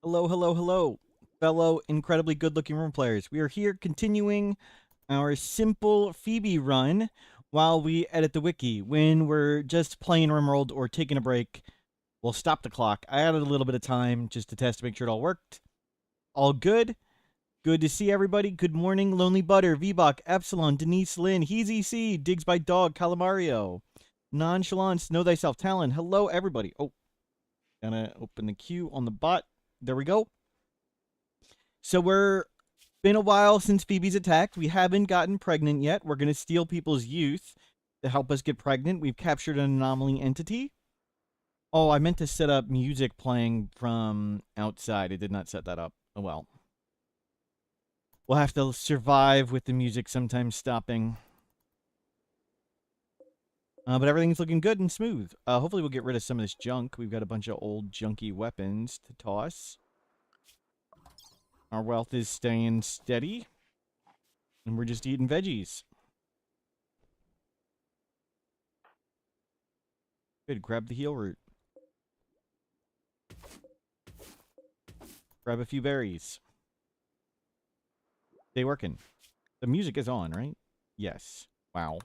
Hello, hello, hello, fellow incredibly good-looking room players. We are here continuing our simple Phoebe run while we edit the wiki. When we're just playing Rimworld or taking a break, we'll stop the clock. I added a little bit of time just to test to make sure it all worked. All good. Good to see everybody. Good morning, Lonely Butter, VBach, Epsilon, Denise Lynn, Heezy C, Digs by Dog, Calamario, Nonchalance, Know Thyself, Talon. Hello, everybody. Oh, gonna open the queue on the bot. There we go. So we're been a while since Phoebe's attacked. We haven't gotten pregnant yet. We're going to steal people's youth to help us get pregnant. We've captured an anomaly entity. Oh, I meant to set up music playing from outside. I did not set that up. Oh, well. We'll have to survive with the music sometimes stopping. But everything's looking good and smooth. Hopefully we'll get rid of some of this junk. We've got a bunch of old junky weapons to toss. Our wealth is staying steady. And we're just eating veggies. Good, grab the heal root. Grab a few berries. Stay working. The music is on, right? Yes. Wow.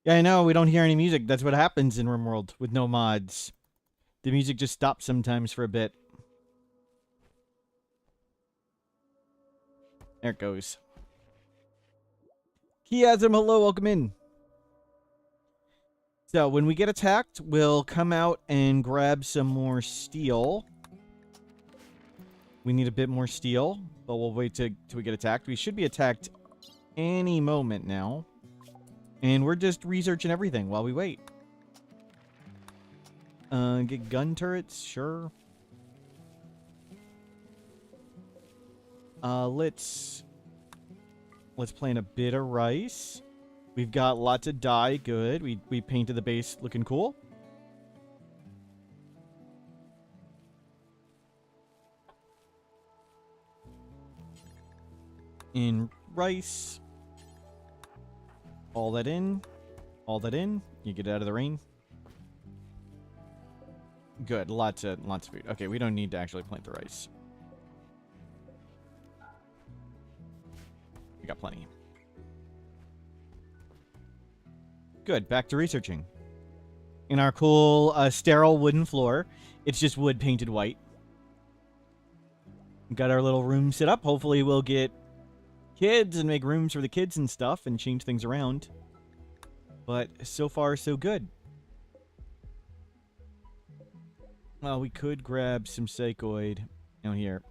Yeah, I know, we don't hear any music. That's what happens in Rimworld with no mods. The music just stops sometimes for a bit. There it goes. Chiasm, hello, welcome in. So, when we get attacked, we'll come out and grab some more steel. We need a bit more steel, but we'll wait till we get attacked. We should be attacked any moment now. And we're just researching everything while we wait. Get gun turrets, sure. Let's plant a bit of rice. We've got lots of dye, good. We painted the base looking cool. In rice. All that in. All that in. You get out of the rain. Good. Lots of food. Okay, we don't need to actually plant the rice. We got plenty. Good. Back to researching. In our cool sterile wooden floor. It's just wood painted white. Got our little room set up. Hopefully we'll get kids and make rooms for the kids and stuff and change things around. But so far, so good. Well, we could grab some psychoid down here.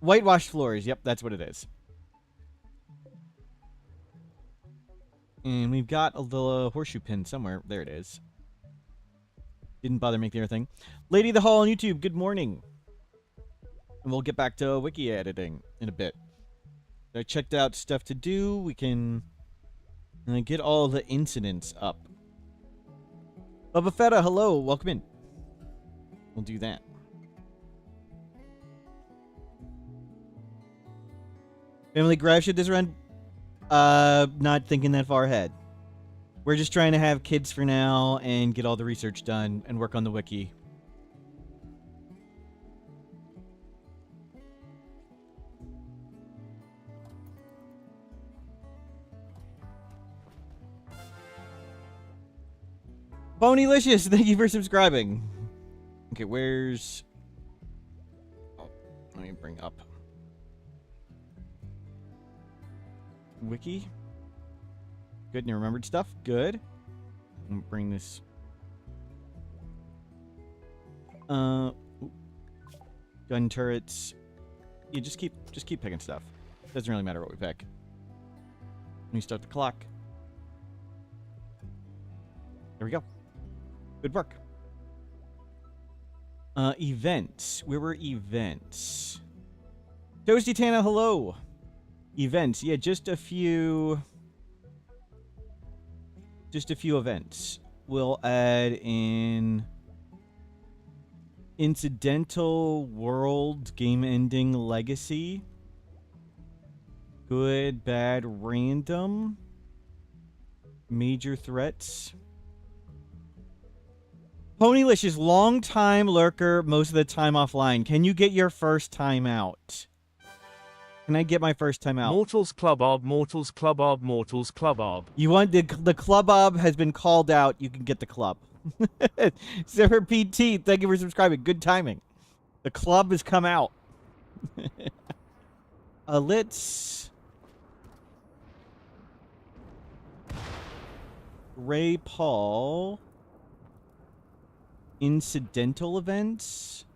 Whitewashed floors. Yep, that's what it is. And we've got a little horseshoe pin somewhere. There it is. Didn't bother making everything. Lady of the Hall on YouTube, good morning. And we'll get back to wiki editing in a bit. I checked out stuff to do. We can get all the incidents up. Bubba Fetta, hello. Welcome in. We'll do that. Family grab shit this run? Not thinking that far ahead. We're just trying to have kids for now and get all the research done and work on the wiki. Bonylicious, thank you for subscribing. Okay, where's... Oh, let me bring up... Wiki? Good, and you remembered stuff? Good. Let me bring this... Gun turrets. You just keep picking stuff. Doesn't really matter what we pick. Let me start the clock. There we go. Good work. Events. Where were events? Toasty Tana, hello. Events. Yeah, just a few events. We'll add in incidental world game ending legacy. Good, bad, random. Major threats. Ponylicious, long time lurker, most of the time offline. Can you get your first time out? Can I get my first time out? Mortals Club Ob, Mortals Club Ob, Mortals Club Ob. You want the club ob has been called out. You can get the club. Zipper PT, thank you for subscribing. Good timing. The club has come out. Let's Ray Paul. Incidental events.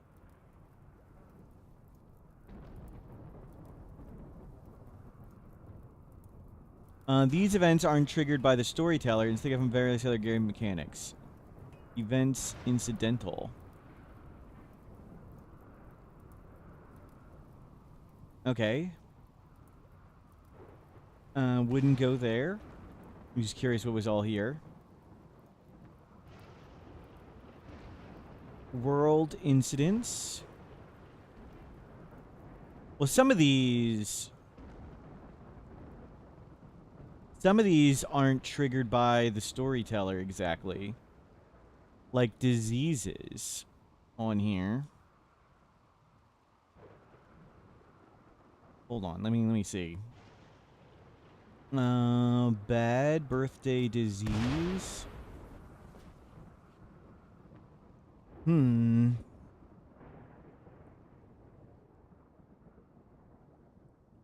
These events aren't triggered by the storyteller. Instead of various other game mechanics. Events incidental. Okay. Wouldn't go there. I'm just curious what was all here. World incidents. Well, some of these aren't triggered by the storyteller exactly. Like diseases on here. Hold on, let me see. Bad birthday disease.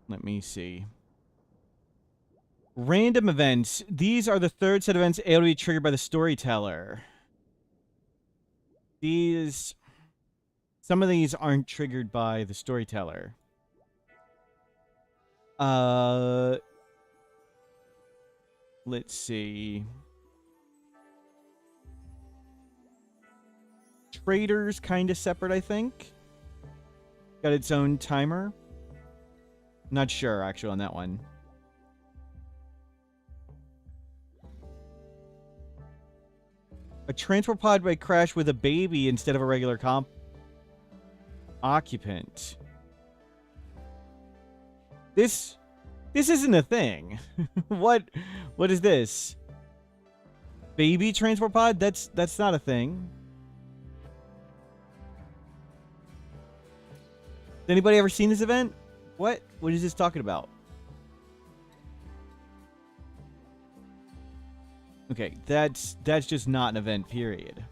Let me see. Random events. These are the third set of events able to be triggered by the storyteller. Some of these aren't triggered by the storyteller. Let's see. Traders kind of separate, I think. Got its own timer. Not sure, actually, on that one. A transport pod might crash with a baby instead of a regular occupant. This isn't a thing. What is this? Baby transport pod? That's not a thing. Has anybody ever seen this event? What is this talking about? Okay, that's just not an event, period.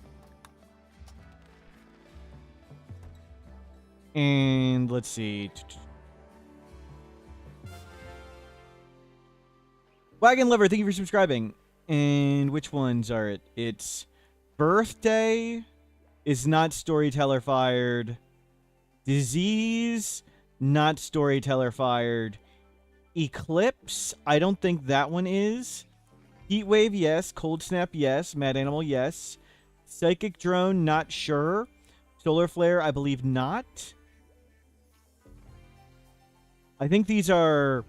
And let's see. Wagon Lover, thank you for subscribing. And which ones are it? It's birthday is not storyteller fired. Disease, not storyteller fired. Eclipse, I don't think that one is. Heat wave, yes. Cold snap, yes. Mad animal, yes. Psychic drone, not sure. Solar flare, I believe not. I think these are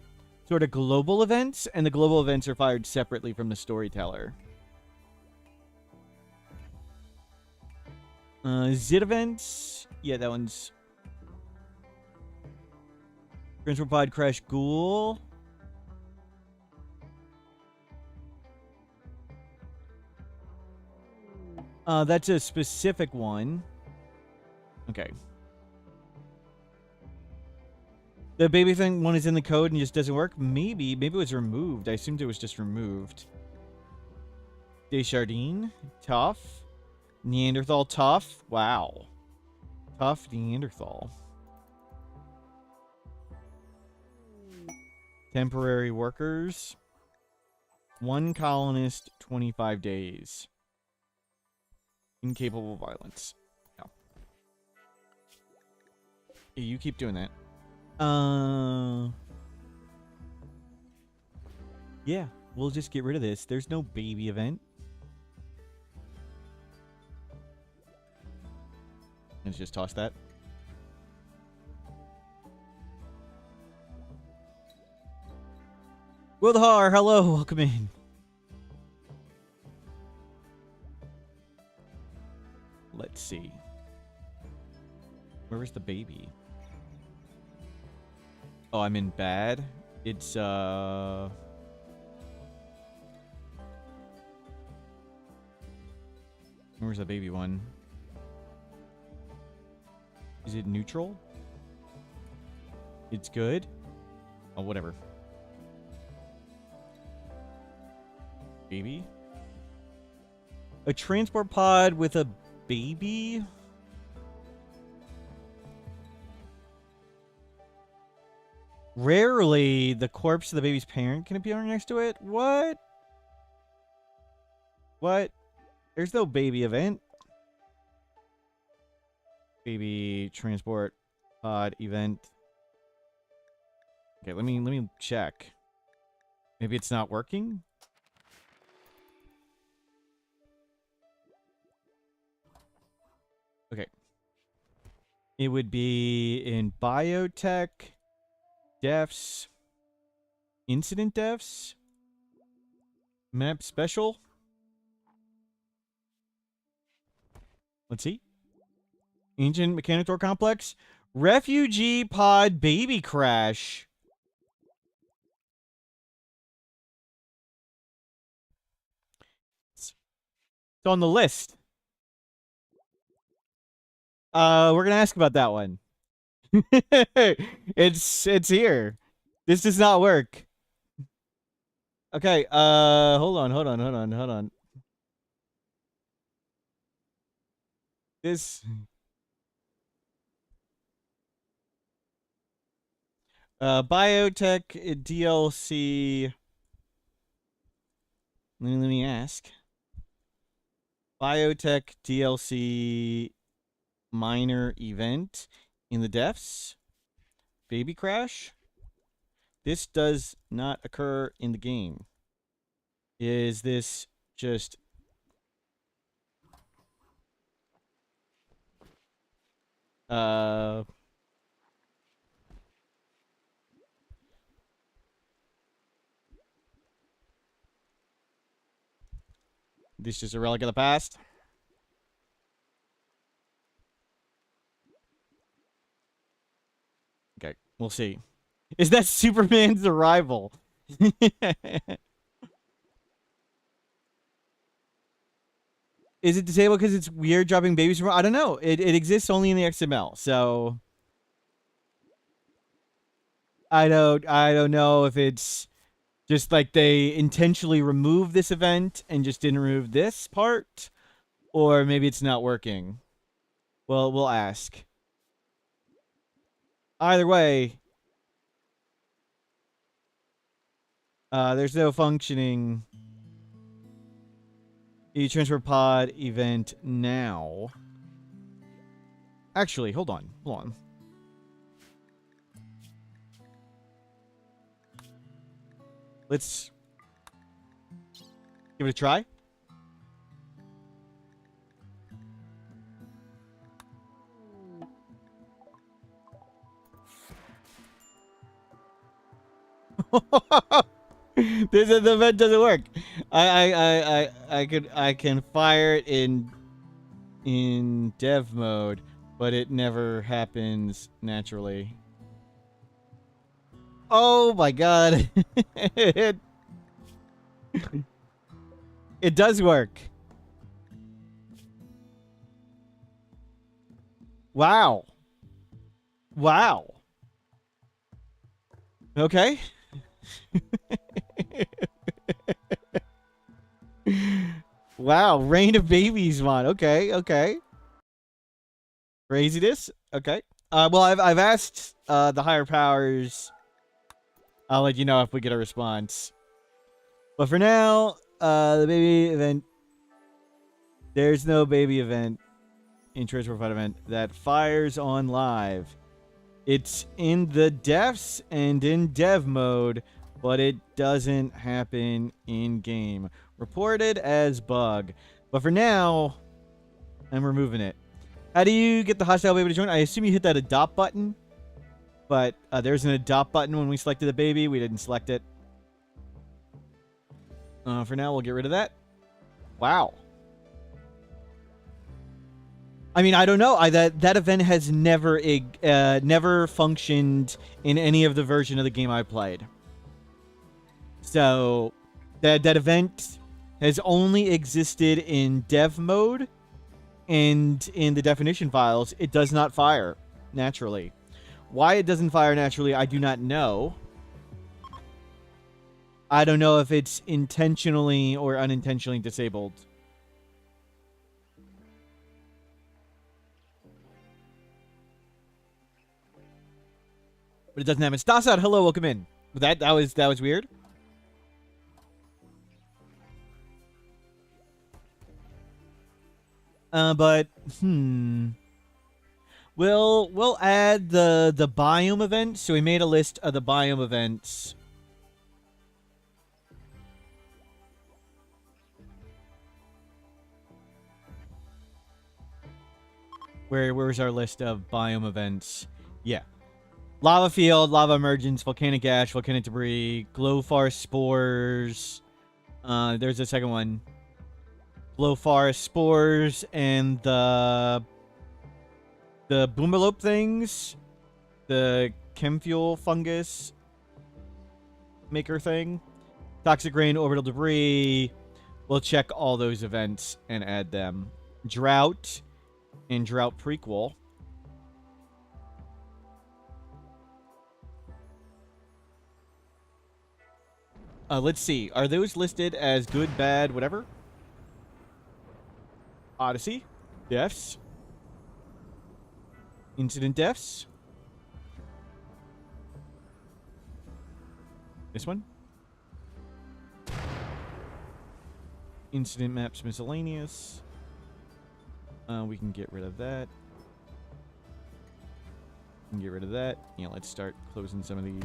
sort of global events, and the global events are fired separately from the storyteller. Zit events, yeah, that one's Transport pod crash ghoul. That's a specific one. Okay. The baby thing one is in the code and just doesn't work? Maybe it was removed. I assumed it was just removed. Desjardins. Tough. Neanderthal tough. Wow. Tough Neanderthal. Temporary workers. One colonist, 25 days. Incapable of violence. No. Yeah, you keep doing that. Yeah, we'll just get rid of this. There's no baby event. Let's just toss that. Wildhar, hello, welcome in. Let's see. Where is the baby? Oh, I'm in bad. It's, Where's the baby one? Is it neutral? It's good? Oh, whatever. Baby? A transport pod with a baby? Rarely, the corpse of the baby's parent can appear next to it? What? What? There's no baby event. Baby transport pod event. Okay, let me check. Maybe it's not working? Okay. It would be in biotech, deaths, incident deaths, map special. Let's see. Ancient Mechanitor Complex. Refugee pod baby crash. It's on the list. We're gonna ask about that one. it's here. This does not work. Okay, hold on. This biotech DLC. Let me ask. Biotech DLC minor event in the deaths. Baby crash. This does not occur in the game. Is this just this just a relic of the past? Okay, we'll see. Is that Superman's arrival? Is it disabled because it's weird dropping babies from? I don't know. It exists only in the XML, so I don't know if it's just like they intentionally removed this event and just didn't remove this part, or maybe it's not working. Well, we'll ask. Either way, there's no functioning e-transfer pod event now. Actually, hold on. Let's give it a try. The event doesn't work. I can fire it in dev mode, but it never happens naturally. Oh my god. it does work. Wow. Okay. Wow, Reign of Babies mod. Okay. Craziness. Okay. Well, I've asked the higher powers. I'll let you know if we get a response. But for now, the baby event. There's no baby event in Transfer Fight event that fires on live. It's in the devs and in dev mode, but it doesn't happen in game. Reported as bug. But for now, I'm removing it. How do you get the hostile baby to join? I assume you hit that adopt button. But there's an adopt button when we selected the baby. We didn't select it. For now, we'll get rid of that. Wow. I mean, I don't know. That event has never functioned in any of the version of the game I played. So that event has only existed in dev mode And in the definition files, it does not fire naturally. Why it doesn't fire naturally, I do not know. I don't know if it's intentionally or unintentionally disabled. But it doesn't happen. Stasad, hello, welcome in. That was weird. But we'll add the biome event. So we made a list of the biome events. Where's our list of biome events? Yeah. Lava field, lava emergence, volcanic ash, volcanic debris, glowfar spores. There's a second one. Glowfar spores and the boomerlope things. The chemfuel fungus maker thing. Toxic rain, orbital debris. We'll check all those events and add them. Drought and drought prequel. Let's see. Are those listed as good, bad, whatever? Odyssey. Deaths. Incident deaths. This one. Incident maps miscellaneous. We can get rid of that. We can get rid of that. Yeah, let's start closing some of these.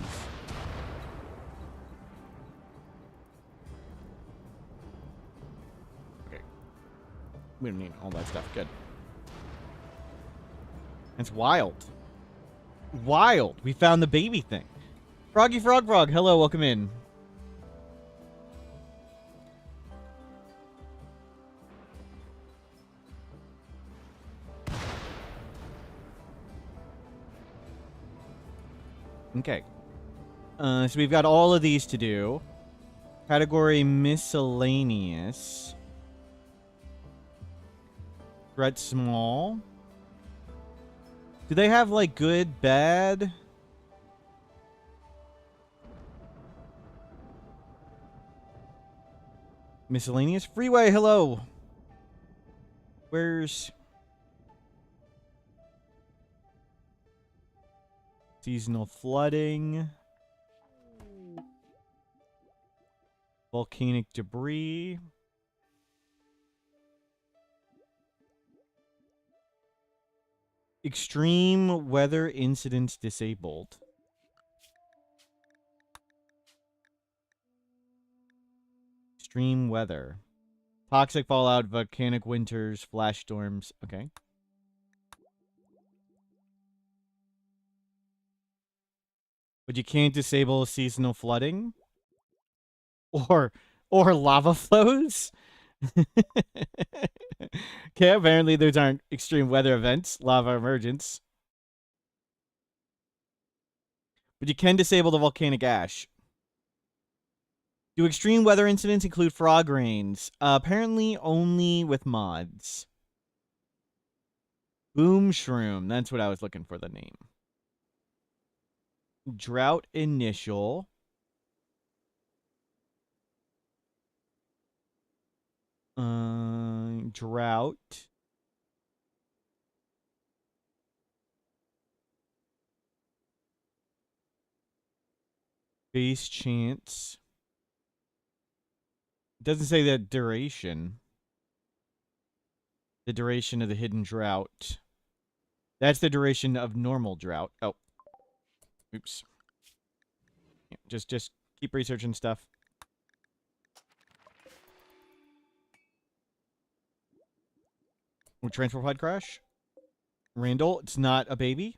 Okay. We don't need all that stuff. Good. That's wild. Wild. We found the baby thing. Froggy Frog Frog, hello, welcome in. Okay. So we've got all of these to do. Category miscellaneous. Threat small. Do they have like good, bad? Miscellaneous? Freeway, hello. Where's seasonal flooding? Volcanic debris. Extreme weather incidents disabled. Extreme weather. Toxic fallout, volcanic winters, flash storms. Okay. But you can't disable seasonal flooding? Or lava flows? Okay, apparently those aren't extreme weather events. Lava emergence. But you can disable the volcanic ash. Do extreme weather incidents include frog rains? Apparently only with mods. Boom Shroom. That's what I was looking for, the name. Drought initial. Drought. Base chance. It doesn't say the duration. The duration of the hidden drought. That's the duration of normal drought. Oh. Oops. Yeah, just keep researching stuff. Transfer pod crash. Randall, it's not a baby.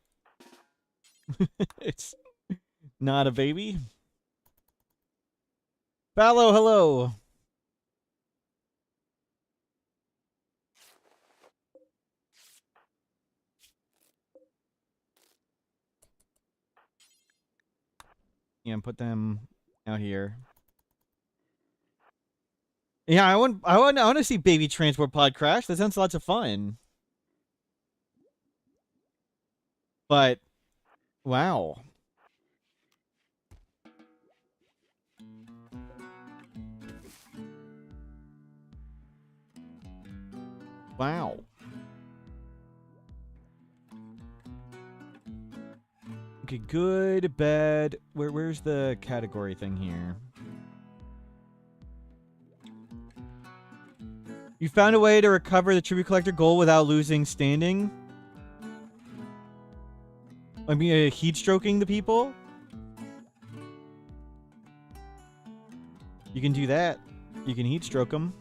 It's not a baby. Fallow, hello. Yeah, put them out here. Yeah, I want to see baby transport pod crash. That sounds lots of fun. But, wow. Wow. Okay, good, bad. Where's the category thing here? You found a way to recover the tribute collector goal without losing standing? I mean, heat stroking the people? You can do that. You can heat stroke them.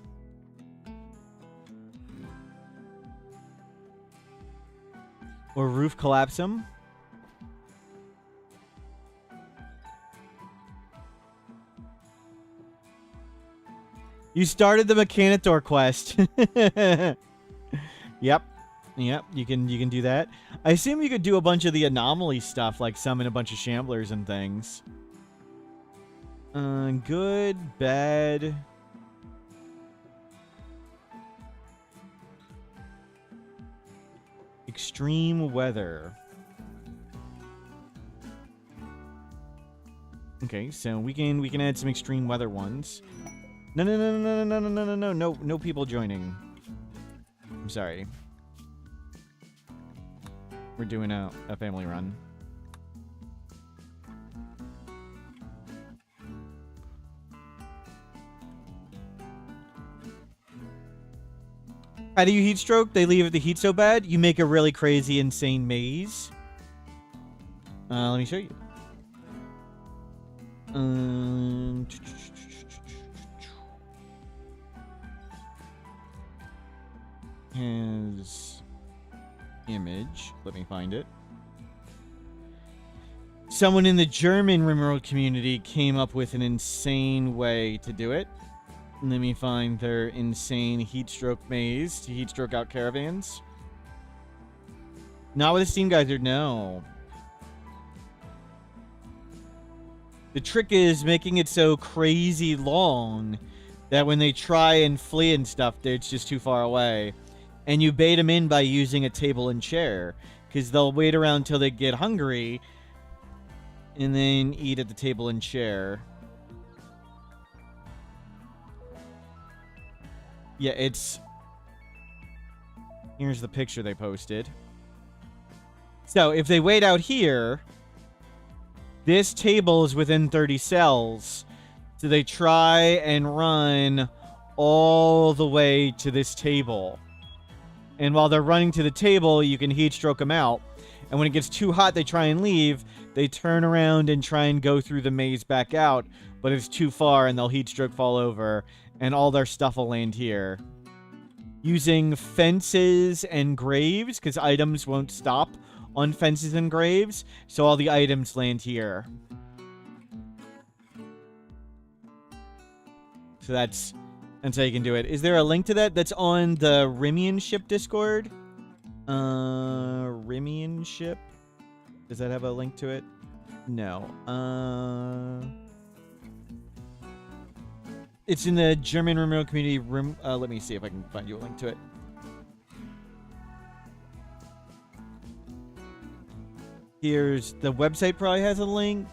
Or roof collapse them. You started the Mechanitor quest. Yep. Yep, you can do that. I assume you could do a bunch of the Anomaly stuff, like summon a bunch of Shamblers and things. Good, bad. Extreme weather. Okay, so we can add some extreme weather ones. No, no people joining. I'm sorry. We're doing a family run. How do you heat stroke? They leave the heat so bad, you make a really crazy, insane maze. Let me show you. His image. Let me find it. Someone in the German Rimworld community came up with an insane way to do it. Let me find their insane heat stroke maze to heat stroke out caravans. Not with a steam geyser, no. The trick is making it so crazy long that when they try and flee and stuff, it's just too far away. And you bait them in by using a table and chair, because they'll wait around until they get hungry and then eat at the table and chair. Yeah, it's... Here's the picture they posted. So, if they wait out here, this table is within 30 cells. So they try and run all the way to this table. And while they're running to the table, you can heat stroke them out. And when it gets too hot, they try and leave. They turn around and try and go through the maze back out. But it's too far, and they'll heat stroke fall over. And all their stuff will land here. Using fences and graves, because items won't stop on fences and graves. So all the items land here. So that's how you can do it. Is there a link to that? That's on the Rimian ship Discord. Rimian ship. Does that have a link to it? No. It's in the German Rimworld community. Let me see if I can find you a link to it. Here's the website. Probably has a link.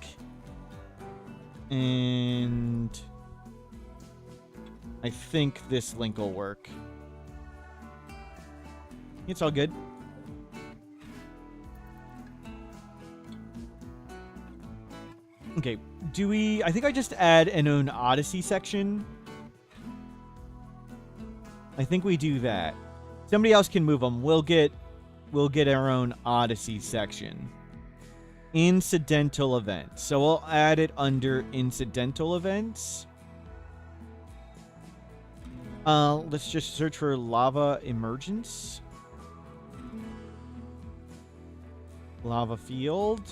And I think this link will work. It's all good. Okay, do we... I think I just add an own Odyssey section. I think we do that. Somebody else can move them. We'll get our own Odyssey section. Incidental events. So we'll add it under incidental events. Let's just search for lava emergence. Lava field.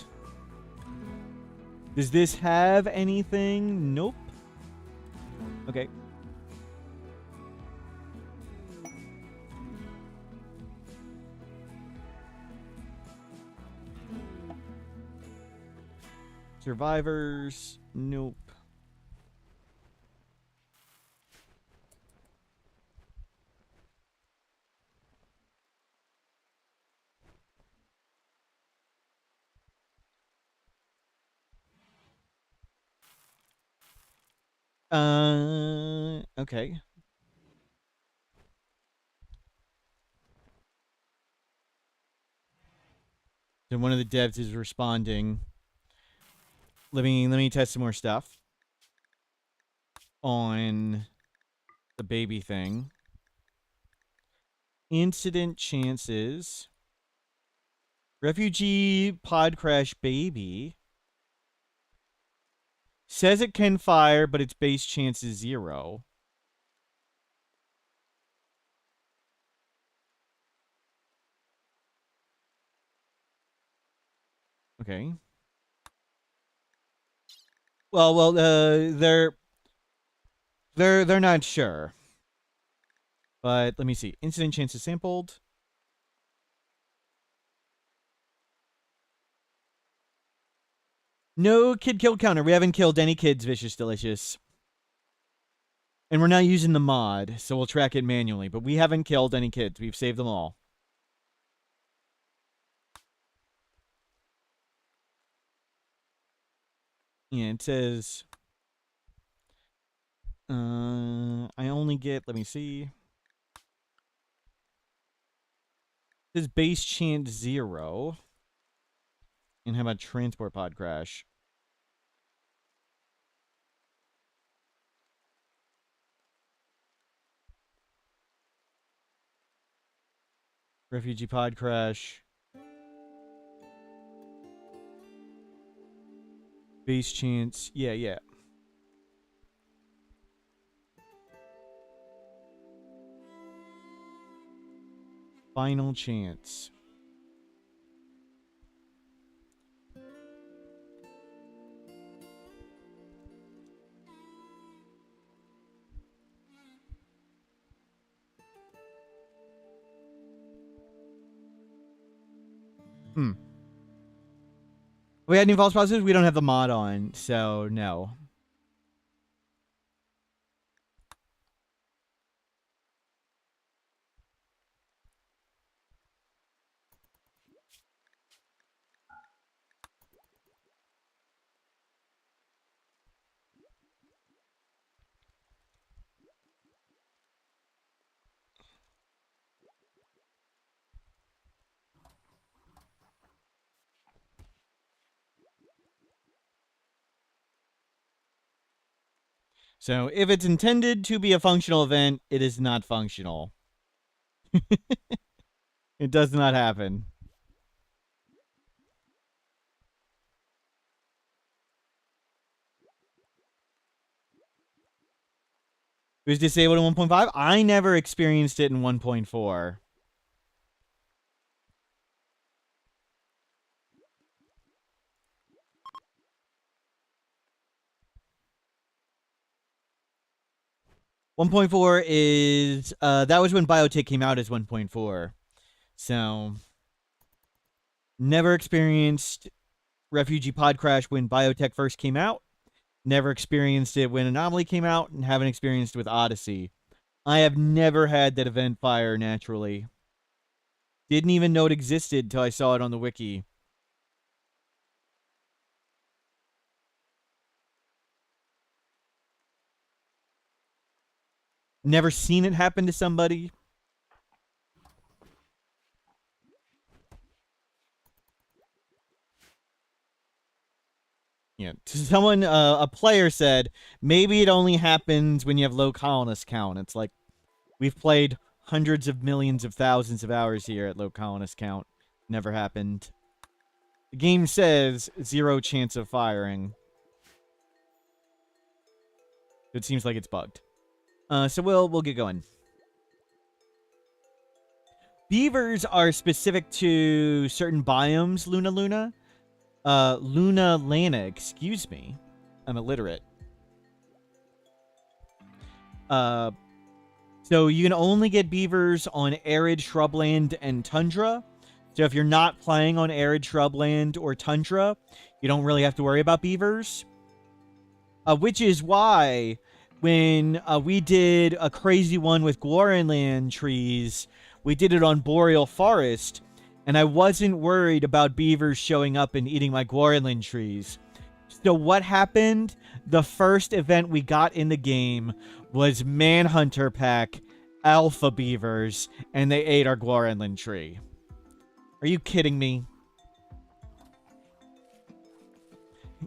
Does this have anything? Nope. Okay. Survivors. Nope. Okay. So one of the devs is responding. Let me test some more stuff on the baby thing. Incident chances. Refugee pod crash baby. Says it can fire, but its base chance is 0. Okay. Well, they're not sure. But let me see. Incident chances sampled. No kid kill counter. We haven't killed any kids, Vicious Delicious. And we're not using the mod, so we'll track it manually. But we haven't killed any kids. We've saved them all. Yeah, it says... I only get... Let me see. It says base chance 0. And how about transport pod crash? Refugee pod crash. Base chance. Yeah. Final chance. We had any false positives? We don't have the mod on, so no. So if it's intended to be a functional event, it is not functional. It does not happen. It was disabled in 1.5. I never experienced it in 1.4. is that was when Biotech came out as 1.4. So never experienced Refugee Pod Crash when Biotech first came out. Never experienced it when Anomaly came out, and haven't experienced it with Odyssey. I have never had that event fire naturally. Didn't even know it existed until I saw it on the wiki. Never seen it happen to somebody. Yeah, someone, a player said, maybe it only happens when you have low colonist count. It's like, we've played hundreds of millions of thousands of hours here at low colonist count. Never happened. The game says 0 chance of firing. It seems like it's bugged. So we'll get going. Beavers are specific to certain biomes, Luna. Lana, excuse me. I'm illiterate. So you can only get beavers on arid shrubland and tundra. So if you're not playing on arid shrubland or tundra, you don't really have to worry about beavers. Which is why when we did a crazy one with Gloryland trees, we did it on Boreal Forest, and I wasn't worried about beavers showing up and eating my Gloryland trees. So what happened? The first event we got in the game was Manhunter Pack, Alpha Beavers, and they ate our Guaranlin tree. Are you kidding me?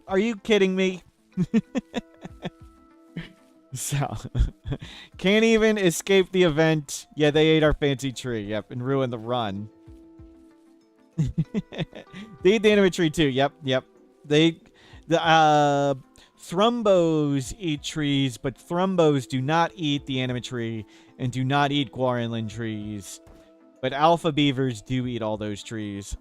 Are you kidding me? So, can't even escape the event. Yeah, they ate our fancy tree. Yep, and ruined the run. They eat the anime tree too. Yep. The Thrumbos eat trees, but Thrumbos do not eat the anime tree and do not eat Guaranlin trees. But Alpha Beavers do eat all those trees.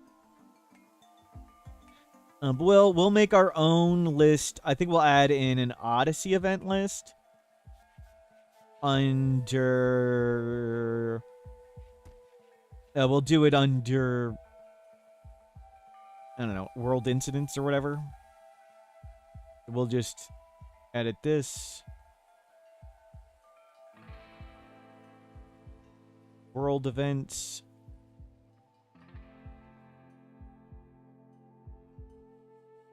But we'll make our own list. I think we'll add in an Odyssey event list under. We'll do it under. I don't know, world incidents or whatever. We'll just edit this. World events.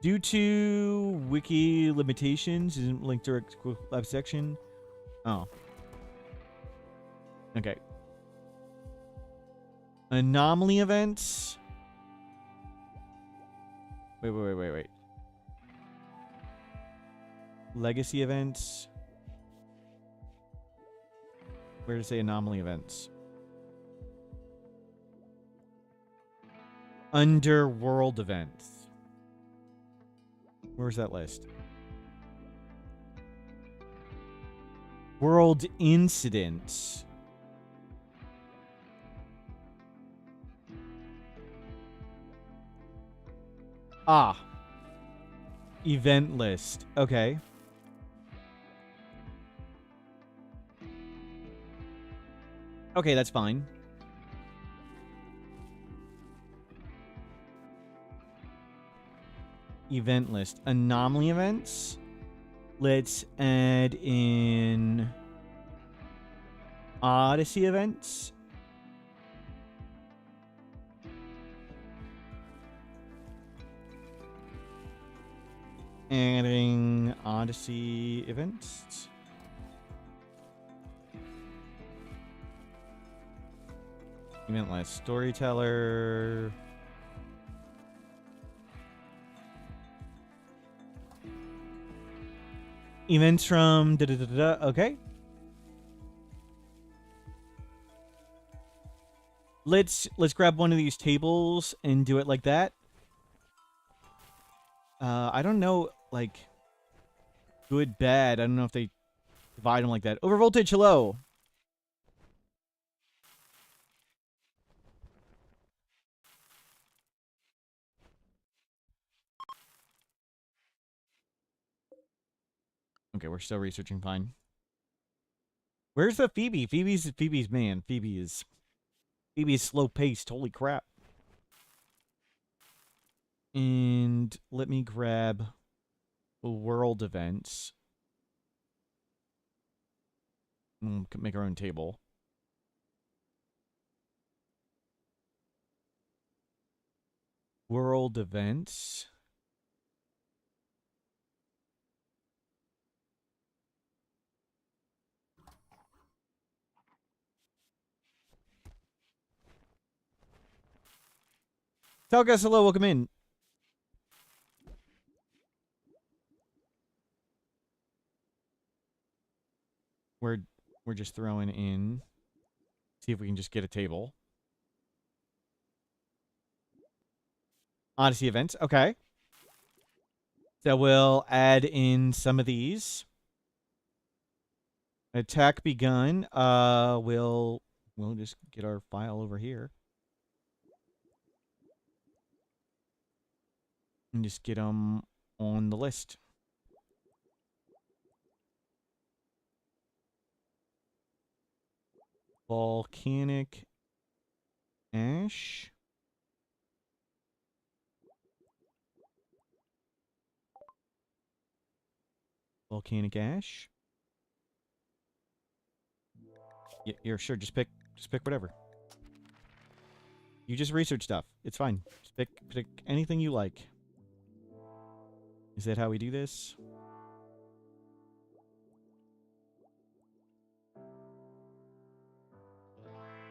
Due to wiki limitations, isn't linked direct live section. Oh. Okay. Anomaly events. Wait. Legacy events. Where does it say anomaly events? Under world events. Where's that list? World incidents. Ah. Event list. Okay. Okay, that's fine. Event list. Anomaly events. Let's add in Odyssey events. Adding Odyssey events. Event list. Storyteller. Events from okay. Let's grab one of these tables and do it like that. I don't know, like, good, bad. I don't know if they divide them like that. Overvoltage, hello. Okay, we're still researching. Fine. Where's the Phoebe? Phoebe's man. Phoebe is slow paced. Holy crap. And let me grab world events. We'll make our own table. World events. Tell guys hello, welcome in. We're just throwing in. See if we can just get a table. Odyssey events. Okay. So we'll add in some of these. Attack begun. We'll just get our file over here. And just get them on the list. Volcanic ash. Volcanic ash. Yeah, sure. Just pick whatever. You just research stuff. It's fine. Just pick anything you like. Is that how we do this?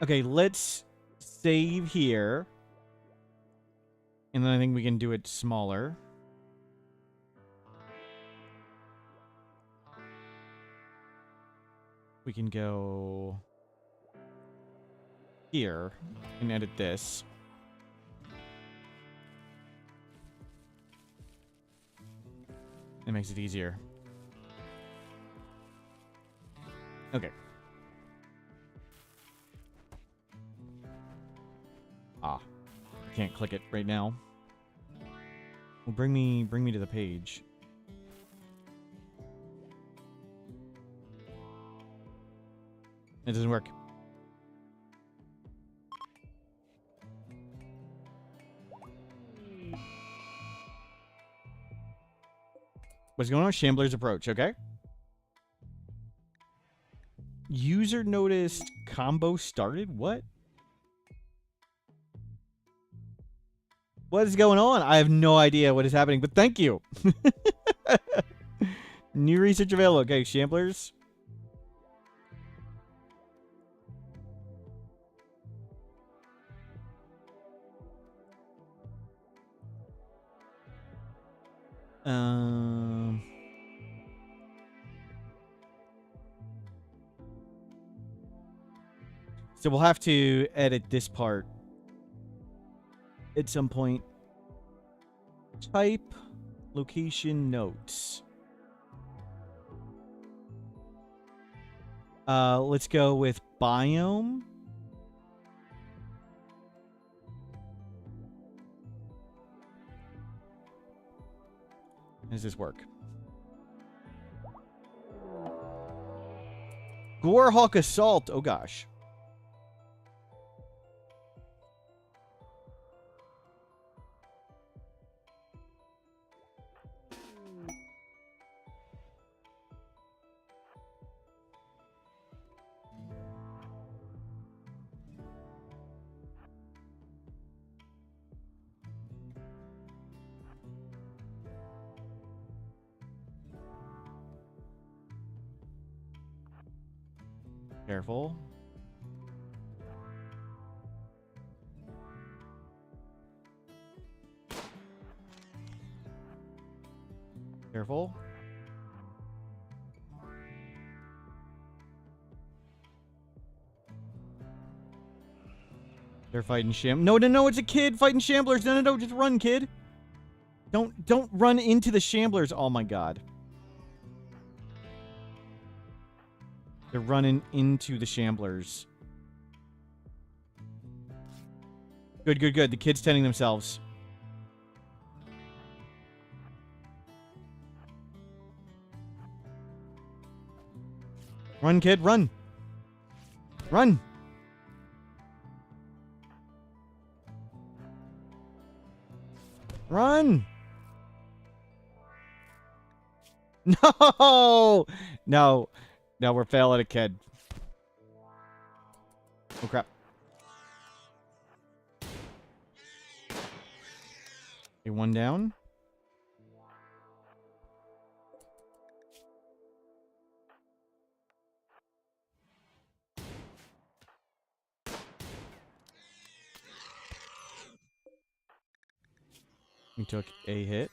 Okay, let's save here. And then I think we can do it smaller. We can go here and edit this. It makes it easier. Okay. Ah. I can't click it right now. Well, bring me to the page. It doesn't work. What's going on? Shambler's approach, okay? User noticed combo started? What? What is going on? I have no idea what is happening, but thank you. New research available. Okay, Shamblers. So we'll have to edit this part at some point. Type location notes. Let's go with biome. How does this work? Gorehawk assault. Oh gosh. Careful. Careful. They're fighting No, it's a kid fighting Shamblers. No, just run, kid. Don't run into the Shamblers. Oh my god. They're running into the Shamblers. Good. The kid's tending themselves. Run, kid, run. Run. Run. No. No, we're failing a kid. Oh, crap. Okay, one down. We took a hit.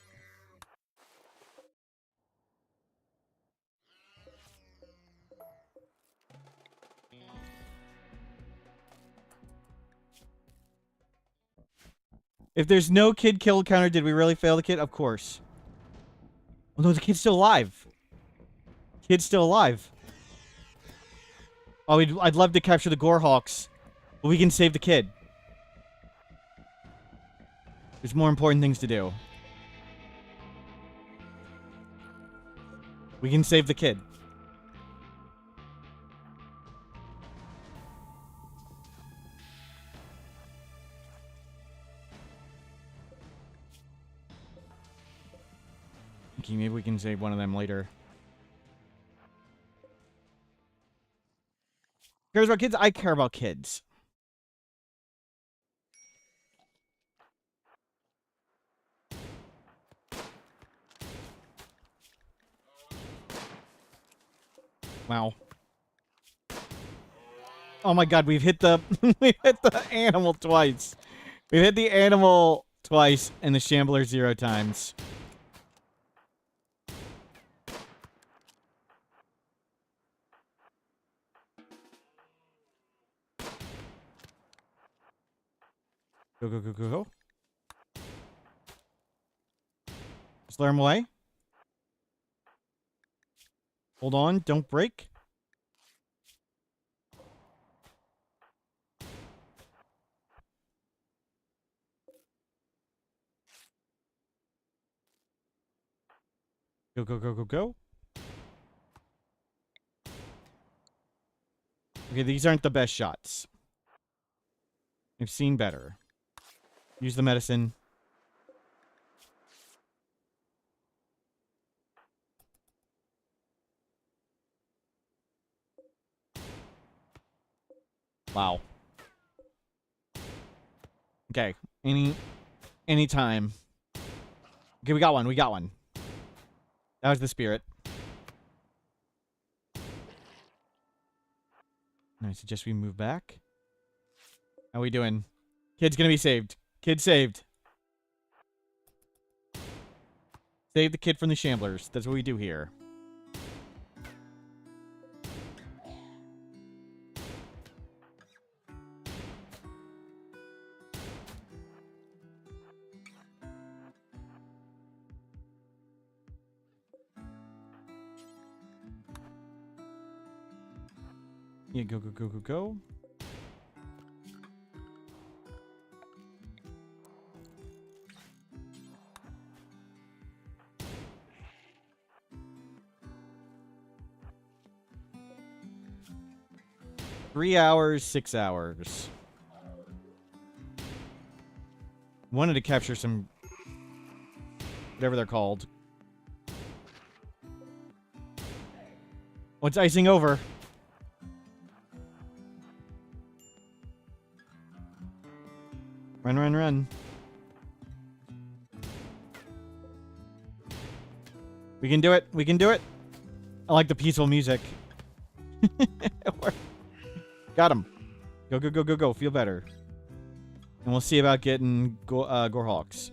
If there's no kid kill counter, did we really fail the kid? Of course. Oh no, the kid's still alive. Kid's still alive. Oh, I'd love to capture the Gorehawks, but we can save the kid. There's more important things to do. We can save the kid. Okay, maybe we can save one of them later. Cares about kids? I care about kids. Wow. Oh my god, we've hit the we've hit the animal twice. We've hit the animal twice and the shambler 0 times. Go, go, go, go, go. Just lure him away. Hold on, don't break. Go, go, go, go, go. Okay, these aren't the best shots. I've seen better. Use the medicine. Wow. Okay. Any time. Okay, we got one. We got one. That was the spirit. I suggest we move back. How we doing? Kid's gonna be saved. Kid saved. Save the kid from the shamblers. That's what we do here. Yeah, go, go, go, go, go. Three hours, 6 hours. Wanted to capture some... whatever they're called. What's icing over? Run, run, run. We can do it. We can do it. I like the peaceful music. Got him. Go, go, go, go, go. Feel better. And we'll see about getting Gorehawks.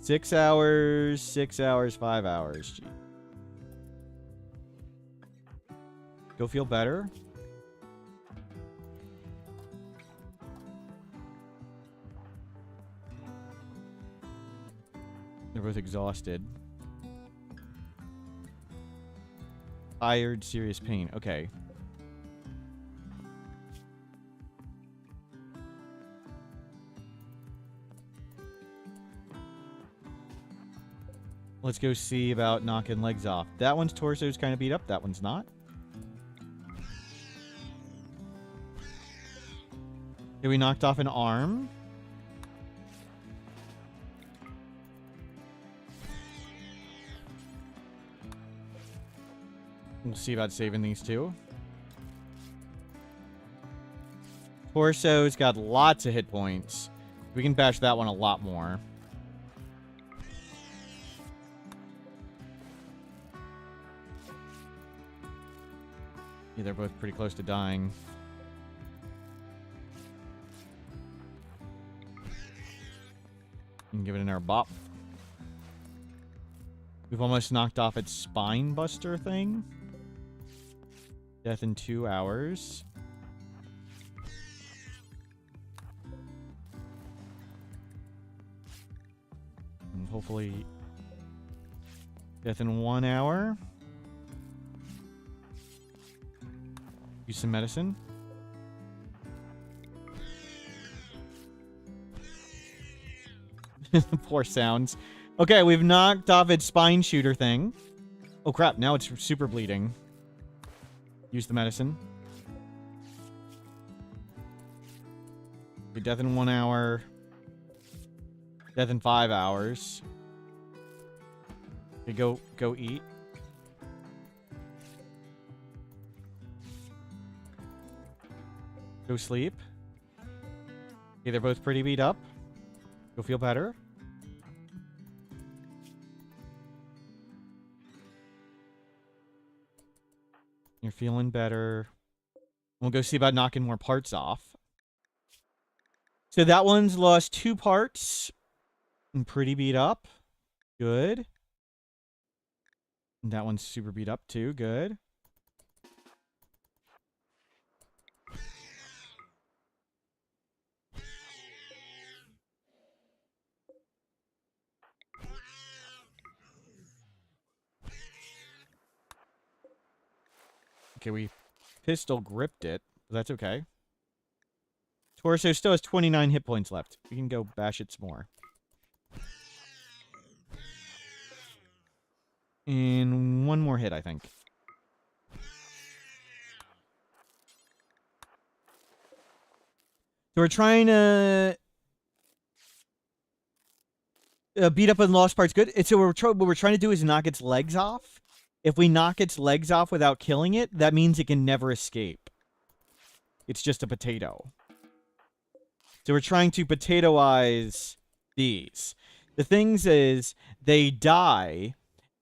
6 hours, 6 hours, 5 hours. Gee. Go feel better. They're both exhausted. Tired, serious pain. Okay. Let's go see about knocking legs off. That one's torso is kind of beat up. That one's not. Okay, we knocked off an arm. We'll see about saving these two. Torso's got lots of hit points. We can bash that one a lot more. Yeah, they're both pretty close to dying. You can give it another bop. We've almost knocked off its spine buster thing. Death in 2 hours. And hopefully death in 1 hour. Use some medicine. Poor sounds. Okay, we've knocked off its spine shooter thing. Oh crap, now it's super bleeding. Use the medicine. Okay, death in 1 hour. Death in 5 hours. Okay, go eat. Go sleep. Okay, they're both pretty beat up. Go feel better. feeling better. We'll go see about knocking more parts off. So that one's lost 2 parts. And pretty beat up. Good. And that one's super beat up too. Good. Okay, we pistol gripped it, but that's okay. Torso still has 29 hit points left. We can go bash it some more. And one more hit, I think. So we're trying to beat up on lost parts. Good. So what we're trying to do is knock its legs off. If we knock its legs off without killing it, that means it can never escape. It's just a potato. So we're trying to potatoize these. The things is, they die.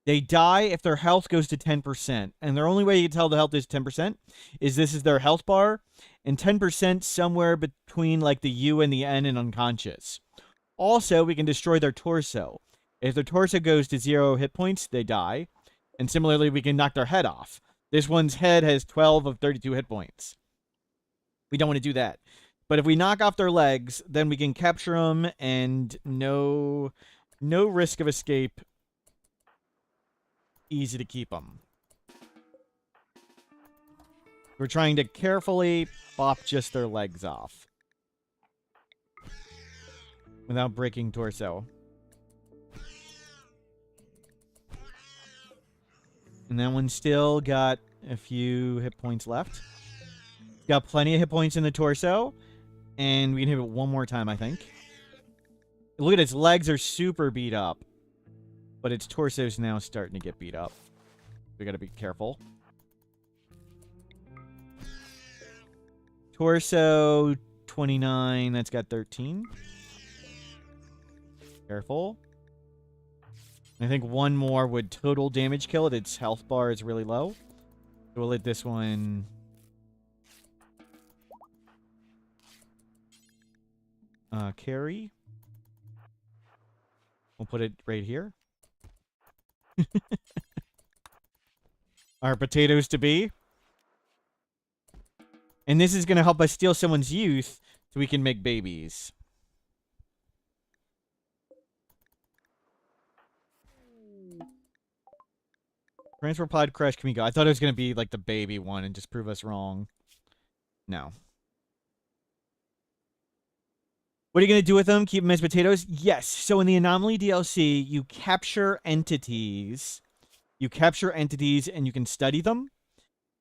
They die if their health goes to 10%. And the only way you can tell the health is 10% is this is their health bar. And 10% somewhere between like the U and the N and unconscious. Also, we can destroy their torso. If their torso goes to 0 hit points, they die. And similarly, we can knock their head off. This one's head has 12 of 32 hit points. We don't want to do that. But if we knock off their legs, then we can capture them and no risk of escape. Easy to keep them. We're trying to carefully bop just their legs off without breaking torso. And that one still got a few hit points left. Got plenty of hit points in the torso. And we can hit it one more time, I think. Look at its legs are super beat up. But its torso's now starting to get beat up. We gotta be careful. Torso, 29. That's got 13. Careful. I think one more would total damage kill it. Its health bar is really low. So we'll let this one... carry. We'll put it right here. Our potatoes to be. And this is going to help us steal someone's youth so we can make babies. Transfer pod crash Kamiko. I thought it was going to be like the baby one and just prove us wrong. No. What are you going to do with them? Keep them as potatoes? Yes. So in the Anomaly DLC, you capture entities. You capture entities and you can study them.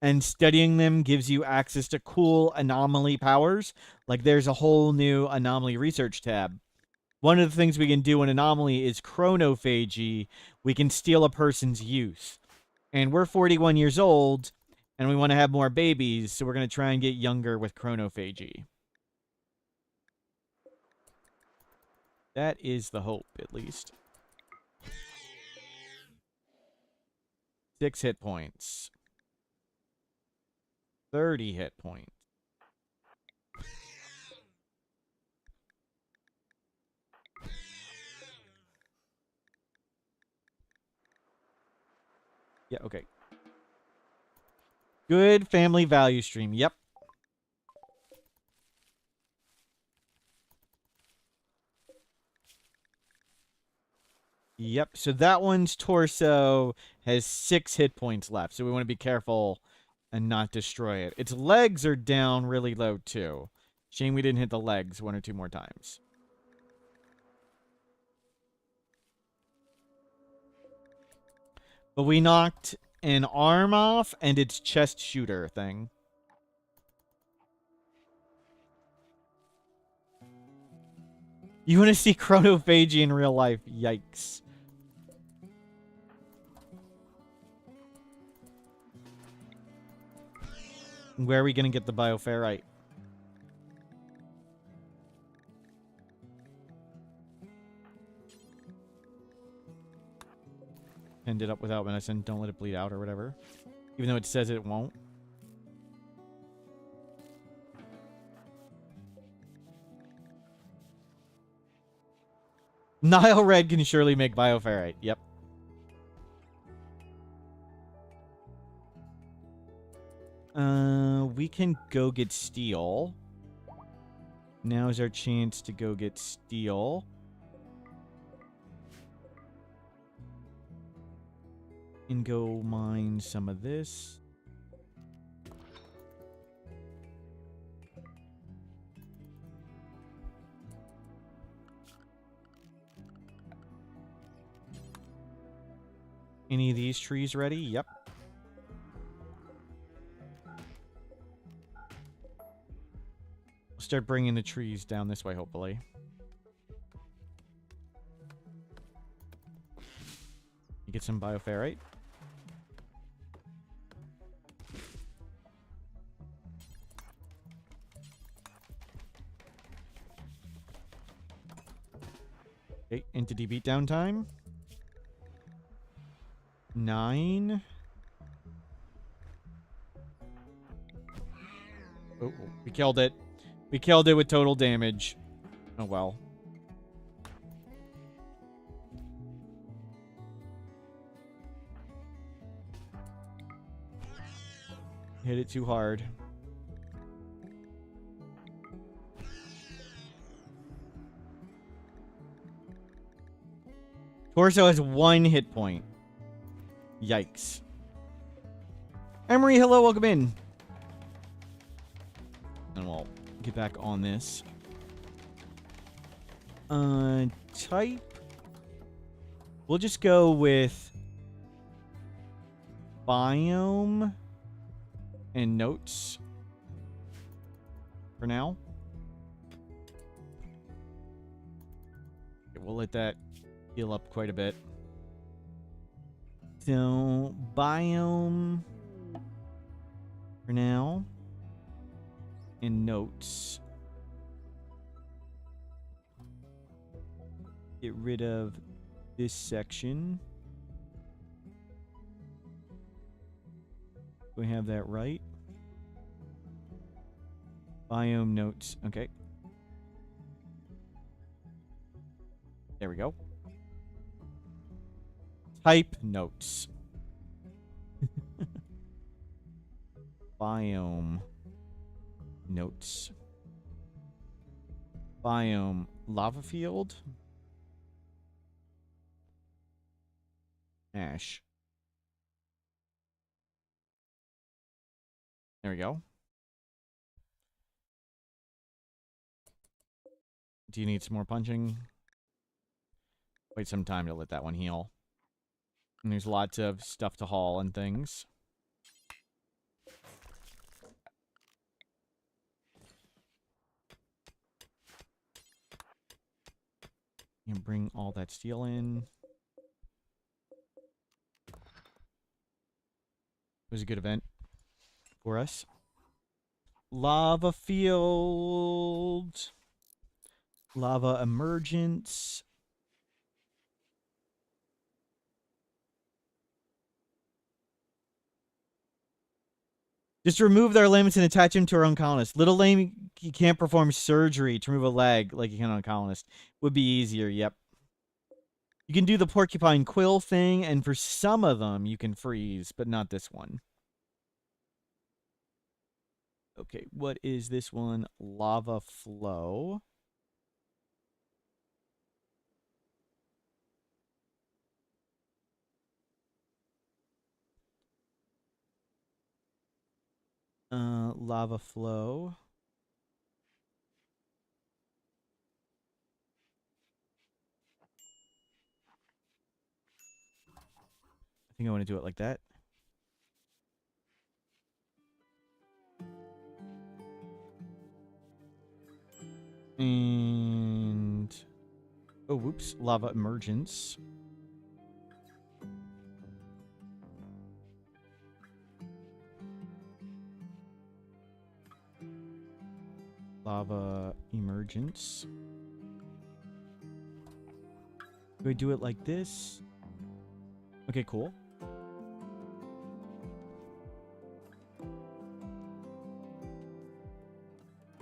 And studying them gives you access to cool anomaly powers. Like there's a whole new anomaly research tab. One of the things we can do in Anomaly is chronophagy. We can steal a person's youth. And we're 41 years old, and we want to have more babies, so we're going to try and get younger with chronophagy. That is the hope, at least. 6 hit points. 30 hit points. Yeah, okay. Good family value stream. Yep. Yep. So that one's torso has 6 hit points left. So we want to be careful and not destroy it. Its legs are down really low, too. Shame we didn't hit the legs 1 or 2 more times. But we knocked an arm off and its chest shooter thing. You want to see chronophagy in real life? Yikes. Where are we going to get the bioferrite? End it up without medicine. Don't let it bleed out or whatever. Even though it says it won't. Nile Red can surely make bioferrite. Yep. We can go get steel. Now's our chance to go get steel. And go mine some of this. Any of these trees ready? Yep. We'll start bringing the trees down this way, hopefully. You get some bioferrite. Okay, entity beatdown time. 9. Oh, we killed it. We killed it with total damage. Oh, well. Hit it too hard. Torso has 1 hit point. Yikes. Emery, hello, welcome in. And we'll get back on this. Type. We'll just go with biome and notes for now. Okay, we'll let that heal up quite a bit. So, biome for now. And notes. Get rid of this section. Do we have that right? Biome notes. Okay. There we go. Type notes. Biome notes. Biome lava field. Ash. There we go. Do you need some more punching? Wait some time to let that one heal. And there's lots of stuff to haul and things. You can bring all that steel in. It was a good event for us. Lava field. Lava emergence. Just remove their limbs and attach them to our own colonist. Little lame, you can't perform surgery to remove a leg like you can on a colonist. Would be easier, yep. You can do the porcupine quill thing, and for some of them, you can freeze, but not this one. Okay, what is this one? Lava flow. Lava flow. I think I want to do it like that. And... oh, whoops. Lava emergence. Lava emergence. Do I do it like this? Okay, cool.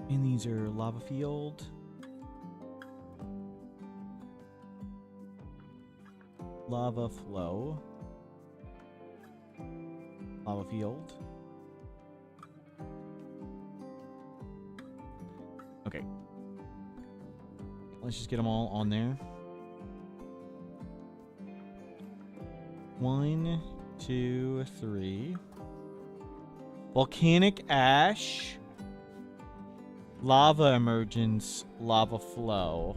And these are lava field. Lava flow. Lava field. Okay. Let's just get them all on there. 1, 2, 3. Volcanic ash. Lava emergence. Lava flow.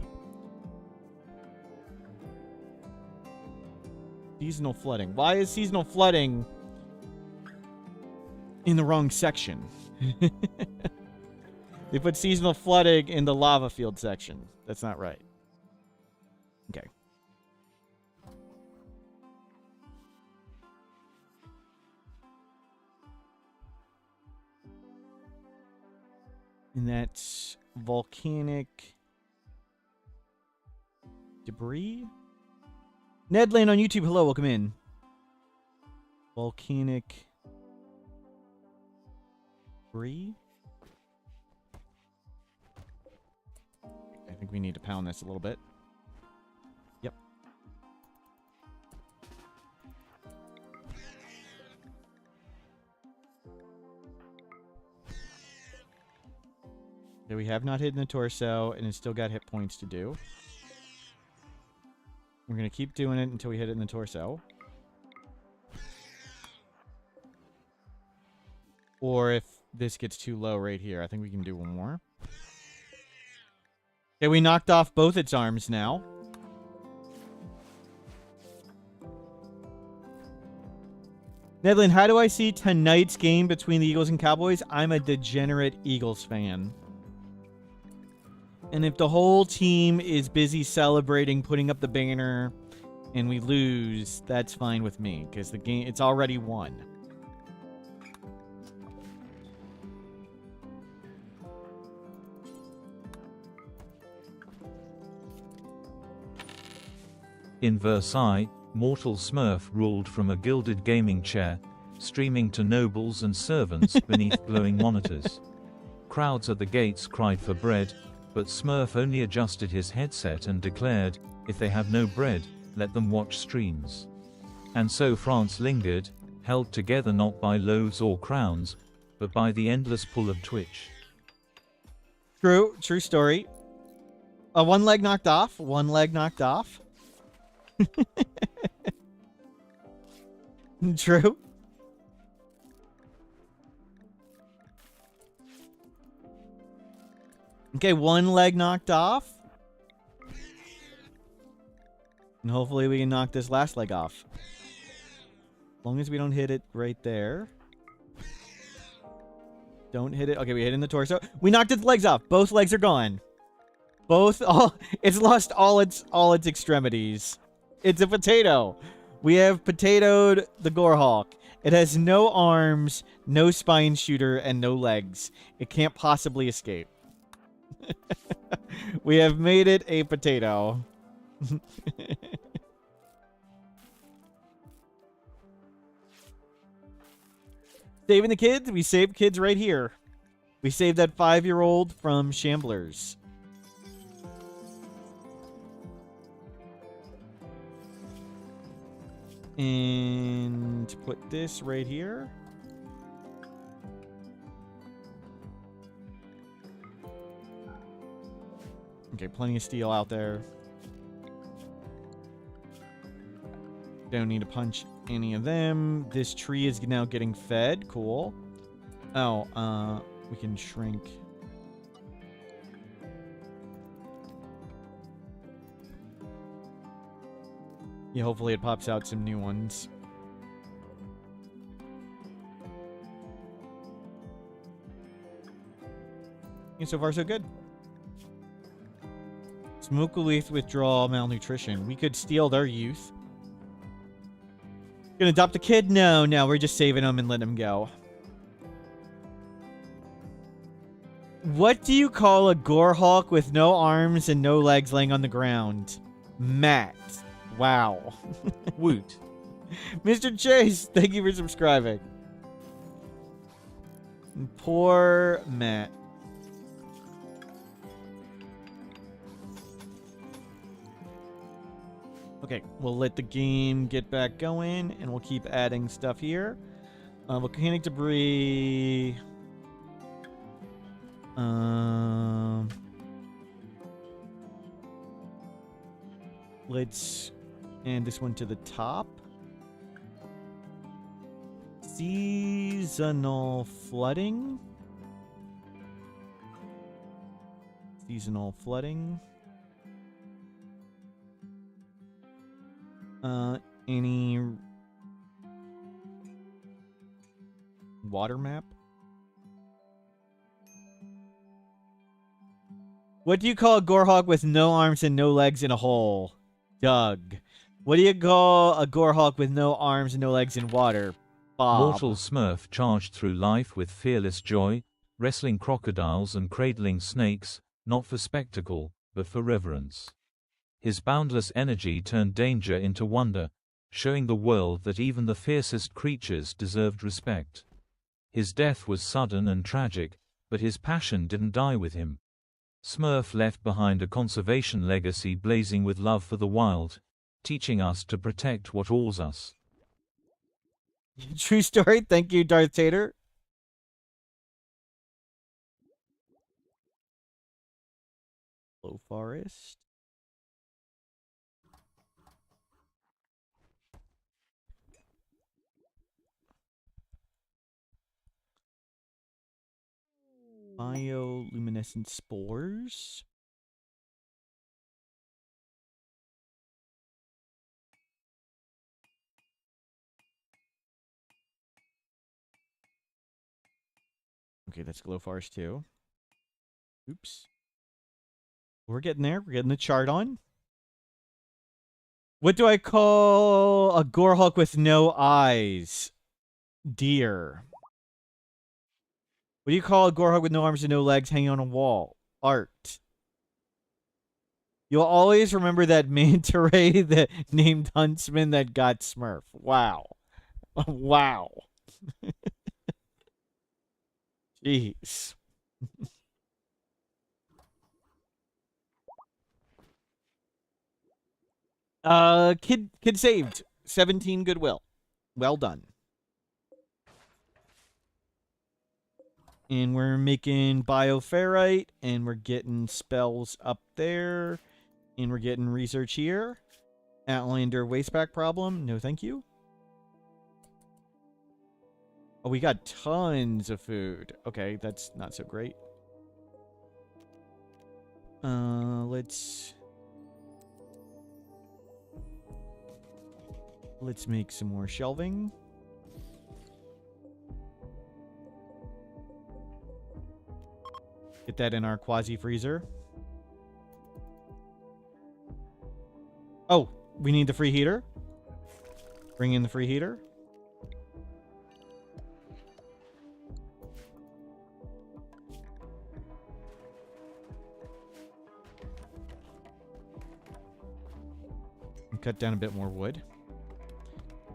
Seasonal flooding. Why is seasonal flooding in the wrong section? They put seasonal flooding in the lava field section. That's not right. Okay. And that's volcanic debris. Nedland on YouTube, hello, welcome in. Volcanic debris. I think we need to pound this a little bit. Yep. Okay, we have not hit in the torso, and it's still got hit points to do. We're going to keep doing it until we hit it in the torso. Or if this gets too low right here, I think we can do one more. Okay, we knocked off both its arms now. Nedlin, how do I see tonight's game between the Eagles and Cowboys? I'm a degenerate Eagles fan. And if the whole team is busy celebrating, putting up the banner, and we lose, that's fine with me, because the game, it's already won. In Versailles, mortal Smurf ruled from a gilded gaming chair, streaming to nobles and servants beneath glowing monitors. Crowds at the gates cried for bread, but Smurf only adjusted his headset and declared, if they have no bread, let them watch streams. And so France lingered, held together not by loaves or crowns, but by the endless pull of Twitch. True story. One leg knocked off. One leg knocked off. True. Okay, one leg knocked off. And hopefully we can knock this last leg off. As long as we don't hit it right there. Don't hit it. Okay, we hit it in the torso. We knocked its legs off. Both legs are gone. It's lost all its extremities. It's a potato. We have potatoed the Gorehawk. It has no arms, no spine shooter, and no legs. It can't possibly escape. We have made it a potato. Saving the kids? We saved kids right here. We saved that 5-year-old from Shamblers. And put this right here. Okay, plenty of steel out there. Don't need to punch any of them. This tree is now getting fed. Cool. Oh, we can shrink. Yeah, hopefully it pops out some new ones. And so far, so good. Smoke-a-leaf withdrawal malnutrition. We could steal their youth. Gonna adopt a kid? No, we're just saving them and letting them go. What do you call a Gorehawk with no arms and no legs laying on the ground? Matt. Wow. Woot. Mr. Chase, thank you for subscribing. Poor Matt. Okay, we'll let the game get back going, and we'll keep adding stuff here. Volcanic debris. Let's add this one to the top. Seasonal flooding. Seasonal flooding. Any water map? What do you call a gorehawk with no arms and no legs in a hole? Doug. What do you call a gorehawk with no arms and no legs in water? Bob. Mortal Smurf charged through life with fearless joy, wrestling crocodiles and cradling snakes, not for spectacle, but for reverence. His boundless energy turned danger into wonder, showing the world that even the fiercest creatures deserved respect. His death was sudden and tragic, but his passion didn't die with him. Smurf left behind a conservation legacy blazing with love for the wild, teaching us to protect what awes us. True story. Thank you, Darth Tater. Low forest. Bioluminescent spores. Okay, that's glow forest too. Oops. We're getting there. We're getting the chart on. What do I call a gorehawk with no eyes? Deer. What do you call a gorehawk with no arms and no legs hanging on a wall? Art. You'll always remember that manta ray that named Huntsman that got Smurf. Wow. Wow. Jeez. Kid saved. 17 goodwill. Well done. And we're making bioferrite, and we're getting spells up there, and we're getting research here. Outlander wastepack problem. No, thank you. Oh, we got tons of food. Okay, that's not so great. Let's make some more shelving. Get that in our quasi freezer. Oh, we need the free heater. Bring in the free heater. And cut down a bit more wood.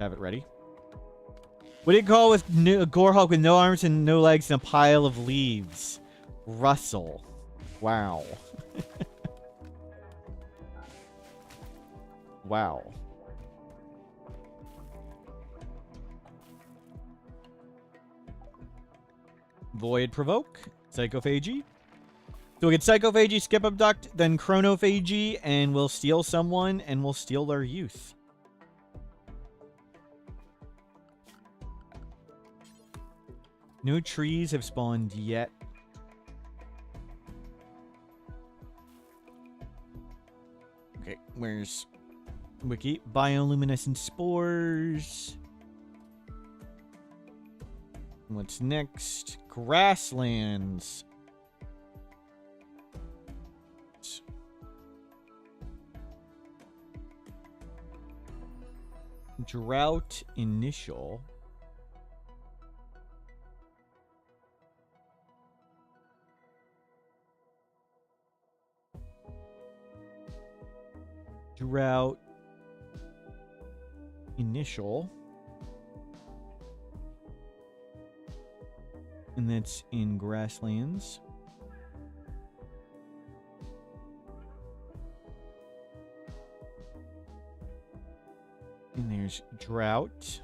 Have it ready. What do you call with a gorehawk with no arms and no legs and a pile of leaves? Russell. Wow. Wow. Void Provoke. Psychophagy. So we get Psychophagy, Skip Abduct, then Chronophagy, and we'll steal someone, and we'll steal their youth. No trees have spawned yet. Okay, where's Wiki? Bioluminescent spores. What's next? Grasslands. Drought initial. Drought initial. And that's in grasslands. And there's drought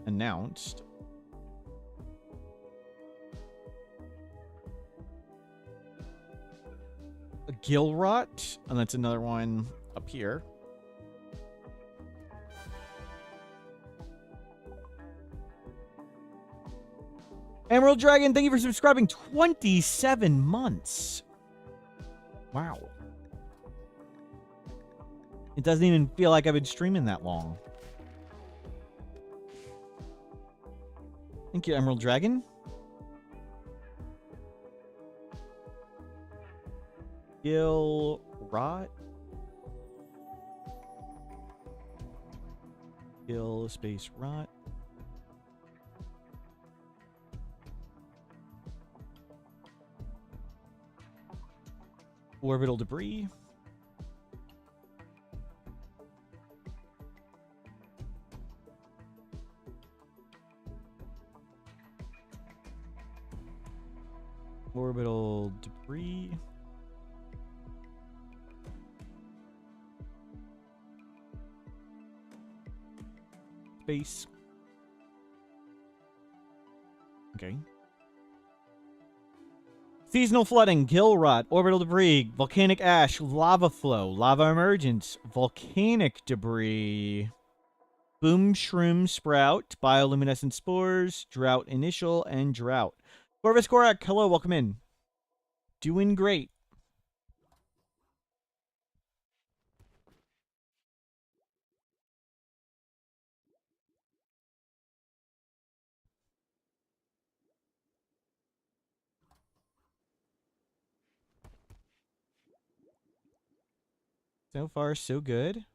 announced. A gill rot, and that's another one up here. Emerald Dragon, thank you for subscribing. 27 months. Wow. It doesn't even feel like I've been streaming that long. Thank you, Emerald Dragon. Gill rot. Gill space rot. Orbital debris. Orbital debris. Space. Okay. Seasonal flooding, gill rot, orbital debris, volcanic ash, lava flow, lava emergence, volcanic debris, boom shroom sprout, bioluminescent spores, drought initial, and drought. Corvus Korak, hello, welcome in. Doing great. So far, so good.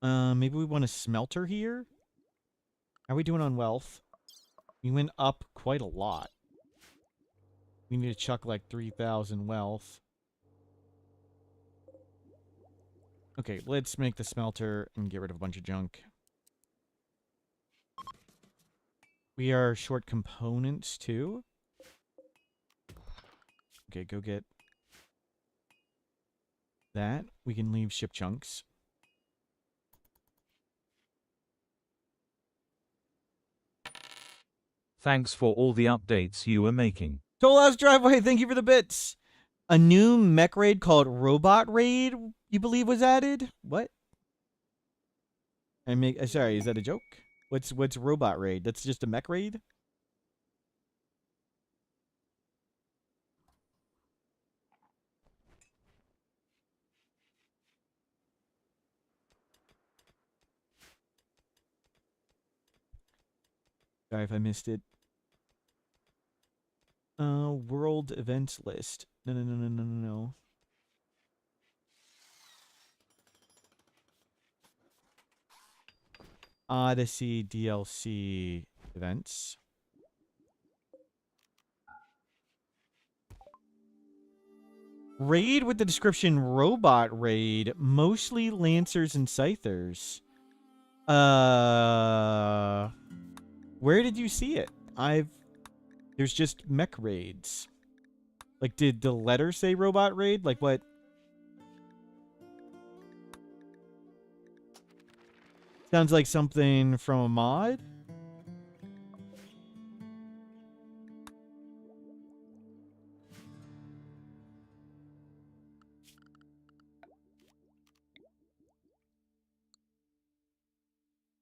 Maybe we want a smelter here? How are we doing on wealth? We went up quite a lot. We need to chuck like 3,000 wealth. Okay, let's make the smelter and get rid of a bunch of junk. We are short components too. Okay, go get that. We can leave ship chunks. Thanks for all the updates you were making. Tollhouse Driveway, thank you for the bits. A new mech raid called Robot Raid, you believe, was added? What? Sorry, is that a joke? What's Robot Raid? That's just a mech raid? Sorry if I missed it. World events list. No. Odyssey DLC events. Raid with the description Robot Raid, mostly Lancers and Scythers. Where did you see it? There's just mech raids. Like, did the letter say Robot Raid? Like, what? Sounds like something from a mod?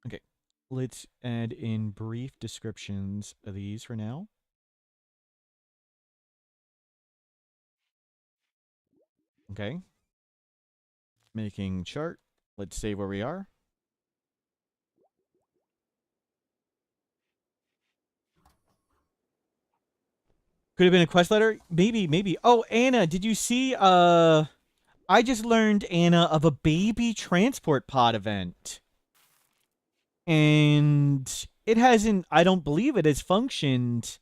Okay. Let's add in brief descriptions of these for now. Okay. Making chart. Let's save where we are. Could have been a quest letter? Maybe. Oh, Anna, did you see, I just learned, Anna, of a baby transport pod event. And it hasn't, I don't believe it has functioned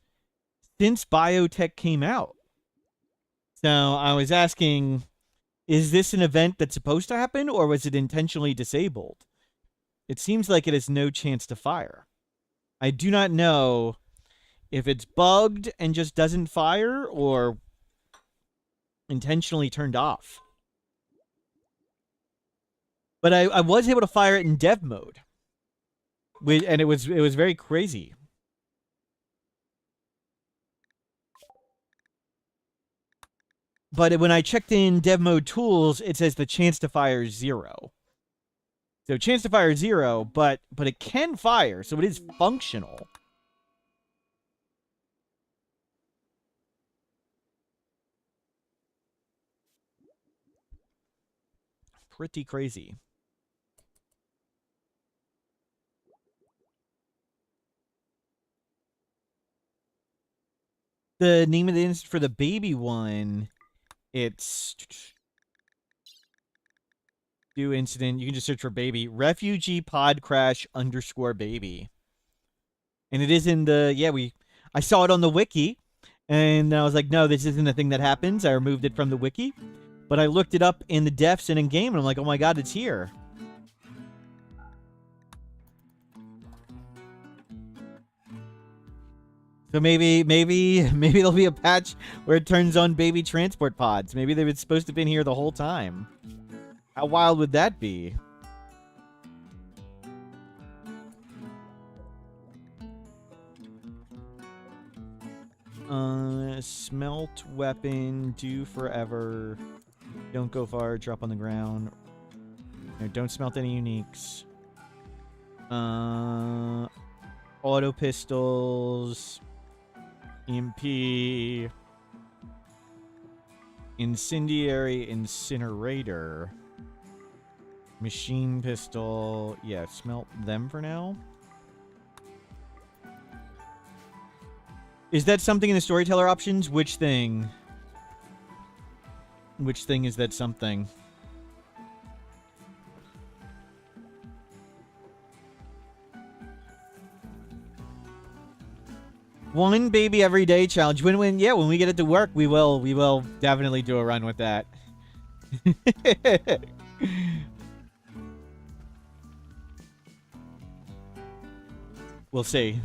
since biotech came out. So I was asking, is this an event that's supposed to happen, or was it intentionally disabled? It seems like it has no chance to fire. I do not know if it's bugged and just doesn't fire, or intentionally turned off. But I was able to fire it in dev mode, and it was very crazy. But when I checked in dev mode tools, it says the chance to fire is 0. So chance to fire is 0, but it can fire, so it is functional. Pretty crazy. The name of the instance for the baby one, it's do incident. You can just search for baby. Refugee pod crash _ baby. And it is in the, I saw it on the wiki, and I was like, no, this isn't a thing that happens. I removed it from the wiki. But I looked it up in the defs and in game, and I'm like, oh my god, it's here. So maybe there'll be a patch where it turns on baby transport pods. Maybe they were supposed to have been here the whole time. How wild would that be? Smelt weapon, do forever. Don't go far, drop on the ground. No, don't smelt any uniques. Auto pistols. EMP. Incendiary incinerator. Machine pistol. Yeah, smelt them for now. Is that something in the storyteller options? Which thing? Which thing is that something? One baby every day challenge. When we get it to work, we will definitely do a run with that. We'll see.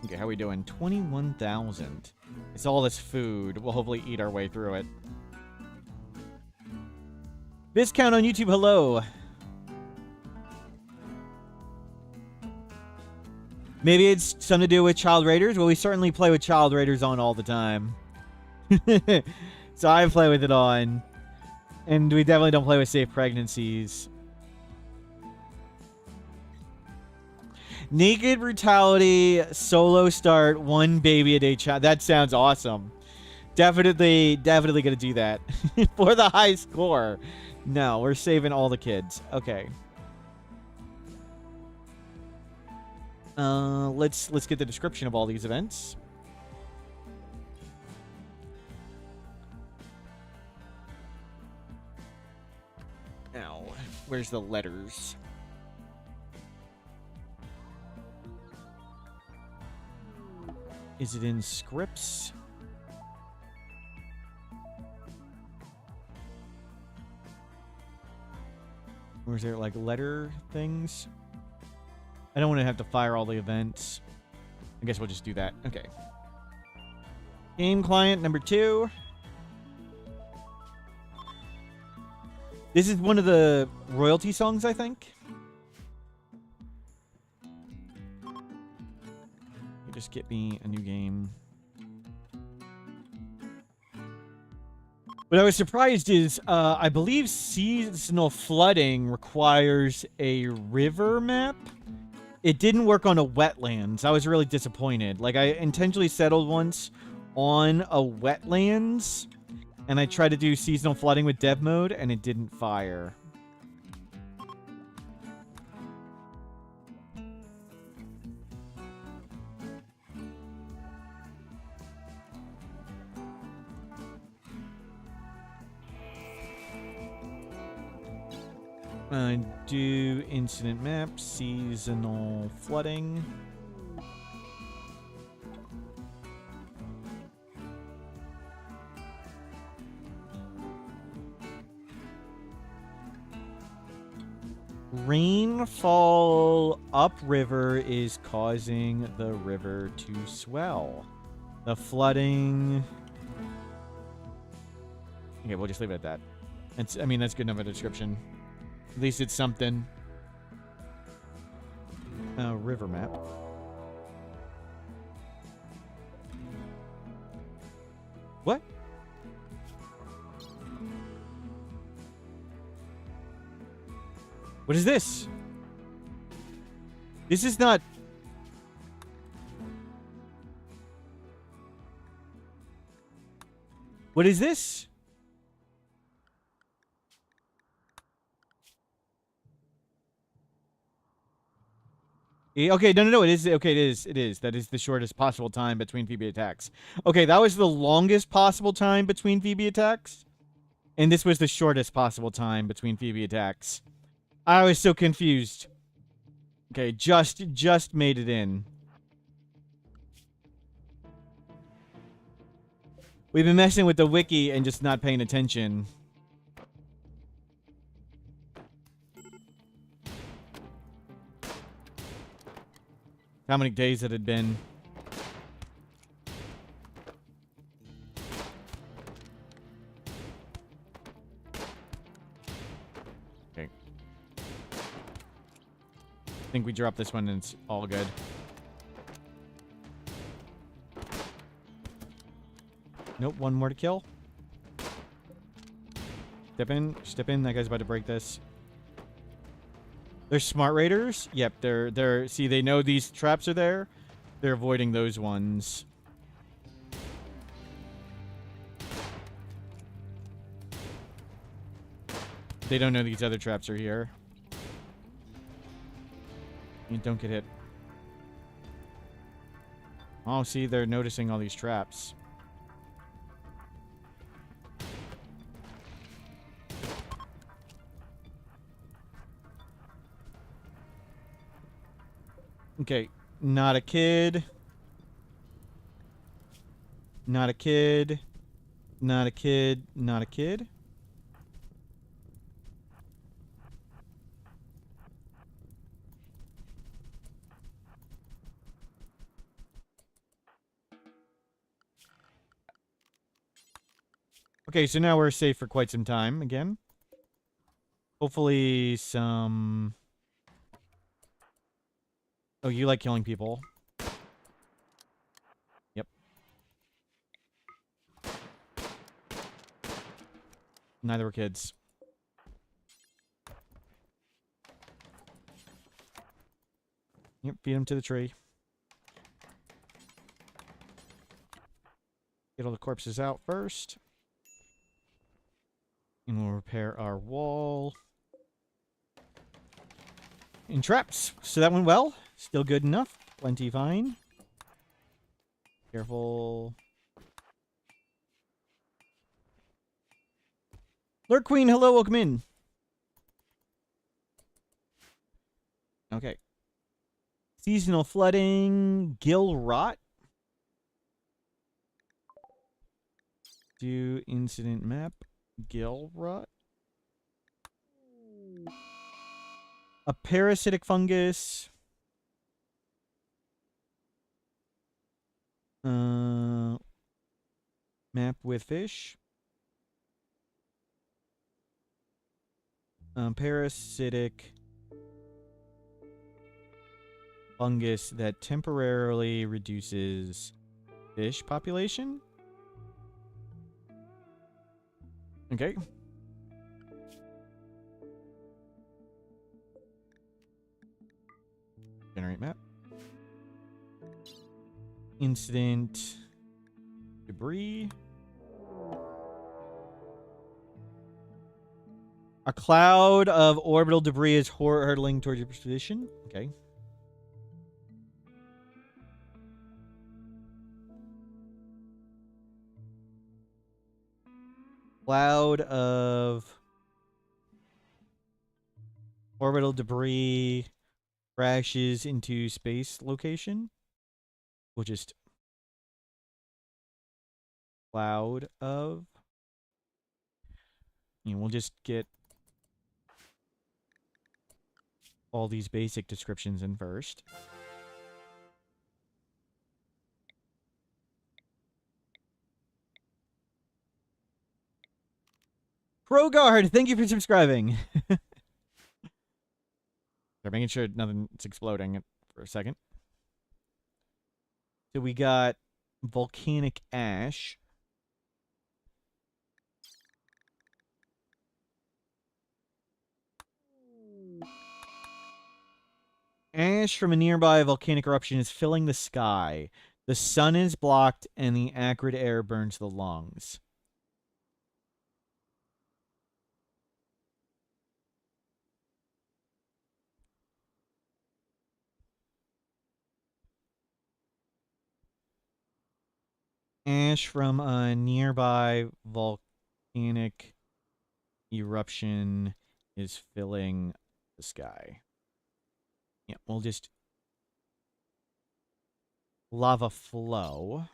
Okay, how are we doing? 21,000. It's all this food. We'll hopefully eat our way through it. Viscount on YouTube, hello. Maybe it's something to do with Child Raiders. Well, we certainly play with Child Raiders on all the time. So I play with it on. And we definitely don't play with safe pregnancies. Naked brutality, solo start, 1 baby a day child. That sounds awesome. Definitely gonna do that. For the high score. No, we're saving all the kids. Okay. Let's get the description of all these events. Now, where's the letters? Is it in scripts? Or is there like letter things? I don't want to have to fire all the events. I guess we'll just do that. Okay. Game client number 2. This is one of the royalty songs, I think. Just get me a new game. What I was surprised is, I believe seasonal flooding requires a river map. It didn't work on a wetlands. I was really disappointed. Like, I intentionally settled once on a wetlands, and I tried to do seasonal flooding with dev mode, and it didn't fire. Do incident map, seasonal flooding. Rainfall upriver is causing the river to swell. The flooding Okay, we'll just leave it at that. I mean, that's good enough of a description. At least it's something. River map. What? What is this? This is not... What is this? Okay, no, it is. Okay, it is. That is the shortest possible time between Phoebe attacks. Okay, that was the longest possible time between Phoebe attacks. And this was the shortest possible time between Phoebe attacks. I was so confused. Okay, just made it in. We've been messing with the wiki and just not paying attention. How many days it had been. Okay. I think we drop this one and it's all good. Nope, one more to kill. Step in. That guy's about to break this. They're smart raiders. Yep, they're. See, they know these traps are there. They're avoiding those ones. They don't know these other traps are here. You don't get hit. Oh, see, they're noticing all these traps. Okay, not a kid. Not a kid. Not a kid. Not a kid. Okay, so now we're safe for quite some time again. Hopefully some... Oh, you like killing people. Yep. Neither were kids. Yep, feed them to the tree. Get all the corpses out first. And we'll repair our wall. And traps. So that went well. Still good enough. Plenty fine. Careful. Lurk Queen, hello, welcome in. Okay. Seasonal flooding. Gill rot. Do incident map. Gill rot. A parasitic fungus. Map with fish. Parasitic fungus that temporarily reduces fish population. Okay. Generate map. Incident debris. A cloud of orbital debris is hurtling towards your position. Okay. Cloud of orbital debris crashes into space location. We'll just cloud of. And we'll just get all these basic descriptions in first. Krogard, thank you for subscribing. They're making sure nothing's exploding for a second. So we got volcanic ash. Ash from a nearby volcanic eruption is filling the sky. The sun is blocked and the acrid air burns the lungs. Ash from a nearby volcanic eruption is filling the sky. Yeah, we'll just lava flow.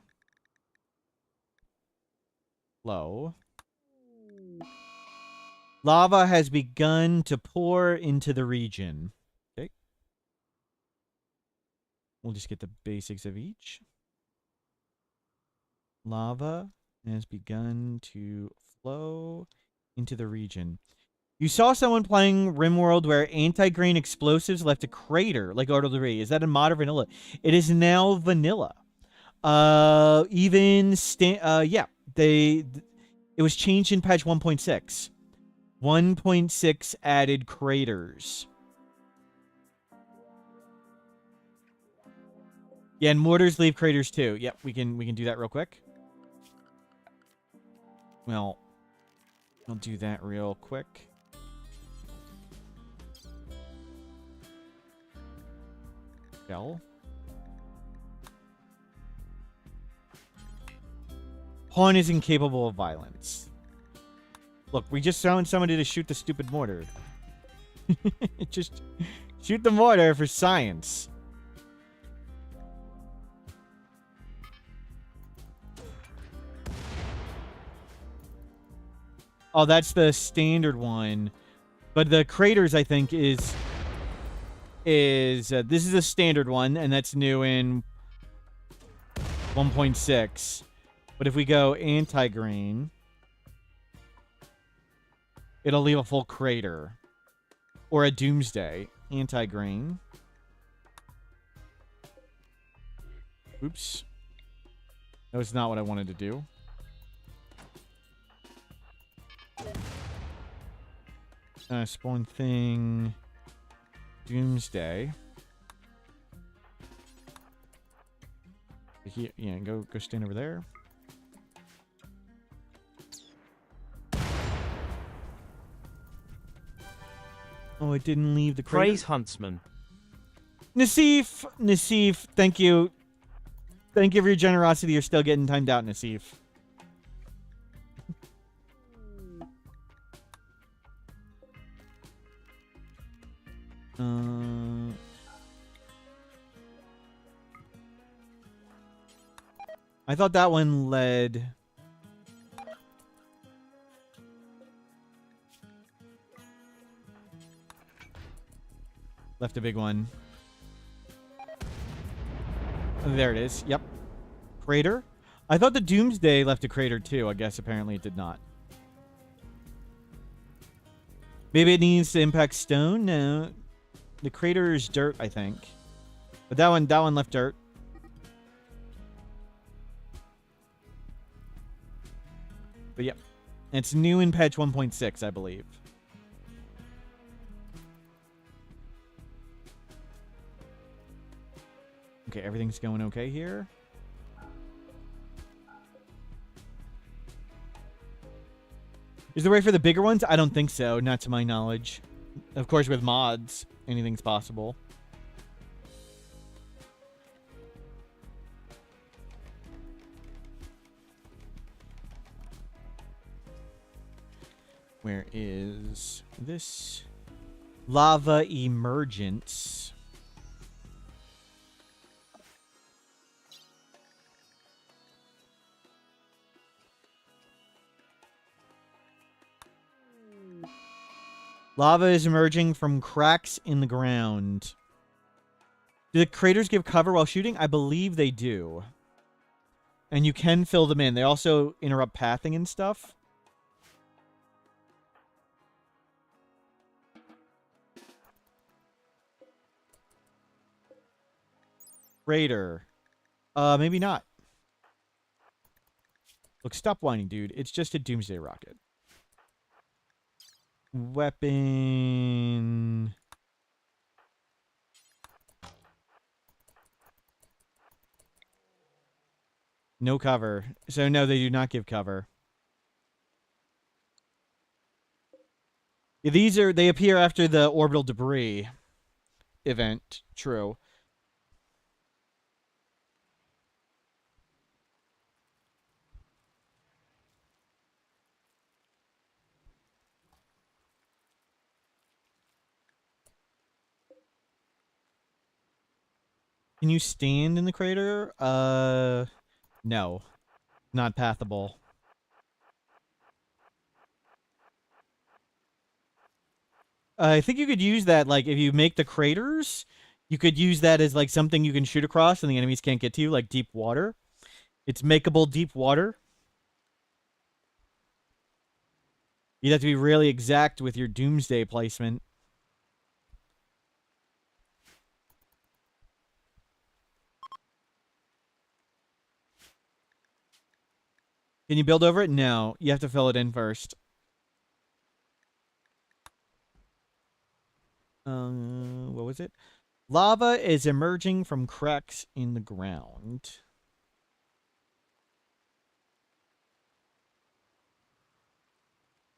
Lava has begun to pour into the region. Okay. We'll just get the basics of each. Lava has begun to flow into the region. You saw someone playing Rimworld where anti-grain explosives left a crater like Order 3. Is that in mod or vanilla? It is now vanilla. Yeah, it was changed in patch 1.6. 1.6 added craters. Yeah, and mortars leave craters too. Yep, we can do that real quick. Well, I'll do that real quick. Shell. Pawn is incapable of violence. Look, we just found somebody to shoot the stupid mortar. Just shoot the mortar for science. Oh, that's the standard one. But the craters, I think, is this is a standard one, and that's new in 1.6. But if we go anti-grain, it'll leave a full crater. Or a doomsday. Anti-grain. Oops. That was not what I wanted to do. Spawn thing. Doomsday. Here, yeah, go stand over there. Oh, it didn't leave the crater. Praise Huntsman. Nassif, thank you. Thank you for your generosity. You're still getting timed out, Nassif. I thought that one led... Left a big one. There it is. Yep. Crater? I thought the Doomsday left a crater too. I guess apparently it did not. Maybe it needs to impact stone? No. The crater is dirt, I think. But that one left dirt. But yep. It's new in patch 1.6, I believe. Okay, everything's going okay here. Is there a way for the bigger ones? I don't think so, not to my knowledge. Of course, with mods, anything's possible. Where is this? Lava emergence. Lava is emerging from cracks in the ground. Do the craters give cover while shooting? I believe they do. And you can fill them in. They also interrupt pathing and stuff. Raider. Maybe not. Look, stop whining, dude. It's just a doomsday rocket. Weapon. No cover. So no, they do not give cover. They appear after the orbital debris event. True. Can you stand in the crater? No. Not pathable. I think you could use that, like, if you make the craters, you could use that as, like, something you can shoot across and the enemies can't get to you, like deep water. It's makeable deep water. You'd have to be really exact with your doomsday placement. Can you build over it? No. You have to fill it in first. What was it? Lava is emerging from cracks in the ground.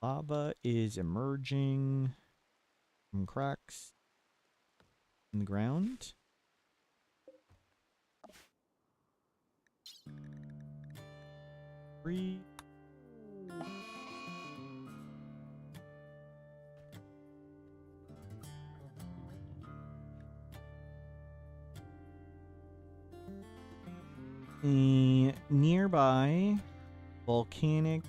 Lava is emerging from cracks in the ground. Three. The nearby volcanic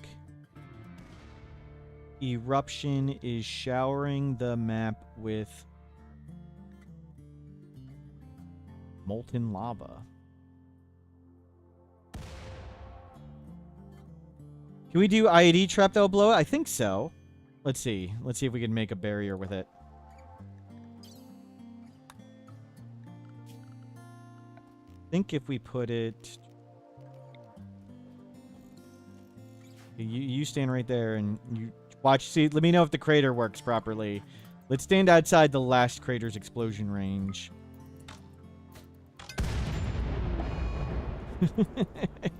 eruption is showering the map with molten lava. Can we do IED trap that will blow it? I think so. Let's see. Let's see if we can make a barrier with it. I think if we put it... You stand right there and you watch. See, let me know if the crater works properly. Let's stand outside the last crater's explosion range.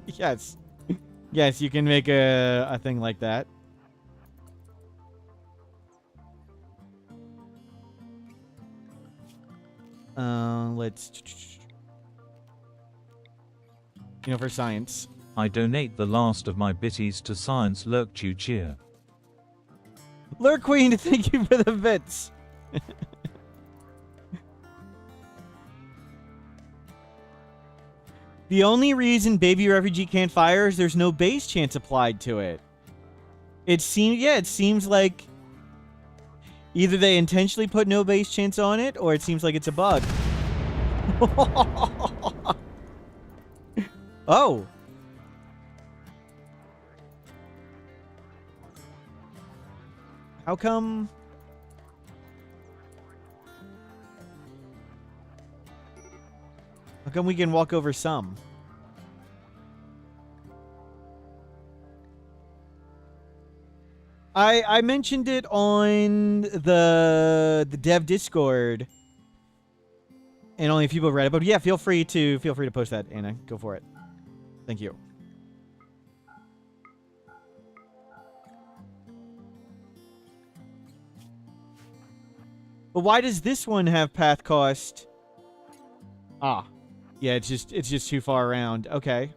Yes. Yes, you can make a thing like that. Let's... You know, for science. I donate the last of my bitties to Science Lurk Chew Cheer. Lurk Queen, thank you for the bits. The only reason Baby Refugee can't fire is there's no base chance applied to it. It seems like either they intentionally put no base chance on it, or it seems like it's a bug. Oh. How come... How come we can walk over some? I mentioned it on the dev Discord, and only a few people read it. But yeah, feel free to post that, Anna. Go for it. Thank you. But why does this one have path cost? Ah. Yeah, it's just too far around. Okay.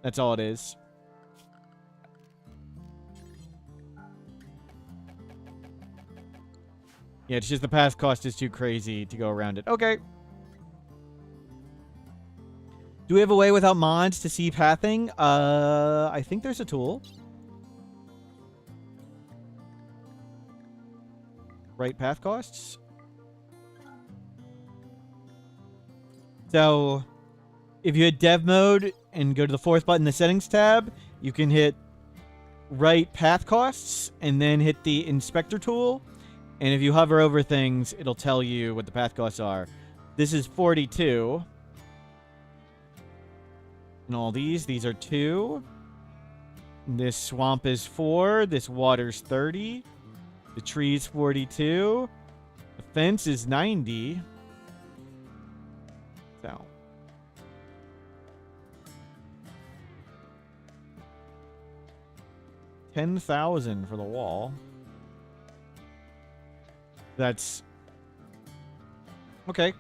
That's all it is. Yeah, it's just the path cost is too crazy to go around it. Okay. Do we have a way without mods to see pathing? I think there's a tool. Right path costs. So, if you hit dev mode and go to the fourth button in the settings tab, you can hit right path costs and then hit the inspector tool. And if you hover over things, it'll tell you what the path costs are. This is 42. And all these are 2. This swamp is 4. This water's 30. The tree's 42. The fence is 90. So. $10,000 for the wall. That's okay.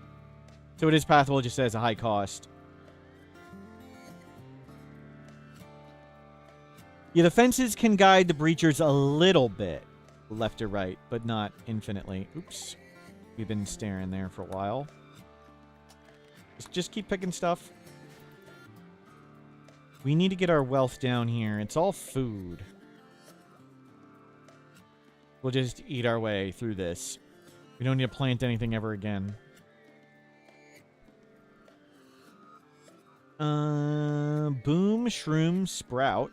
So it is pathable, just as a high cost. Yeah, the fences can guide the breachers a little bit, left or right, but not infinitely. Oops. We've been staring there for a while. Just keep picking stuff. We need to get our wealth down here. It's all food. We'll just eat our way through this. We don't need to plant anything ever again. Boom, shroom, sprout.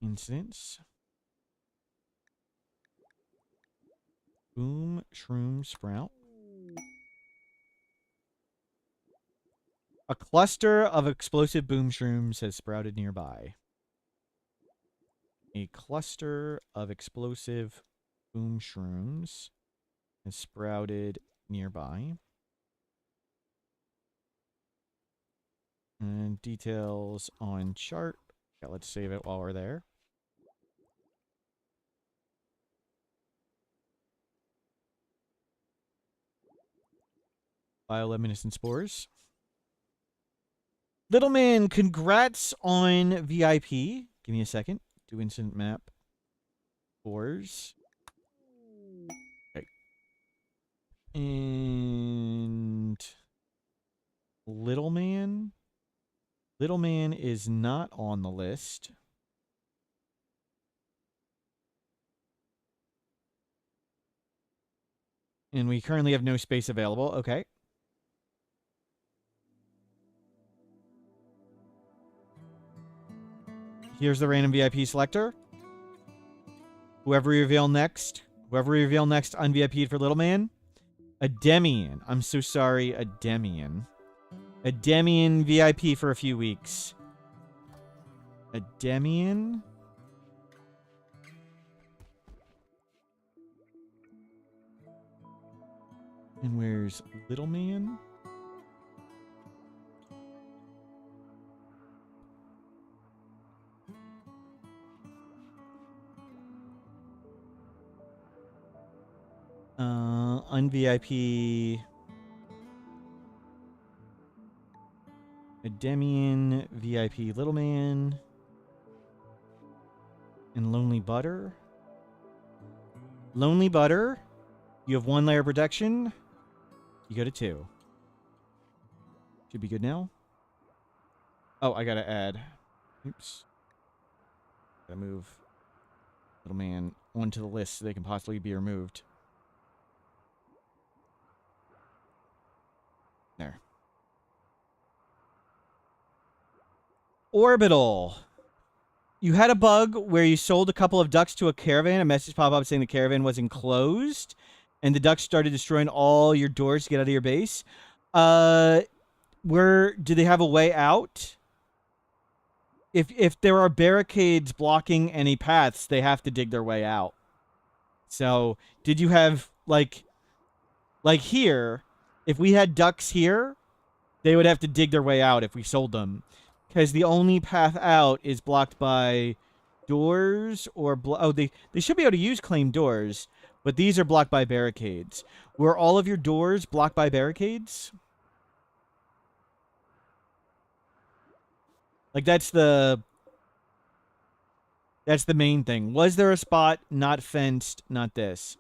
Incidents. Boom, shroom, sprout. A cluster of explosive boom shrooms has sprouted nearby. A cluster of explosive boom shrooms has sprouted nearby. And details on chart. Yeah, let's save it while we're there. Bioluminescent spores. Little man, congrats on VIP. Give me a second. Do incident map. Spores. Okay. And Little man. Little man is not on the list. And we currently have no space available. Okay. Here's the random VIP selector. Whoever we reveal next. Whoever we reveal next un-VIP'd for Little Man. A Demian. I'm so sorry, a Demian. A Demian VIP for a few weeks. A Demian? And where's Little Man? Un-VIP. A Demian, VIP Little Man. And Lonely Butter. Lonely Butter. You have 1 layer of protection. You go to 2. Should be good now. Oh, I gotta add. Oops. Gotta move Little Man onto the list so they can possibly be removed. There. Orbital. You had a bug where you sold a couple of ducks to a caravan. A message popped up saying the caravan was enclosed, and the ducks started destroying all your doors to get out of your base. Do they have a way out? If there are barricades blocking any paths, they have to dig their way out. So, did you have like here? If we had ducks here, they would have to dig their way out if we sold them. Because the only path out is blocked by doors or... they should be able to use claimed doors, but these are blocked by barricades. Were all of your doors blocked by barricades? Like, that's the main thing. Was there a spot not fenced, not this?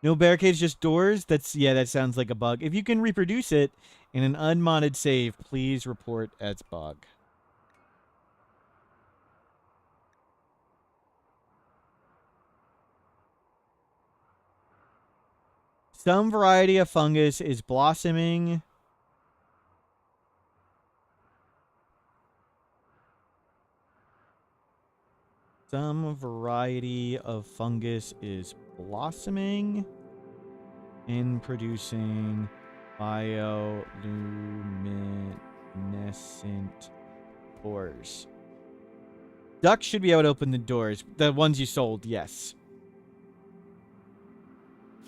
No barricades, just doors? That sounds like a bug. If you can reproduce it in an unmodded save, please report as bug. Some variety of fungus is blossoming. Some variety of fungus is blossoming and producing bioluminescent spores. Ducks should be able to open the doors. The ones you sold, yes.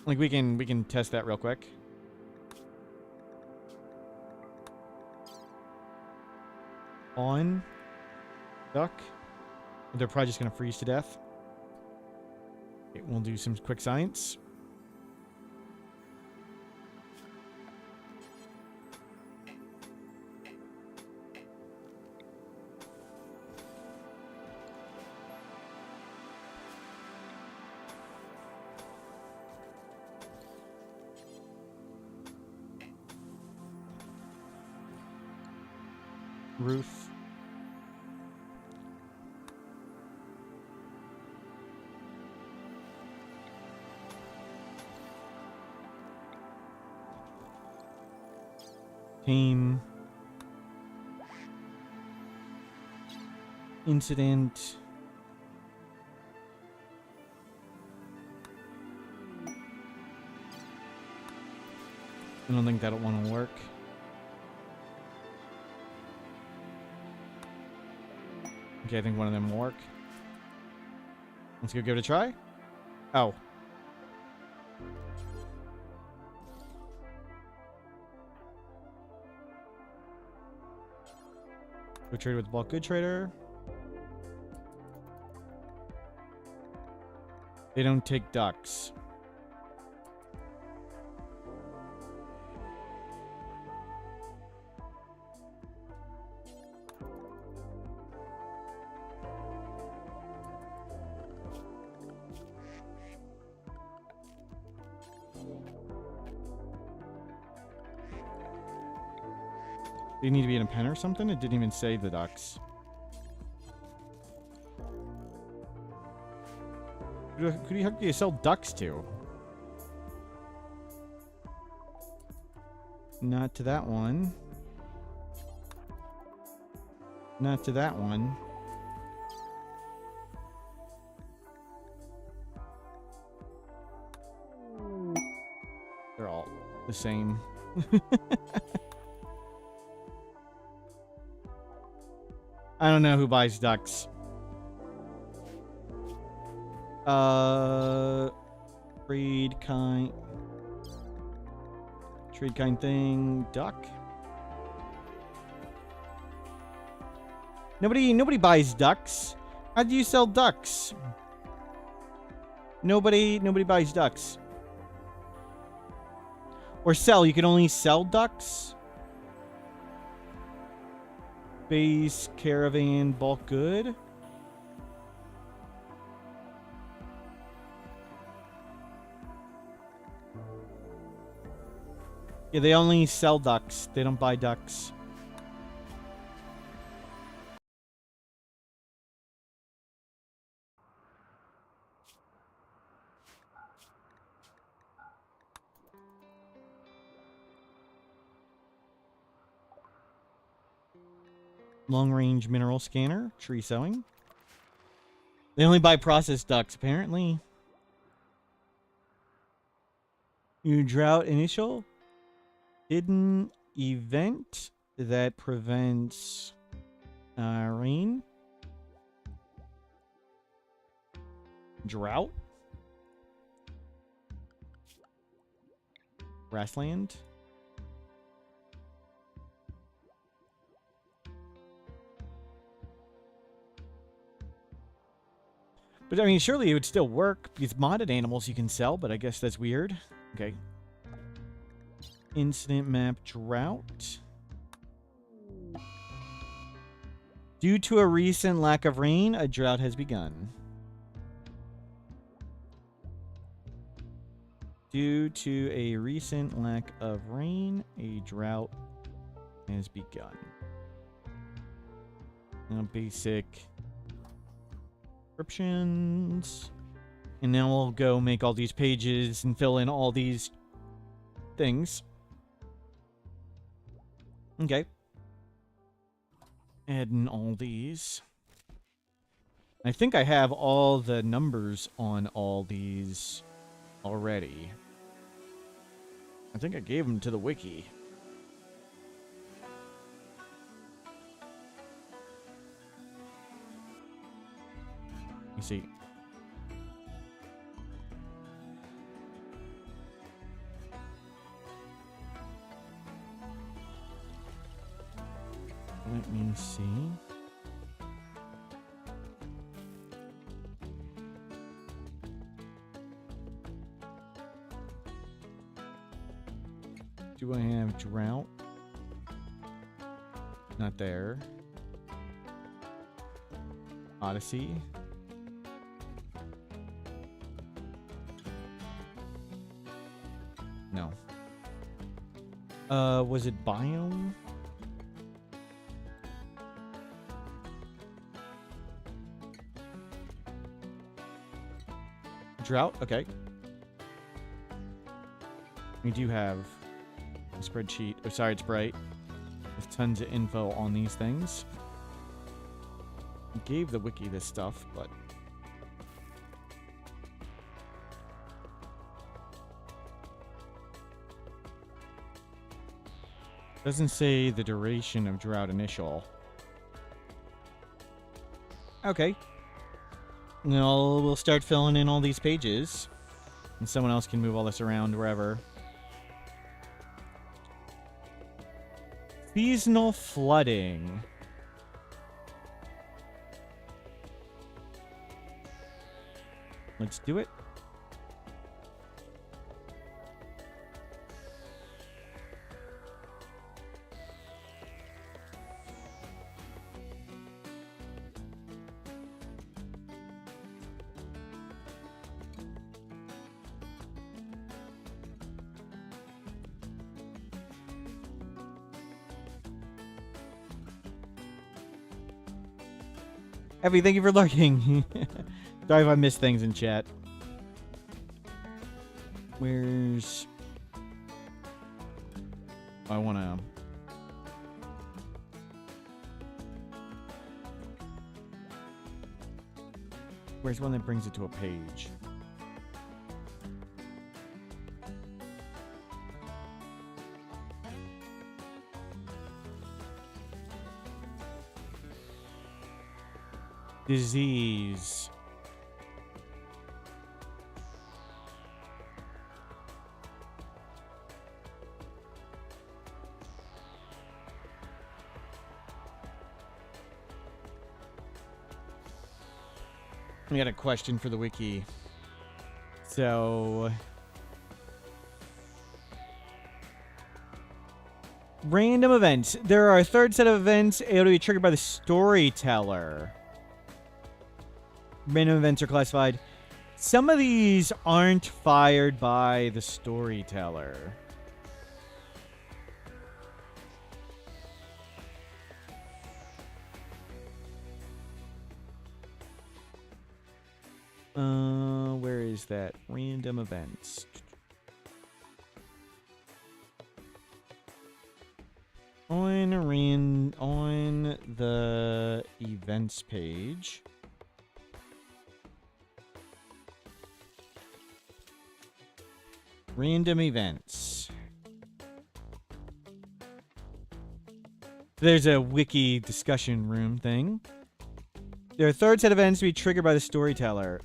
Like we can test that real quick. On duck. They're probably just gonna freeze to death. Okay, we'll do some quick science. Roof. Team. Incident. I don't think that'll want to work. Okay, I think one of them will work. Let's go give it a try. Oh. Go trade with the bulk good trader. They don't take ducks. They need to be in a pen or something? It didn't even say the ducks. Who do you sell ducks to? Not to that one. Not to that one. They're all the same. I don't know who buys ducks. Trade kind thing. Duck. Nobody buys ducks. How do you sell ducks? Nobody buys ducks. Or sell. You can only sell ducks. Base, caravan, bulk good. Yeah, they only sell ducks. They don't buy ducks. Long-range mineral scanner. Tree sowing. They only buy processed ducks, apparently. New drought initial. Hidden event that prevents rain. Drought. Grassland. But, I mean, surely it would still work, because modded animals you can sell, but I guess that's weird. Okay. Incident map drought. Due to a recent lack of rain, a drought has begun. Due to a recent lack of rain, a drought has begun. Now, basic descriptions. And now we'll go make all these pages and fill in all these things. Okay. Adding all these. I think I have all the numbers on all these already. I think I gave them to the wiki. You see. Let me see. Do I have drought? Not there. Odyssey. No. Was it Biome? Drought? Okay. We do have a spreadsheet. Oh, sorry, it's bright. With tons of info on these things. I gave the wiki this stuff, but... doesn't say the duration of drought initial. Okay. Well, we'll start filling in all these pages. And someone else can move all this around wherever. Seasonal flooding. Let's do it. Effie, thank you for lurking. Sorry if I missed things in chat. Where's... I wanna... Where's one that brings it to a page? Disease. We got a question for the wiki. So... random events. There are a third set of events able to be triggered by the storyteller. Random events are classified. Some of these aren't fired by the storyteller. Where is that? Random events. On the events page. Random events. There's a wiki discussion room thing. There are a third set of events to be triggered by the storyteller.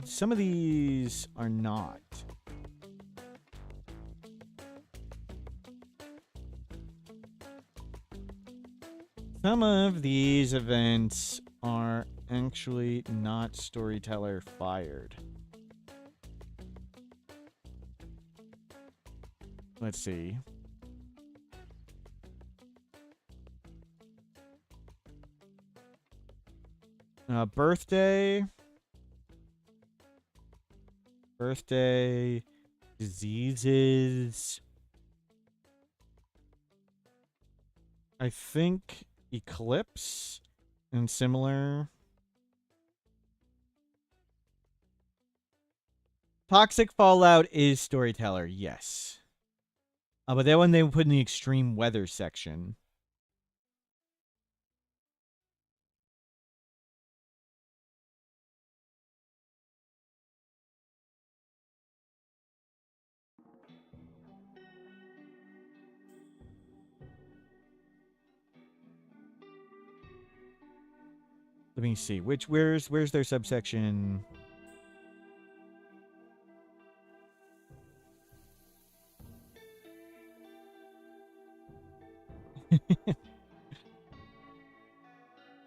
Some of these are not. Some of these events are actually not storyteller fired. Let's see. Birthday. Birthday. Diseases. I think eclipse and similar. Toxic fallout is storyteller, yes. But that one they put in the extreme weather section. Let me see. Where's their subsection?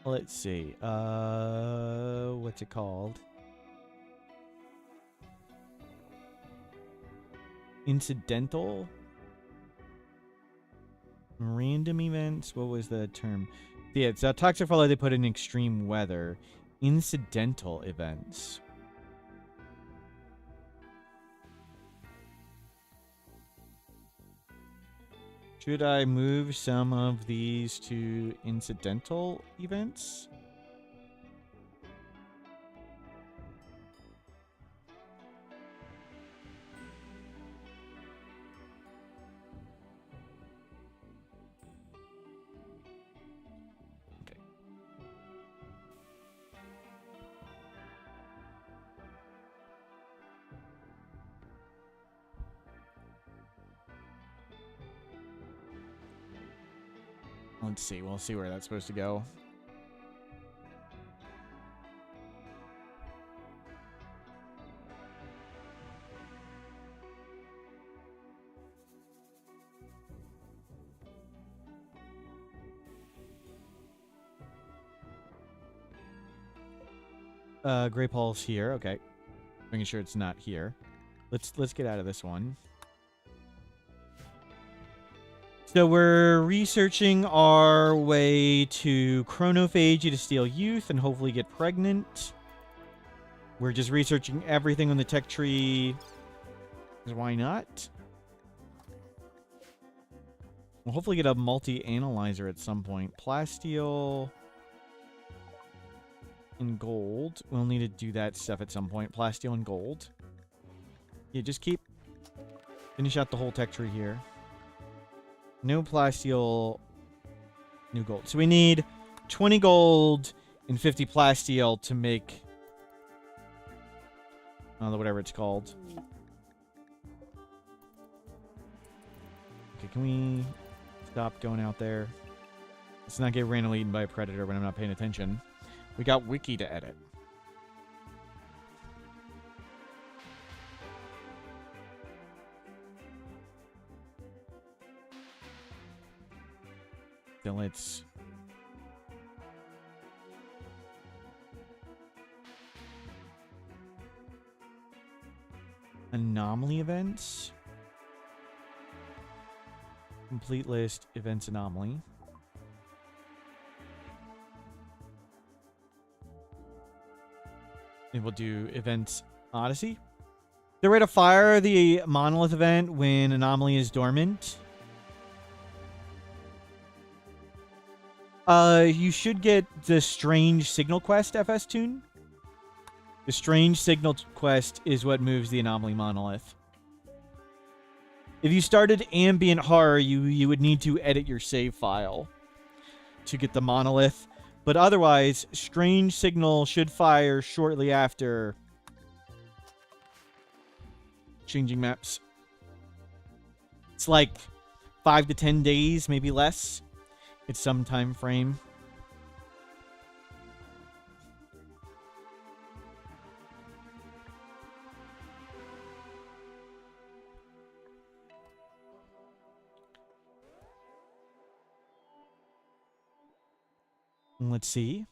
Let's see. What's it called? Incidental? Random events? What was the term? Yeah, it's toxic fallout. They put in extreme weather. Incidental events. Should I move some of these to incidental events? Okay. Let's see. We'll see where that's supposed to go. Gray Paul's here. Okay. Making sure it's not here. Let's get out of this one. So we're researching our way to chronophagy to steal youth and hopefully get pregnant. We're just researching everything on the tech tree. 'Cause why not? We'll hopefully get a multi-analyzer at some point. Plasteel and gold. We'll need to do that stuff at some point. Plasteel and gold. Yeah, just finish out the whole tech tree here. No plasteel, no gold. So we need 20 gold and 50 plasteel to make whatever it's called. Okay, can we stop going out there? Let's not get randomly eaten by a predator when I'm not paying attention. We got Wiki to edit. Then let's... Anomaly events. Complete list, events anomaly. And we'll do events Odyssey. The rate of fire the monolith event when anomaly is dormant. You should get the strange signal quest FS tune. The strange signal quest is what moves the anomaly monolith. If you started ambient horror, you would need to edit your save file to get the monolith. But otherwise, strange signal should fire shortly after changing maps. It's like 5 to 10 days, maybe less. It's some time frame. Let's see.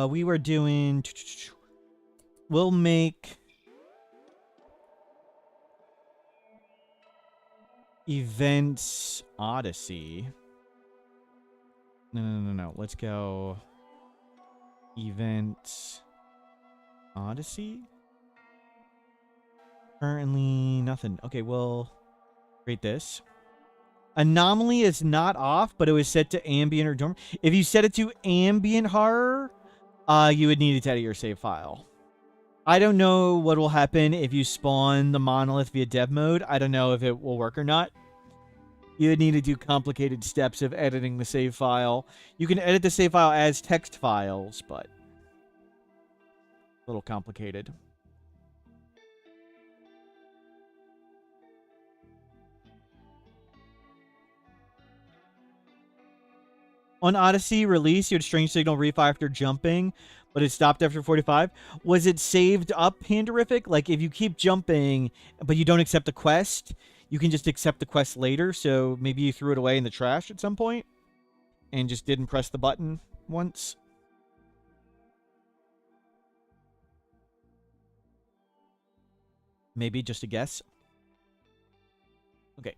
We were doing... We'll make... Events Odyssey. No. Let's go... Events... Odyssey? Currently, nothing. Okay, we'll create this. Anomaly is not off, but it was set to ambient or dorm. If you set it to ambient horror, you would need it to edit your save file. I don't know what will happen if you spawn the monolith via dev mode. I don't know if it will work or not. You would need to do complicated steps of editing the save file. You can edit the save file as text files, but a little complicated. On Odyssey release, you had strange signal refire after jumping, but it stopped after 45. Was it saved up, Panderific? Like, if you keep jumping, but you don't accept the quest, you can just accept the quest later, so maybe you threw it away in the trash at some point and just didn't press the button once. Maybe just a guess. Okay.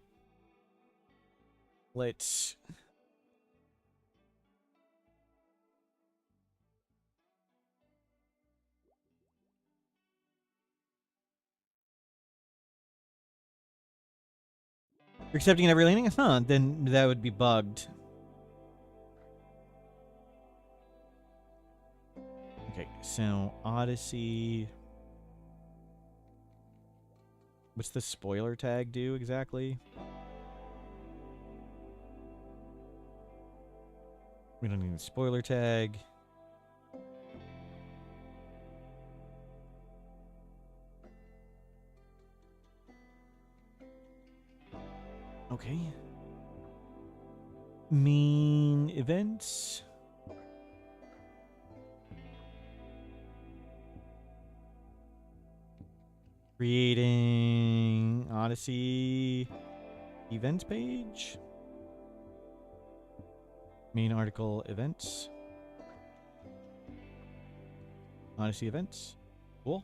Let's... You're accepting every landing? Huh, then that would be bugged. Okay, so Odyssey... What's the spoiler tag do exactly? We don't need the spoiler tag. Okay. Main events. Creating Odyssey events page. Main article events. Odyssey events. Cool.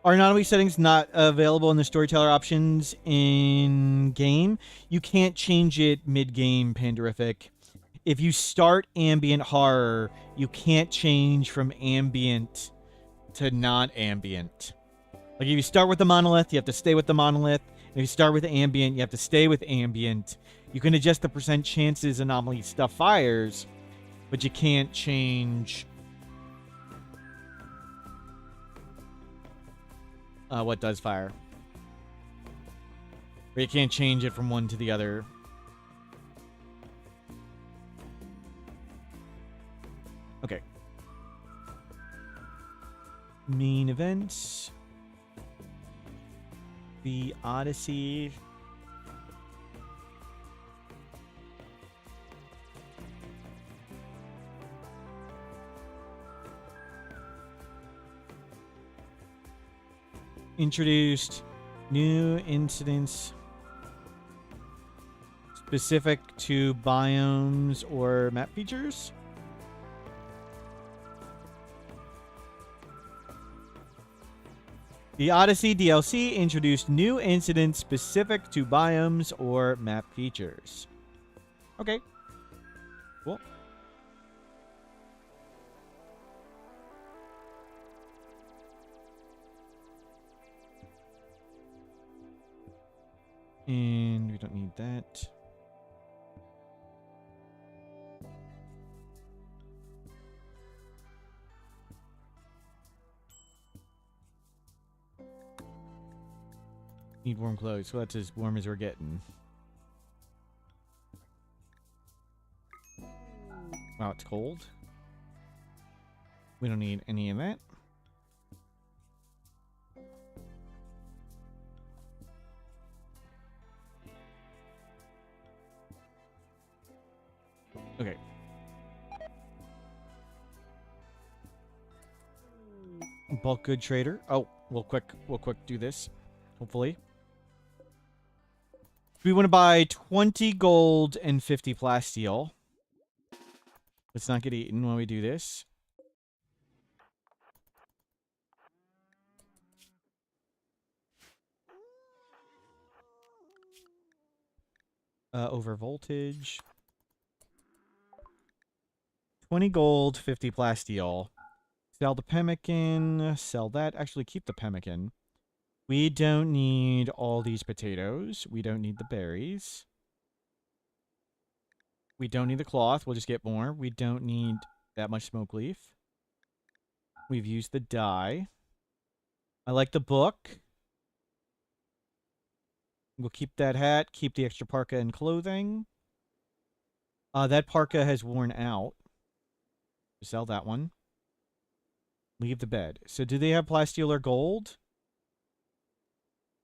Are Anomaly settings not available in the storyteller options in game? You can't change it mid-game, Panderific. If you start ambient horror, you can't change from ambient to non-ambient. Like, if you start with the monolith, you have to stay with the monolith. And if you start with ambient, you have to stay with ambient. You can adjust the percent chances Anomaly stuff fires, but you can't change... what does fire. Or you can't change it from one to the other. Okay. Main events. The Odyssey. Introduced new incidents specific to biomes or map features. The Odyssey DLC introduced new incidents specific to biomes or map features. Okay. Cool. And we don't need that. Need warm clothes, so that's as warm as we're getting. Wow, it's cold. We don't need any of that. Okay. Bulk good trader. Oh, we'll quick do this. Hopefully. We want to buy 20 gold and 50 plasteel. Let's not get eaten while we do this. Over voltage. 20 gold, 50 plasteel. Sell the pemmican. Sell that. Actually, keep the pemmican. We don't need all these potatoes. We don't need the berries. We don't need the cloth. We'll just get more. We don't need that much smoke leaf. We've used the dye. I like the book. We'll keep that hat. Keep the extra parka and clothing. That parka has worn out. Sell that one. Leave the bed. So do they have plasteel or gold?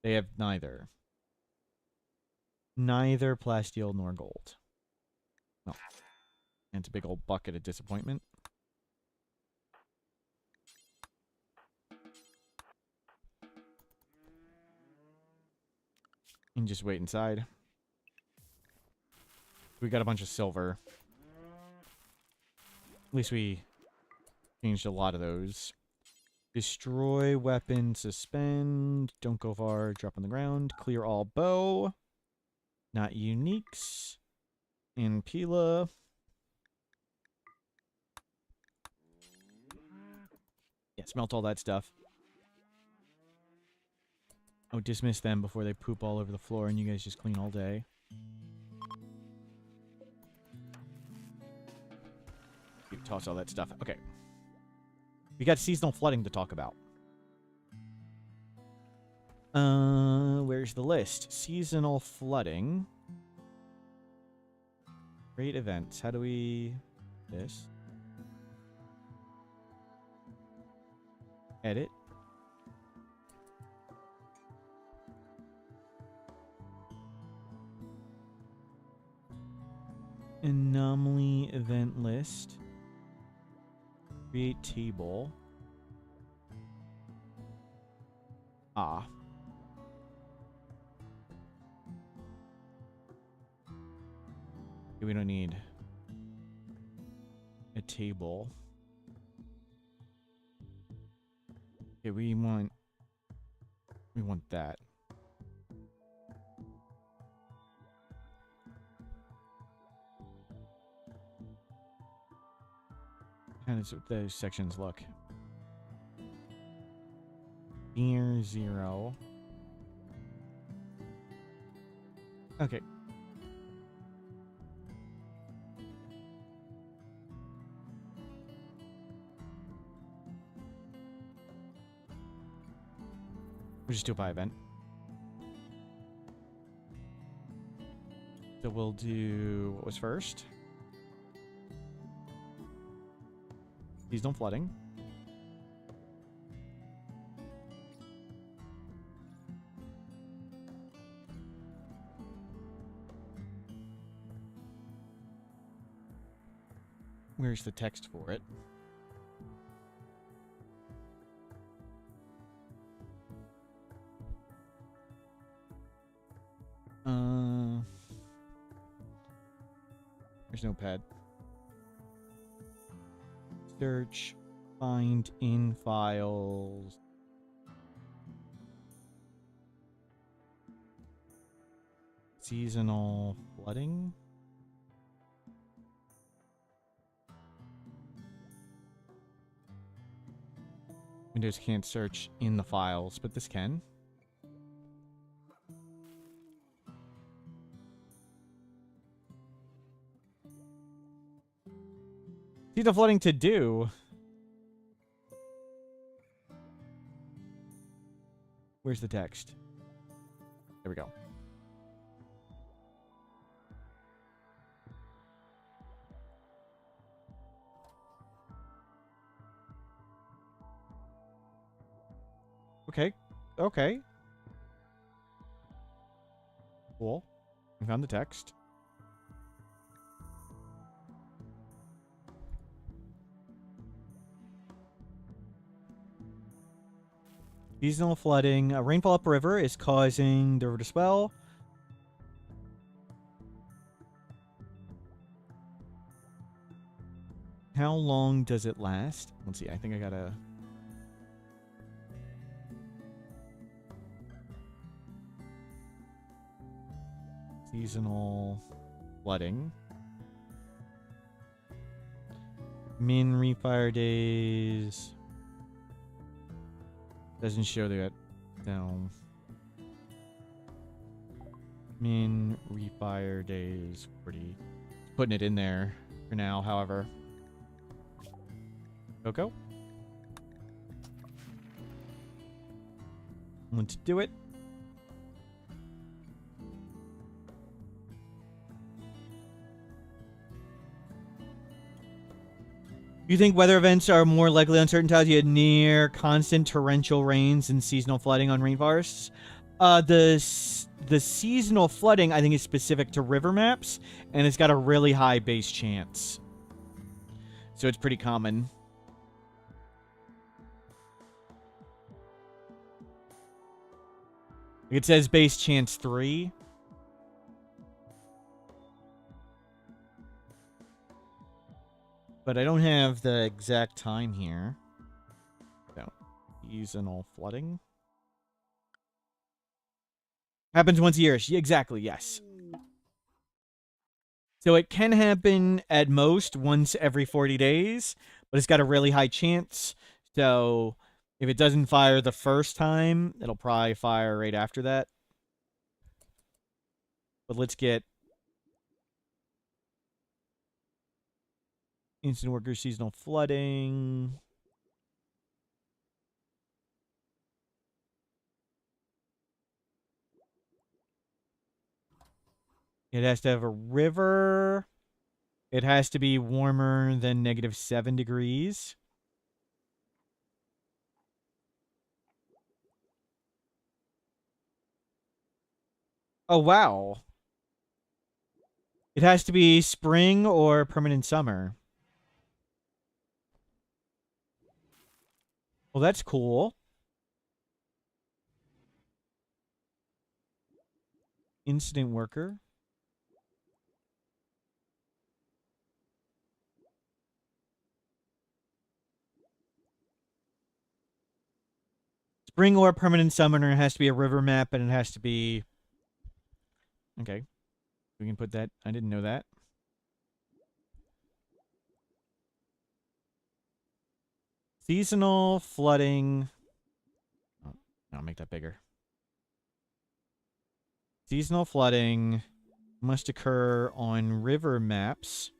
They have neither. Neither plasteel nor gold. No. And it's a big old bucket of disappointment. And just wait inside. We got a bunch of silver. At least we changed a lot of those. Destroy weapon, suspend. Don't go far. Drop on the ground. Clear all bow. Not uniques. And Pila. Yeah, smelt all that stuff. Oh, dismiss them before they poop all over the floor and you guys just clean all day. You toss all that stuff. Okay. We got seasonal flooding to talk about. Where's the list? Seasonal flooding. Great events. How do we... This. Edit. Anomaly event list. Create table. Ah. We don't need a table. Okay, we want that. How does those sections look? Near 0. Okay. We'll just do it by event. So we'll do what was first. Seasonal flooding. Where's the text for it? There's no pad. Search, find in files. Seasonal flooding. Windows can't search in the files, but this can. Seasonal flooding to do. Where's the text? There we go. Okay. Okay. Cool. We found the text. Seasonal flooding. Rainfall upriver is causing the river to swell. How long does it last? Let's see. I think I gotta... Seasonal flooding. Min refire days. Doesn't show that. No. Min refire days 40. Putting it in there for now, however. Coco? Let's do it. You think weather events are more likely on certain tiles? You had near constant torrential rains and seasonal flooding on rainforests. The seasonal flooding, I think, is specific to river maps, and it's got a really high base chance. So it's pretty common. It says base chance 3. But I don't have the exact time here. So, seasonal flooding. Happens once a year. Exactly, yes. So it can happen at most once every 40 days, but it's got a really high chance. So if it doesn't fire the first time, it'll probably fire right after that. But let's get instant worker seasonal flooding. It has to have a river. It has to be warmer than -7 degrees. Oh, wow. It has to be spring or permanent summer. Well, that's cool. Incident worker. Spring or permanent summoner has to be a river map, and it has to be... Okay. We can put that. I didn't know that. Seasonal flooding. Oh, I'll make that bigger. Seasonal flooding must occur on river maps.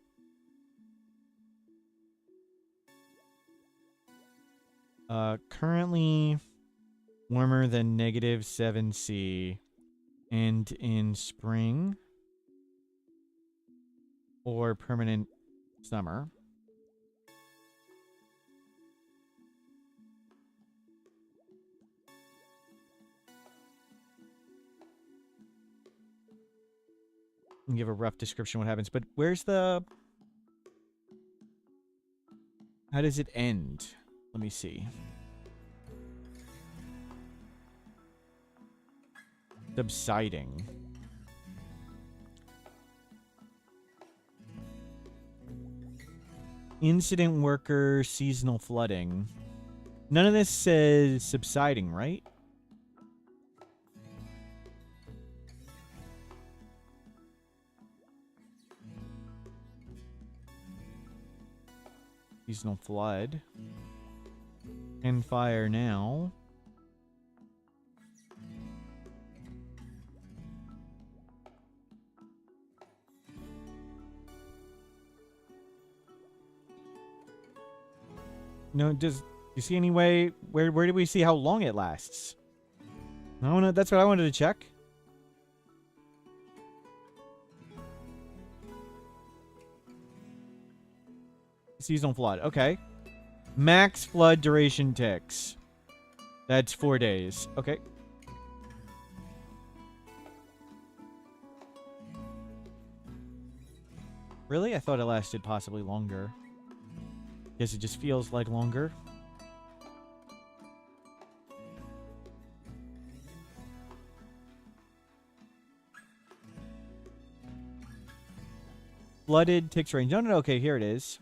Currently warmer than -7C and in spring or permanent summer. And give a rough description what happens, but where's the... How does it end? Let me see. Subsiding. Incident worker, seasonal flooding. None of this says subsiding, right? Seasonal flood. And fire now. No, does you see any way? Where do we see how long it lasts? I wanna. That's what I wanted to check. Seasonal flood. Okay. Max flood duration ticks. That's 4 days. Okay. Really? I thought it lasted possibly longer. Guess it just feels like longer. Flooded ticks range. No, okay, here it is.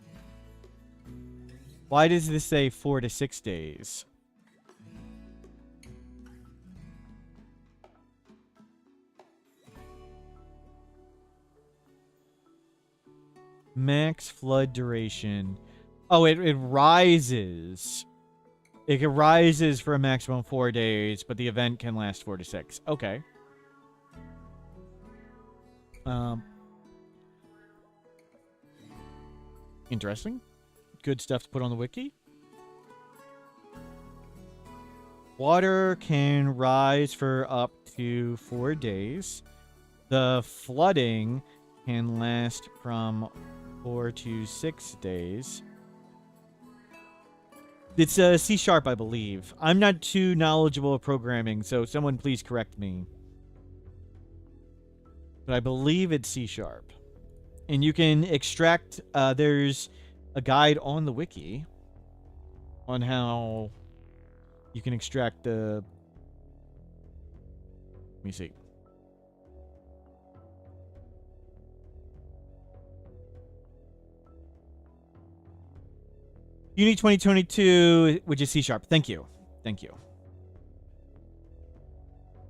Why does this say 4 to 6 days? Max flood duration. Oh, it rises. It rises for a maximum 4 days, but the event can last 4 to 6. Okay. Interesting. Good stuff to put on the wiki. Water can rise for up to 4 days. The flooding can last from 4 to 6 days. It's C#, I believe. I'm not too knowledgeable of programming, so someone please correct me. But I believe it's C#. And you can extract, there's a guide on the wiki on how you can extract the... Let me see. Uni 2022, which is C#. Thank you. Thank you.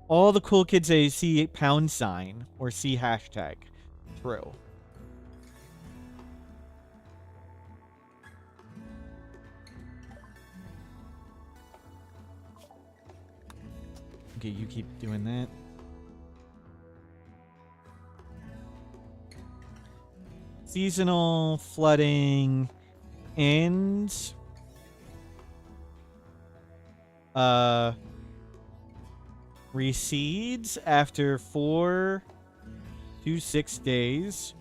All the cool kids say C £sign or C hashtag. True. Okay, you keep doing that. Seasonal flooding ends. Recedes after 4 to 6 days,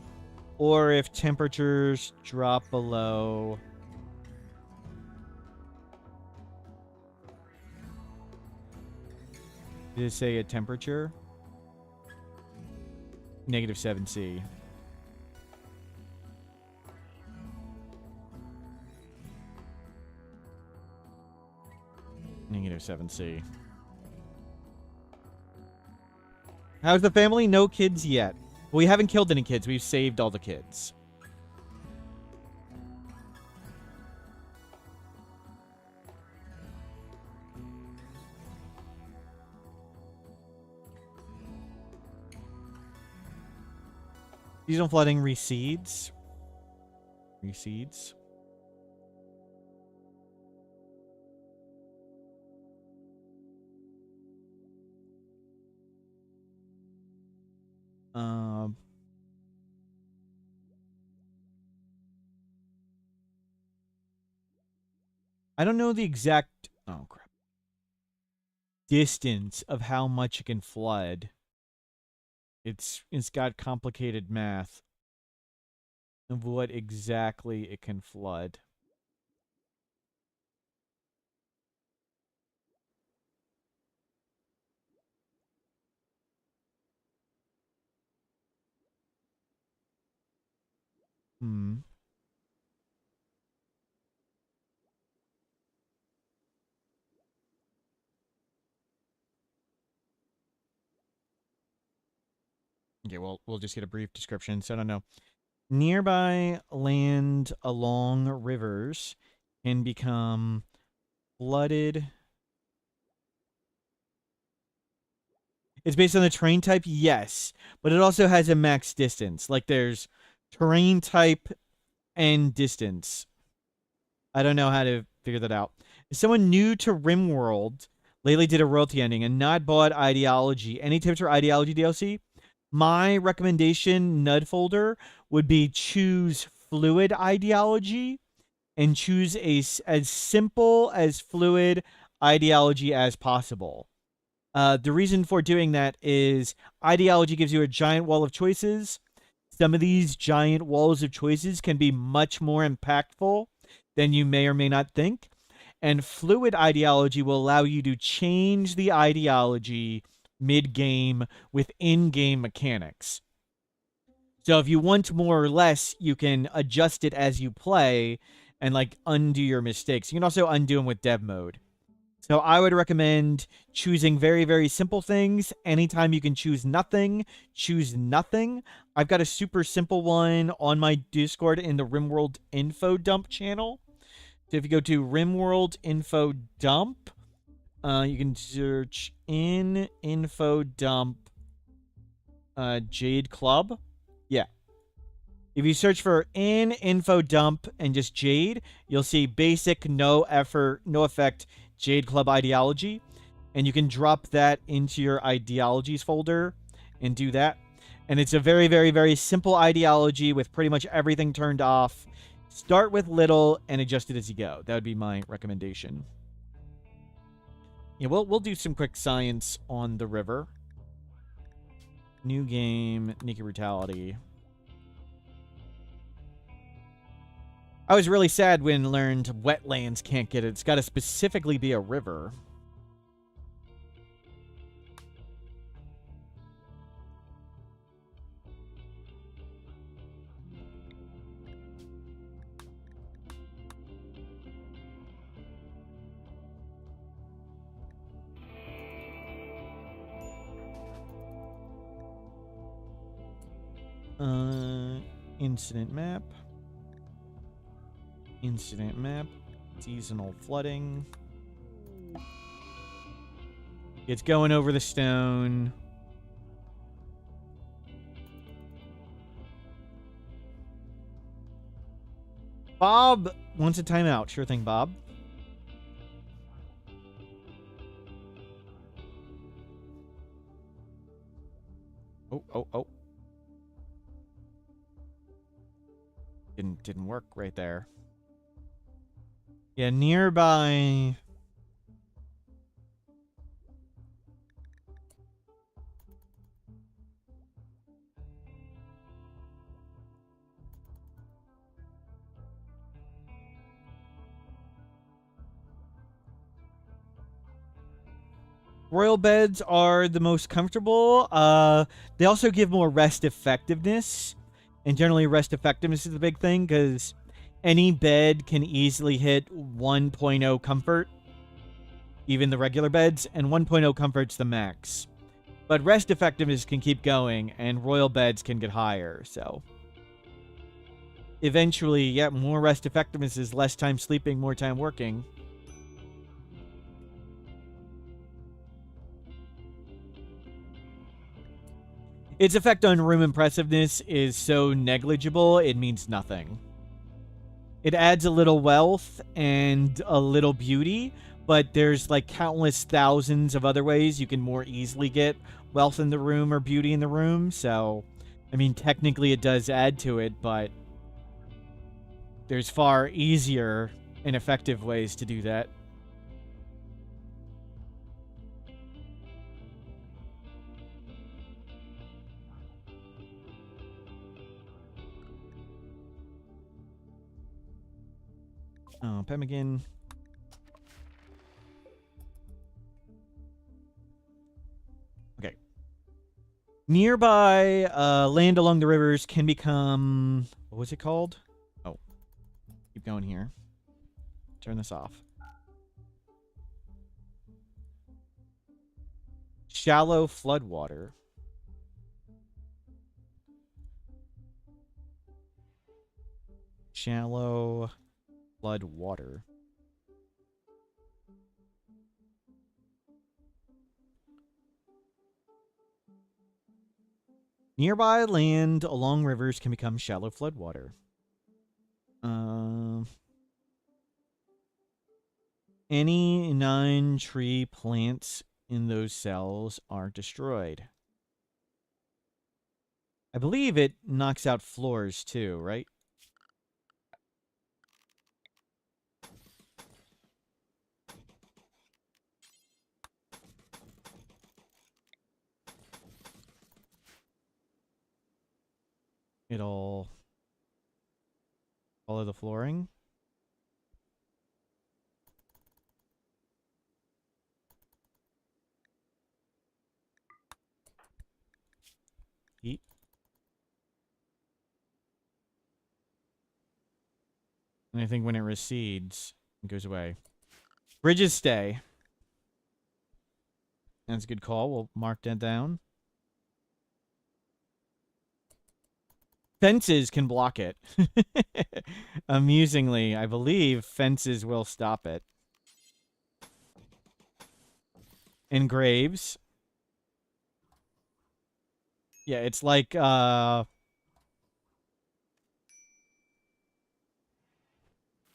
or if temperatures drop below did it say a temperature? -7C. -7C. How's the family? No kids yet. We haven't killed any kids. We've saved all the kids. Seasonal flooding recedes. Recedes. I don't know the exact distance of how much it can flood. It's got complicated math of what exactly it can flood. Okay, well, we'll just get a brief description. So I don't know. Nearby land along rivers can become flooded. It's based on the terrain type, yes, but it also has a max distance. Like there's terrain type and distance. I don't know how to figure that out. As someone new to Rimworld, lately did a royalty ending and not bought ideology. Any tips for ideology DLC? My recommendation, Nud folder, would be choose fluid ideology and choose as simple as fluid ideology as possible. The reason for doing that is ideology gives you a giant wall of choices. Some of these giant walls of choices can be much more impactful than you may or may not think. And fluid ideology will allow you to change the ideology mid-game with in-game mechanics. So if you want more or less, you can adjust it as you play and like undo your mistakes. You can also undo them with dev mode. So I would recommend choosing very, very simple things. Anytime you can choose nothing, choose nothing. I've got a super simple one on my Discord in the Rimworld Info Dump channel. So if you go to Rimworld Info Dump, you can search in Info Dump Jade Club. Yeah. If you search for in info dump and just Jade, you'll see basic, no effort, no effect Jade Club ideology. And you can drop that into your ideologies folder and do that. And it's a very, very, very simple ideology with pretty much everything turned off. Start with little and adjust it as you go. That would be my recommendation. Yeah, we'll do some quick science on the river. New game, Naked Brutality. I was really sad when learned wetlands can't get it. It's got to specifically be a river. Incident map. Incident map. Seasonal flooding. It's going over the stone. Bob wants a timeout. Sure thing, Bob. Oh. Didn't work right there. Yeah, nearby. Royal beds are the most comfortable. They also give more rest effectiveness. And generally, rest effectiveness is a big thing because any bed can easily hit 1.0 comfort, even the regular beds, and 1.0 comfort's the max. But rest effectiveness can keep going, and royal beds can get higher, so. Eventually, yeah, more rest effectiveness is less time sleeping, more time working. Its effect on room impressiveness is so negligible, it means nothing. It adds a little wealth and a little beauty, but there's like countless thousands of other ways you can more easily get wealth in the room or beauty in the room. So, I mean, technically it does add to it, but there's far easier and effective ways to do that. Oh, pemmican. Okay. Nearby land along the rivers can become... What was it called? Oh. Keep going here. Turn this off. Shallow floodwater. Shallow floodwater. Nearby land along rivers can become shallow floodwater. Any non-tree plants in those cells are destroyed. I believe it knocks out floors too, right? It'll follow the flooring. Heat. And I think when it recedes, it goes away. Bridges stay. That's a good call. We'll mark that down. Fences can block it. Amusingly, I believe fences will stop it. And graves. Yeah, it's like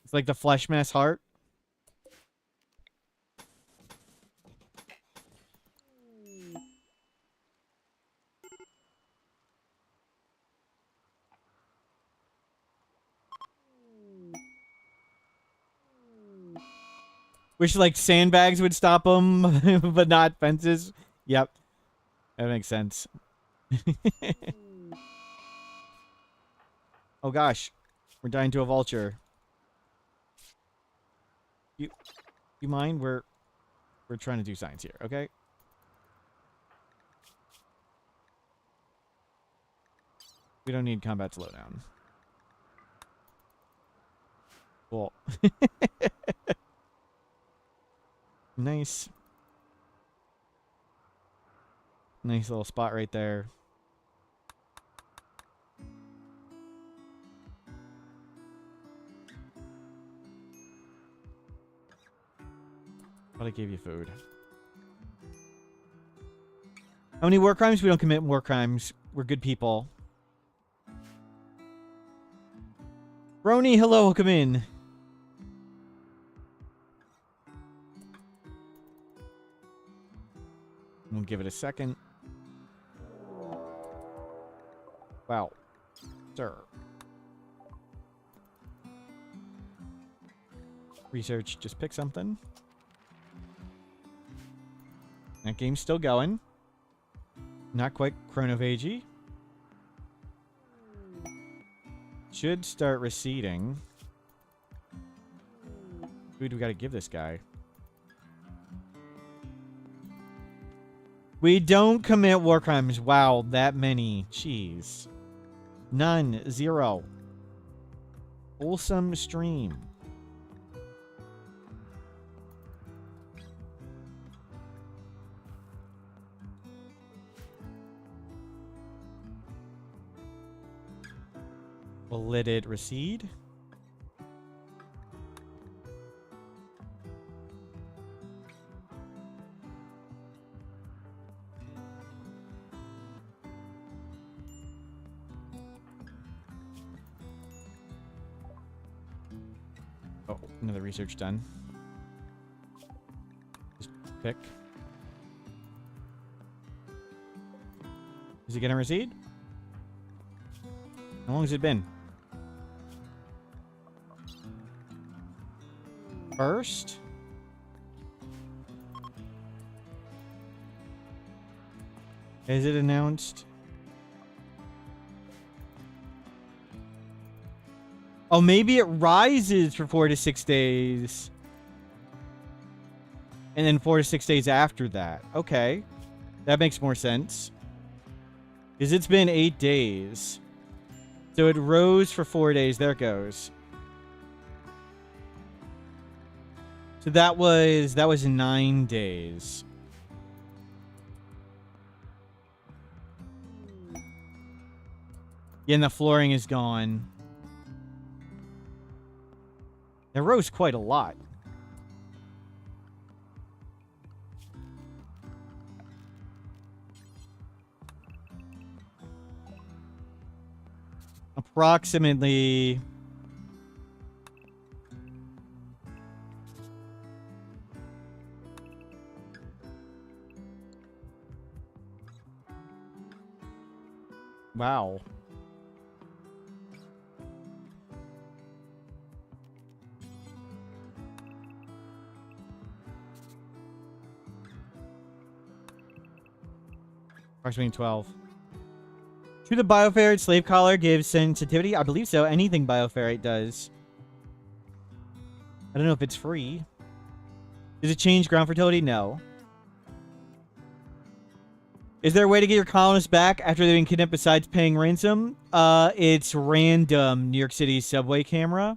It's like the flesh mass heart. Wish like sandbags would stop them, but not fences. Yep, that makes sense. Oh gosh, we're dying to a vulture. You mind? We're trying to do science here, okay? We don't need combat slowdown. Cool. Nice. Nice little spot right there. But I gave you food. How many war crimes? We don't commit war crimes. We're good people. Brony, hello, welcome in. We'll give it a second. Wow. Sir. Research, just pick something. That game's still going. Not quite chronovagey. Should start receding. Who do we gotta give this guy? We don't commit war crimes. Wow, that many. Jeez. None. 0. Wholesome stream. We'll let it recede. Oh, another research done. Just pick. Is it gonna recede? How long has it been? First? Is it announced? Oh, maybe it rises for 4 to 6 days. And then 4 to 6 days after that. Okay. That makes more sense. Because it's been 8 days. So it rose for 4 days. There it goes. So that was 9 days. Yeah, and the flooring is gone. It rose quite a lot. Approximately... Wow. Approximately 12. True, the bioferrite slave collar gives sensitivity? I believe so. Anything bioferrite does. I don't know if it's free. Does it change ground fertility? No. Is there a way to get your colonists back after they've been kidnapped besides paying ransom? It's random, New York City subway camera.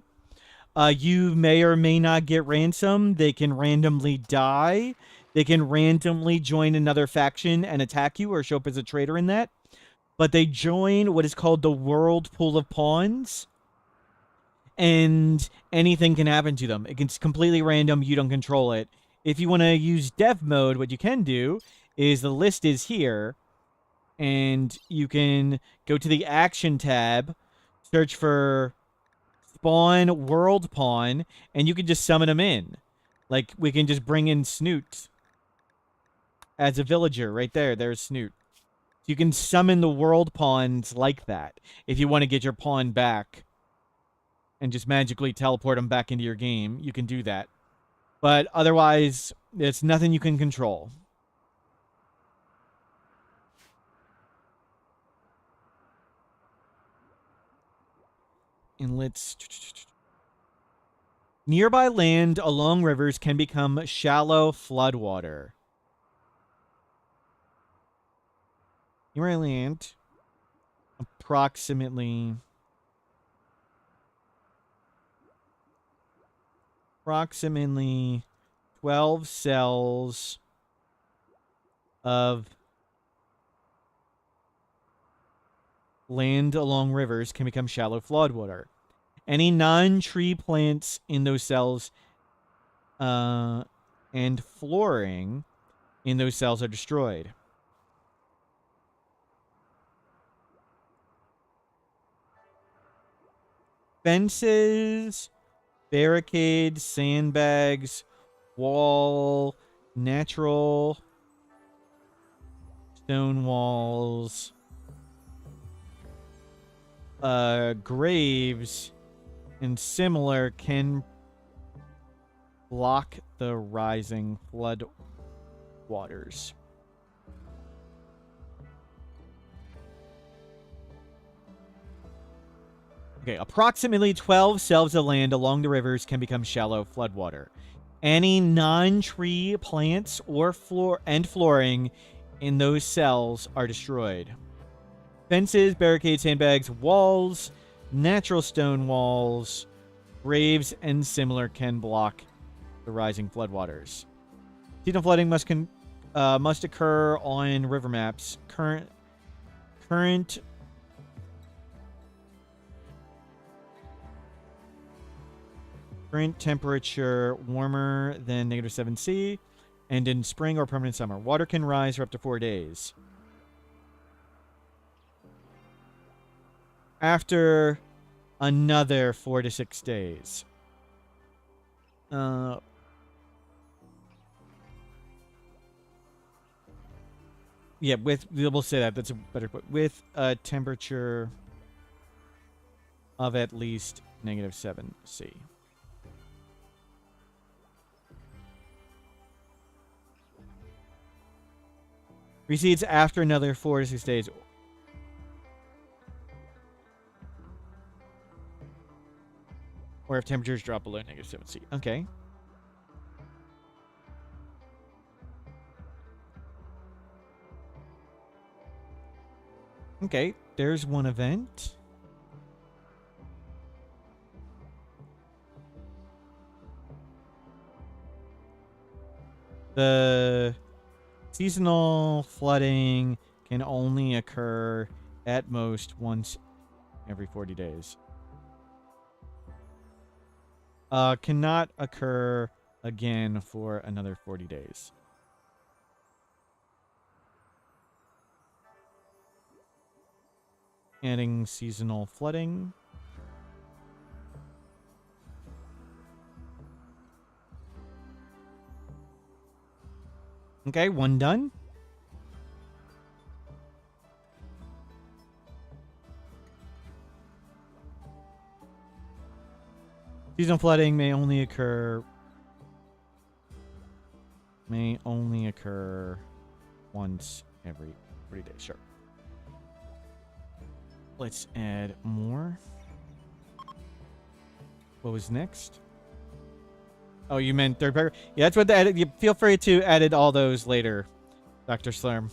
You may or may not get ransom. They can randomly die. They can randomly join another faction and attack you or show up as a traitor in that. But they join what is called the World Pool of Pawns. And anything can happen to them. It's completely random. You don't control it. If you want to use dev mode, what you can do is the list is here. And you can go to the action tab, search for spawn world pawn, and you can just summon them in. Like, we can just bring in Snoot as a villager right there. There's Snoot. You can summon the world pawns like that if you want to get your pawn back and just magically teleport them back into your game. You can do that. But otherwise, it's nothing you can control. And let's... Nearby land along rivers can become shallow floodwater. Nearby land, approximately 12 cells of land along rivers can become shallow floodwater. Any non-tree plants in those cells and flooring in those cells are destroyed. Fences, barricades, sandbags, wall, natural stone walls, graves, and similar can block the rising flood waters. Okay, approximately 12 cells of land along the rivers can become shallow floodwater. Any non-tree plants or flooring in those cells are destroyed. Fences, barricades, sandbags, walls, natural stone walls, graves, and similar can block the rising floodwaters. Seasonal flooding must occur on river maps. Current temperature warmer than -7°C, and in spring or permanent summer. Water can rise for up to 4 days. After another 4 to 6 days. Yeah, we'll say that. That's a better quote. With a temperature of at least -7°C. Recedes after another 4 to 6 days. Or if temperatures drop below -7°C. Okay. Okay, there's one event. The seasonal flooding can only occur at most once every 40 days. Cannot occur again for another 40 days. Adding seasonal flooding. Okay, one done. Seasonal flooding may only occur once every 40 days. Sure. Let's add more. What was next? Oh, you meant third paragraph? Yeah, that's what the edit. You feel free to edit all those later, Dr. Slurm.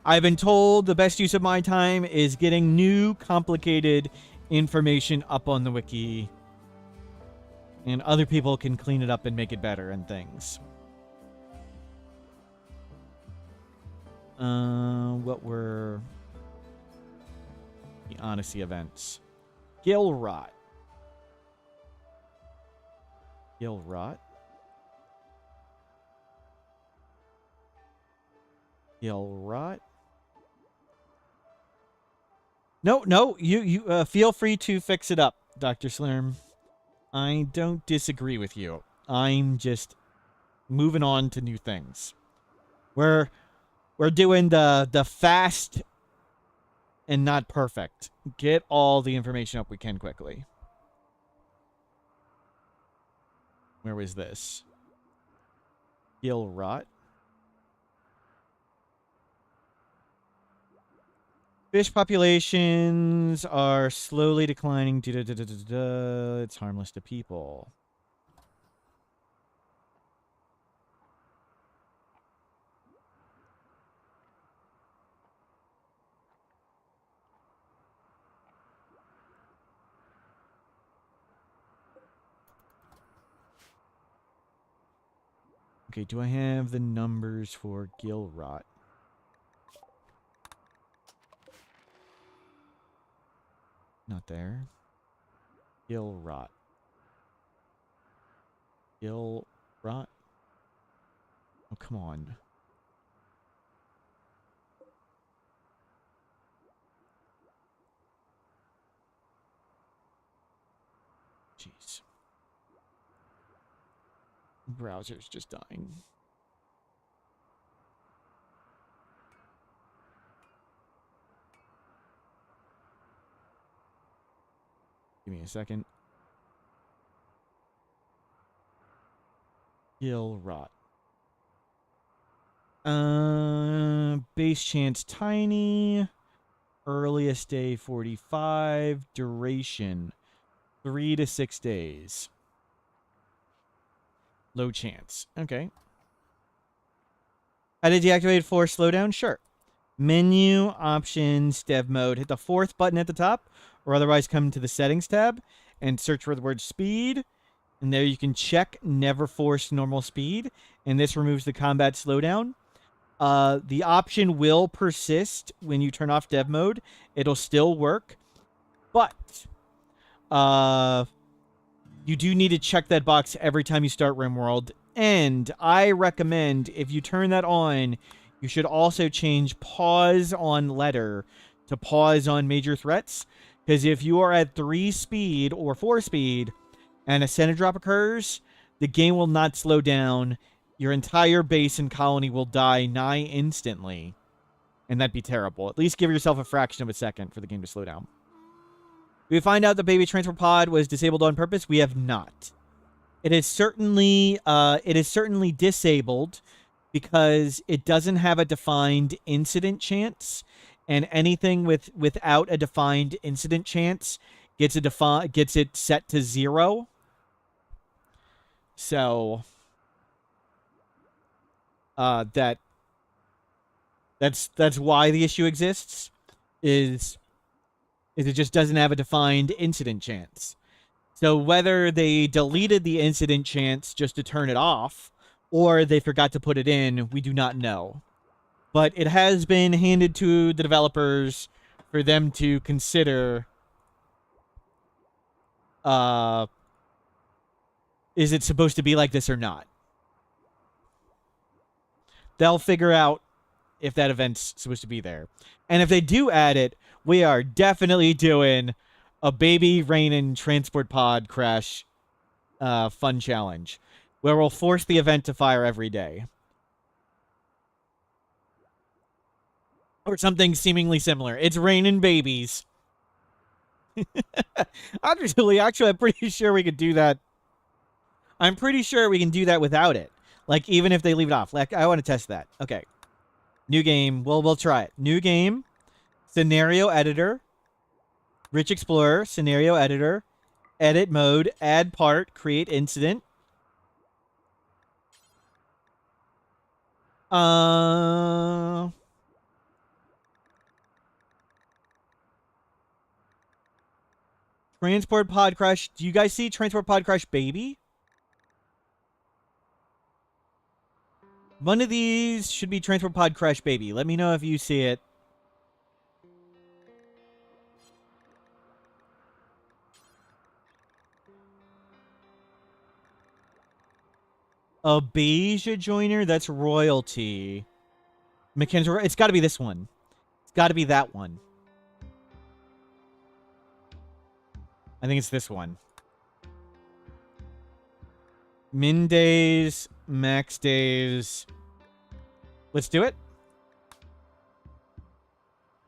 I've been told the best use of my time is getting new, complicated information up on the wiki. And other people can clean it up and make it better and things. What were the Odyssey events? Gill rot. Gill rot. Gill rot. No, you feel free to fix it up. Dr. Slurm. I don't disagree with you. I'm just moving on to new things. We're doing the fast and not perfect. Get all the information up we can quickly. Where was this? Gill rot. Fish populations are slowly declining. It's harmless to people. Okay, do I have the numbers for gill rot? Not there. Gill rot. Gill rot? Oh, come on. Jeez. Browser's just dying. Give me a second. Gill rot. Base chance tiny. Earliest day 45. Duration 3 to 6 days. Low chance. Okay. How to deactivate force slowdown? Sure. Menu, options, dev mode. Hit the fourth button at the top, or otherwise come to the settings tab and search for the word speed. And there you can check never force normal speed. And this removes the combat slowdown. The option will persist when you turn off dev mode. It'll still work. But you do need to check that box every time you start Rimworld. And I recommend, if you turn that on, you should also change pause on letter to pause on major threats. Because if you are at 3 speed or 4 speed and a center drop occurs, the game will not slow down. Your entire base and colony will die nigh instantly. And that'd be terrible. At least give yourself a fraction of a second for the game to slow down. Did we find out the baby transfer pod was disabled on purpose? We have not. It is certainly disabled because it doesn't have a defined incident chance, and anything without a defined incident chance gets it set to 0. So that's why the issue exists. Is it just doesn't have a defined incident chance. So whether they deleted the incident chance just to turn it off, or they forgot to put it in, we do not know. But it has been handed to the developers for them to consider, is it supposed to be like this or not? They'll figure out if that event's supposed to be there. And if they do add it, we are definitely doing a baby Rainin transport pod crash fun challenge where we'll force the event to fire every day. Or something seemingly similar. It's raining babies. Actually, I'm pretty sure we could do that. I'm pretty sure we can do that without it. Like, even if they leave it off. Like, I want to test that. Okay. New game. Well, we'll try it. New game. Scenario editor. Rich Explorer. Scenario editor. Edit mode. Add part. Create incident. Transport pod crash. Do you guys see Transport pod crash baby? One of these should be Transport pod crash baby. Let me know if you see it. A beige joiner? That's royalty. Mackenzie, it's got to be this one. It's got to be that one. I think it's this one. Min days, max days. Let's do it.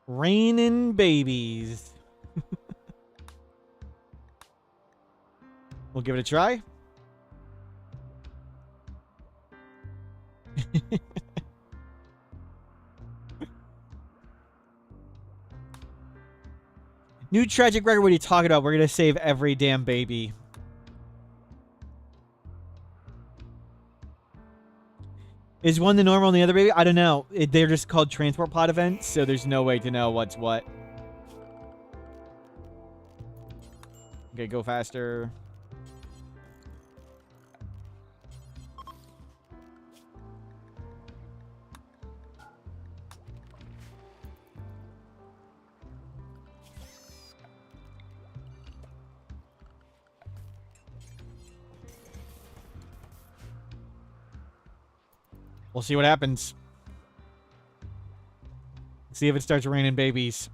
Raining babies. We'll give it a try. New tragic record. What are you talking about? We're going to save every damn baby. Is one the normal and the other baby? I don't know. They're just called transport pod events, so there's no way to know what's what. Okay, go faster. We'll see what happens. See if it starts raining babies.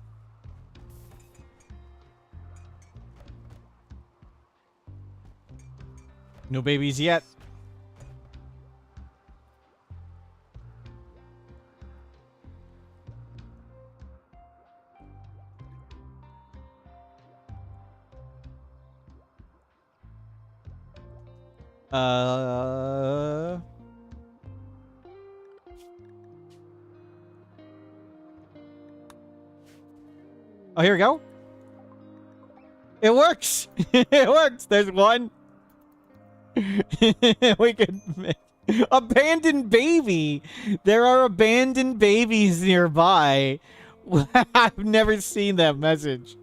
No babies yet. Oh, here we go. It works. It works. There's one. We could abandoned baby. There are abandoned babies nearby. I've never seen that message.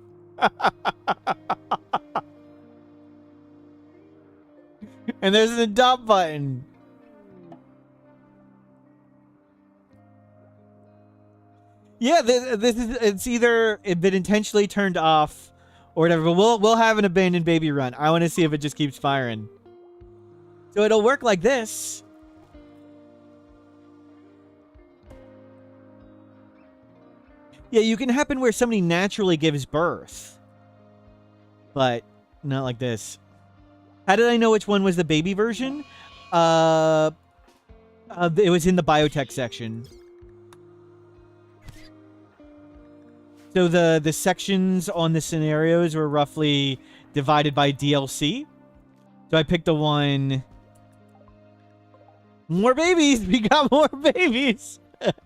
And there's an adopt button. Yeah, this is, it's either been intentionally turned off or whatever, but we'll have an abandoned baby run. I want to see if it just keeps firing. So it'll work like this. Yeah, you can happen where somebody naturally gives birth, but not like this. How did I know which one was the baby version? It was in the biotech section. So the sections on the scenarios were roughly divided by DLC. So I picked the one. More babies! We got more babies!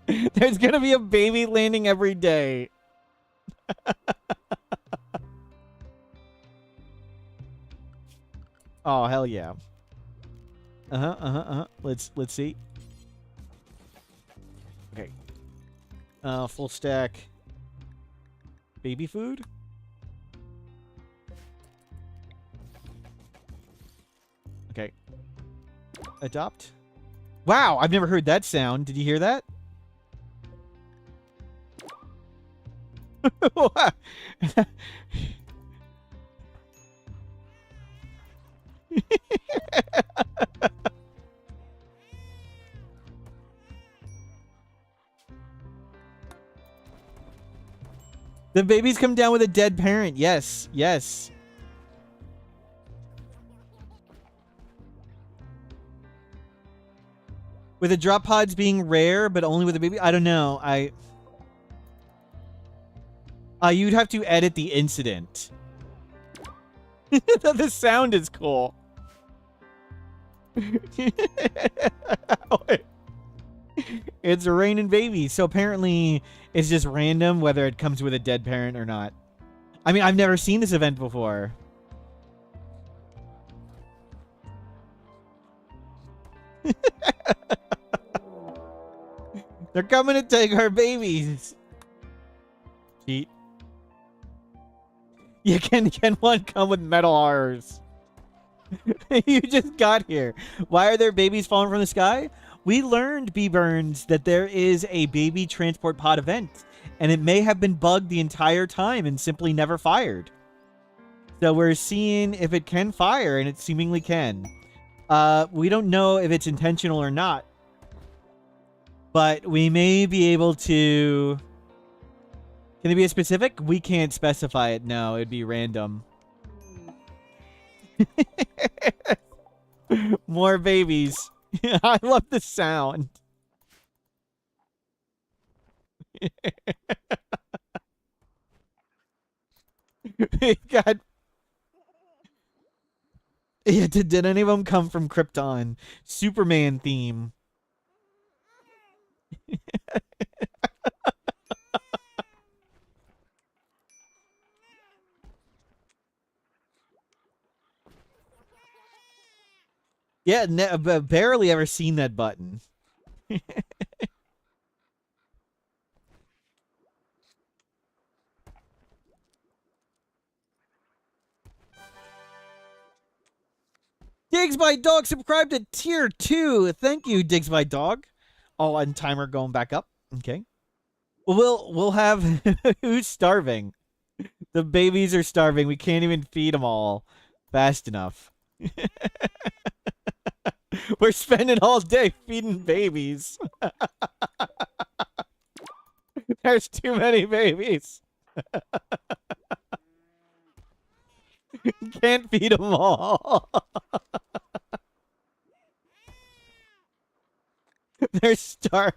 There's gonna be a baby landing every day. Oh, hell yeah. Let's see. Okay. Full stack. Baby food? Okay. Adopt. Wow, I've never heard that sound. Did you hear that? The babies come down with a dead parent. Yes, yes. With the drop pods being rare, but only with a baby? I don't know. You'd have to edit the incident. The sound is cool. It's raining babies. So apparently it's just random whether it comes with a dead parent or not. I mean, I've never seen this event before. They're coming to take our babies. Cheat. Yeah, can one come with metal horrors? You just got here. Why are there babies falling from the sky? We learned, B-Burns, that there is a baby transport pod event, and it may have been bugged the entire time and simply never fired. So we're seeing if it can fire, and it seemingly can. We don't know if it's intentional or not, but we may be able to... Can it be a specific? We can't specify it. No, it'd be random. More babies. I love the sound. God. Yeah, did any of them come from Krypton? Superman theme. Yeah, barely ever seen that button. Diggs by Dog subscribed to tier 2. Thank you, Diggs by Dog. Oh, and timer going back up. Okay. We'll have who's starving? The babies are starving. We can't even feed them all fast enough. We're spending all day feeding babies. There's too many babies. Can't feed them all. They're starving.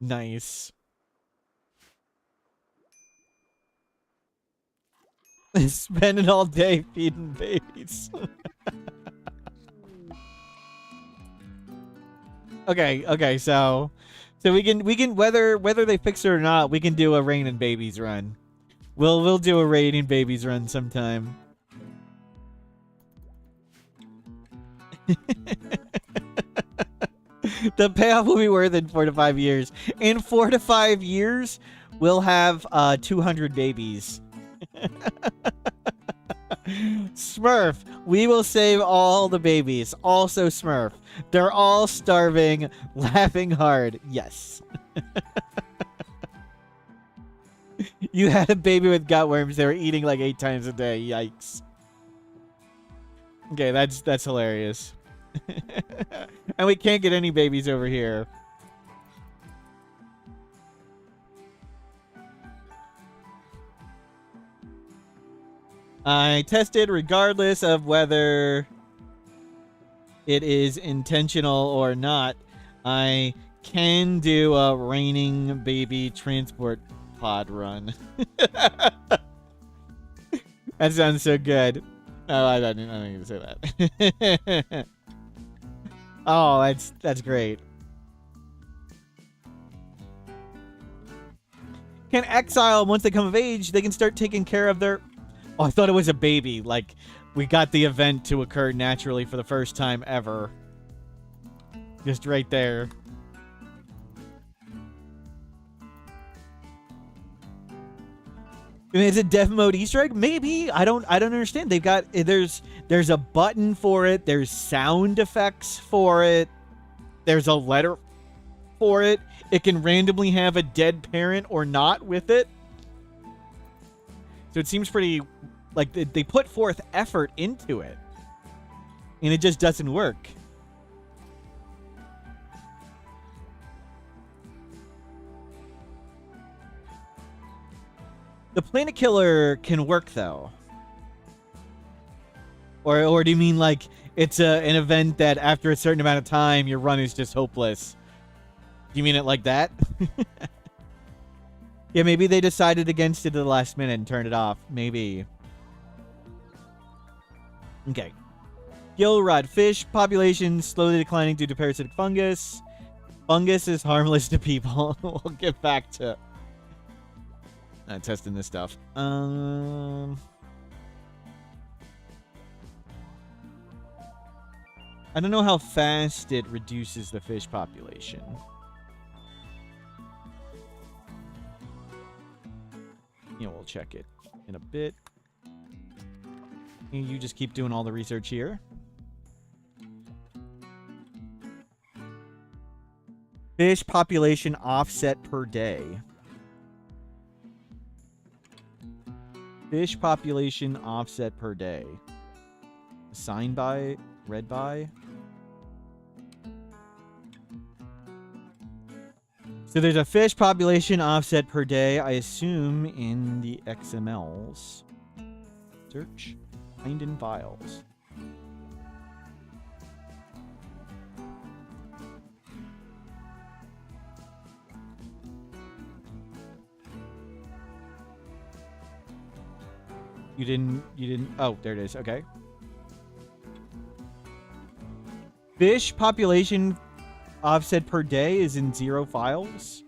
Nice. Spending all day feeding babies. Okay, so we can whether they fix it or not, we can do a rain and babies run. We'll do a rain and babies run sometime. The payoff will be worth it in 4 to 5 years. In 4 to 5 years, we'll have 200 babies. Smurf, we will save all the babies. Also Smurf. They're all starving, laughing hard. Yes. You had a baby with gutworms. They were eating like 8 times a day. Yikes. Okay, that's hilarious. And we can't get any babies over here. I tested regardless of whether it is intentional or not. I can do a raining baby transport pod run. That sounds so good. Oh, I didn't even say that. Oh, that's great. Can exile once they come of age, they can start taking care of their... Oh, I thought it was a baby. Like, we got the event to occur naturally for the first time ever. Just right there. I mean, is it dev mode Easter egg? Maybe. I don't understand. They've got there's a button for it. There's sound effects for it. There's a letter for it. It can randomly have a dead parent or not with it. So it seems pretty like they put forth effort into it, and it just doesn't work. The Planet Killer can work though, or do you mean like it's an event that after a certain amount of time your run is just hopeless? Do you mean it like that? Yeah, maybe they decided against it at the last minute and turned it off. Maybe. Okay. Gilrod fish population slowly declining due to parasitic fungus. Fungus is harmless to people. We'll get back to testing this stuff. I don't know how fast it reduces the fish population. You know, we'll check it in a bit. You just keep doing all the research here. Fish population offset per day. Fish population offset per day. Signed by, read by. So there's a fish population offset per day, I assume, in the XMLs. Search, find in files. You didn't, oh, there it is, okay. Fish population offset per day is in 0 files.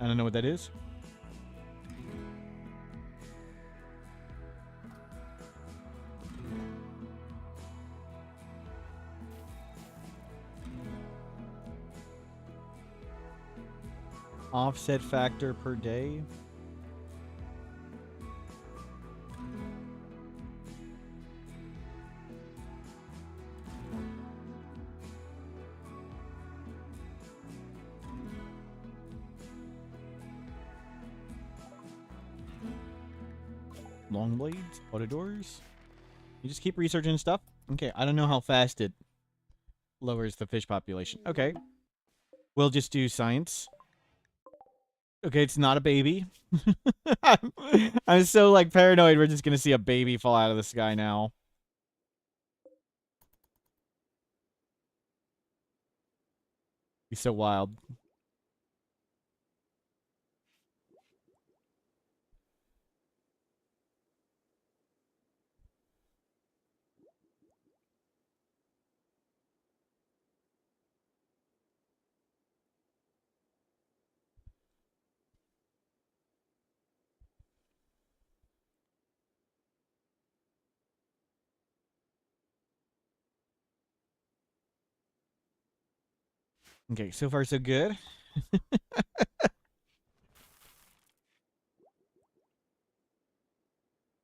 I don't know what that is. Offset factor per day. Long blades, auto doors. You just keep researching stuff. Okay, I don't know how fast it lowers the fish population. Okay, we'll just do science. Okay, it's not a baby. I'm so like paranoid. We're just gonna see a baby fall out of the sky now. He's so wild. Okay, so far so good.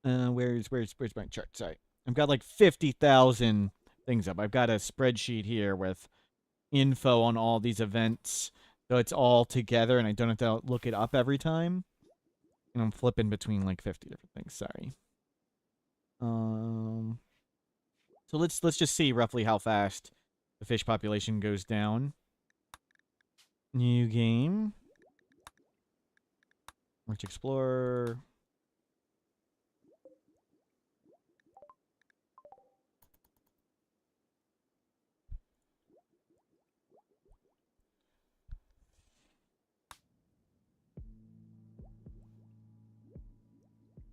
Where's my chart? Sorry. I've got like 50,000 things up. I've got a spreadsheet here with info on all these events. So it's all together and I don't have to look it up every time. And I'm flipping between like 50 different things. Sorry. So let's just see roughly how fast the fish population goes down. New game. Let's explore.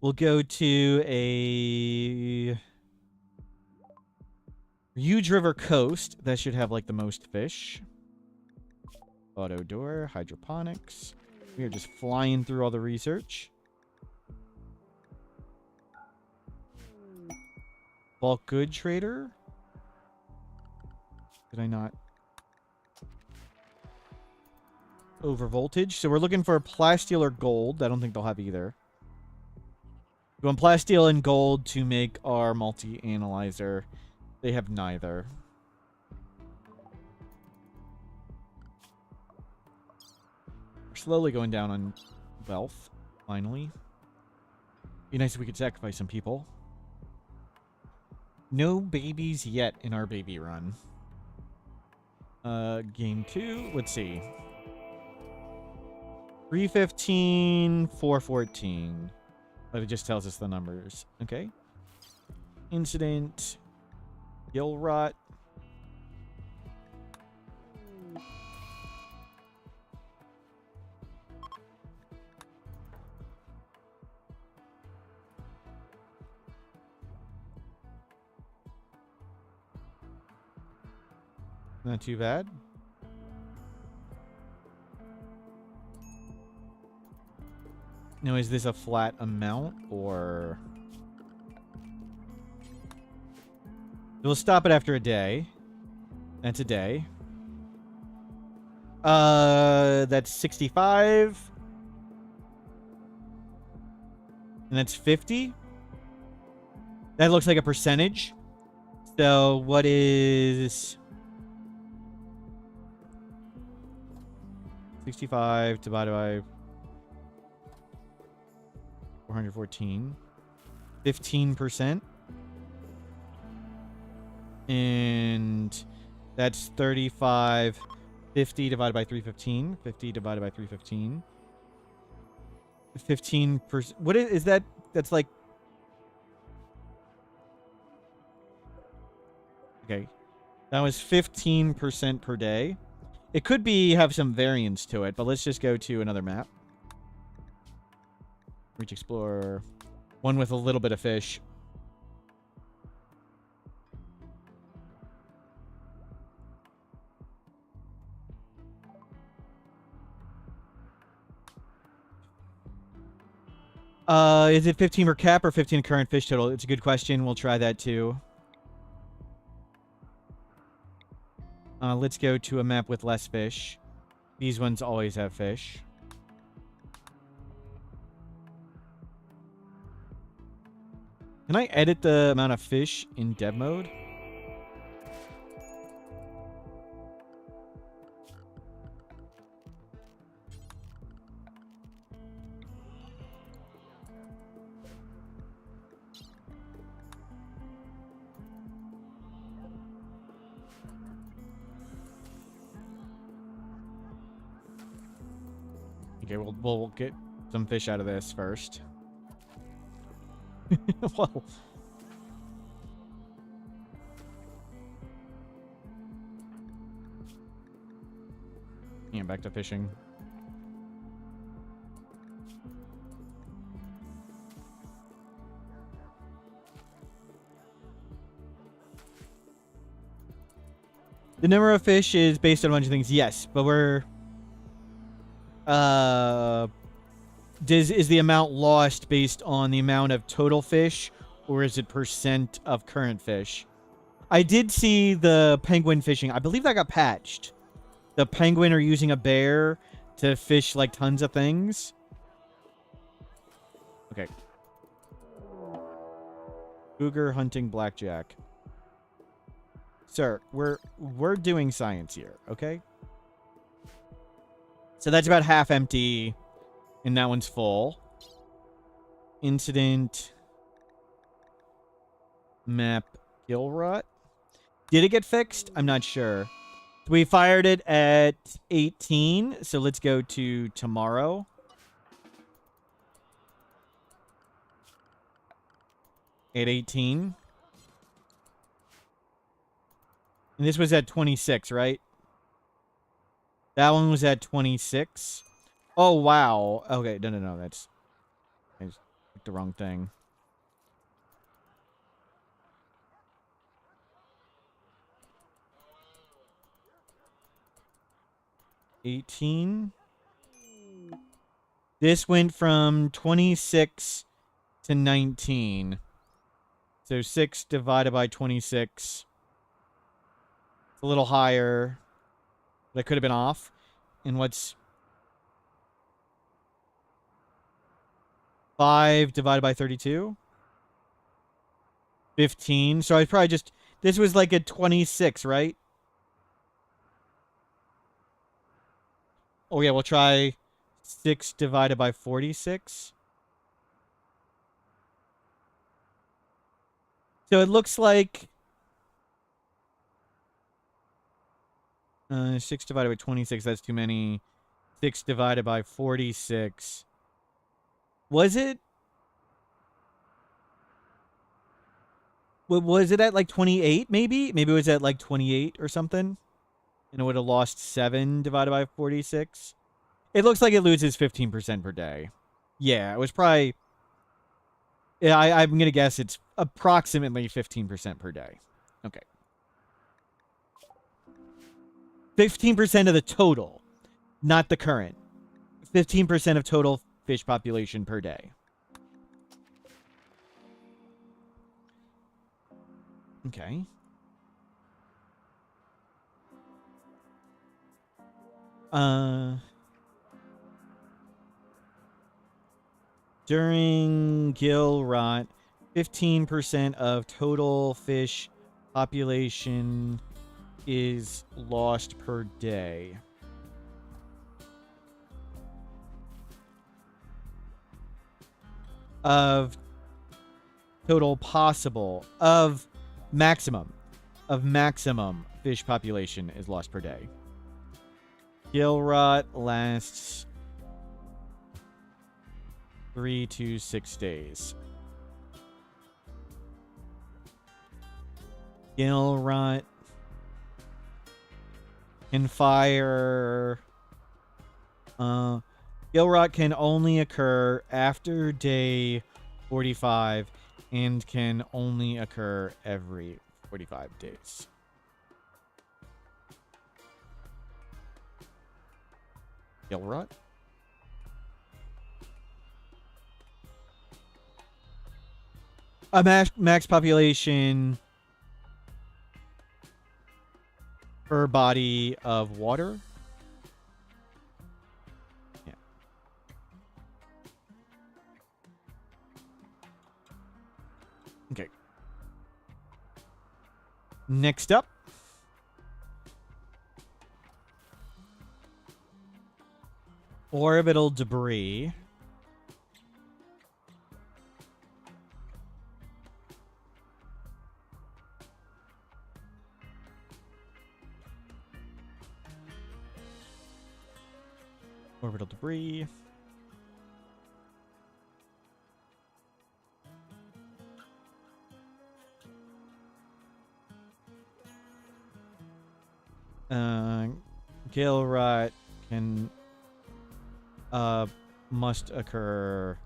We'll go to a huge river coast. That should have like the most fish. Auto door, hydroponics. We are just flying through all the research. Bulk good trader. Did I not? Over voltage. So we're looking for plasteel or gold. I don't think they'll have either. We want plasteel and gold to make our multi-analyzer. They have neither. We're slowly going down on wealth, finally. Be nice if we could sacrifice some people. No babies yet in our baby run. Game 2. Let's see. 315, 414. But it just tells us the numbers. Okay. Incident. Gill rot. Not too bad. Now, is this a flat amount or... We'll stop it after a day. That's a day. That's 65. And that's 50. That looks like a percentage. So what is 65 divided by 414? 15%. And that's 35. 50 divided by 315. 50 divided by 315. 15%. What is that? That's like... Okay. That was 15% per day. It could be have some variance to it, but let's just go to another map. Reach Explorer. One with a little bit of fish. Is it 15 per cap or 15 current fish total? It's a good question. We'll try that too. Let's go to a map with less fish. These ones always have fish. Can I edit the amount of fish in dev mode? Okay, we'll get some fish out of this first. Well, yeah, back to fishing. The number of fish is based on a bunch of things, yes, but we're is the amount lost based on the amount of total fish, or is it percent of current fish? I did see the penguin fishing. I believe that got patched. The penguin are using a bear to fish like tons of things. Okay. Cougar hunting blackjack. Sir, we're doing science here, okay? So that's about half empty, and that one's full. Incident. Map Gilrot. Did it get fixed? I'm not sure. We fired it at 18, so let's go to tomorrow. At 18. And this was at 26, right? That one was at 26. Oh, wow. Okay, no. That's... I just picked the wrong thing. $18. This went from 26 to 19. So 6 divided by 26. It's a little higher. That could have been off. And what's 5 divided by 32? 15. So I probably just... This was like a 26, right? Oh, yeah, we'll try 6 divided by 46. So it looks like... 6 divided by 26, that's too many. 6 divided by 46. Was it? Was it at like 28, maybe? Maybe it was at like 28 or something. And it would have lost 7 divided by 46. It looks like it loses 15% per day. Yeah, it was probably... Yeah, I'm going to guess it's approximately 15% per day. Okay. 15% of the total, not the current. 15% of total fish population per day. Okay. During gill rot, 15% of total fish population is lost per day. Of total possible of maximum fish population is lost per day. Gill rot lasts 3 to 6 days. Gill rot can fire. Gill rot can only occur after day 45 and can only occur every 45 days. Gill rot? A max population per body of water. Yeah. Okay. Next up. Orbital debris. Orbital debris. Gill rot can must occur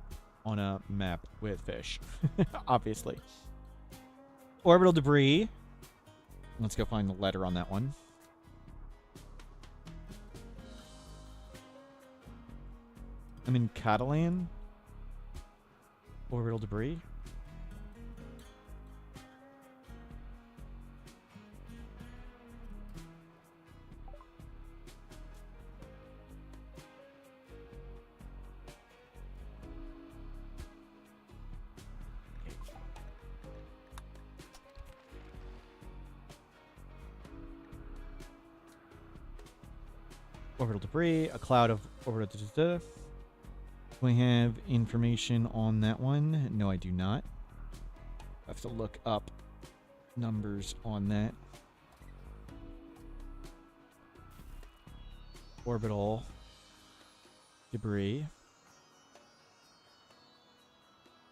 on a map with fish. Obviously. Orbital debris. Let's go find the letter on that one. I'm in Catalan. Orbital debris. Orbital debris, a cloud of orbital. Do I have information on that one? No, I do not. I have to look up numbers on that. Orbital debris.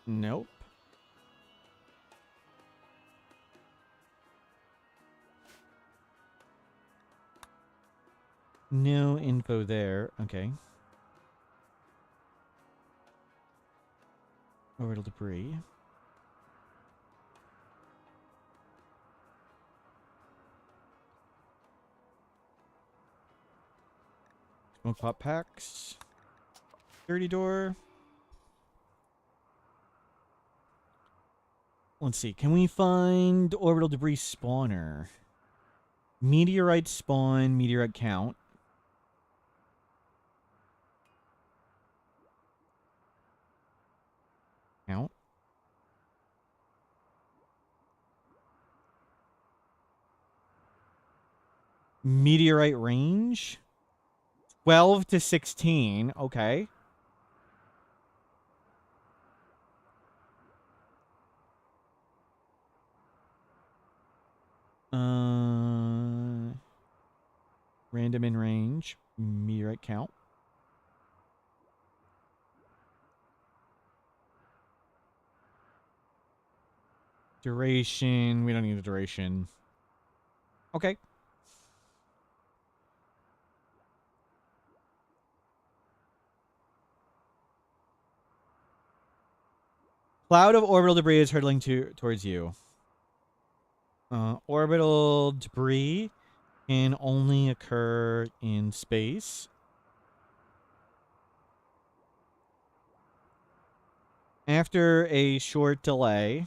Nope. No info there. Okay. Orbital debris. Smoke pot packs. 30 door. Let's see. Can we find orbital debris spawner? Meteorite spawn, meteorite count. Count. Meteorite range. 12 to 16. Okay. Random in range. Meteorite count. Duration. We don't need a duration. Okay. Cloud of orbital debris is hurtling towards you. Orbital debris can only occur in space. After a short delay.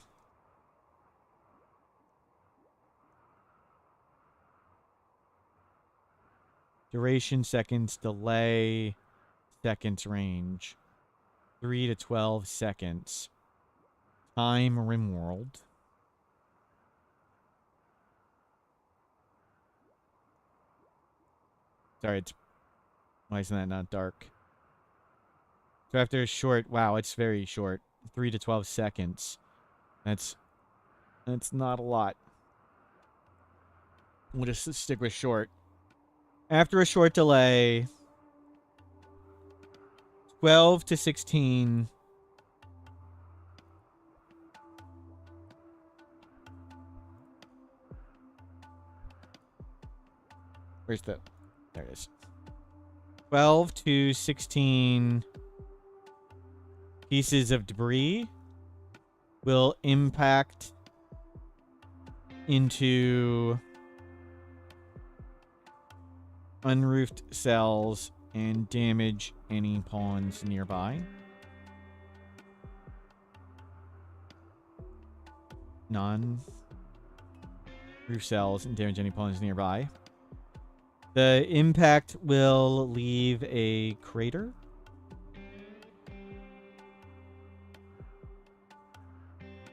Duration seconds, delay seconds range. 3 to 12 seconds. Time Rimworld. Sorry, it's... Why isn't that not dark? So after a short... Wow, it's very short. 3 to 12 seconds. That's not a lot. We'll just stick with short. After a short delay... 12 to 16... Where's the... There it is. 12 to 16 pieces of debris will impact into unroofed cells and damage any pawns nearby. Non-roof cells and damage any pawns nearby. The impact will leave a crater.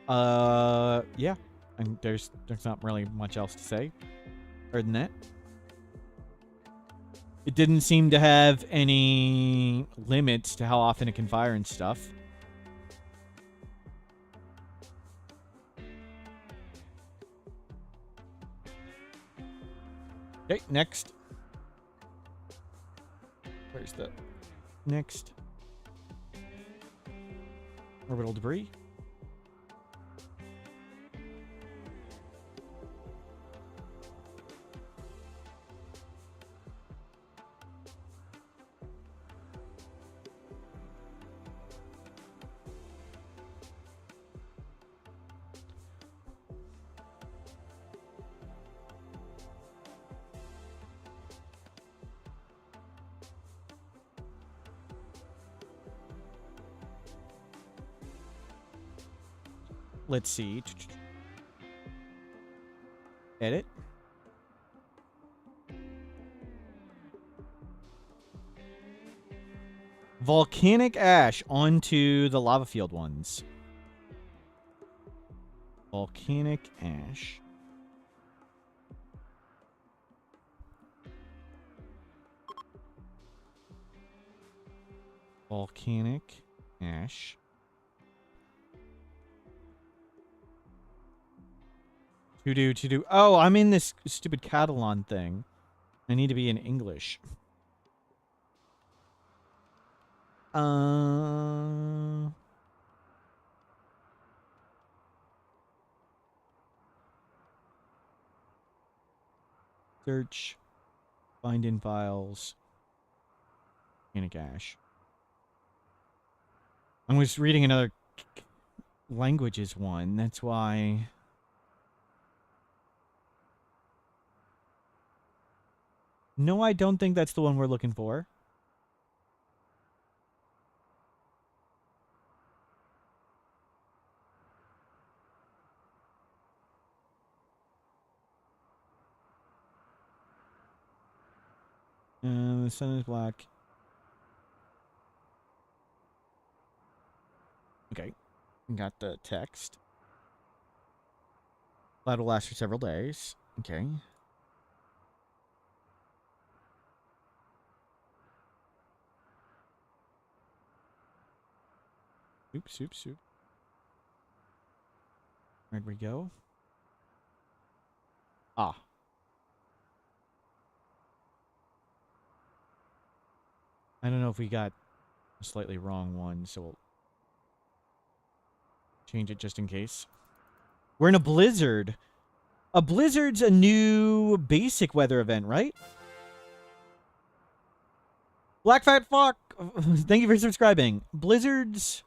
Yeah. And there's not really much else to say other than that. It didn't seem to have any limits to how often it can fire and stuff. Okay, next. Where's the next? Orbital debris. Let's see. Edit. Volcanic ash onto the lava field ones. Volcanic ash. Volcanic ash. To do. Oh, I'm in this stupid Catalan thing. I need to be in English. Search. Find in files. Volcanic ash. I was reading another languages one. That's why... No, I don't think that's the one we're looking for. The sun is black. Okay. Got the text. That will last for several days. Okay. Oops. Where'd we go? Ah. I don't know if we got a slightly wrong one, so we'll change it just in case. We're in a blizzard. A blizzard's a new basic weather event, right? Black Fat Fuck, thank you for subscribing. Blizzards...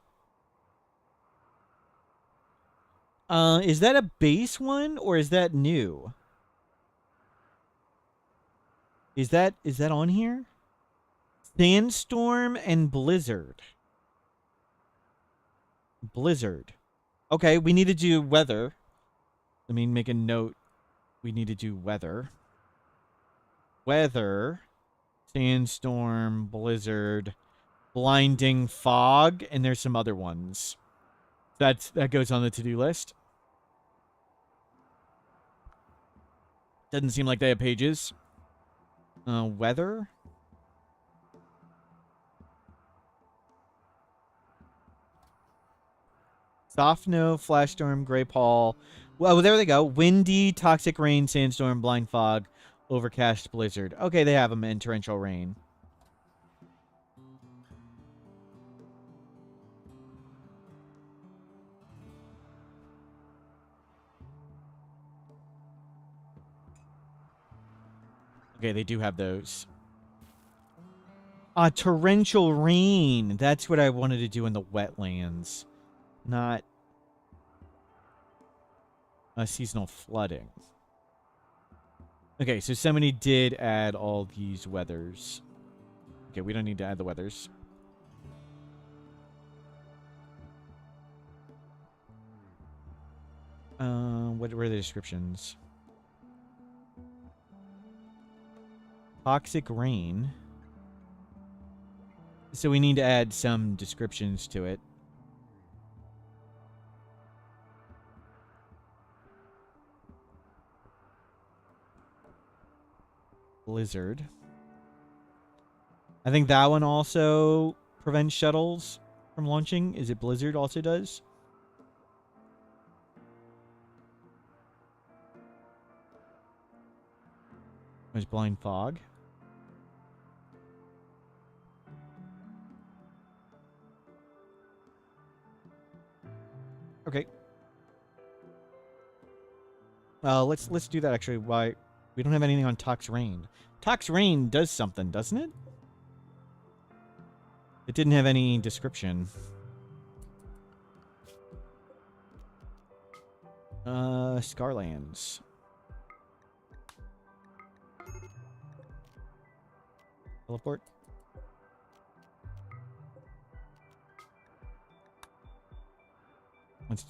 is that a base one, or is that new? Is that on here? Sandstorm and Blizzard. Blizzard. Okay, we need to do weather. Let me make a note. We need to do weather. Weather. Sandstorm, Blizzard, Blinding Fog, and there's some other ones. That goes on the to-do list. Doesn't seem like they have pages. Weather. Soft snow, flash storm, gray pall. Well, there they go. Windy, toxic rain, sandstorm, blind fog, overcast, blizzard. Okay, they have them in torrential rain. Okay, they do have those. Torrential rain. That's what I wanted to do in the wetlands. Not seasonal flooding. Okay, so somebody did add all these weathers. Okay, we don't need to add the weathers. What were the descriptions? Toxic rain. So we need to add some descriptions to it. Blizzard. I think that one also prevents shuttles from launching. Is it Blizzard also does? There's blind fog. Okay. Let's do that actually. Why we don't have anything on Tox Rain. Tox Rain does something, doesn't it? It didn't have any description. Scarlands. Teleport.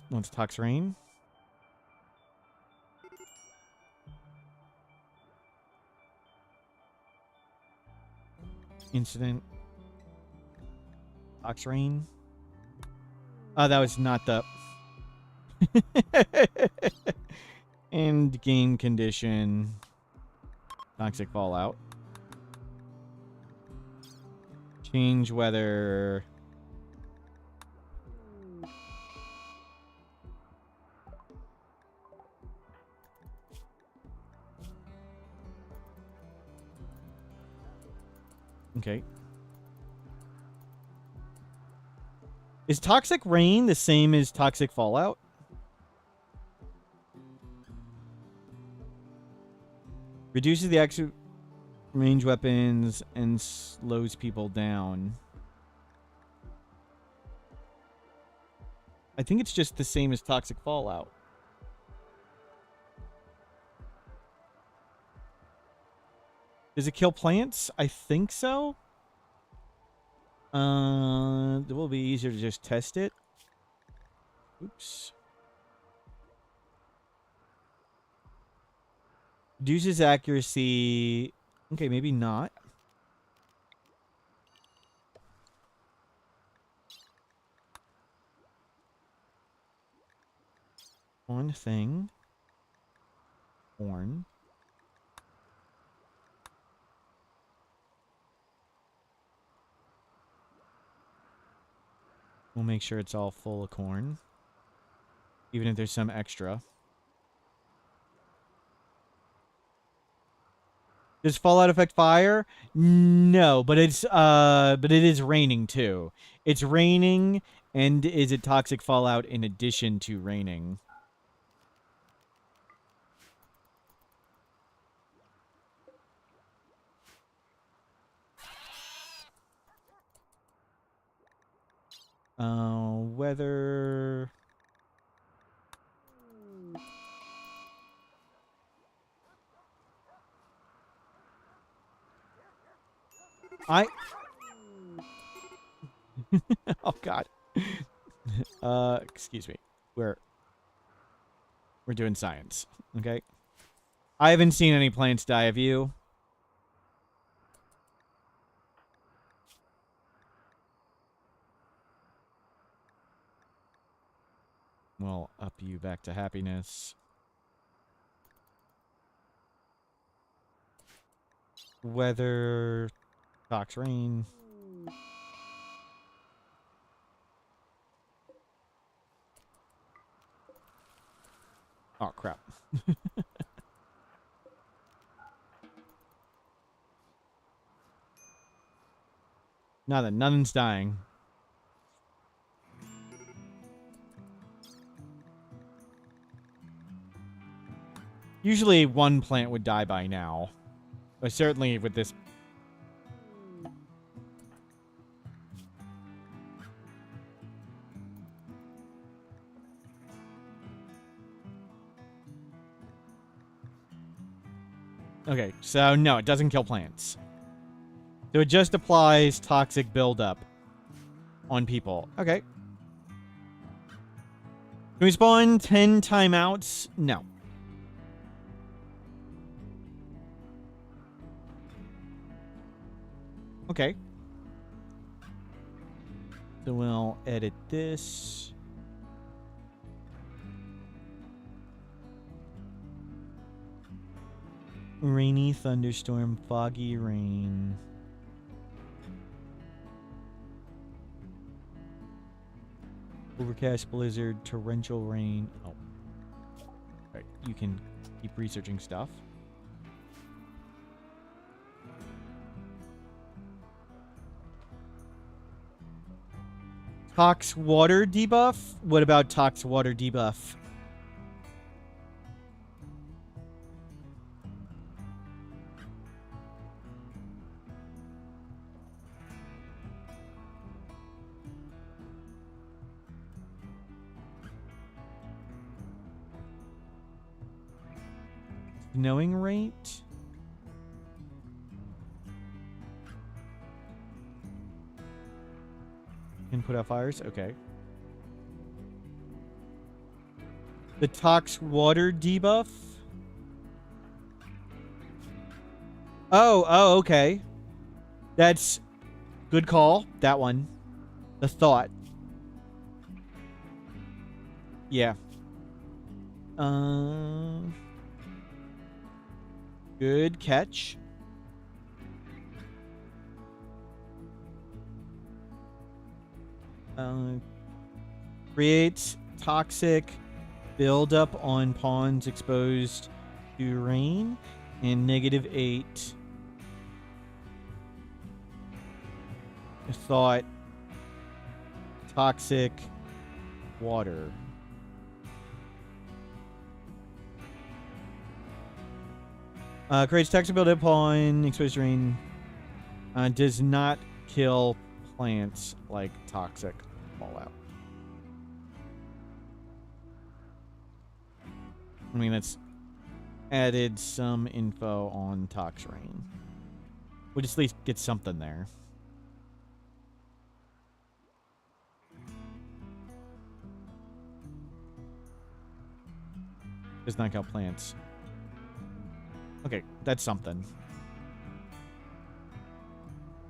Once Tox Rain. Incident. Tox Rain. Oh, that was not the end game condition. Toxic Fallout. Change weather. Okay. Is Toxic Rain the same as Toxic Fallout? Reduces the actual range weapons and slows people down. I think it's just the same as Toxic Fallout. Does it kill plants? I think so. It will be easier to just test it. Oops. Reduces accuracy. Okay, maybe not. One thing. Horn. We'll make sure it's all full of corn. Even if there's some extra. Does Fallout affect fire? No, but it is raining too. It's raining, and is it toxic Fallout in addition to raining? Weather. Oh God. Excuse me. We're doing science, okay? I haven't seen any plants die. Have you? Well, up you back to happiness. Weather, tox rain. Oh, crap. Nothing. Nothing's dying. Usually one plant would die by now. But certainly with this. Okay, so no, it doesn't kill plants. So it just applies toxic buildup on people. Okay. Can we spawn 10 timeouts? No. Okay. So we'll edit this. Rainy thunderstorm, foggy rain. Overcast blizzard, torrential rain. Oh. Alright, you can keep researching stuff. Tox water debuff? What about tox water debuff? Snowing rate? Can put out fires? Okay. The tox water debuff? Oh, okay. That's good call. That one. The thought. Yeah. Good catch. Creates toxic buildup on pawns exposed to rain, and -8. Thought toxic water. Creates toxic buildup upon exposed to rain. Does not kill plants like toxic fallout. I mean, that's added some info on tox rain. We'll just at least get something there. Does not kill plants. Okay, that's something.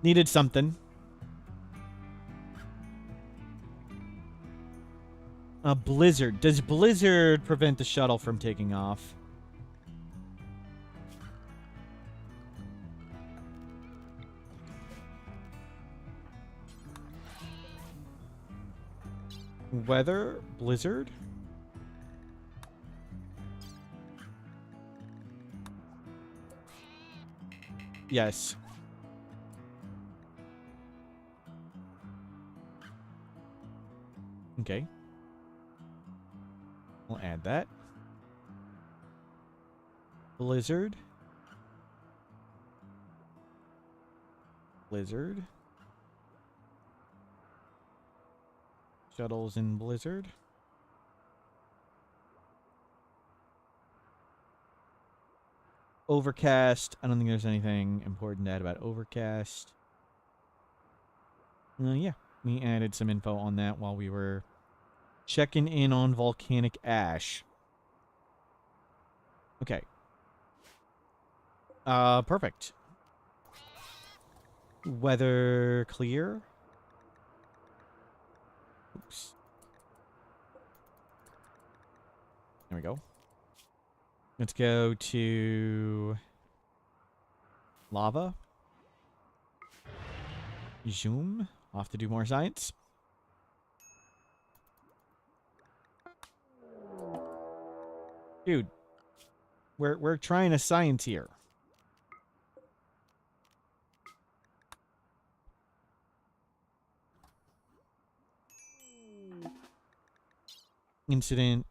Needed something. A blizzard. Does blizzard prevent the shuttle from taking off? Weather? Blizzard? Yes. Okay. We'll add that. Blizzard. Blizzard. Shuttles in blizzard. Overcast. I don't think there's anything important to add about overcast. Yeah, we added some info on that while we were checking in on volcanic ash. Okay. Perfect. Weather clear. Oops. There we go. Let's go to Lava. Zoom. Off to do more science. Dude, we're trying a science here. Incident.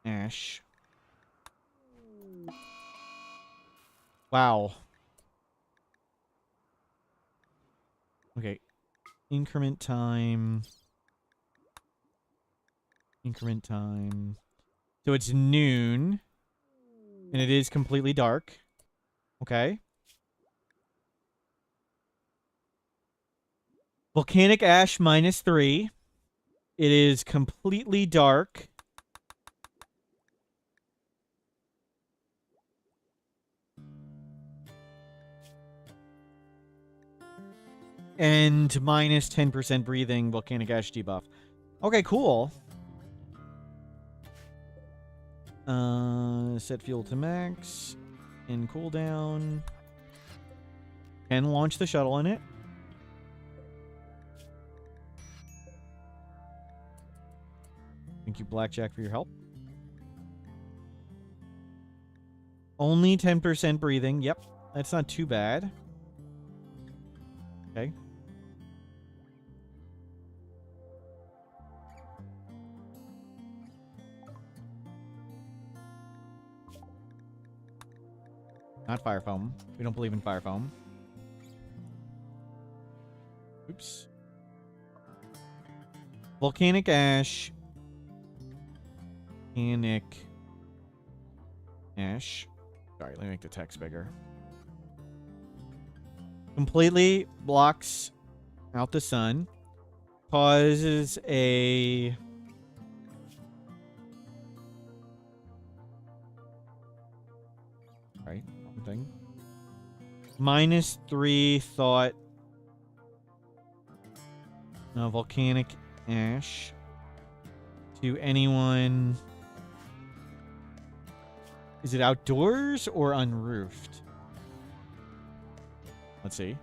Ash. Wow. Okay. Increment time. Increment time. So it's noon. And it is completely dark. Okay. Volcanic ash -3. It is completely dark. And -10% breathing volcanic ash debuff. Okay, cool. Set fuel to max. And cooldown. Can launch the shuttle in it. Thank you, Blackjack, for your help. Only 10% breathing. Yep. That's not too bad. Okay. Not fire foam. We don't believe in fire foam. Oops. Volcanic ash. Volcanic ash. Sorry, let me make the text bigger. Completely blocks out the sun. Causes a... Right, thing. -3 thought. Volcanic ash. To anyone... Is it outdoors or unroofed? Let's see.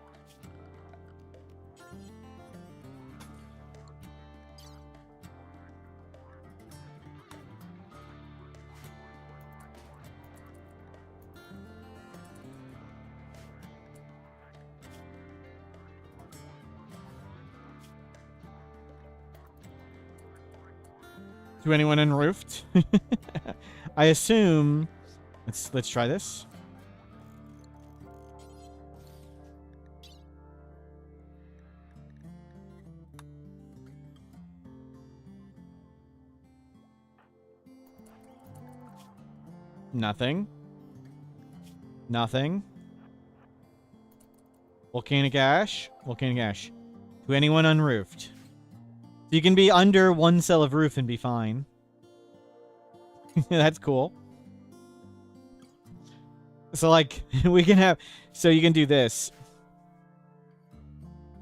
To anyone unroofed? I assume... Let's try this. Nothing. Nothing. Volcanic ash. Volcanic ash. To anyone unroofed. So you can be under 1 cell of roof and be fine. That's cool. So, like, we can have... So you can do this.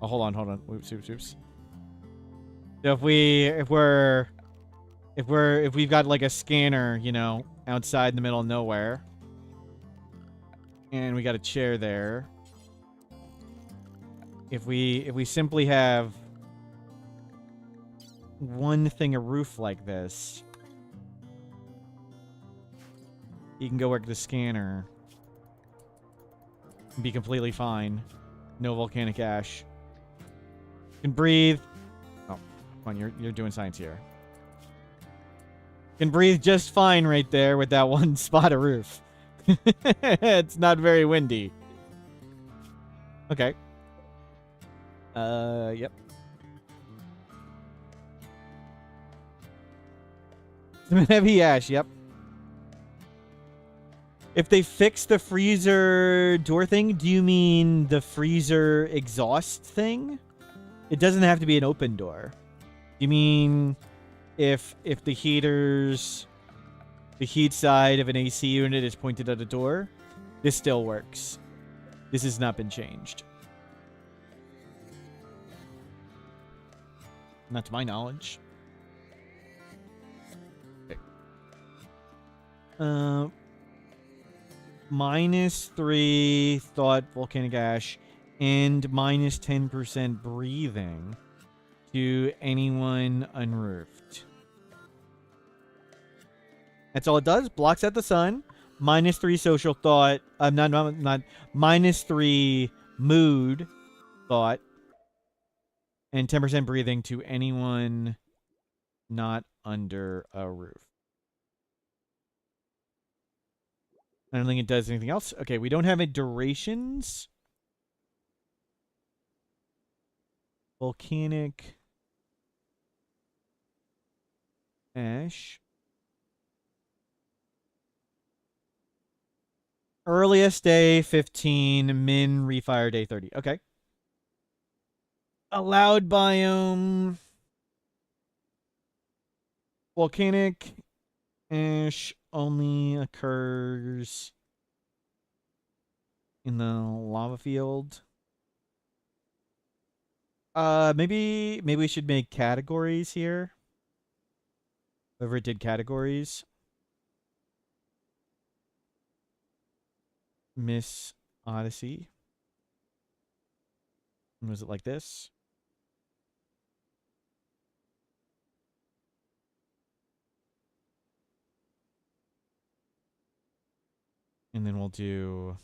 Oh, hold on, hold on. Oops, oops, oops. So if we've got, like, a scanner, you know, outside in the middle of nowhere. And we got a chair there. If we simply have one thing of roof like this, you can go work the scanner. And be completely fine. No volcanic ash. You can breathe. Oh, come on, you're doing science here. You can breathe just fine right there with that one spot of roof. It's not very windy. Okay. Yep. Some heavy ash, yep. If they fix the freezer door thing, do you mean the freezer exhaust thing? It doesn't have to be an open door. You mean if the heaters, the heat side of an AC unit is pointed at a door? This still works. This has not been changed. Not to my knowledge. Okay. -3 thought volcanic ash and -10% breathing to anyone unroofed. That's all it does. Blocks out the sun. -3 social thought. Not -3 mood thought. And 10% breathing to anyone not under a roof. I don't think it does anything else. Okay, we don't have any durations. Volcanic ash. Earliest day 15, min refire day 30. Okay. Allowed biome. Volcanic ash only occurs in the lava field. Maybe we should make categories here. Whoever did categories. Miss Odyssey. Was it like this? And then we'll do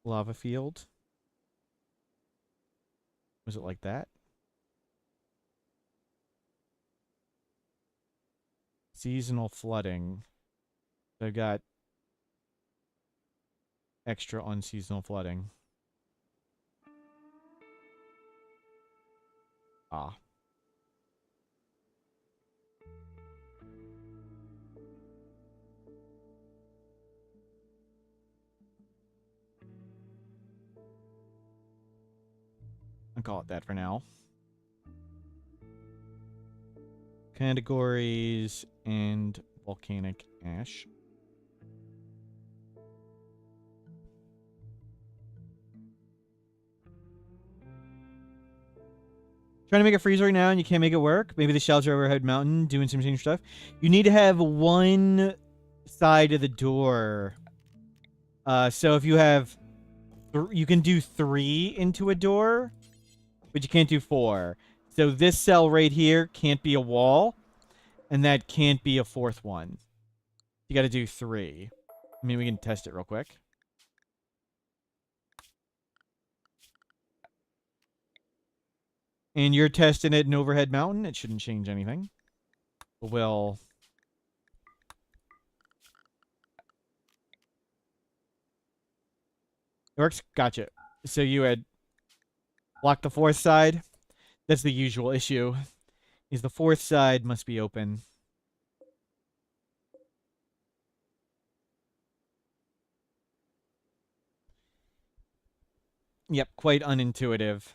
lava field. Was it like that? Seasonal flooding. So I've got extra on seasonal flooding. Ah. I'll call it that for now. Categories and volcanic ash. Trying to make it freeze right now and you can't make it work. Maybe the shelter overhead mountain doing some strange stuff. You need to have one side of the door. So if you have... you can do 3 into a door, but you can't do 4. So this cell right here can't be a wall, and that can't be a 4th one. You got to do 3. I mean, we can test it real quick. And you're testing it in overhead mountain. It shouldn't change anything. Well, it works. Gotcha. So you had blocked the 4th side. That's the usual issue. Is the 4th side must be open. Yep, quite unintuitive.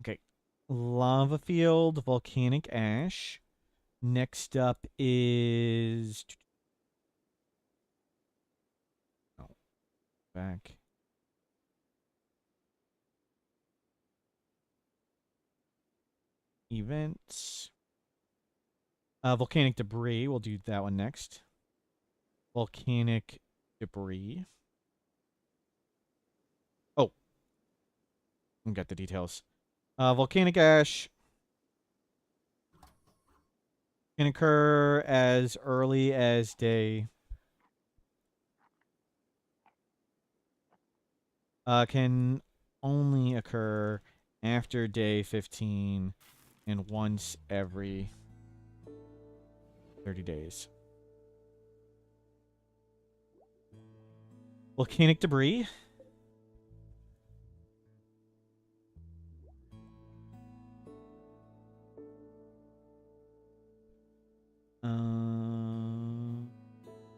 Okay. Lava field, volcanic ash. Next up is... oh, back. Events. Volcanic debris. We'll do that one next. Volcanic debris. Oh. I got the details. Volcanic ash can occur as early as day. Can only occur after day 15 and once every 30 days. Volcanic debris.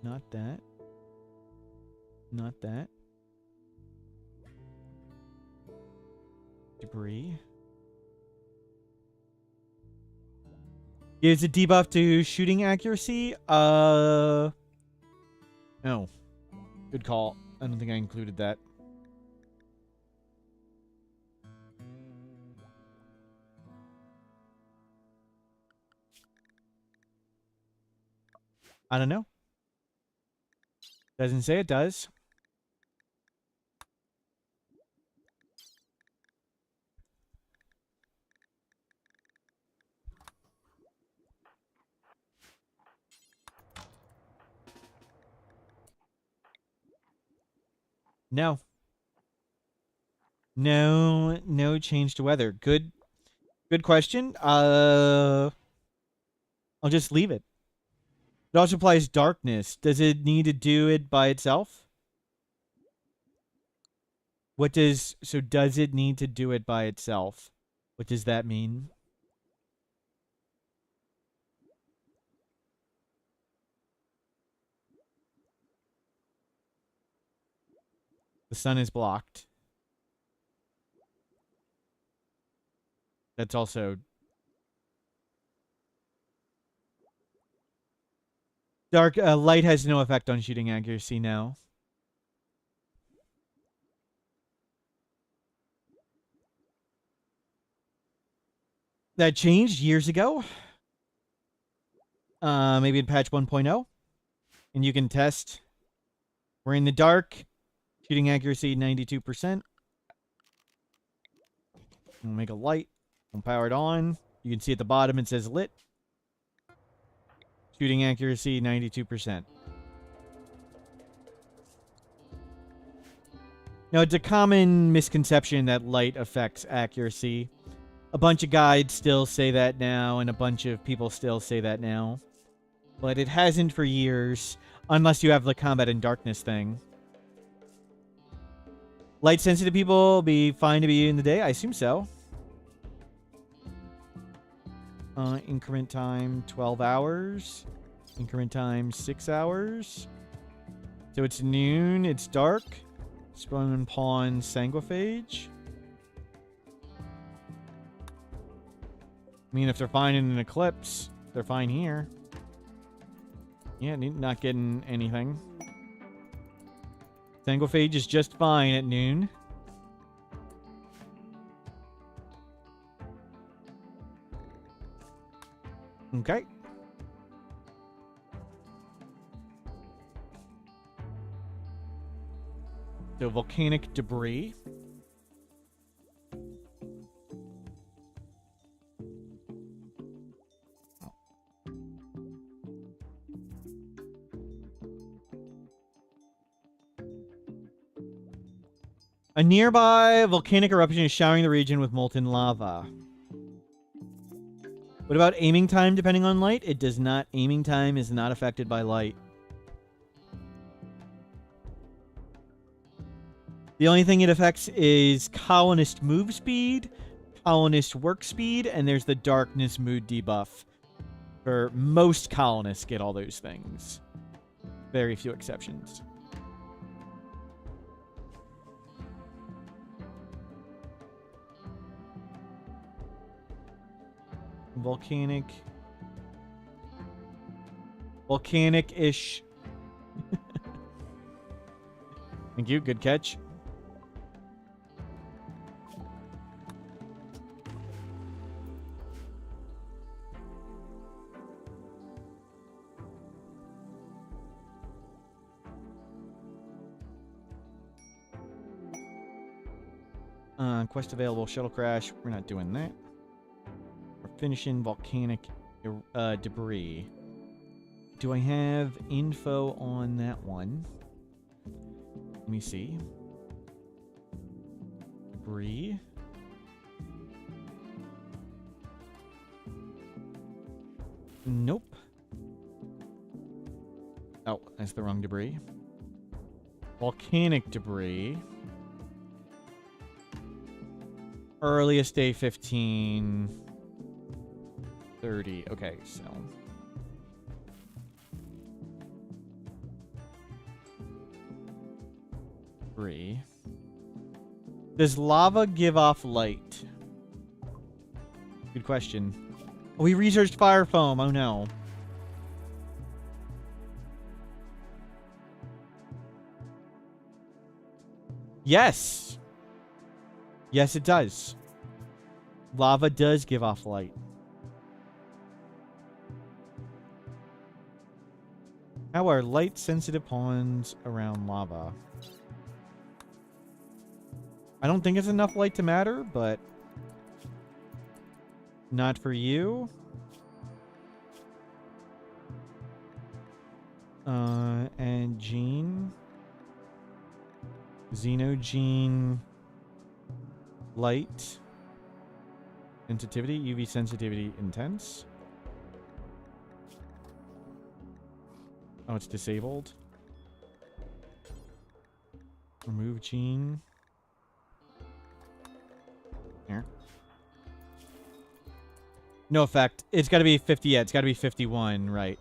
Not that. Not that. Debris. Gives a debuff to shooting accuracy. No. Good call. I don't think I included that. I don't know. Doesn't say it does. No. No change to weather. Good question. I'll just leave it. It also applies darkness. Does it need to do it by itself? Does it need to do it by itself? What does that mean? The sun is blocked. That's also dark. Light has no effect on shooting accuracy now. That changed years ago. Maybe in patch 1.0. And you can test. We're in the dark. Shooting accuracy 92%. We'll make a light. We'll power it on. You can see at the bottom it says lit. Shooting accuracy 92%. Now, it's a common misconception that light affects accuracy. A bunch of guides still say that now, and a bunch of people still say that now. But it hasn't for years, unless you have the combat in darkness thing. Light-sensitive people be fine to be in the day? I assume so. Increment time, 12 hours. Increment time, 6 hours. So it's noon, it's dark. Spawn Pawn Sanguiphage. I mean, if they're fine in an eclipse, they're fine here. Yeah, not getting anything. Sanguiphage is just fine at noon. Okay. So volcanic debris. A nearby volcanic eruption is showering the region with molten lava. What about aiming time depending on light? It does not. Aiming time is not affected by light. The only thing it affects is colonist move speed, colonist work speed, and there's the darkness mood debuff. For most colonists get all those things. Very few exceptions. Volcanic-ish. Thank you. Good catch. Quest available. Shuttle crash. We're not doing that. We're finishing volcanic debris. Do I have info on that one? Let me see. Debris. Nope. Oh, that's the wrong debris. Volcanic debris. Earliest day 15:30. Okay, so debris. Does lava give off light? Good question. Oh, we researched fire foam. Oh no. Yes. Yes, it does. Lava does give off light. How are light-sensitive ponds around lava? I don't think it's enough light to matter, but not for you. And Gene. Xenogene. Light. Sensitivity. UV sensitivity intense. Oh, it's disabled. Remove Gene. Here. No effect. It's got to be 50. Yeah, it's got to be 51, right.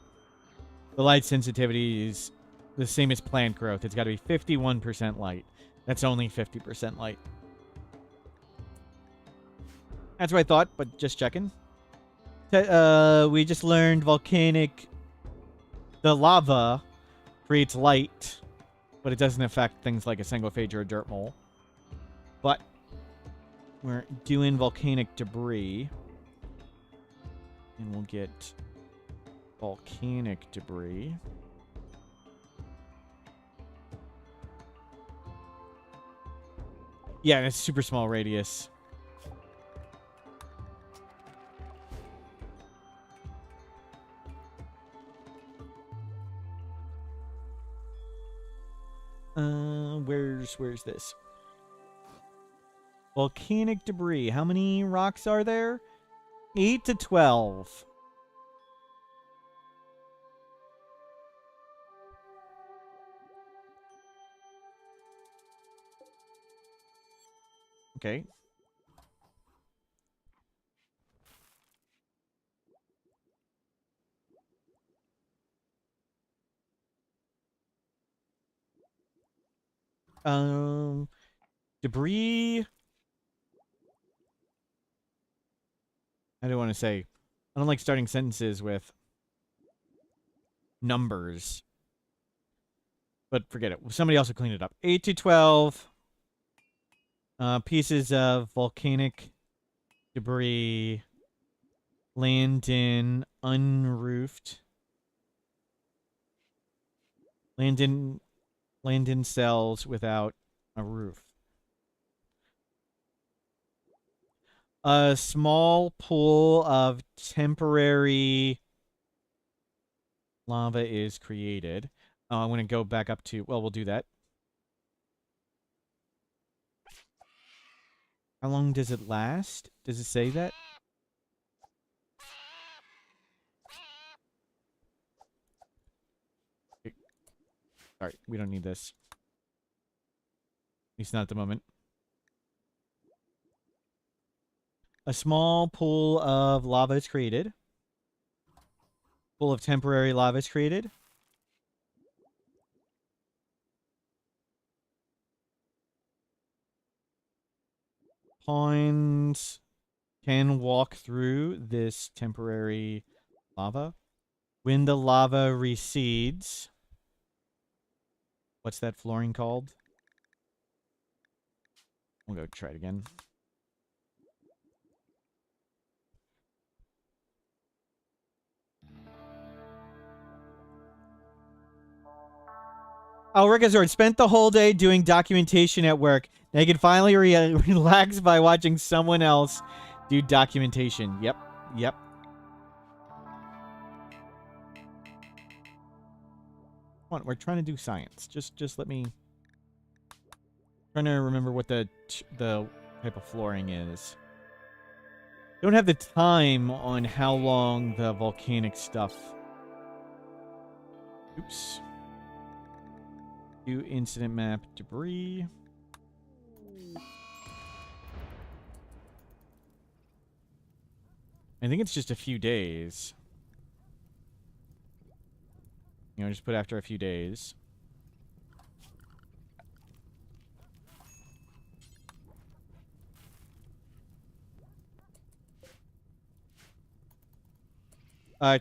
The light sensitivity is the same as plant growth. It's got to be 51% light. That's only 50% light. That's what I thought, but just checking. We just learned volcanic... The lava creates light, but it doesn't affect things like a single-phage or a dirt mole. But we're doing volcanic debris. And we'll get volcanic debris. Yeah, and it's super small radius. Where's this? Volcanic debris. How many rocks are there? 8 to 12. Okay. Debris. I don't want to say. I don't like starting sentences with numbers. But forget it. Somebody else will clean it up. 8 to 12. Pieces of volcanic debris land in unroofed. Land in cells without a roof. A small pool of temporary lava is created. I'm going to go back up to... Well, we'll do that. How long does it last? Does it say that? Sorry, we don't need this. At least not at the moment. A small pool of lava is created. Pool of temporary lava is created. Pawns can walk through this temporary lava. When the lava recedes... What's that flooring called? We'll go try it again. Oh, Ricazord spent the whole day doing documentation at work. Now he can finally relax by watching someone else do documentation. Yep. Yep. Come on, we're trying to do science. Just let me... trying to remember what the type of flooring is. Don't have the time on how long the volcanic stuff... Oops. Do incident map debris. I think it's just a few days. You know, just put after a few days.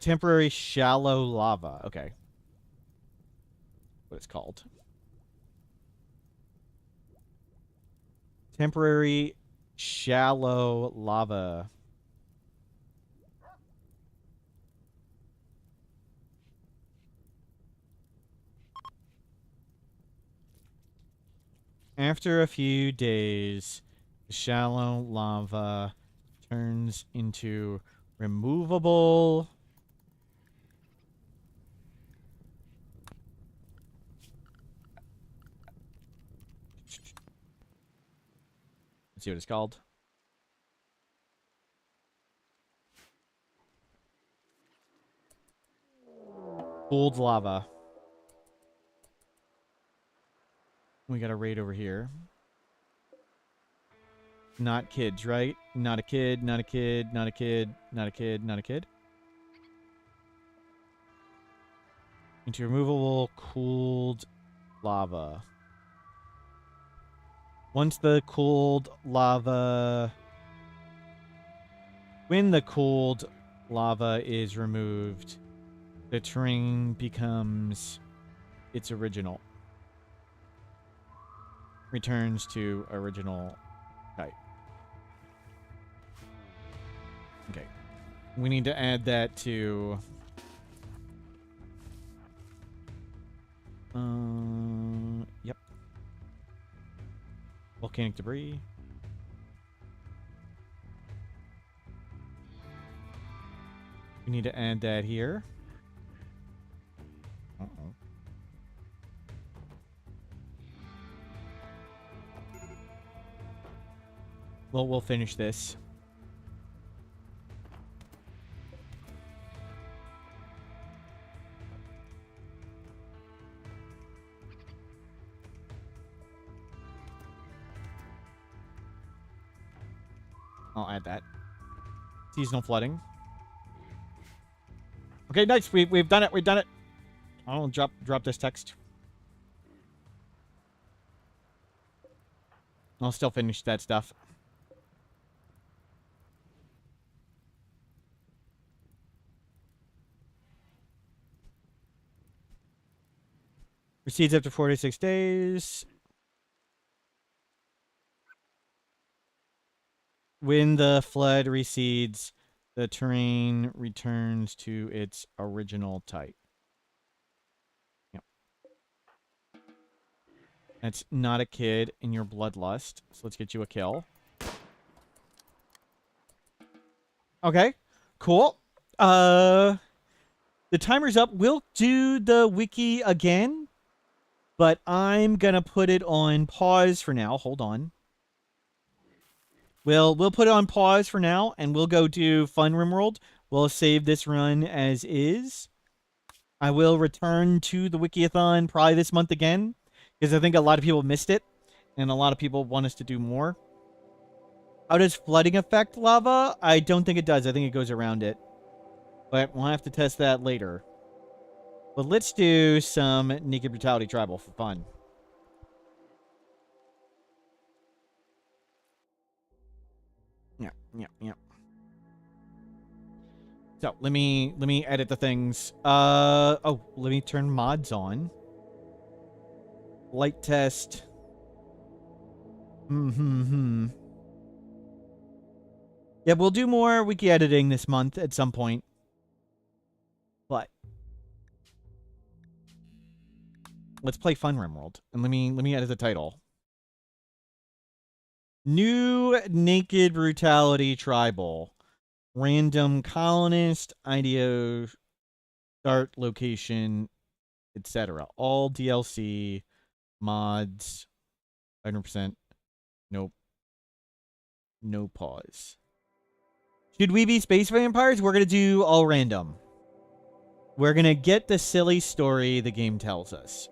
Temporary shallow lava. Okay. What it's called. Temporary shallow lava. After a few days, the shallow lava turns into removable. Let's see what it's called. Cooled lava. We got a raid over here. Not kids, right? Not a kid, not a kid, not a kid, not a kid, not a kid. Into removable cooled lava. Once the cooled lava... When the cooled lava is removed, the terrain becomes its original. Returns to original type. Okay. We need to add that to... Yep. Volcanic debris. We need to add that here. Uh-oh. Well, we'll finish this. I'll add that. Seasonal flooding. Okay, nice. We've done it. We've done it. I'll drop this text. I'll still finish that stuff. Recedes after 46 days. When the flood recedes, the terrain returns to its original type. Yep. That's not a kid in your bloodlust. So let's get you a kill. Okay. Cool. The timer's up. We'll do the wiki again, but I'm gonna put it on pause for now. Hold on. We'll put it on pause for now, and we'll go do Fun Rimworld. We'll save this run as is. I will return to the Wikiathon probably this month again, because I think a lot of people missed it, and a lot of people want us to do more. How does flooding affect lava? I don't think it does. I think it goes around it. But we'll have to test that later. But let's do some Naked Brutality Tribal for fun. Yeah. So let me edit the things. Oh, let me turn mods on. Light test. Yeah, we'll do more wiki editing this month at some point. But let's play Fun Rimworld. And let me edit the title. New Naked Brutality Tribal. Random colonist, IDO, start location, etc. All DLC, mods, 100%. Nope. No pause. Should we be space vampires? We're going to do all random. We're going to get the silly story the game tells us.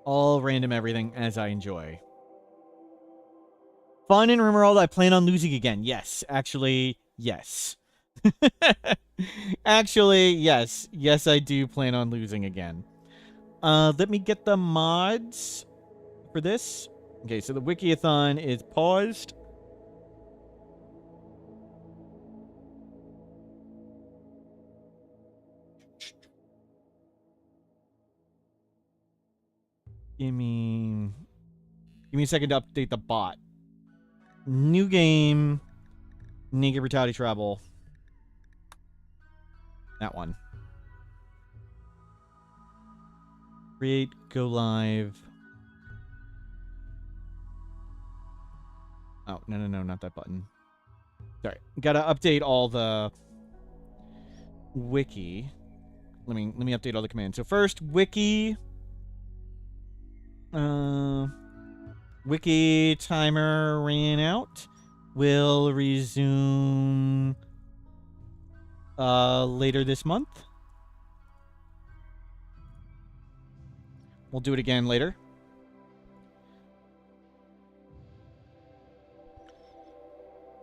All random everything as I enjoy. Fun in Rimworld, I plan on losing again. Yes. Actually, yes. Actually, yes. Yes, I do plan on losing again. Let me get the mods for this. Okay, so the Wikiathon is paused. Give me a second to update the bot. New game. Naked Brutality Tribal. That one. Create, go live. Oh, no, not that button. Sorry. Gotta update all the wiki. Let me update all the commands. So first, wiki. Wiki timer ran out. Will resume later this month. We'll do it again later.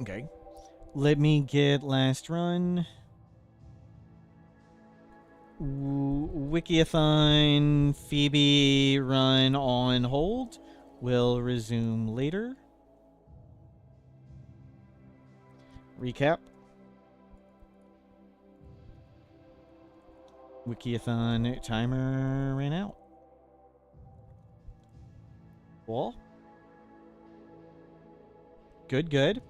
Okay. Let me get last run. Wikiathon Phoebe run on hold. Will resume later. Recap. Wikiathon timer ran out. Cool. Good.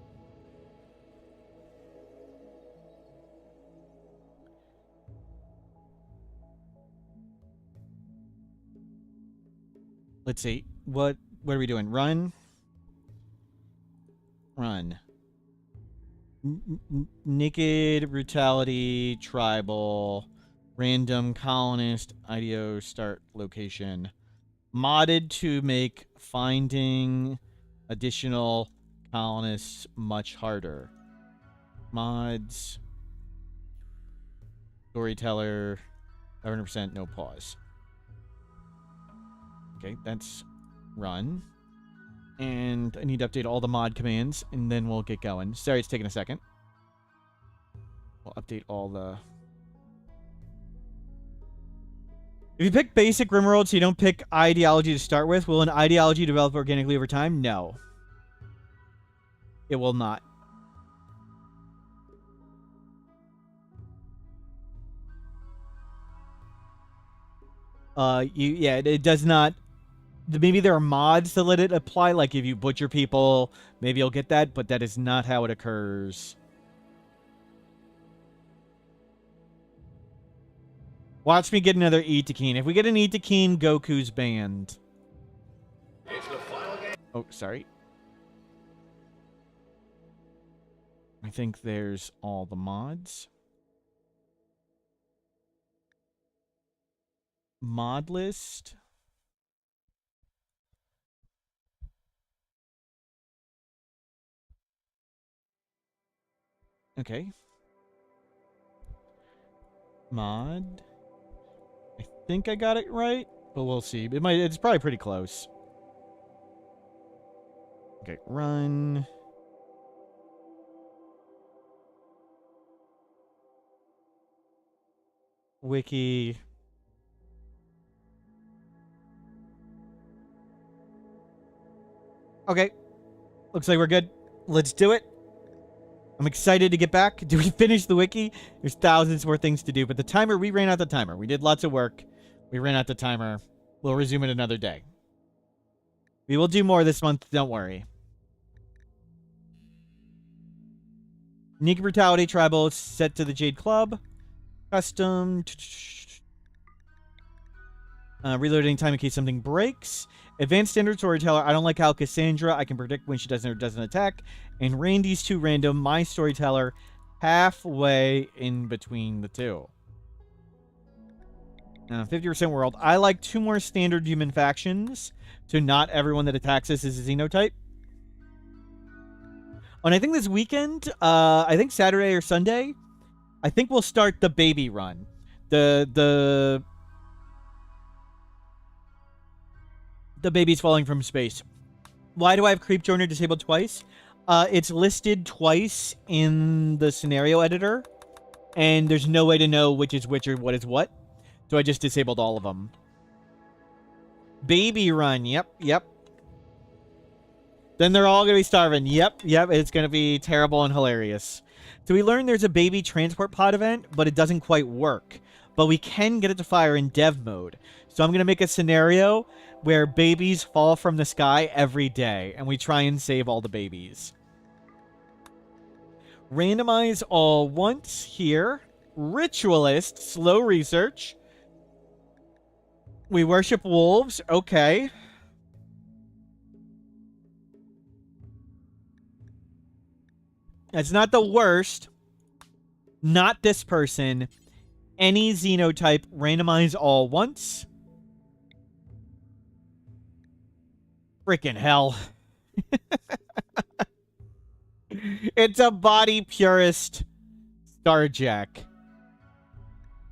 Let's see. What are we doing? Run. Naked, brutality, tribal, random colonist, IDO start location. Modded to make finding additional colonists much harder. Mods. Storyteller. 100% no pause. Okay, that's run. And I need to update all the mod commands, and then we'll get going. Sorry, it's taking a second. We'll update all the... If you pick basic Rimworld so you don't pick ideology to start with, will an ideology develop organically over time? No. It will not. It does not... Maybe there are mods to let it apply, like if you butcher people, maybe you'll get that, but that is not how it occurs. Watch me get another Itakeen. If we get an Itakeen, Goku's banned. Oh, sorry. I think there's all the mods. Mod list. Okay. Mod. I think I got it right, but we'll see. It's probably pretty close. Okay, run. Wiki. Okay. Looks like we're good. Let's do it. I'm excited to get back. Do we finish the wiki? There's thousands more things to do, but the timer, we ran out the timer. We did lots of work. We ran out the timer. We'll resume it another day. We will do more this month, don't worry. Unique Brutality Tribal set to the Jade Club. Custom. Reloading time in case something breaks. Advanced Standard Storyteller. I don't like how Cassandra, I can predict when she doesn't or doesn't attack. And Randy's too random. My Storyteller, halfway in between the two. 50% world. I like 2 more standard human factions. So not everyone that attacks us is a xenotype. And I think this weekend, I think Saturday or Sunday, I think we'll start the baby run. The baby's falling from space. Why do I have Creep Joiner disabled twice? It's listed twice in the scenario editor, and there's no way to know which is which or what is what. So I just disabled all of them. Baby run. Yep. Then they're all going to be starving. Yep. It's going to be terrible and hilarious. So we learned there's a baby transport pod event, but it doesn't quite work. But we can get it to fire in dev mode. So I'm going to make a scenario where babies fall from the sky every day, and we try and save all the babies. Randomize all once here. Ritualist, slow research. We worship wolves. Okay. That's not the worst. Not this person. Any xenotype, randomize all once. Freaking hell. It's a body purist Starjack.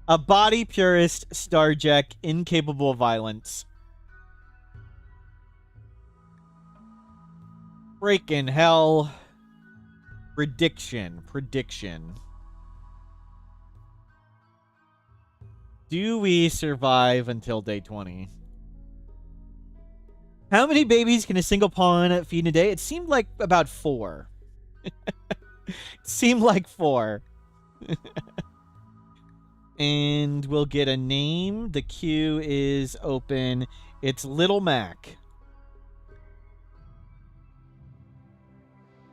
A body purist Starjack, incapable of violence. Freaking hell. Prediction. Do we survive until day 20? How many babies can a single pawn feed in a day? It seemed like about 4. It seemed like 4. And we'll get a name. The queue is open. It's Little Mac.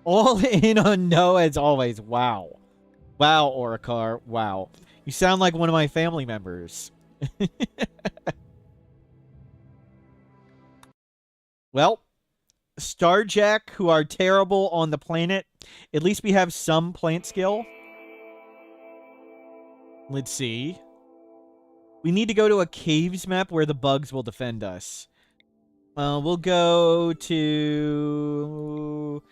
All in on no as always. Wow. Wow, Oricar. Wow. You sound like one of my family members. Well, Starjack, who are terrible on the planet, at least we have some plant skill. Let's see. We need to go to a caves map where the bugs will defend us. We'll go to...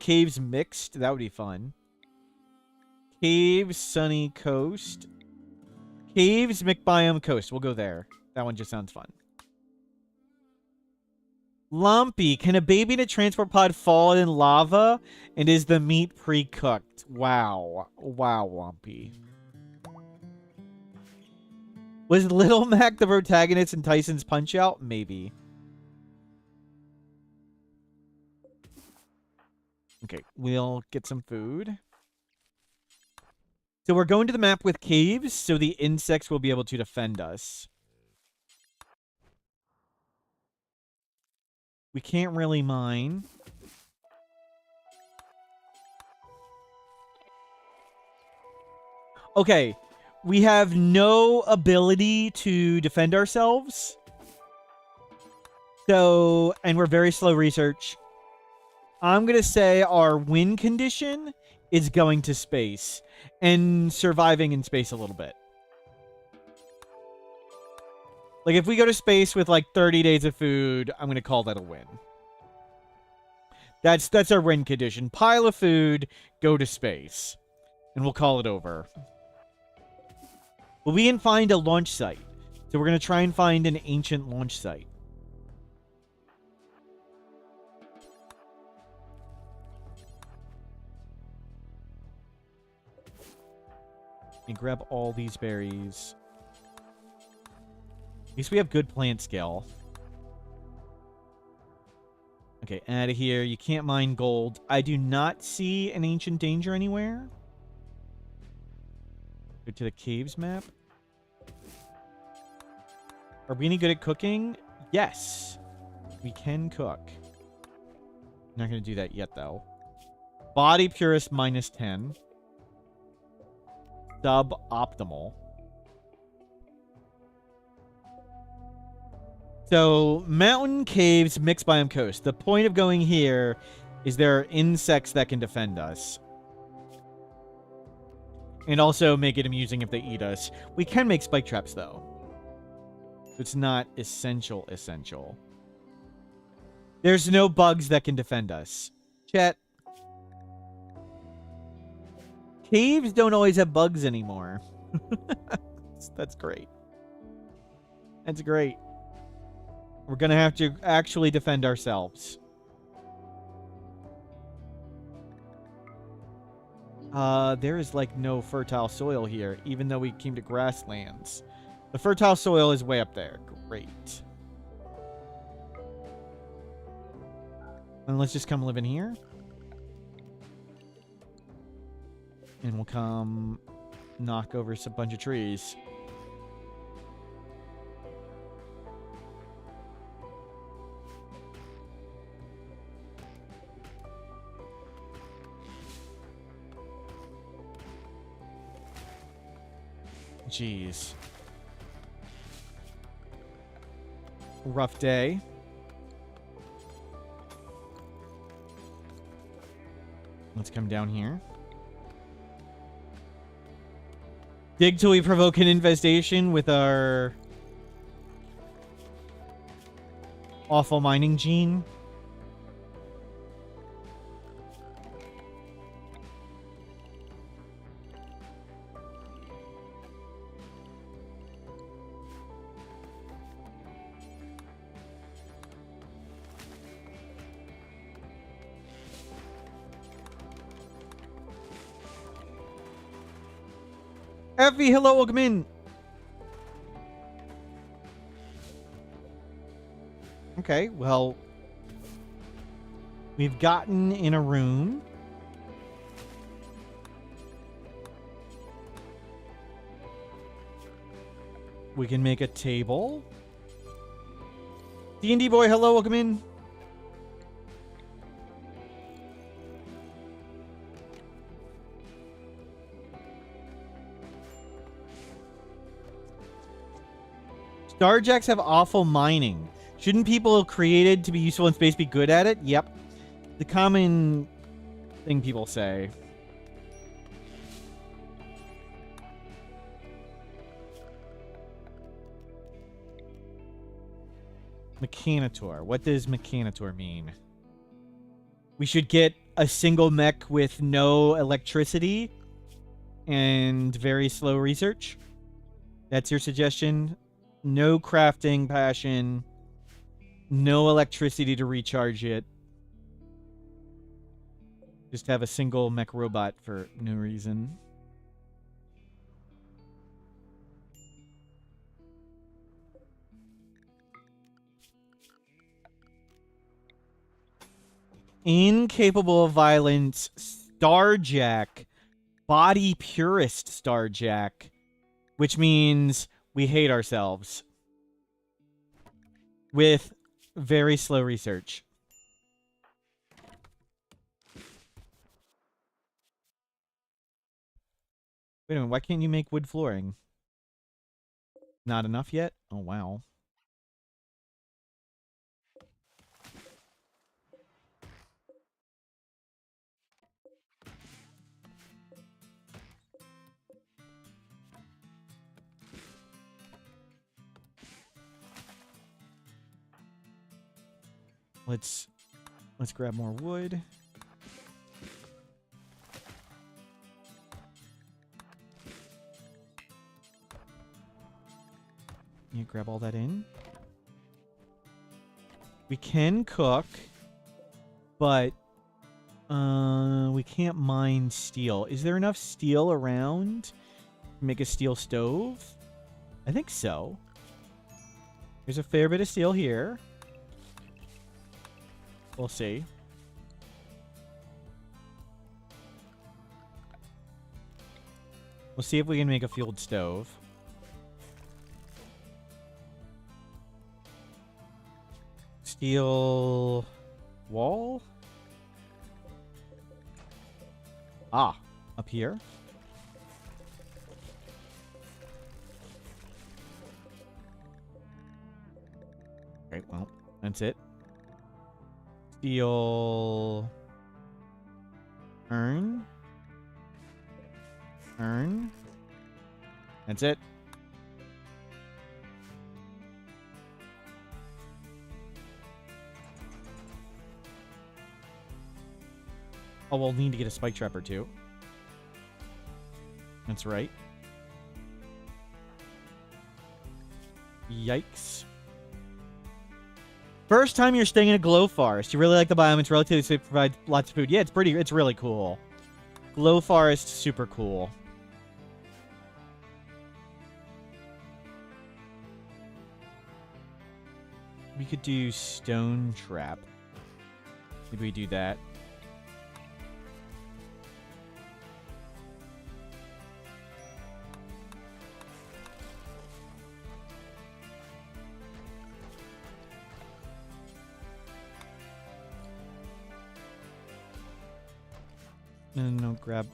Caves mixed. That would be fun. Caves, sunny coast. Caves, McBiome coast. We'll go there. That one just sounds fun. Lumpy. Can a baby in a transport pod fall in lava? And is the meat pre-cooked? Wow. Wow, Lumpy. Was Little Mac the protagonist in Tyson's Punch-Out? Maybe. Okay, we'll get some food. So we're going to the map with caves, so the insects will be able to defend us. We can't really mine. Okay, we have no ability to defend ourselves. So, and we're very slow research. I'm going to say our win condition is going to space and surviving in space a little bit. Like, if we go to space with, like, 30 days of food, I'm going to call that a win. That's our win condition. Pile of food, go to space. And we'll call it over. But we can find a launch site. So we're going to try and find an ancient launch site. And grab all these berries. At least we have good plant skill. Okay, out of here. You can't mine gold. I do not see an ancient danger anywhere. Go to the caves map. Are we any good at cooking? Yes. We can cook. Not going to do that yet, though. Body purist -10. Suboptimal. So, mountain, caves, mixed biome coast. The point of going here is there are insects that can defend us. And also make it amusing if they eat us. We can make spike traps, though. So it's not essential. There's no bugs that can defend us. Chat. Caves don't always have bugs anymore. That's great. That's great. We're going to have to actually defend ourselves. There is, like, no fertile soil here, even though we came to grasslands. The fertile soil is way up there. Great. And let's just come live in here. And we'll come knock over a bunch of trees. Jeez. rough day. Let's come down here. Dig till we provoke an infestation with our awful mining gene. Effie, hello, welcome in. Okay, well, we've gotten in a room. We can make a table. D&D boy, hello, welcome in. Starjacks have awful mining. Shouldn't people created to be useful in space be good at it? Yep. The common thing people say. Mechanitor. What does Mechanitor mean? We should get a single mech with no electricity and very slow research. That's your suggestion? No crafting passion. No electricity to recharge it. Just have a single mech robot for no reason. Incapable of violence, Starjack. Body purist Starjack. Which means we hate ourselves. With very slow research. Wait a minute, why can't you make wood flooring? Not enough yet? Oh, wow. Let's grab more wood. You grab all that in. We can cook, but we can't mine steel. Is there enough steel around to make a steel stove? I think so. There's a fair bit of steel here. We'll see. We'll see if we can make a fueled stove. Steel wall? Ah, up here. Okay, well, that's it. Steel urn. Urn. That's it. Oh, we'll need to get a spike trap or two. That's right. Yikes. First time you're staying in a glow forest. You really like the biome. It's relatively safe, provides lots of food. Yeah, it's really cool. Glow forest, super cool. We could do stone trap. Maybe we do that. No, grab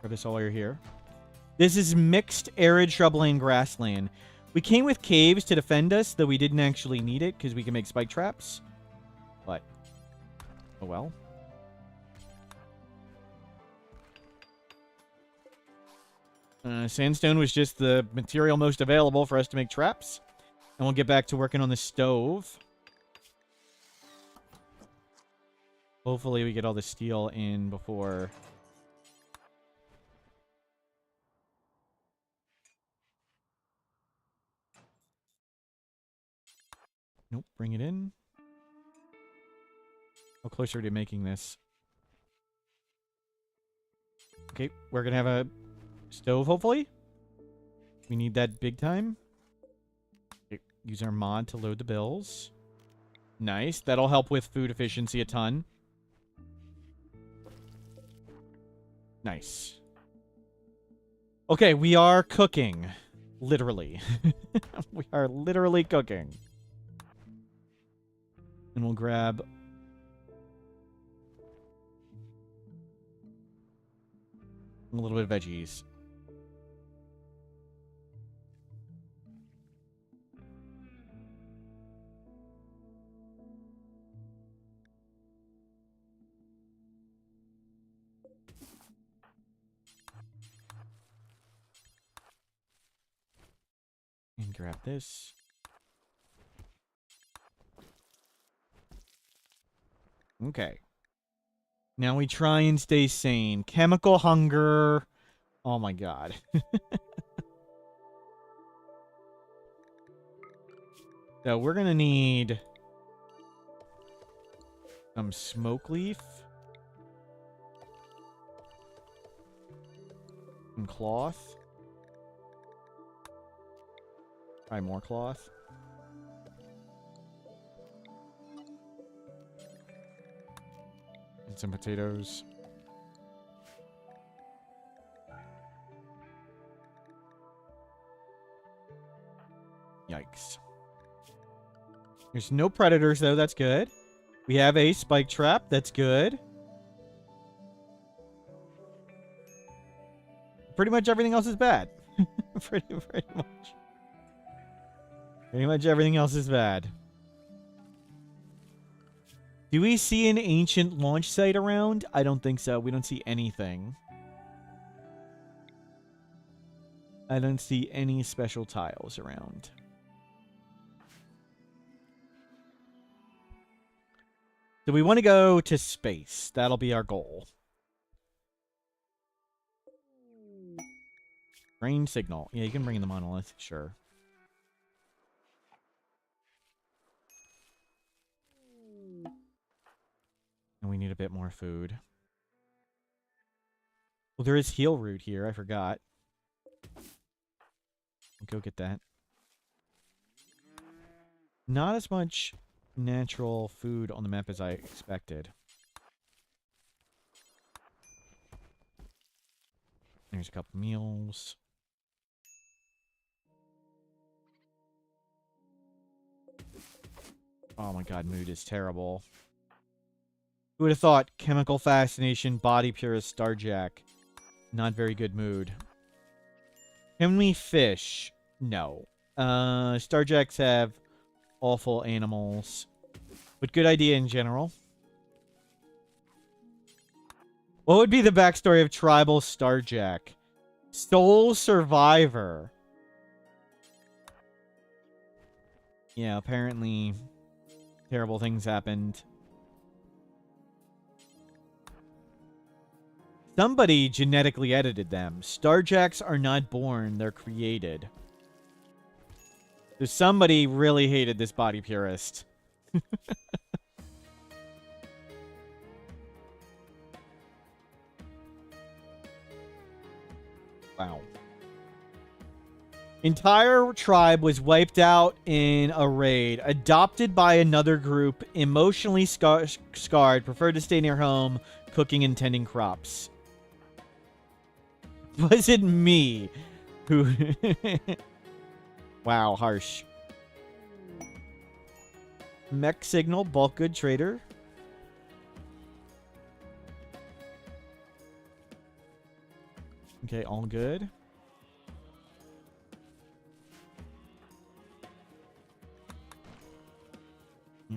this all while you're here. This is mixed arid shrubland grassland. We came with caves to defend us, though we didn't actually need it because we can make spike traps. But, oh well. Sandstone was just the material most available for us to make traps. And we'll get back to working on the stove. Hopefully we get all the steel in before... Nope, bring it in. How close are we to making this? Okay, we're gonna have a stove, hopefully. We need that big time. Okay, use our mod to load the bills. Nice. That'll help with food efficiency a ton. Nice. Okay, we are cooking. Literally. We are literally cooking. And we'll grab... a little bit of veggies. And grab this. Okay. Now we try and stay sane. Chemical hunger. Oh my god. So we're gonna need some smoke leaf. Some cloth. Try more cloth. And some potatoes. Yikes. There's no predators, though. That's good. We have a spike trap. That's good. Pretty much everything else is bad. Pretty much. Pretty much everything else is bad. Do we see an ancient launch site around? I don't think so. We don't see anything. I don't see any special tiles around. So we want to go to space. That'll be our goal. Rain signal. Yeah, you can bring in the monolith. Sure. And we need a bit more food. Well, there is heal root here. I forgot. Go get that. Not as much natural food on the map as I expected. There's a couple meals. Oh my god, mood is terrible. Who would have thought? Chemical fascination, body purist, starjack. Not very good mood. Can we fish? No. Starjacks have awful animals. But good idea in general. What would be the backstory of tribal starjack? Sole survivor. Yeah, apparently terrible things happened. Somebody genetically edited them. Starjacks are not born, they're created. So somebody really hated this body purist. Wow. Entire tribe was wiped out in a raid. Adopted by another group. Emotionally scarred. Preferred to stay near home. Cooking and tending crops. Was it me who... Wow, harsh. Mech signal, bulk good trader. Okay, all good.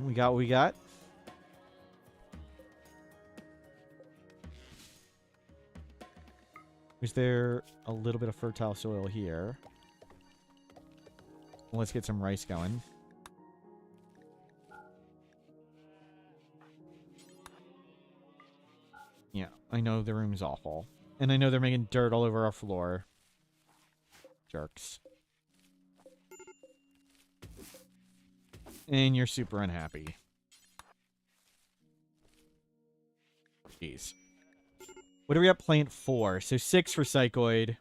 We got what we got. Is there a little bit of fertile soil here? Well, let's get some rice going. Yeah, I know the room's awful. And I know they're making dirt all over our floor. Jerks. And you're super unhappy. Jeez. What are we at plant 4? So 6 for Psychoid.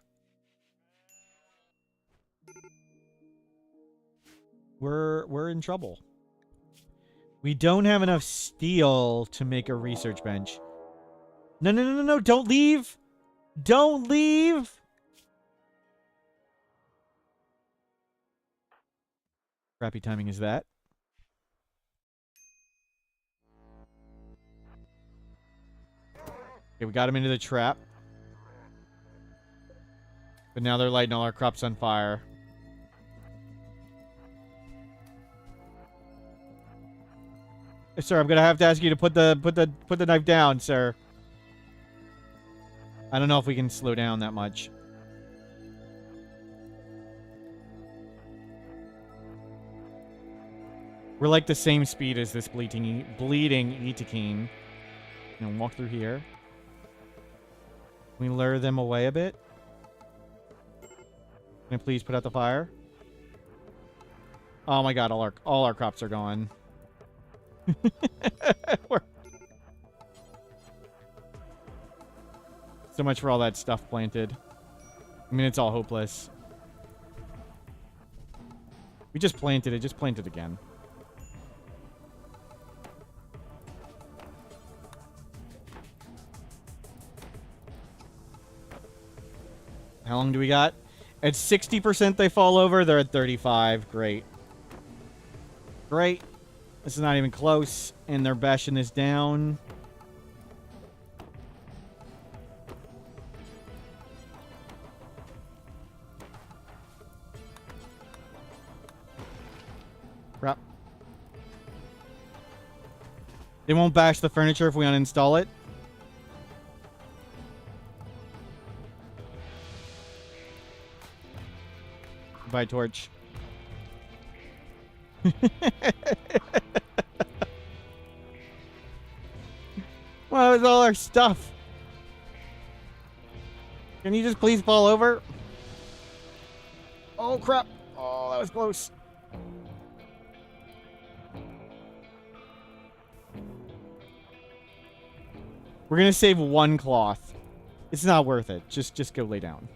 We're in trouble. We don't have enough steel to make a research bench. No, no, no, no, no. Don't leave. Don't leave. Crappy timing is that. Okay, we got him into the trap. But now they're lighting all our crops on fire. Sir, I'm gonna have to ask you to put the knife down, sir. I don't know if we can slow down that much. We're like the same speed as this bleeding Itakine. And walk through here. Can we lure them away a bit? Can I please put out the fire? Oh my god, all our crops are gone. So much for all that stuff planted. I mean, it's all hopeless. We just planted it. Just plant it again. How long do we got? At 60% they fall over. They're at 35. Great. Great. This is not even close. And they're bashing this down. Crap. They won't bash the furniture if we uninstall it. Bye, torch. Well, it's all our stuff. Can you just please fall over? Oh, crap. Oh, that was close. We're going to save one cloth. It's not worth it. Just go lay down.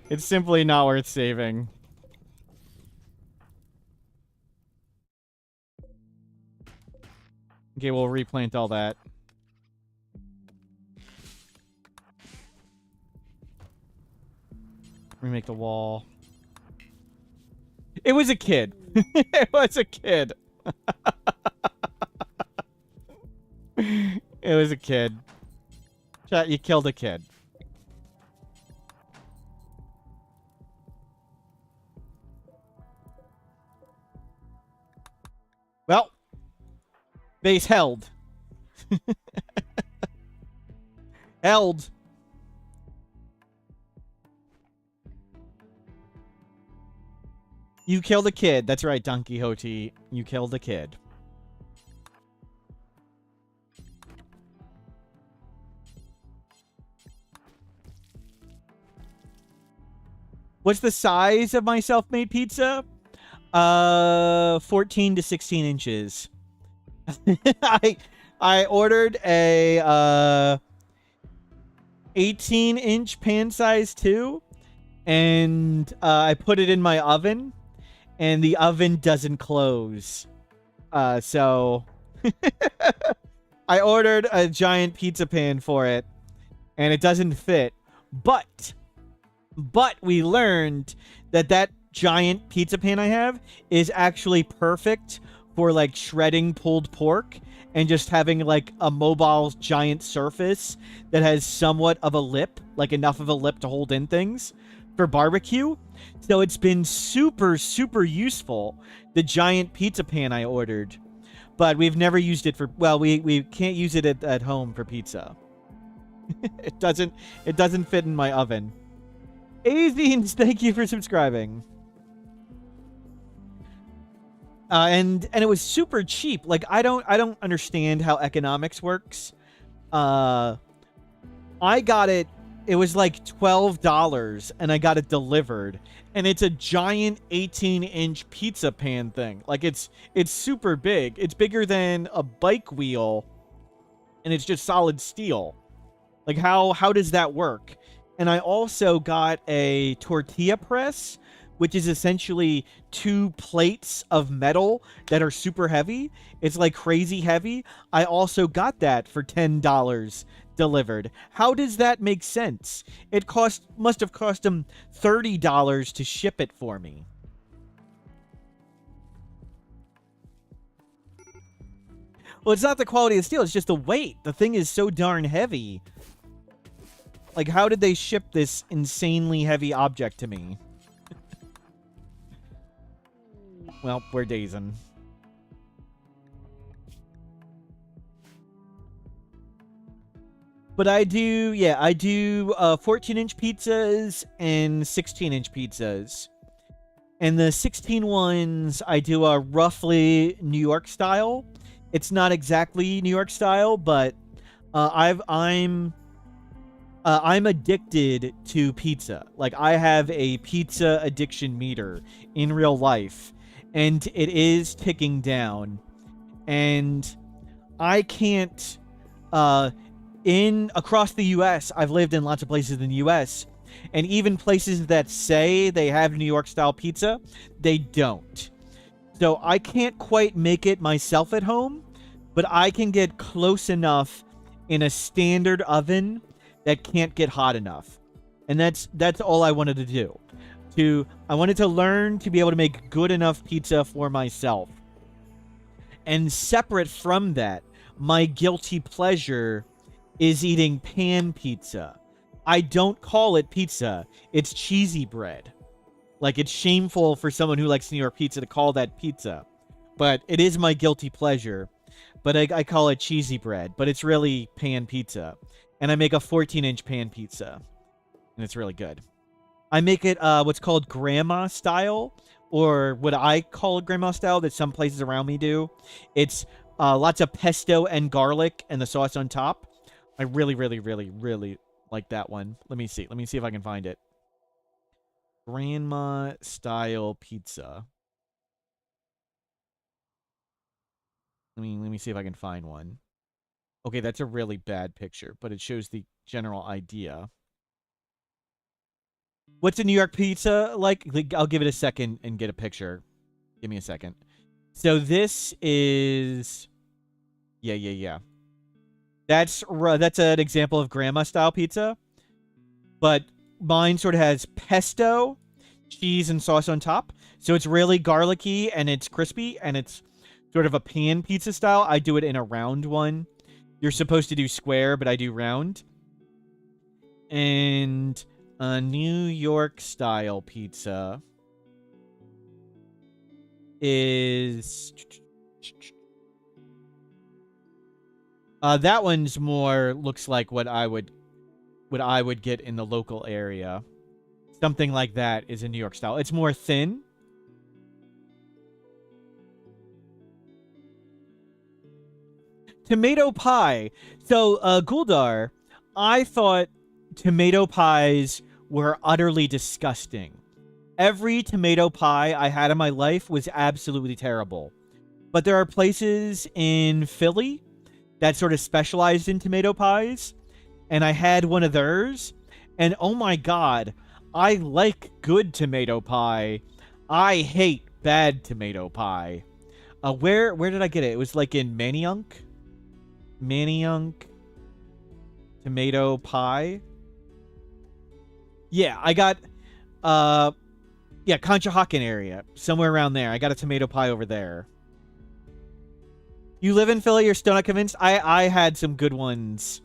It's simply not worth saving. Okay, we'll replant all that. Remake the wall. It was a kid. It was a kid. It was a kid. Chat, you killed a kid. Well, base held. Held. You killed a kid. That's right, Don Quixote. You killed a kid. What's the size of my self-made pizza? 14 to 16 inches. I ordered a 18-inch pan size too, and I put it in my oven, and the oven doesn't close. So I ordered a giant pizza pan for it, and it doesn't fit. But we learned that giant pizza pan I have is actually perfect for like shredding pulled pork and just having like a mobile giant surface that has somewhat of a lip, like enough of a lip to hold in things. for barbecue. So it's been super, super useful, the giant pizza pan I ordered. But we've never used it for, well, we can't use it at home for pizza. It doesn't fit in my oven. Azines, thank you for subscribing. And it was super cheap. Like I don't understand how economics works. I got it. It was like $12, and I got it delivered. And it's a giant 18-inch pizza pan thing. Like it's super big. It's bigger than a bike wheel, and it's just solid steel. Like how does that work? And I also got a tortilla press, which is essentially 2 plates of metal that are super heavy. It's like crazy heavy. I also got that for $10 delivered. How does that make sense? It must have cost them $30 to ship it for me. Well, it's not the quality of steel, it's just the weight. The thing is so darn heavy. Like, how did they ship this insanely heavy object to me? Well, we're dazing. But I do 14-inch pizzas and 16-inch pizzas. And the 16 ones, I do a roughly New York style. It's not exactly New York style, but I'm addicted to pizza. Like, I have a pizza addiction meter in real life, and it is ticking down. And I can't, across the U.S., I've lived in lots of places in the U.S., and even places that say they have New York style pizza, they don't. So I can't quite make it myself at home, but I can get close enough in a standard oven that can't get hot enough. And that's all I wanted to do. I wanted to learn to be able to make good enough pizza for myself. And separate from that, my guilty pleasure is eating pan pizza. I don't call it pizza. It's cheesy bread. Like, it's shameful for someone who likes New York pizza to call that pizza. But it is my guilty pleasure. But I call it cheesy bread. But it's really pan pizza. And I make a 14-inch pan pizza. And it's really good. I make it what's called grandma style. Or what I call it grandma style that some places around me do. It's lots of pesto and garlic and the sauce on top. I really, really, really, really like that one. Let me see. Let me see if I can find it. Grandma style pizza. Let me see if I can find one. Okay, that's a really bad picture, but it shows the general idea. What's a New York pizza like? I'll give it a second and get a picture. Give me a second. So this is... Yeah. That's an example of grandma style pizza. But mine sort of has pesto, cheese, and sauce on top. So it's really garlicky and it's crispy and it's sort of a pan pizza style. I do it in a round one. You're supposed to do square, but I do round. And a New York style pizza is... that one's more looks like what I would get in the local area. Something like that is a New York style. It's more thin. Tomato pie. So, Guldar, I thought tomato pies were utterly disgusting. Every tomato pie I had in my life was absolutely terrible. But there are places in Philly that sort of specialized in tomato pies. And I had one of theirs. And oh my god, I like good tomato pie. I hate bad tomato pie. Where did I get it? It was like in Manayunk tomato pie. Yeah, I got Conshohocken area. Somewhere around there. I got a tomato pie over there. You live in Philly, you're still not convinced? I had some good ones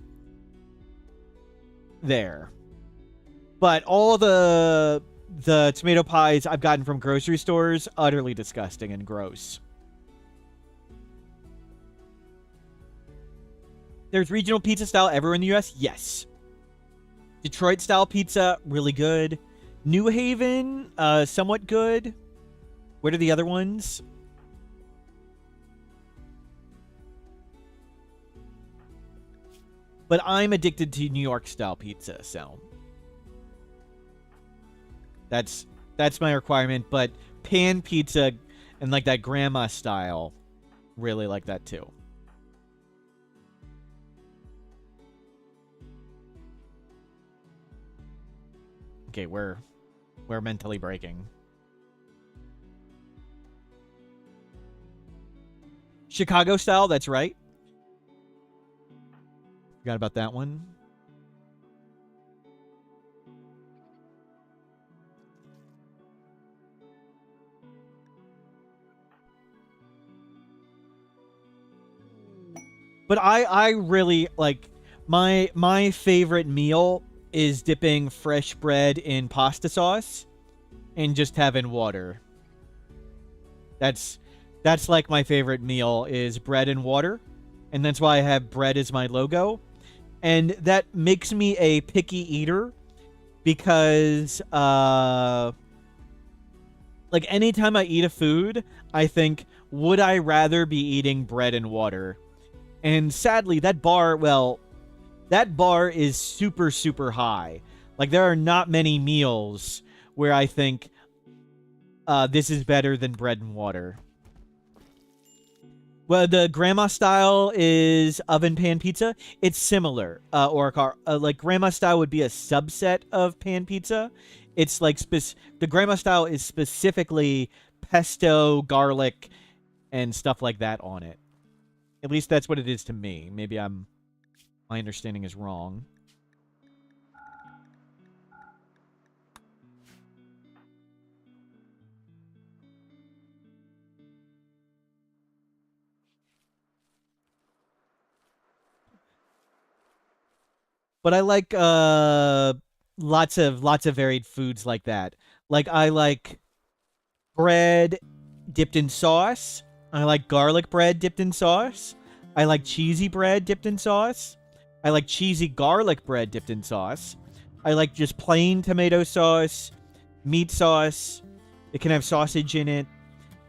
there. But all the tomato pies I've gotten from grocery stores, utterly disgusting and gross. There's regional pizza style everywhere in the US? Yes. Detroit style pizza, really good. New Haven, somewhat good. What are the other ones? But I'm addicted to New York style pizza, so that's my requirement. But pan pizza and like that grandma style, really like that too. Okay, we're mentally breaking. Chicago style, that's right. Forgot about that one. But I really like my favorite meal is dipping fresh bread in pasta sauce and just having water. That's like my favorite meal is bread and water, and that's why I have bread as my logo. And that makes me a picky eater because like anytime I eat a food, I think, would I rather be eating bread and water? And sadly, that bar is super, super high. Like, there are not many meals where I think this is better than bread and water. Well, the grandma style is oven pan pizza. It's similar, like grandma style would be a subset of pan pizza. It's like the grandma style is specifically pesto, garlic, and stuff like that on it. At least that's what it is to me. Maybe my understanding is wrong. But I like lots of varied foods like that. Like I like bread dipped in sauce. I like garlic bread dipped in sauce. I like cheesy bread dipped in sauce. I like cheesy garlic bread dipped in sauce. I like just plain tomato sauce, meat sauce. It can have sausage in it.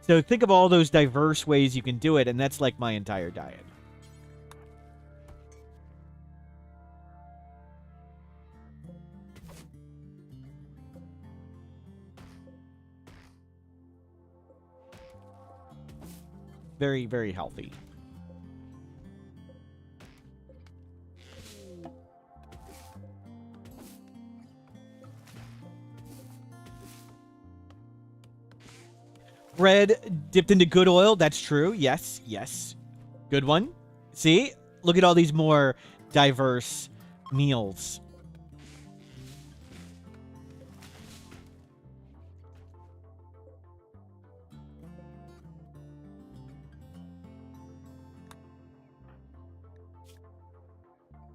So think of all those diverse ways you can do it, and that's like my entire diet. Very, very healthy. Bread dipped into good oil. That's true. Yes, yes. Good one. See? Look at all these more diverse meals.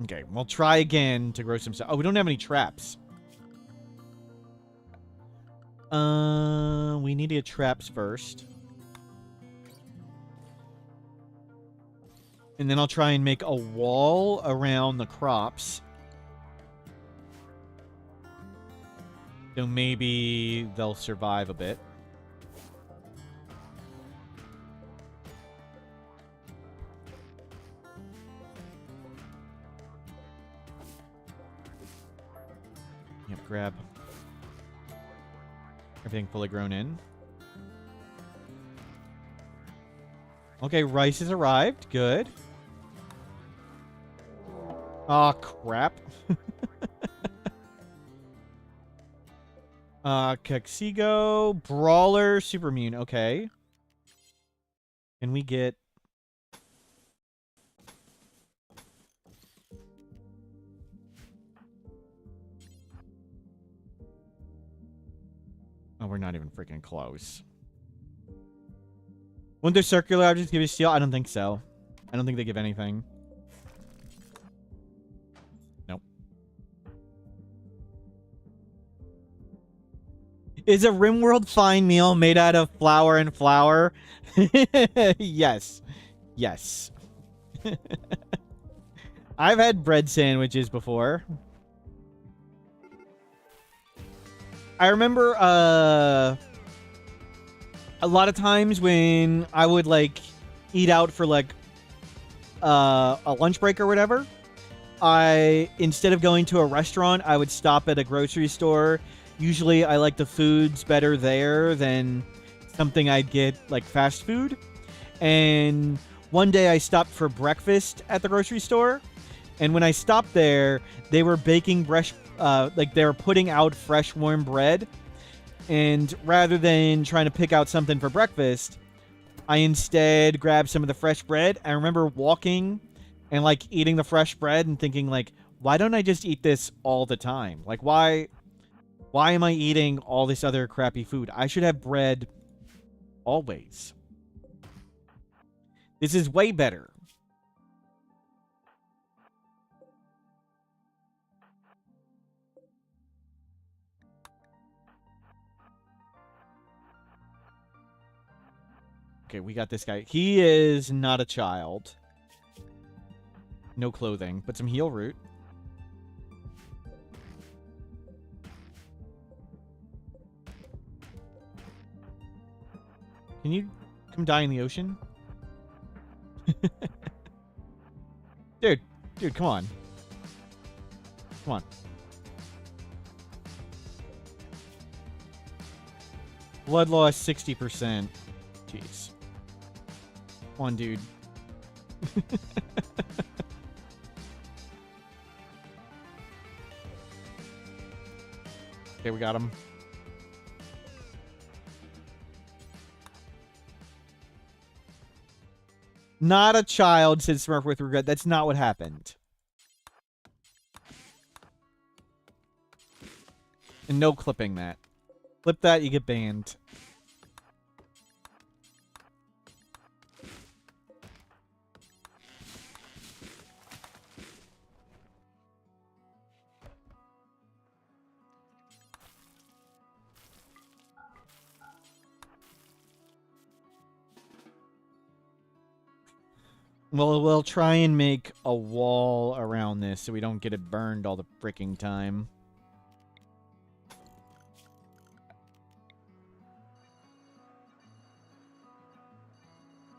Okay, we'll try again to grow some stuff. Oh, we don't have any traps. We need to get traps first. And then I'll try and make a wall around the crops. So maybe they'll survive a bit. Yep, grab everything fully grown in. Okay, rice has arrived. Good. Aw, crap. Caxigo, Brawler, Supermune. Okay. Can we get... Oh, we're not even freaking close. Wouldn't their circular objects give you steel? I don't think so. I don't think they give anything. Nope. Is a Rimworld fine meal made out of flour and flour? Yes. Yes. I've had bread sandwiches before. I remember a lot of times when I would like eat out for like a lunch break or whatever, instead of going to a restaurant, I would stop at a grocery store. Usually I like the foods better there than something I'd get like fast food. And one day I stopped for breakfast at the grocery store, and when I stopped there, they were baking like they were putting out fresh warm bread. And rather than trying to pick out something for breakfast, I instead grabbed some of the fresh bread. I remember walking and like eating the fresh bread and thinking like, why don't I just eat this all the time? Like why am I eating all this other crappy food? I should have bread always. This is way better. Okay, we got this guy. He is not a child. No clothing, but some heal root. Can you come die in the ocean? Dude, come on. Come on. Blood loss 60%. Jeez. Come on, dude. Okay, we got him. Not a child, said Smurf with regret. That's not what happened. And no clipping that. Clip that, you get banned. Well, we'll try and make a wall around this so we don't get it burned all the freaking time.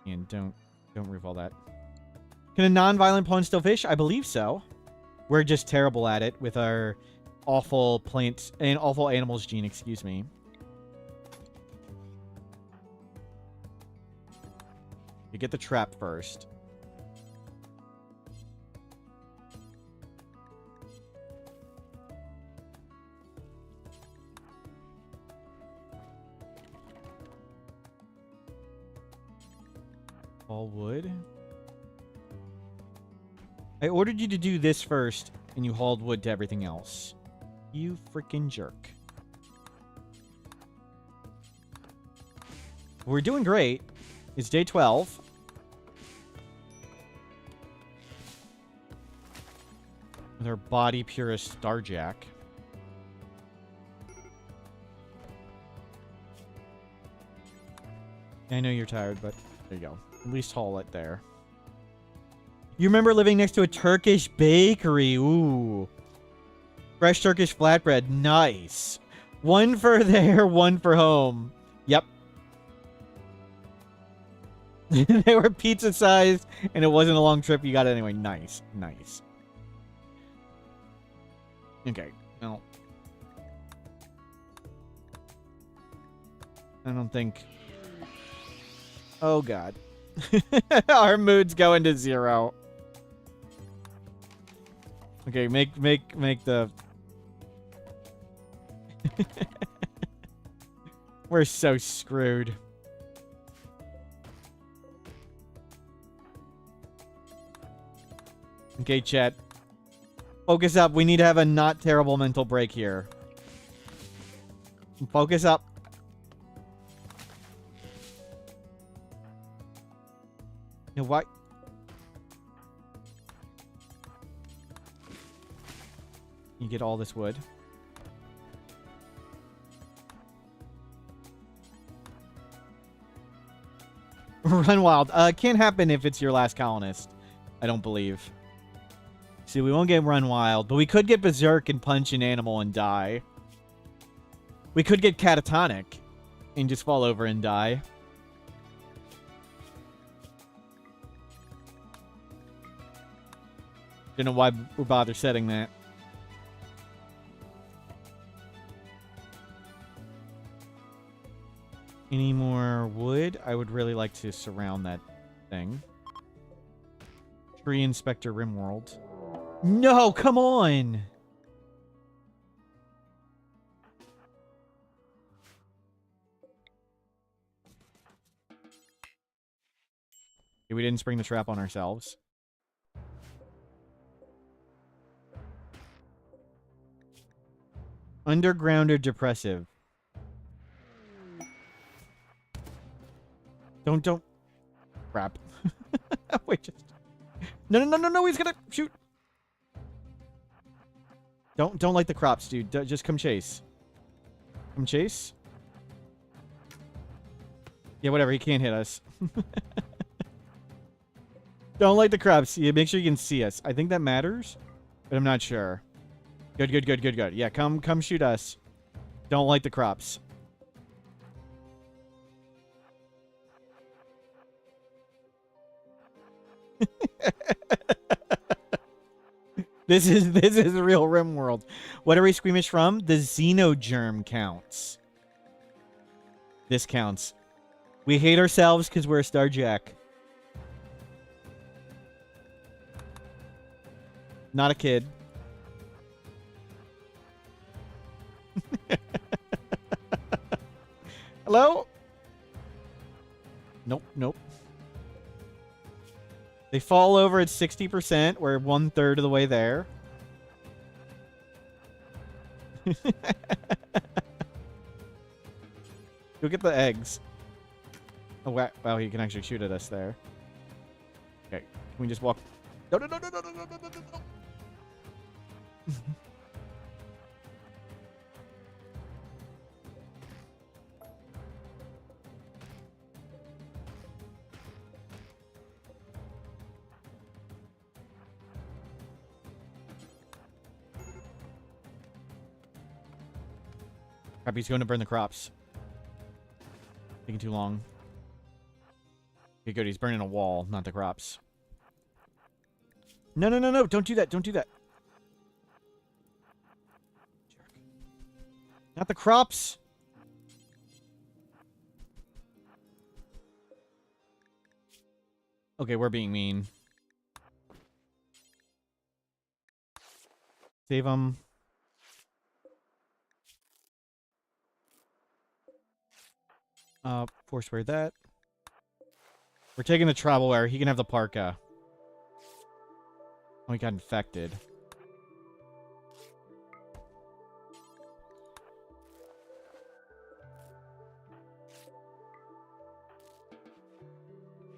And don't remove all that. Can a non-violent pawn still fish? I believe so. We're just terrible at it with our awful plants and awful animals gene, excuse me. You get the trap first. All wood. I ordered you to do this first, and you hauled wood to everything else. You freaking jerk. We're doing great. It's day 12. With our body purist Starjack. I know you're tired, but there you go. At least haul it there. You remember living next to a Turkish bakery. Ooh. Fresh Turkish flatbread. Nice. One for there, one for home. Yep. They were pizza sized, and it wasn't a long trip. You got it anyway. Nice. Nice. Okay. Well. I don't think... Oh, God. Our mood's going to 0. Okay, make the... We're so screwed. Okay, chat. Focus up. We need to have a not terrible mental break here. Focus up. No, why? You get all this wood. Run wild. Can't happen if it's your last colonist. I don't believe. See, we won't get run wild, but we could get berserk and punch an animal and die. We could get catatonic and just fall over and die. Don't know why we bother setting that. Any more wood? I would really like to surround that thing. Tree Inspector Rimworld. No, come on! Okay, we didn't spring the trap on ourselves. Underground or depressive? Don't. Crap. Wait, just. No, he's gonna shoot. Don't light the crops, dude. Just come chase. Come chase. Yeah, whatever. He can't hit us. Don't light the crops. Yeah, make sure you can see us. I think that matters, but I'm not sure. Good. Yeah, come shoot us. Don't light the crops. This is the real Rimworld. What are we squeamish from? The Xenogerm counts. This counts. We hate ourselves because we're a Starjack. Not a kid. Hello? Nope. They fall over at 60%. We're 1/3 of the way there. Go get the eggs. Oh, wow, he can actually shoot at us there. Okay, can we just walk? No. Crap, he's going to burn the crops. Taking too long. Okay, good. He's burning a wall, not the crops. No. Don't do that. Don't do that. Jerk. Not the crops. Okay, we're being mean. Save him. Forswear that. We're taking the travel wear. He can have the parka. Oh, he got infected.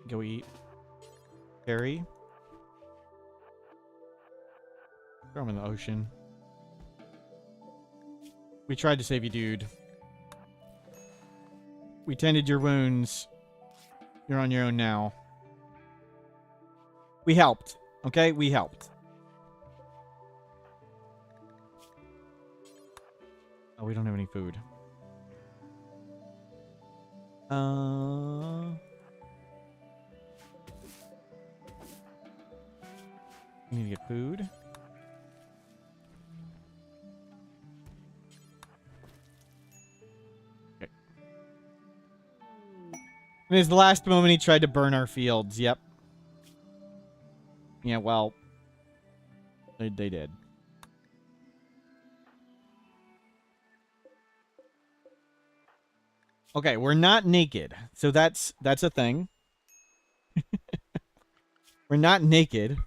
Go eat. Carry. Throw him in the ocean. We tried to save you, dude. We tended your wounds. You're on your own now. We helped. Okay? We helped. Oh, we don't have any food. We need to get food. In his last moment, he tried to burn our fields. Yep. Yeah, well, they did. Okay, we're not naked, so that's a thing. We're not naked.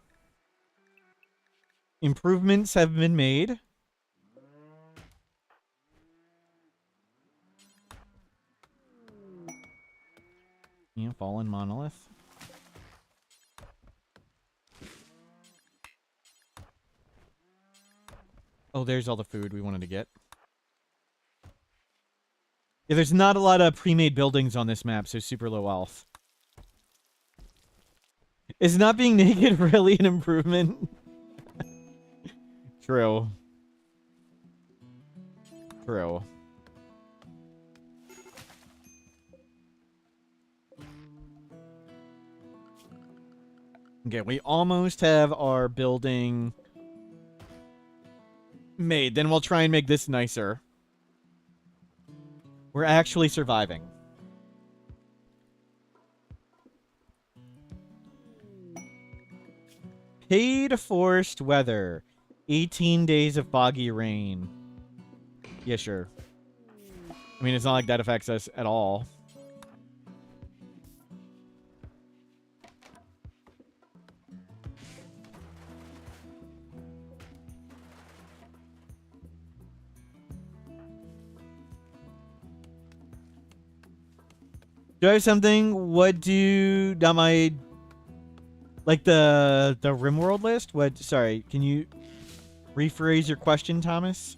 Improvements have been made. Yeah, fallen monolith. Oh, there's all the food we wanted to get. Yeah, there's not a lot of pre-made buildings on this map, so super low health. Is not being naked really an improvement? True. True. Okay, we almost have our building made. Then we'll try and make this nicer. We're actually surviving. Paid forced weather. 18 days of foggy rain. Yeah, sure. I mean, it's not like that affects us at all. Do I have something? What do... Not my... Like the Rimworld list? What? Sorry, can you rephrase your question, Thomas?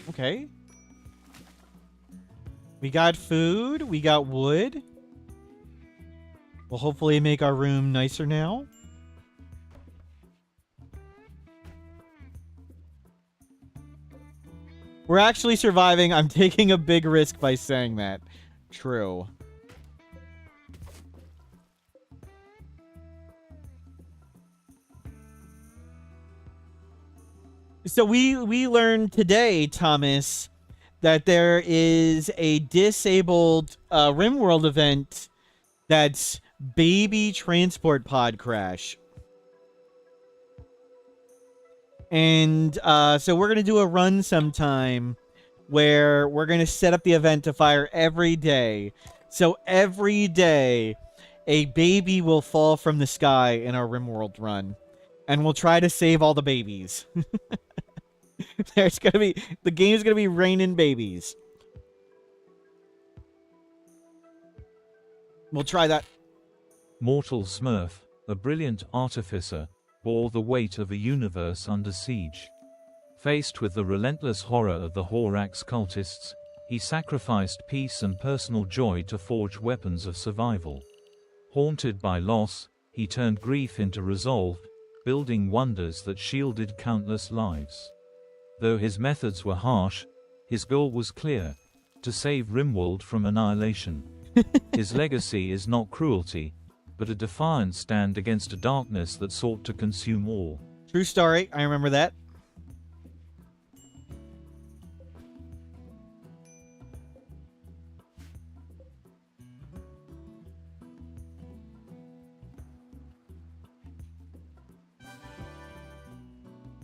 Okay. We got food. We got wood. We'll hopefully make our room nicer now. We're actually surviving. I'm taking a big risk by saying that. True. So we learned today, Thomas, that there is a disabled Rimworld event that's baby transport pod crash. And so we're going to do a run sometime where we're going to set up the event to fire every day. So every day, a baby will fall from the sky in our Rimworld run. And we'll try to save all the babies. There's going to be... The game's going to be raining babies. We'll try that. Mortal Smurf, a brilliant artificer, bore the weight of a universe under siege. Faced with the relentless horror of the Horax cultists, he sacrificed peace and personal joy to forge weapons of survival. Haunted by loss, he turned grief into resolve, building wonders that shielded countless lives. Though his methods were harsh, his goal was clear: to save Rimworld from annihilation. His legacy is not cruelty, but a defiant stand against a darkness that sought to consume all. True story. I remember that.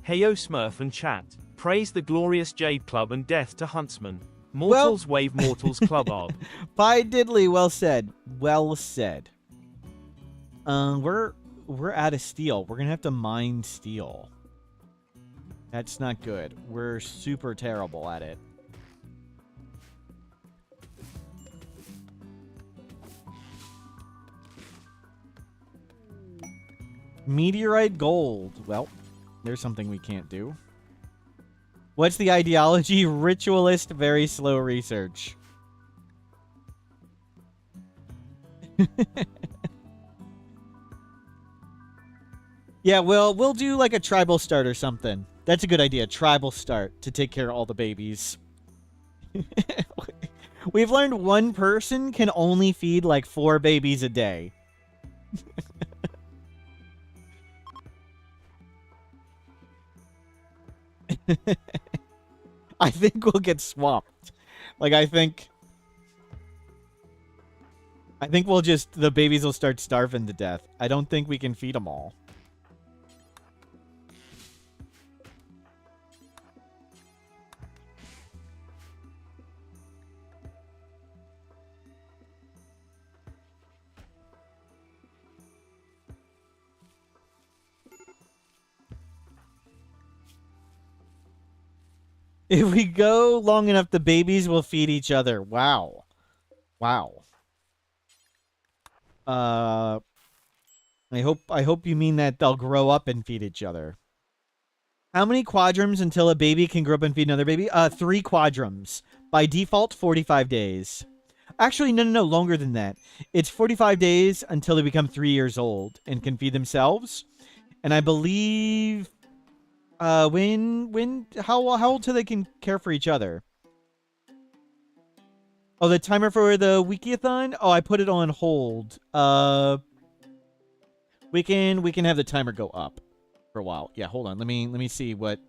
Heyo Smurf and chat. Praise the glorious Jade Club and death to Huntsman. Mortals wave mortals club arb. Pie Diddley, well said. Well said. We're out of steel. We're gonna have to mine steel. That's not good. We're super terrible at it. Meteorite gold. Well, there's something we can't do. What's the ideology? Ritualist, very slow research. Yeah, we'll do like a tribal start or something. That's a good idea. Tribal start to take care of all the babies. We've learned one person can only feed like 4 babies a day. I think we'll get swamped. Like, I think we'll just... The babies will start starving to death. I don't think we can feed them all. If we go long enough, the babies will feed each other. Wow. Wow. I hope you mean that they'll grow up and feed each other. How many quadrums until a baby can grow up and feed another baby? 3 quadrums. By default, 45 days. Actually, no, longer than that. It's 45 days until they become 3 years old and can feed themselves. And I believe how old till they can care for each other? Oh, the timer for the Wikiathon? Oh, I put it on hold. We can have the timer go up for a while. Yeah, hold on. Let me see what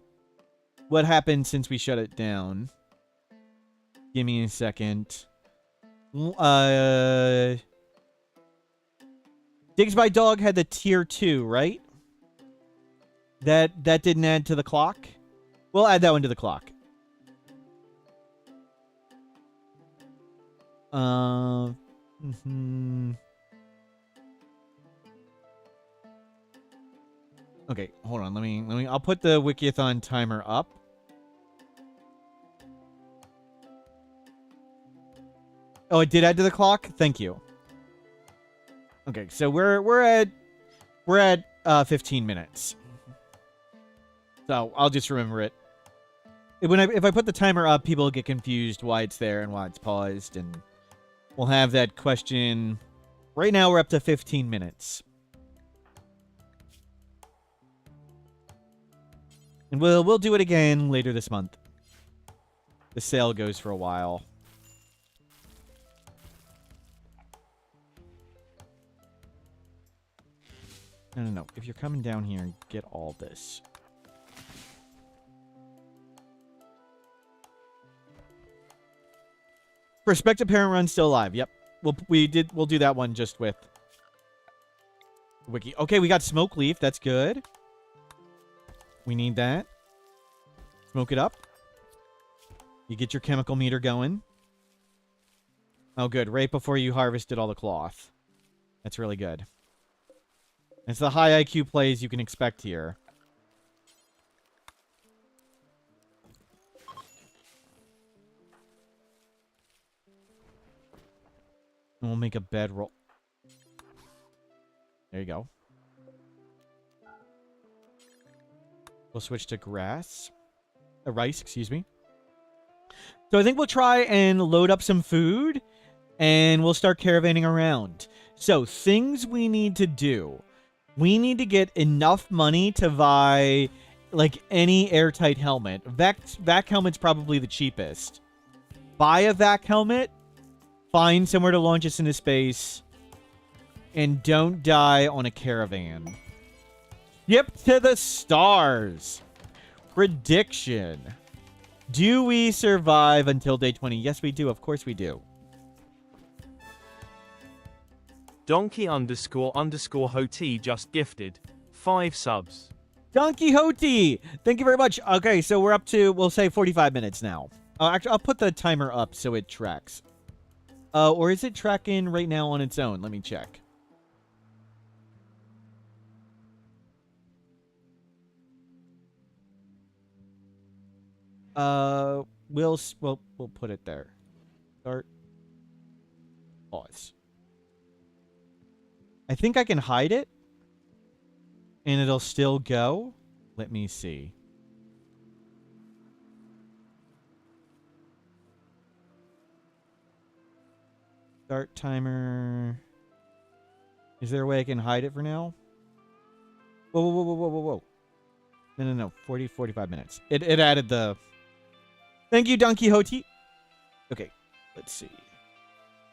happened since we shut it down. Give me a second. Digs by Dog had the tier 2, right? That didn't add to the clock. We'll add that one to the clock. Okay, hold on. Let me. I'll put the Wikiathon timer up. Oh, it did add to the clock. Thank you. Okay, so we're at 15 minutes. So I'll just remember it. If I put the timer up, people get confused why it's there and why it's paused, and we'll have that question. Right now we're up to 15 minutes. And we'll do it again later this month. The sale goes for a while. No. If you're coming down here and get all this. Prospective Parent Run still alive. Yep. We'll do that one just with Wiki. Okay, we got Smoke Leaf. That's good. We need that. Smoke it up. You get your chemical meter going. Oh, good. Right before you harvested all the cloth. That's really good. It's the high IQ plays you can expect here. And we'll make a bedroll. There you go. We'll switch to rice, excuse me. So I think we'll try and load up some food, and we'll start caravanning around. So things we need to do. We need to get enough money to buy, like, any airtight helmet. Vac helmet's probably the cheapest. Buy a vac helmet, find somewhere to launch us into space, and don't die on a caravan. Skip to the stars. Prediction. Do we survive until day 20? Yes, we do. Of course we do. Donkey__Hoti just gifted 5 subs. Don Quixote! Thank you very much. Okay, so we're up to, we'll say 45 minutes now. Actually, I'll put the timer up so it tracks. Or is it tracking right now on its own? Let me check. We'll put it there. Start. Pause. I think I can hide it, and it'll still go. Let me see. Start timer. Is there a way I can hide it for now? Whoa. No. 45 minutes. It added the... Thank you, Don Quixote. Okay, let's see.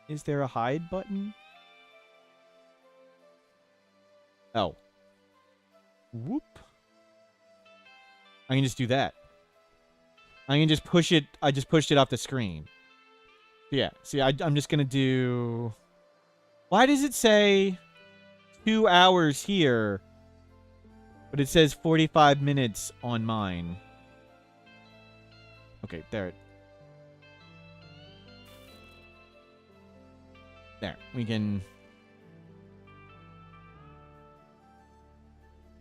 Is there a hide button? Oh. Whoop. I can just do that. I can just push it. I just pushed it off the screen. Yeah. See, I'm just going to do... Why does it say 2 hours here, but it says 45 minutes on mine? Okay, there. There. We can...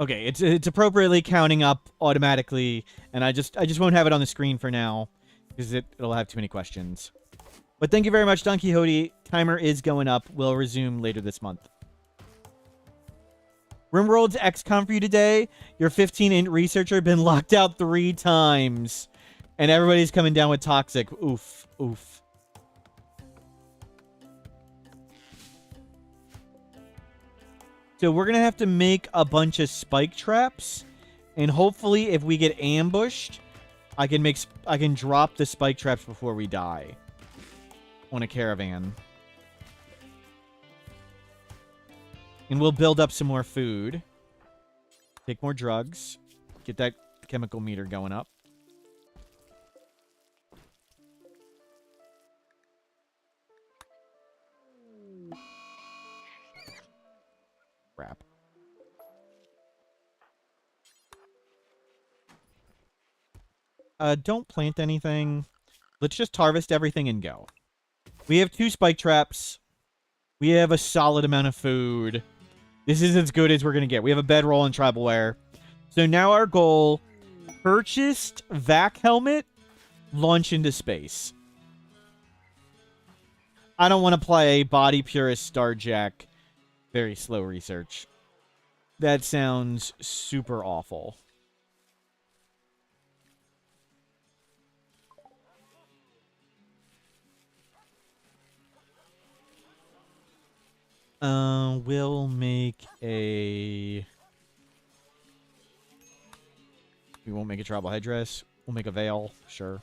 Okay, it's appropriately counting up automatically, and I just won't have it on the screen for now because it'll have too many questions. But thank you very much, Don Quixote. Timer is going up. We'll resume later this month. Rimworld's XCOM for you today. Your 15-int researcher been locked out 3 times, and everybody's coming down with toxic. Oof, oof. So we're going to have to make a bunch of spike traps. And hopefully if we get ambushed, I can drop the spike traps before we die. On a caravan. And we'll build up some more food. Take more drugs. Get that chemical meter going up. Crap. Don't plant anything. Let's just harvest everything and go. We have 2 spike traps. We have a solid amount of food. This is as good as we're going to get. We have a bedroll and tribalware. So now our goal, purchased vac helmet, launch into space. I don't want to play body purist starjack. Very slow research. That sounds super awful. We'll make a... We won't make a tribal headdress. We'll make a veil, sure.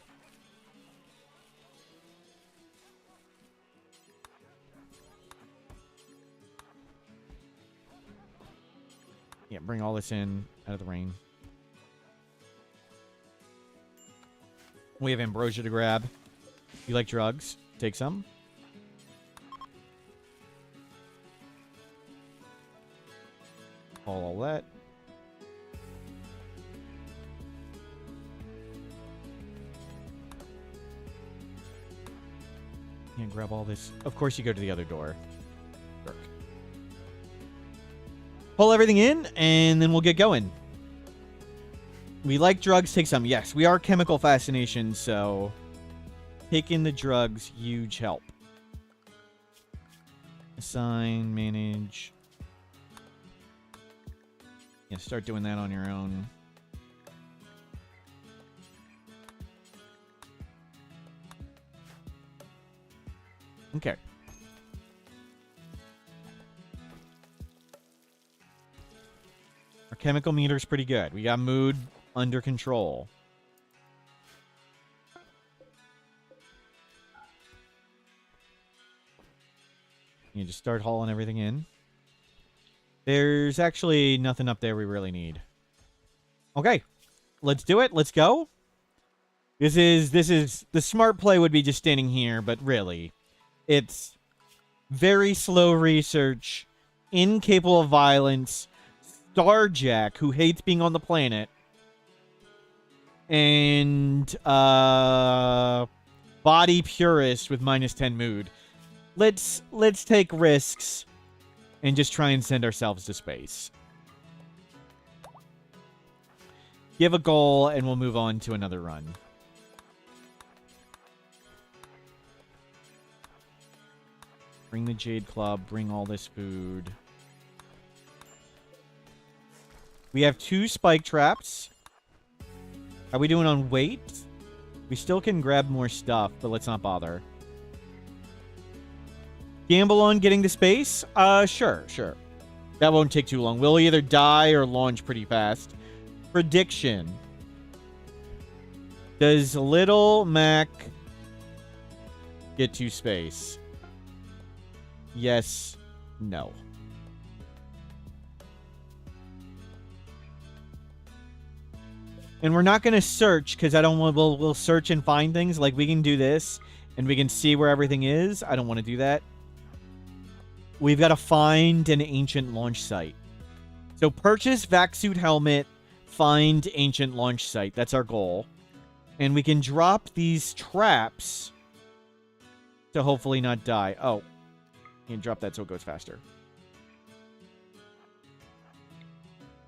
Yeah, bring all this in out of the rain. We have ambrosia to grab. You like drugs? Take some. All that. Yeah, grab all this. Of course you go to the other door. Jerk. Pull everything in, and then we'll get going. We like drugs, take some. Yes, we are chemical fascination, so taking the drugs, huge help. Assign, manage. Yeah, start doing that on your own. Okay. Our chemical meter's pretty good. We got mood under control. You just start hauling everything in. There's actually nothing up there we really need. Okay. Let's do it. Let's go. This is the smart play would be just standing here, but really it's very slow research, incapable of violence, Starjack who hates being on the planet, and body purist with -10 mood. Let's take risks and just try and send ourselves to space. Give a goal, and we'll move on to another run. Bring the Jade Club. Bring all this food. We have 2 spike traps. How are we doing on weight? We still can grab more stuff, but let's not bother. Gamble on getting to space? Sure. That won't take too long. We'll either die or launch pretty fast. Prediction. Does Little Mac get to space? Yes. No. And we're not going to search because I don't want... We'll search and find things. Like, we can do this and we can see where everything is. I don't want to do that. We've got to find an ancient launch site. So purchase vac-suit helmet, find ancient launch site. That's our goal. And we can drop these traps to hopefully not die. Oh. You can drop that so it goes faster.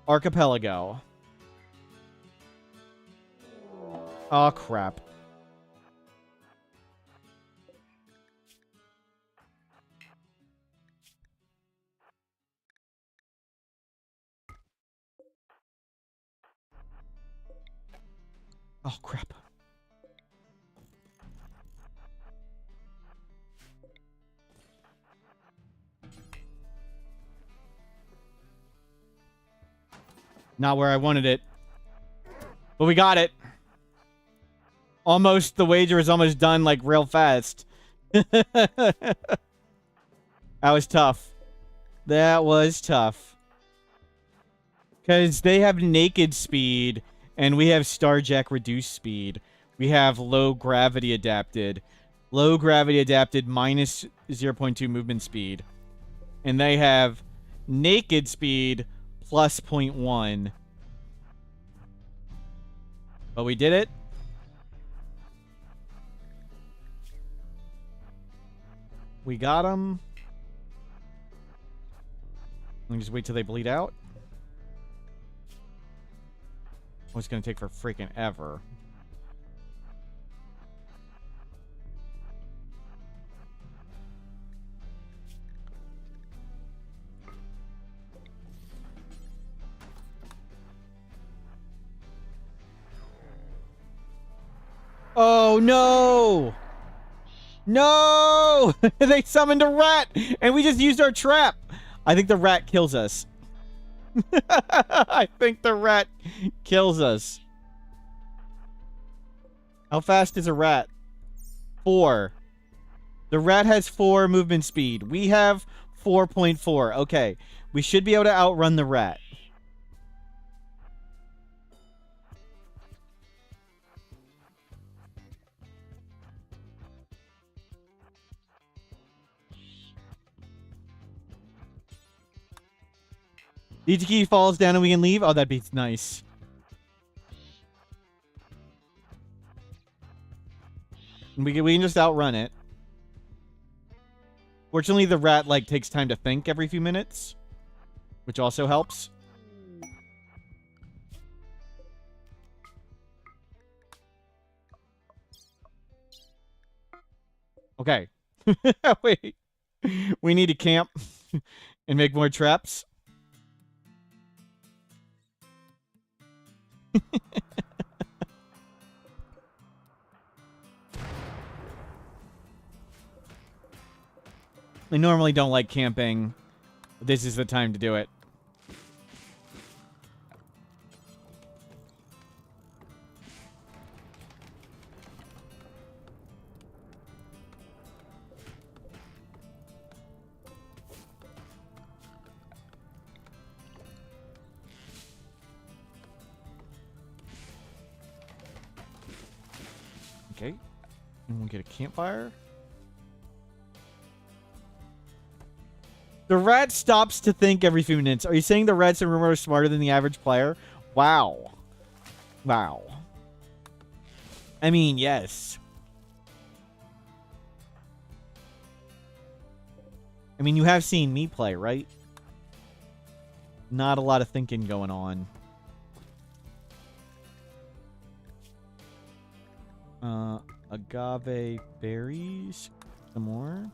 Archipelago. Oh, crap. Oh, crap. Not where I wanted it. But we got it. Almost, the wager is almost done, like, real fast. That was tough. That was tough. Because they have naked speed, and we have Starjack reduced speed. We have low gravity adapted. Low gravity adapted minus 0.2 movement speed. And they have naked speed plus 0.1. But we did it. We got them. Let me just wait till they bleed out. Oh, it's going to take for freaking ever. Oh, no! No! They summoned a rat! And we just used our trap! I think the rat kills us. I think the rat kills us. How fast is a rat? 4. The rat has 4 movement speed. We have 4.4. Okay. We should be able to outrun the rat. Each key falls down and we can leave? Oh, that'd be nice. We can just outrun it. Fortunately, the rat, like, takes time to think every few minutes. Which also helps. Okay. Wait. We need to camp and make more traps. I normally don't like camping. But this is the time to do it. Okay. And we'll get a campfire. The rat stops to think every few minutes. Are you saying the rats in Rimworld are smarter than the average player? Wow. Wow. I mean, yes. I mean, you have seen me play, right? Not a lot of thinking going on. Agave berries. Some more.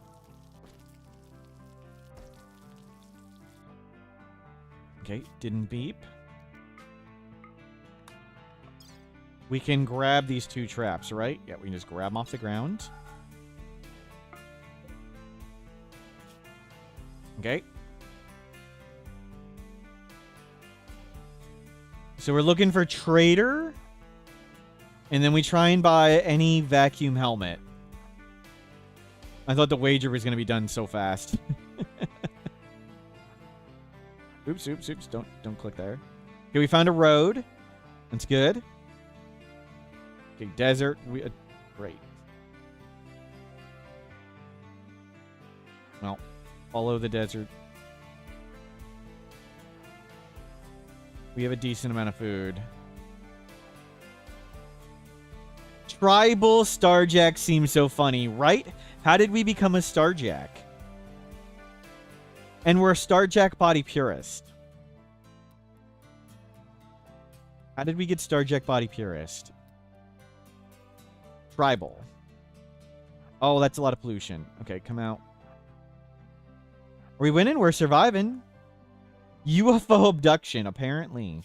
Okay, didn't beep. We can grab these 2 traps, right? Yeah, we can just grab them off the ground. Okay. So we're looking for trader. And then we try and buy any vacuum helmet. I thought the wager was going to be done so fast. Oops, oops, oops. Don't click there. Okay, we found a road. That's good. Okay, desert. Great. Well, follow the desert. We have a decent amount of food. Tribal Starjack seems so funny, right? How did we become a Starjack? And we're a Starjack body purist. How did we get Starjack Body Purist? Tribal. Oh, that's a lot of pollution. Okay, come out. Are we winning? We're surviving. UFO abduction, apparently.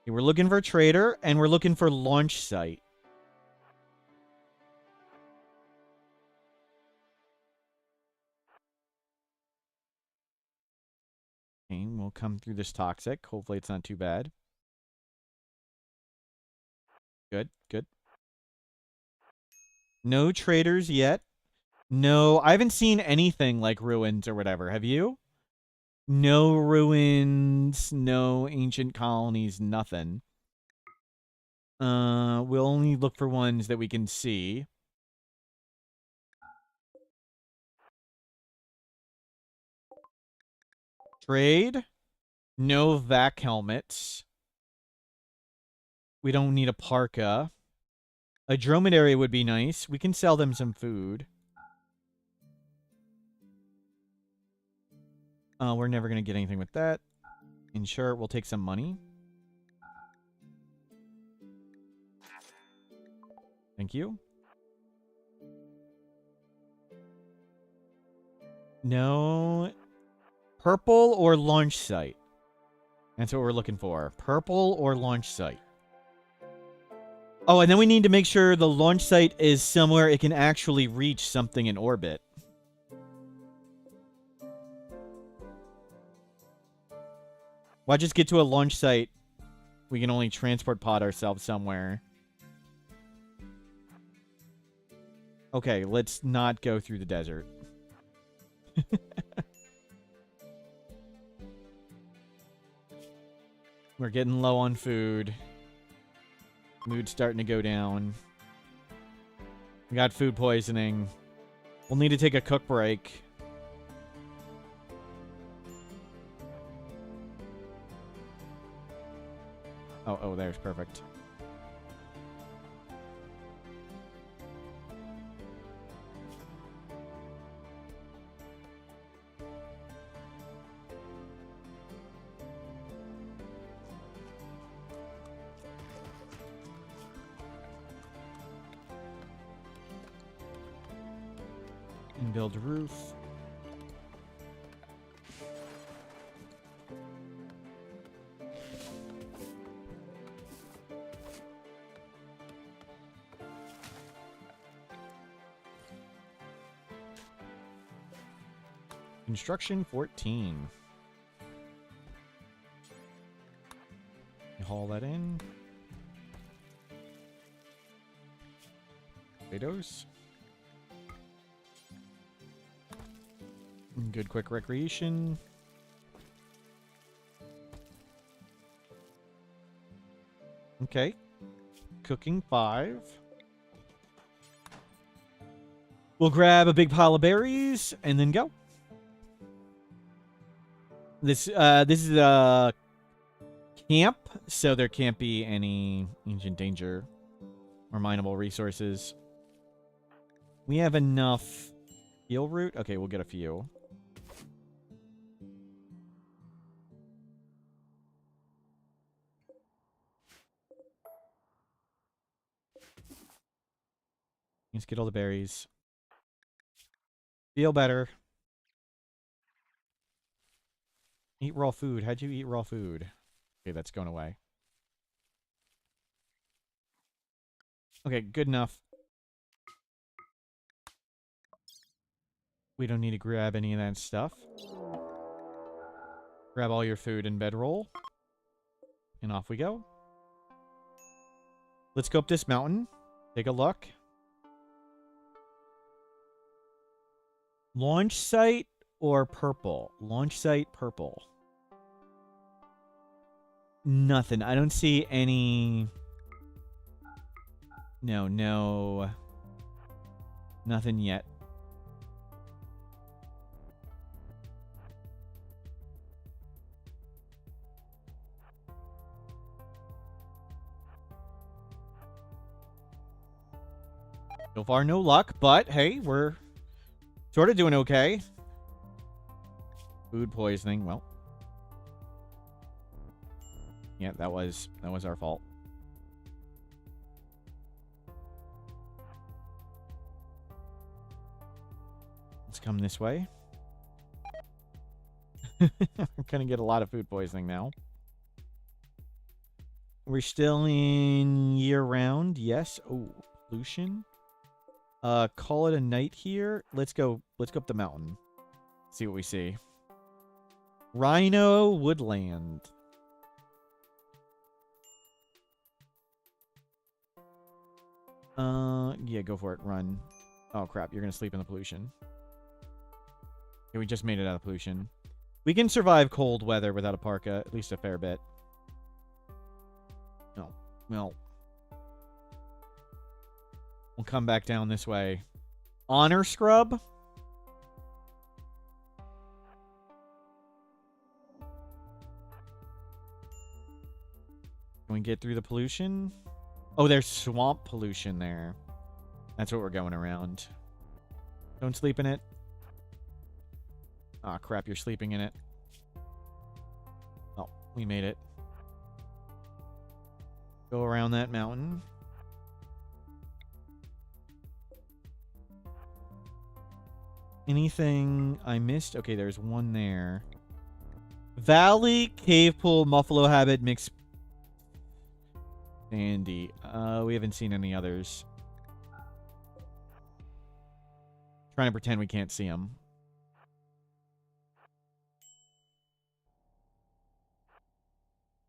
Okay, we're looking for a trader, and we're looking for launch site. Okay, we'll come through this toxic. Hopefully it's not too bad. Good, good. No traders yet. No, I haven't seen anything like ruins or whatever. Have you? No ruins, no ancient colonies, nothing. We'll only look for ones that we can see. Trade. No vac helmets. We don't need a parka. A dromedary would be nice. We can sell them some food. We're never going to get anything with that. And sure, we'll take some money. Thank you. No. Purple or launch site? That's what we're looking for. Purple or launch site? Oh, and then we need to make sure the launch site is somewhere it can actually reach something in orbit. Why just get to a launch site? We can only transport pod ourselves somewhere. Okay, let's not go through the desert. We're getting low on food. Mood's starting to go down. We got food poisoning. We'll need to take a cook break. Oh, there's perfect. And build a roof. Construction 14. You haul that in. Potatoes. Good quick recreation. Okay. Cooking 5. We'll grab a big pile of berries and then go. This is a camp, so there can't be any ancient danger or mineable resources. We have enough heal root. Okay, we'll get a few. Let's get all the berries. Feel better. Eat raw food. How'd you eat raw food? Okay, that's going away. Okay, good enough. We don't need to grab any of that stuff. Grab all your food and bedroll. And off we go. Let's go up this mountain. Take a look. Launch site or purple? Launch site, purple. Nothing. I don't see any... No. Nothing yet. So far, no luck, but hey, we're sort of doing okay. Food poisoning. Well. Yeah, that was our fault. Let's come this way. We're gonna get a lot of food poisoning now. We're still in year-round. Yes. Oh, pollution. Call it a night here. Let's go up the mountain. See what we see. Rhino Woodland. Yeah, go for it. Run. Oh, crap. You're gonna sleep in the pollution. Yeah, we just made it out of pollution. We can survive cold weather without a parka, at least a fair bit. No. Well. We'll come back down this way. Honor scrub? Can we get through the pollution? Oh, there's swamp pollution there. That's what we're going around. Don't sleep in it. Aw, crap, you're sleeping in it. Oh, we made it. Go around that mountain. Anything I missed? Okay, there's one there. Valley, cave pool, Muffalo habit, mixed. Sandy. We haven't seen any others. Trying to pretend we can't see them.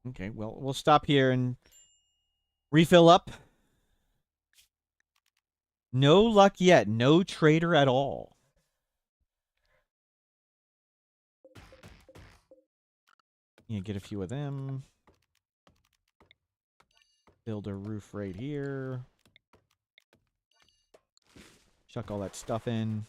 Okay, well, we'll stop here and refill up. No luck yet. No trader at all. Yeah, get a few of them. Build a roof right here. Chuck all that stuff in.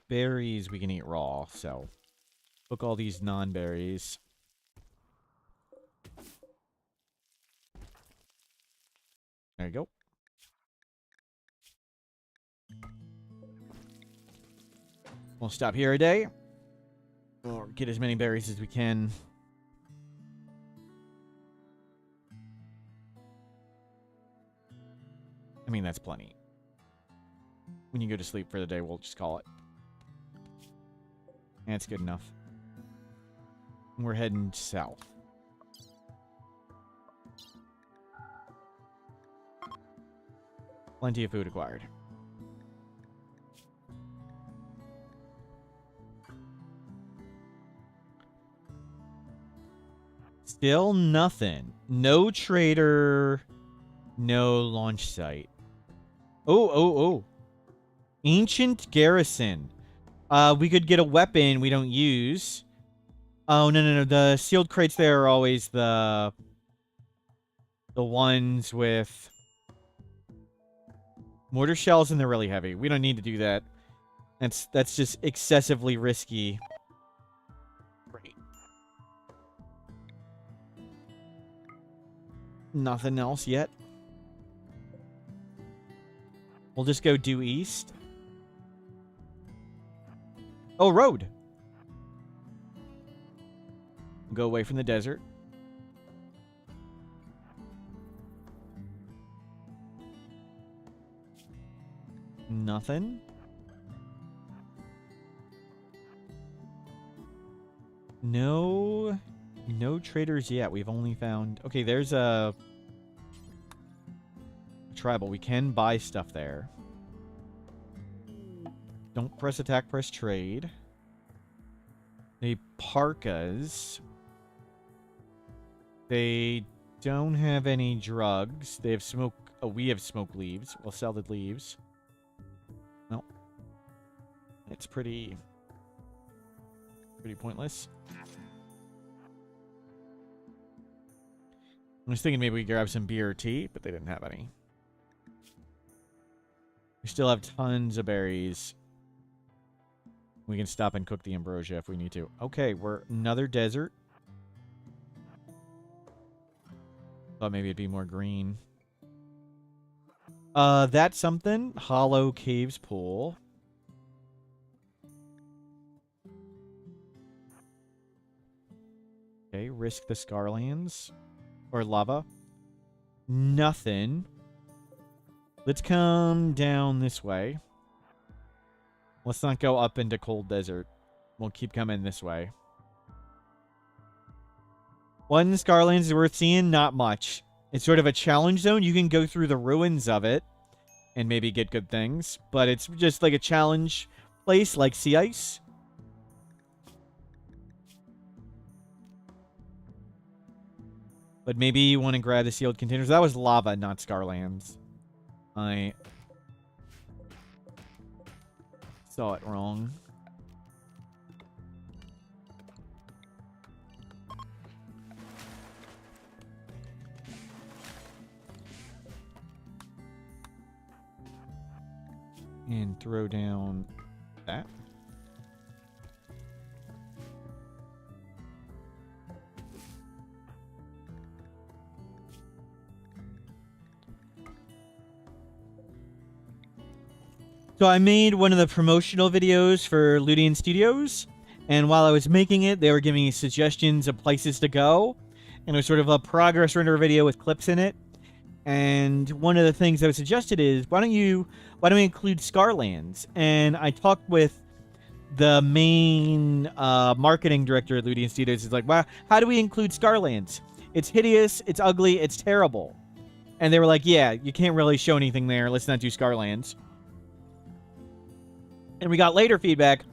Berries we can eat raw, so cook all these non-berries. There you go. We'll stop here a day. Or get as many berries as we can. I mean, that's plenty. When you go to sleep for the day, we'll just call it. That's good enough. We're heading south. Plenty of food acquired. Still nothing. No trader. No launch site. Oh. Ancient garrison. We could get a weapon we don't use. Oh, no. The sealed crates there are always the ones with mortar shells, and they're really heavy. We don't need to do that. That's just excessively risky. Great. Nothing else yet. We'll just go due east. Oh, road. Go away from the desert. Nothing. No traders yet. We've only found... Okay, there's a tribal. We can buy stuff there. Don't press attack, press trade. They parkas. They don't have any drugs. They have smoke... Oh, we have smoke leaves. We'll sell the leaves. No. It's pretty pointless. I was thinking maybe we grab some beer or tea, but they didn't have any. We still have tons of berries. We can stop and cook the ambrosia if we need to. Okay, we're another desert. Thought maybe it'd be more green. That's something. Hollow Caves Pool. Okay, risk the Scarlands. Or lava. Nothing. Let's come down this way. Let's not go up into cold desert. We'll keep coming this way. One Scarlands is worth seeing, not much. It's sort of a challenge zone. You can go through the ruins of it and maybe get good things. But it's just like a challenge place like Sea Ice. But maybe you want to grab the sealed containers. That was lava, not Scarlands. I saw it wrong. And throw down that. So I made one of the promotional videos for Ludian Studios, and while I was making it, they were giving me suggestions of places to go, and it was sort of a progress render video with clips in it. And one of the things that was suggested is, why don't we include Scarlands? And I talked with the main marketing director at Ludian Studios. He's like, wow, how do we include Scarlands? It's hideous, it's ugly, it's terrible. And they were like, yeah, you can't really show anything there. Let's not do Scarlands. And we got later feedback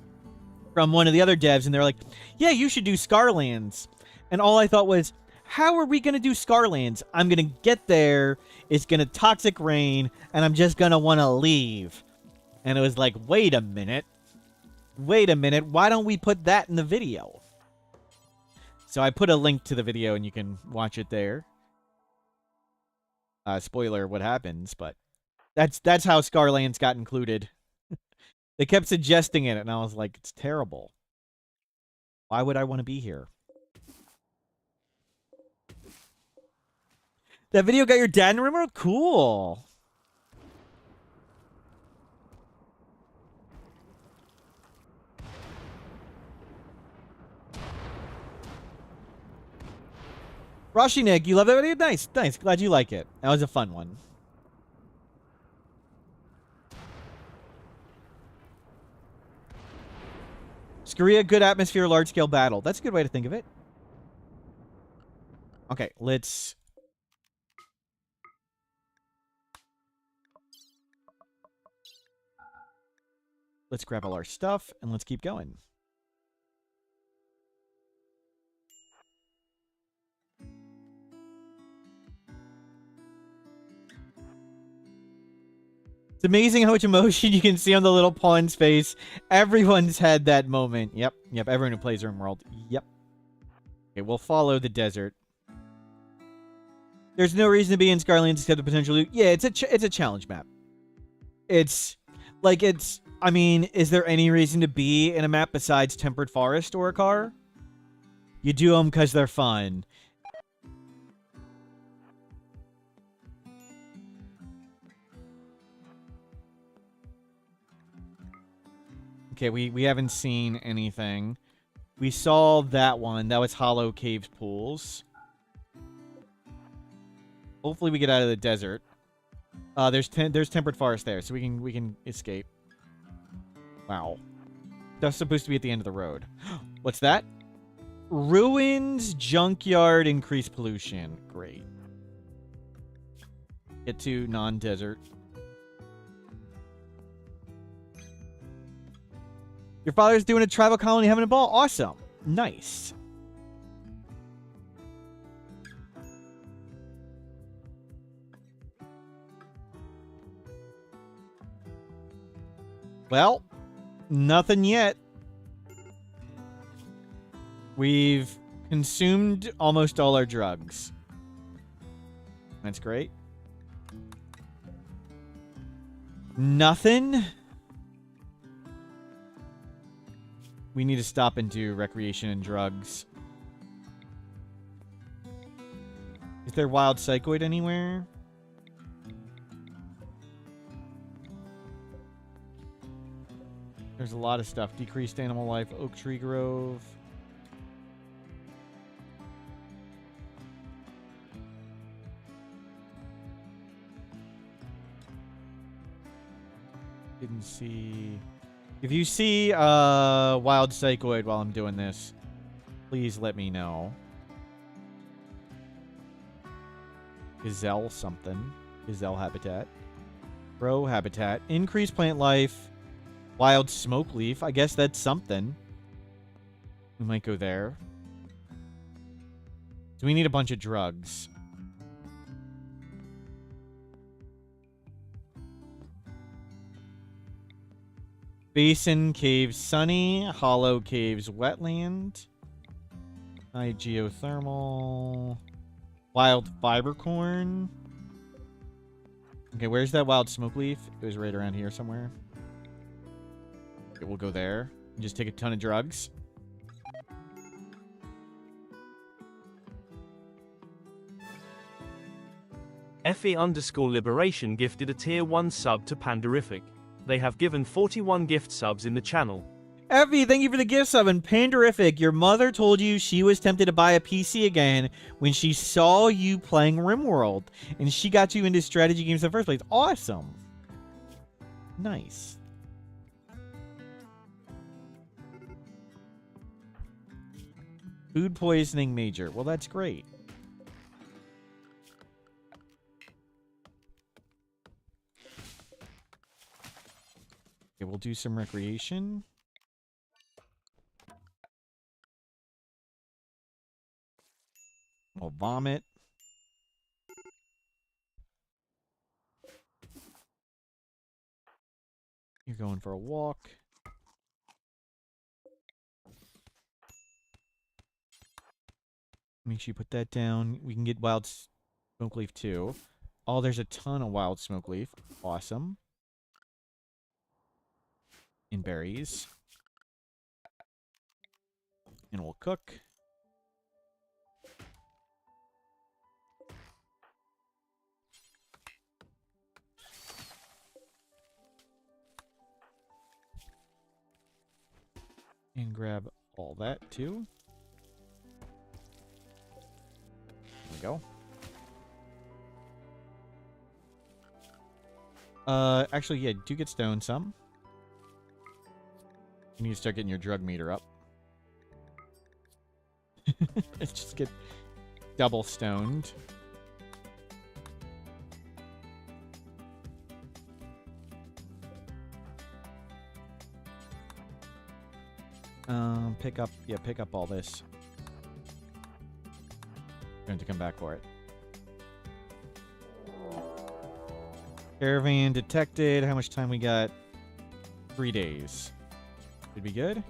from one of the other devs, and they're like, yeah, you should do Scarlands. And all I thought was, how are we going to do Scarlands? I'm going to get there, it's going to toxic rain, and I'm just going to want to leave. And it was like, wait a minute, why don't we put that in the video? So I put a link to the video, and you can watch it there. Spoiler what happens, but that's how Scarlands got included. They kept suggesting it, and I was like, it's terrible. Why would I want to be here? That video got your dad in Rimworld? Cool. Roshinik, you love that video? Nice, nice. Glad you like it. That was a fun one. Skoria, good atmosphere, large-scale battle. That's a good way to think of it. Okay, let's grab all our stuff, and let's keep going. It's amazing how much emotion you can see on the little pawn's face. Everyone's had that moment. Yep, everyone who plays Rimworld. Yep. Okay, we'll follow the desert. There's no reason to be in Scarlands except the potential loot. Yeah, it's a challenge map. I mean, is there any reason to be in a map besides Tempered Forest or a car? You do them because they're fun. Okay, we haven't seen anything. We saw that one. That was Hollow Caves Pools. Hopefully we get out of the desert. There's Tempered Forest there, so we can escape. Wow. That's supposed to be at the end of the road. What's that? Ruins, junkyard, increased pollution. Great. Get to non-desert. Your father's doing a tribal colony having a ball? Awesome. Nice. Well, nothing yet. We've consumed almost all our drugs. That's great. Nothing. We need to stop and do recreation and drugs. Is there wild psychoid anywhere? There's a lot of stuff. Decreased animal life, oak tree grove. Didn't see. If you see wild psychoid while I'm doing this, please let me know. Gazelle something. Gazelle habitat. Crow habitat. Increased plant life. Wild smoke leaf. I guess that's something. We might go there. So we need a bunch of drugs. Basin Caves Sunny. Hollow Caves Wetland. High Geothermal. Wild Fibercorn. Okay, where's that wild smoke leaf? It was right around here somewhere. Okay, we'll go there. And just take a ton of drugs. FE_Liberation gifted a tier 1 sub to Panderific. They have given 41 gift subs in the channel. Effie, thank you for the gift sub. And Panderific, your mother told you she was tempted to buy a PC again when she saw you playing Rimworld. And she got you into strategy games in the first place. Awesome. Nice. Food poisoning major. Well, that's great. Okay, we'll do some recreation. We'll vomit. You're going for a walk. Make sure you put that down. We can get wild smoke leaf too. Oh, there's a ton of wild smoke leaf. Awesome. And berries. And we'll cook. And grab all that too. There we go. Actually, yeah, do get stoned some. You need to start getting your drug meter up. Just get double stoned. Pick up all this. Going to come back for it. Caravan detected. How much time we got? 3 days. Should be good.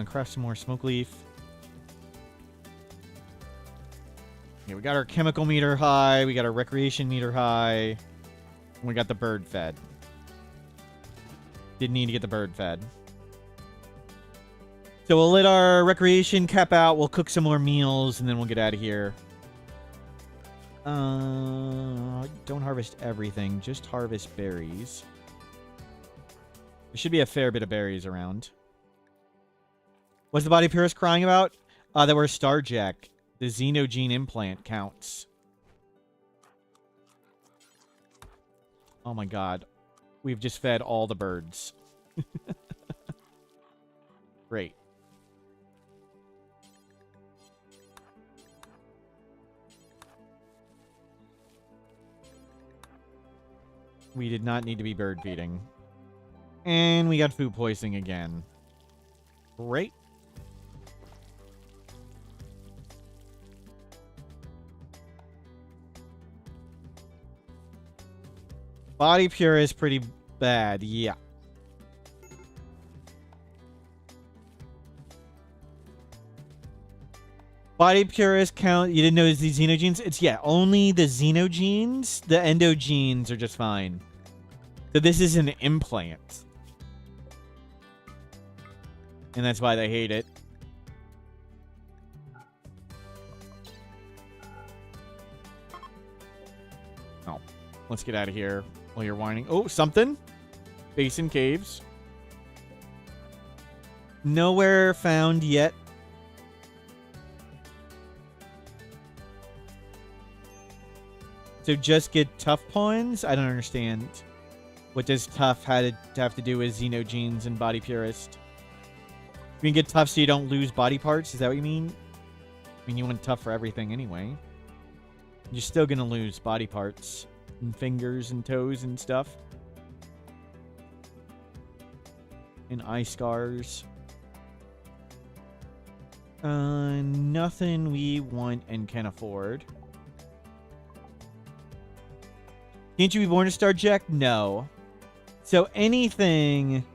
Craft some more smoke leaf. Okay, we got our chemical meter high. We got our recreation meter high. And we got the bird fed. Didn't need to get the bird fed. So we'll let our recreation cap out. We'll cook some more meals, and then we'll get out of here. Don't harvest everything. Just harvest berries. There should be a fair bit of berries around. What's the body purist crying about? That we're Starjack. The xenogene implant counts. Oh my god. We've just fed all the birds. Great. We did not need to be bird feeding. And we got food poisoning again. Great. Body pure is pretty bad, yeah. Body purist count. You didn't know it's the xenogenes? It's, yeah, only the xenogenes. The endogenes are just fine. So this is an implant. And that's why they hate it. Oh, let's get out of here while you're whining. Oh, something. Basin caves. Nowhere found yet. So just get tough pawns? I don't understand. What does tough have to do with xenogenes and body purist? You can get tough so you don't lose body parts? Is that what you mean? I mean, you want tough for everything anyway. You're still gonna lose body parts. And fingers and toes and stuff. And eye scars. Nothing we want and can afford. Can't you be born a star, Jack? No. So anything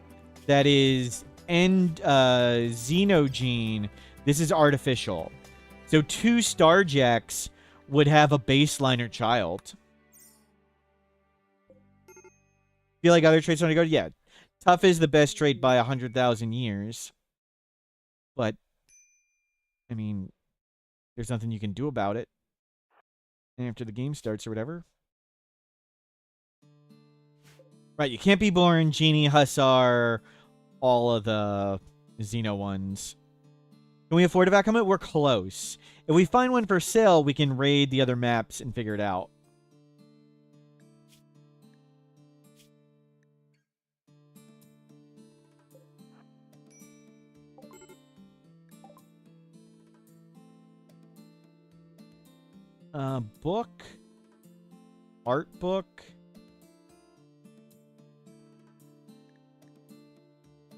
that is xenogene, this is artificial. So 2 Starjacks would have a baseliner child. Feel like other traits want to go? Yeah. Tough is the best trait by 100,000 years. But, I mean, there's nothing you can do about it. After the game starts or whatever. Right, you can't be born Genie, Hussar, all of the Xeno ones. Can we afford a vac helmet? We're close. If we find one for sale, we can raid the other maps and figure it out. Book. Art book.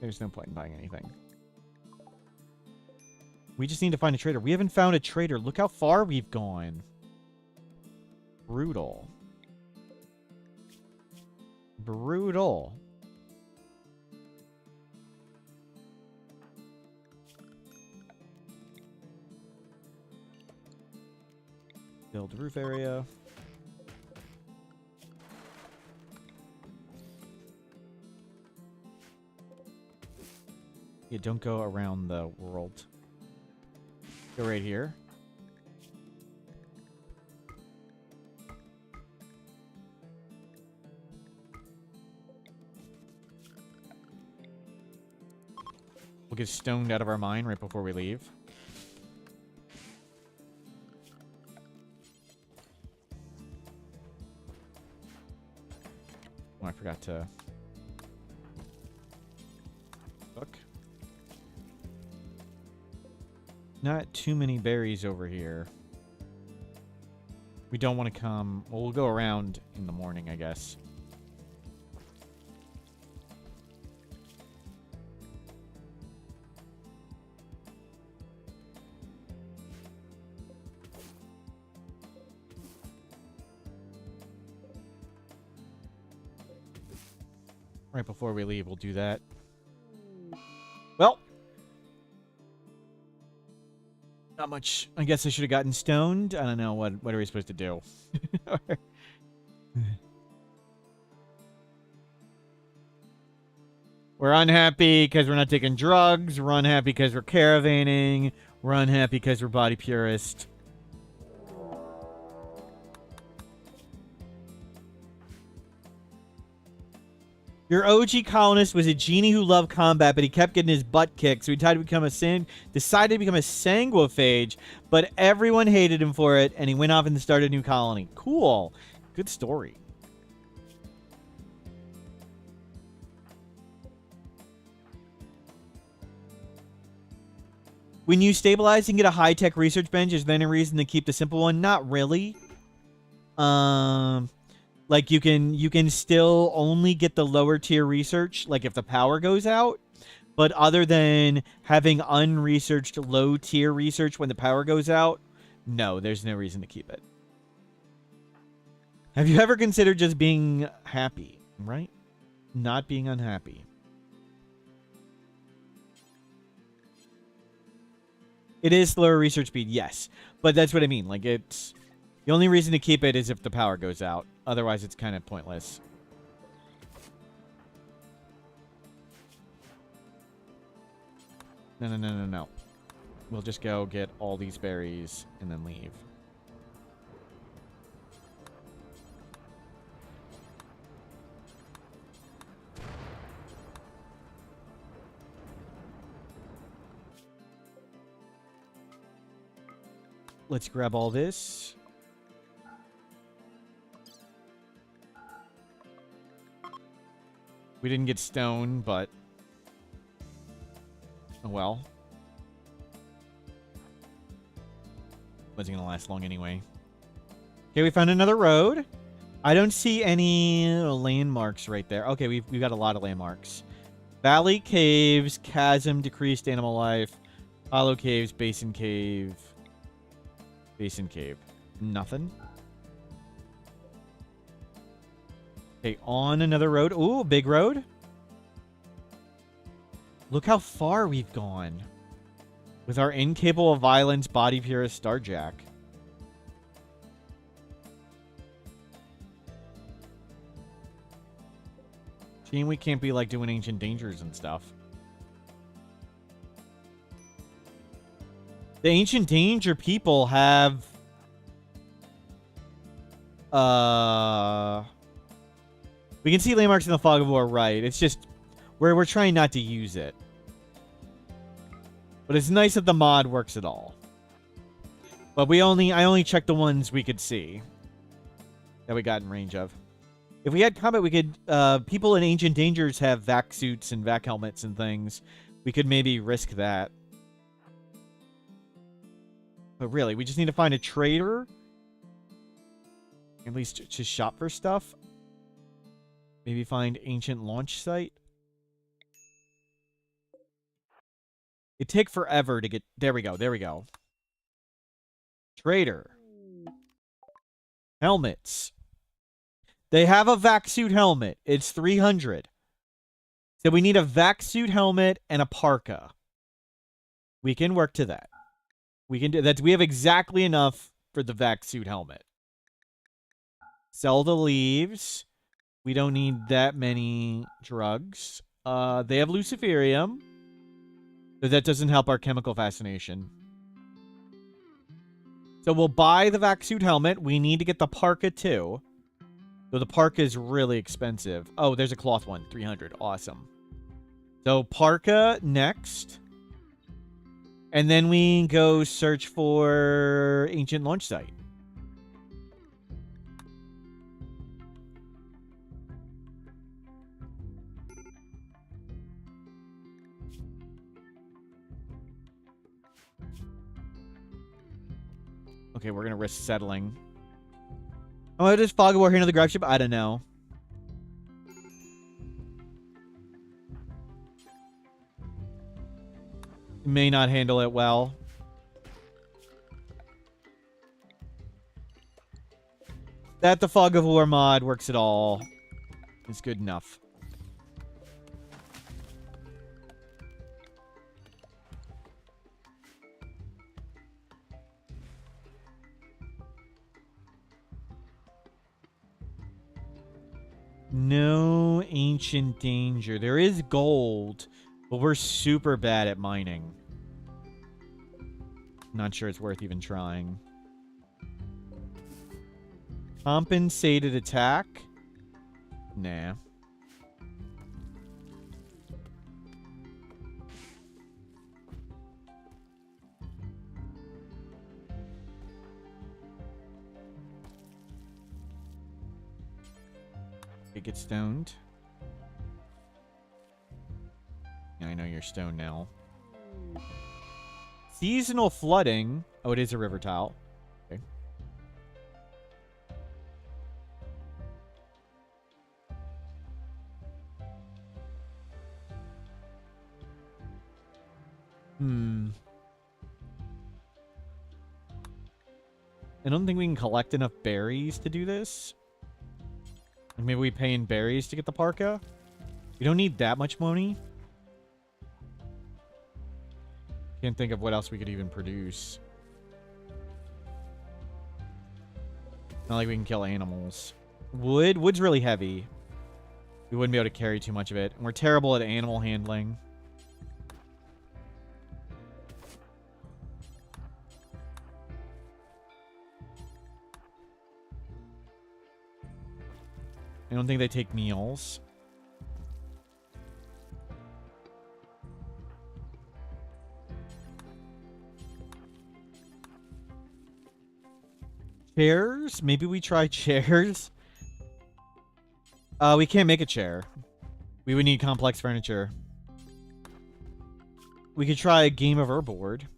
There's no point in buying anything. We just need to find a trader. We haven't found a trader. Look how far we've gone. Brutal. Brutal. Build roof area. Yeah, don't go around the world. Go right here. We'll get stoned out of our mind right before we leave. Oh, I forgot to look. Not too many berries over here. We don't want to come... Well, we'll go around in the morning, I guess. Right before we leave, we'll do that. Well... Not much. I guess I should have gotten stoned. I don't know. What are we supposed to do? We're unhappy because we're not taking drugs. We're unhappy because we're caravanning. We're unhappy because we're body purist. Your OG colonist was a genie who loved combat, but he kept getting his butt kicked, so he decided to become a sanguiphage, but everyone hated him for it, and he went off and started a new colony. Cool. Good story. When you stabilize and get a high-tech research bench, is there any reason to keep the simple one? Not really. Like, you can still only get the lower tier research, like, if the power goes out. But other than having unresearched low tier research when the power goes out, no, there's no reason to keep it. Have you ever considered just being happy, right? Not being unhappy. It is slower research speed, yes. But that's what I mean. Like, it's... The only reason to keep it is if the power goes out. Otherwise, it's kind of pointless. No, no, no, no, no. We'll just go get all these berries and then leave. Let's grab all this. We didn't get stone, but... Oh well. Wasn't gonna last long anyway. Okay, we found another road. I don't see any landmarks right there. Okay, we've got a lot of landmarks. Valley, caves, chasm, decreased animal life, hollow caves, basin cave. Basin cave. Nothing. Okay, on another road. Ooh, big road. Look how far we've gone. With our incapable of violence, body purist Starjack. Shame we can't be like doing ancient dangers and stuff. The ancient danger people have... We can see landmarks in the fog of war, right? It's just... We're trying not to use it. But it's nice that the mod works at all. But I only checked the ones we could see. That we got in range of. If we had combat, we could... people in Ancient Dangers have vac suits and vac helmets and things. We could maybe risk that. But really, we just need to find a trader. At least to shop for stuff. Maybe find ancient launch site. It'd take forever to get... There we go, there we go. Trader. Helmets. They have a vac suit helmet. It's 300. So we need a vac suit helmet and a parka. We can work to that. We can do that. We have exactly enough for the vac suit helmet. Sell the leaves. We don't need that many drugs. They have luciferium. But that doesn't help our chemical fascination. So we'll buy the vac suit helmet. We need to get the parka too. So the parka is really expensive. Oh, there's a cloth one. 300. Awesome. So parka next. And then we go search for ancient launch site. Okay, we're gonna risk settling. Oh, does Fog of War handle the grab ship? I don't know. It may not handle it well. That the Fog of War mod works at all. It's good enough. No ancient danger. There is gold, but we're super bad at mining. Not sure it's worth even trying. Compensated attack? Nah. Get stoned. Yeah, I know you're stoned now. Seasonal flooding. Oh, it is a river tile. Okay. I don't think we can collect enough berries to do this. Maybe we pay in berries to get the parka. We don't need that much money. Can't think of what else we could even produce. Not like we can kill animals. Wood's really heavy. We wouldn't be able to carry too much of it. And we're terrible at animal handling. I don't think they take meals. Chairs? Maybe we try chairs? We can't make a chair. We would need complex furniture. We could try a game of board.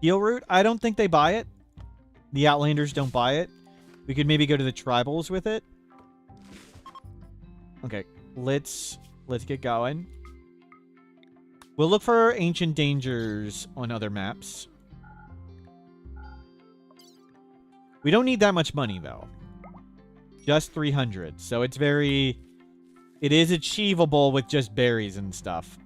Heal root? I don't think they buy it. The Outlanders don't buy it. We could maybe go to the tribals with it. Okay, let's get going. We'll look for ancient dangers on other maps. We don't need that much money, though. Just 300. So it's very... It is achievable with just berries and stuff.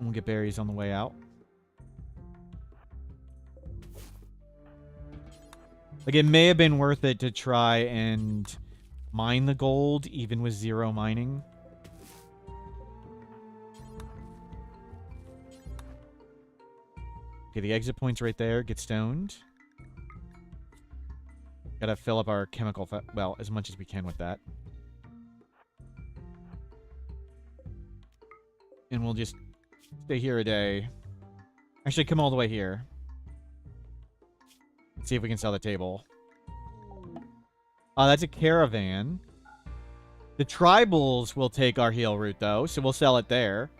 We'll get berries on the way out. Like, it may have been worth it to try and mine the gold, even with 0 mining. Okay, the exit point's right there. Get stoned. Gotta fill up our chemical... well, as much as we can with that. And we'll just stay here a day. Actually, come all the way here. Let's see if we can sell the table. That's a caravan. The tribals will take our heal route, though, so we'll sell it there.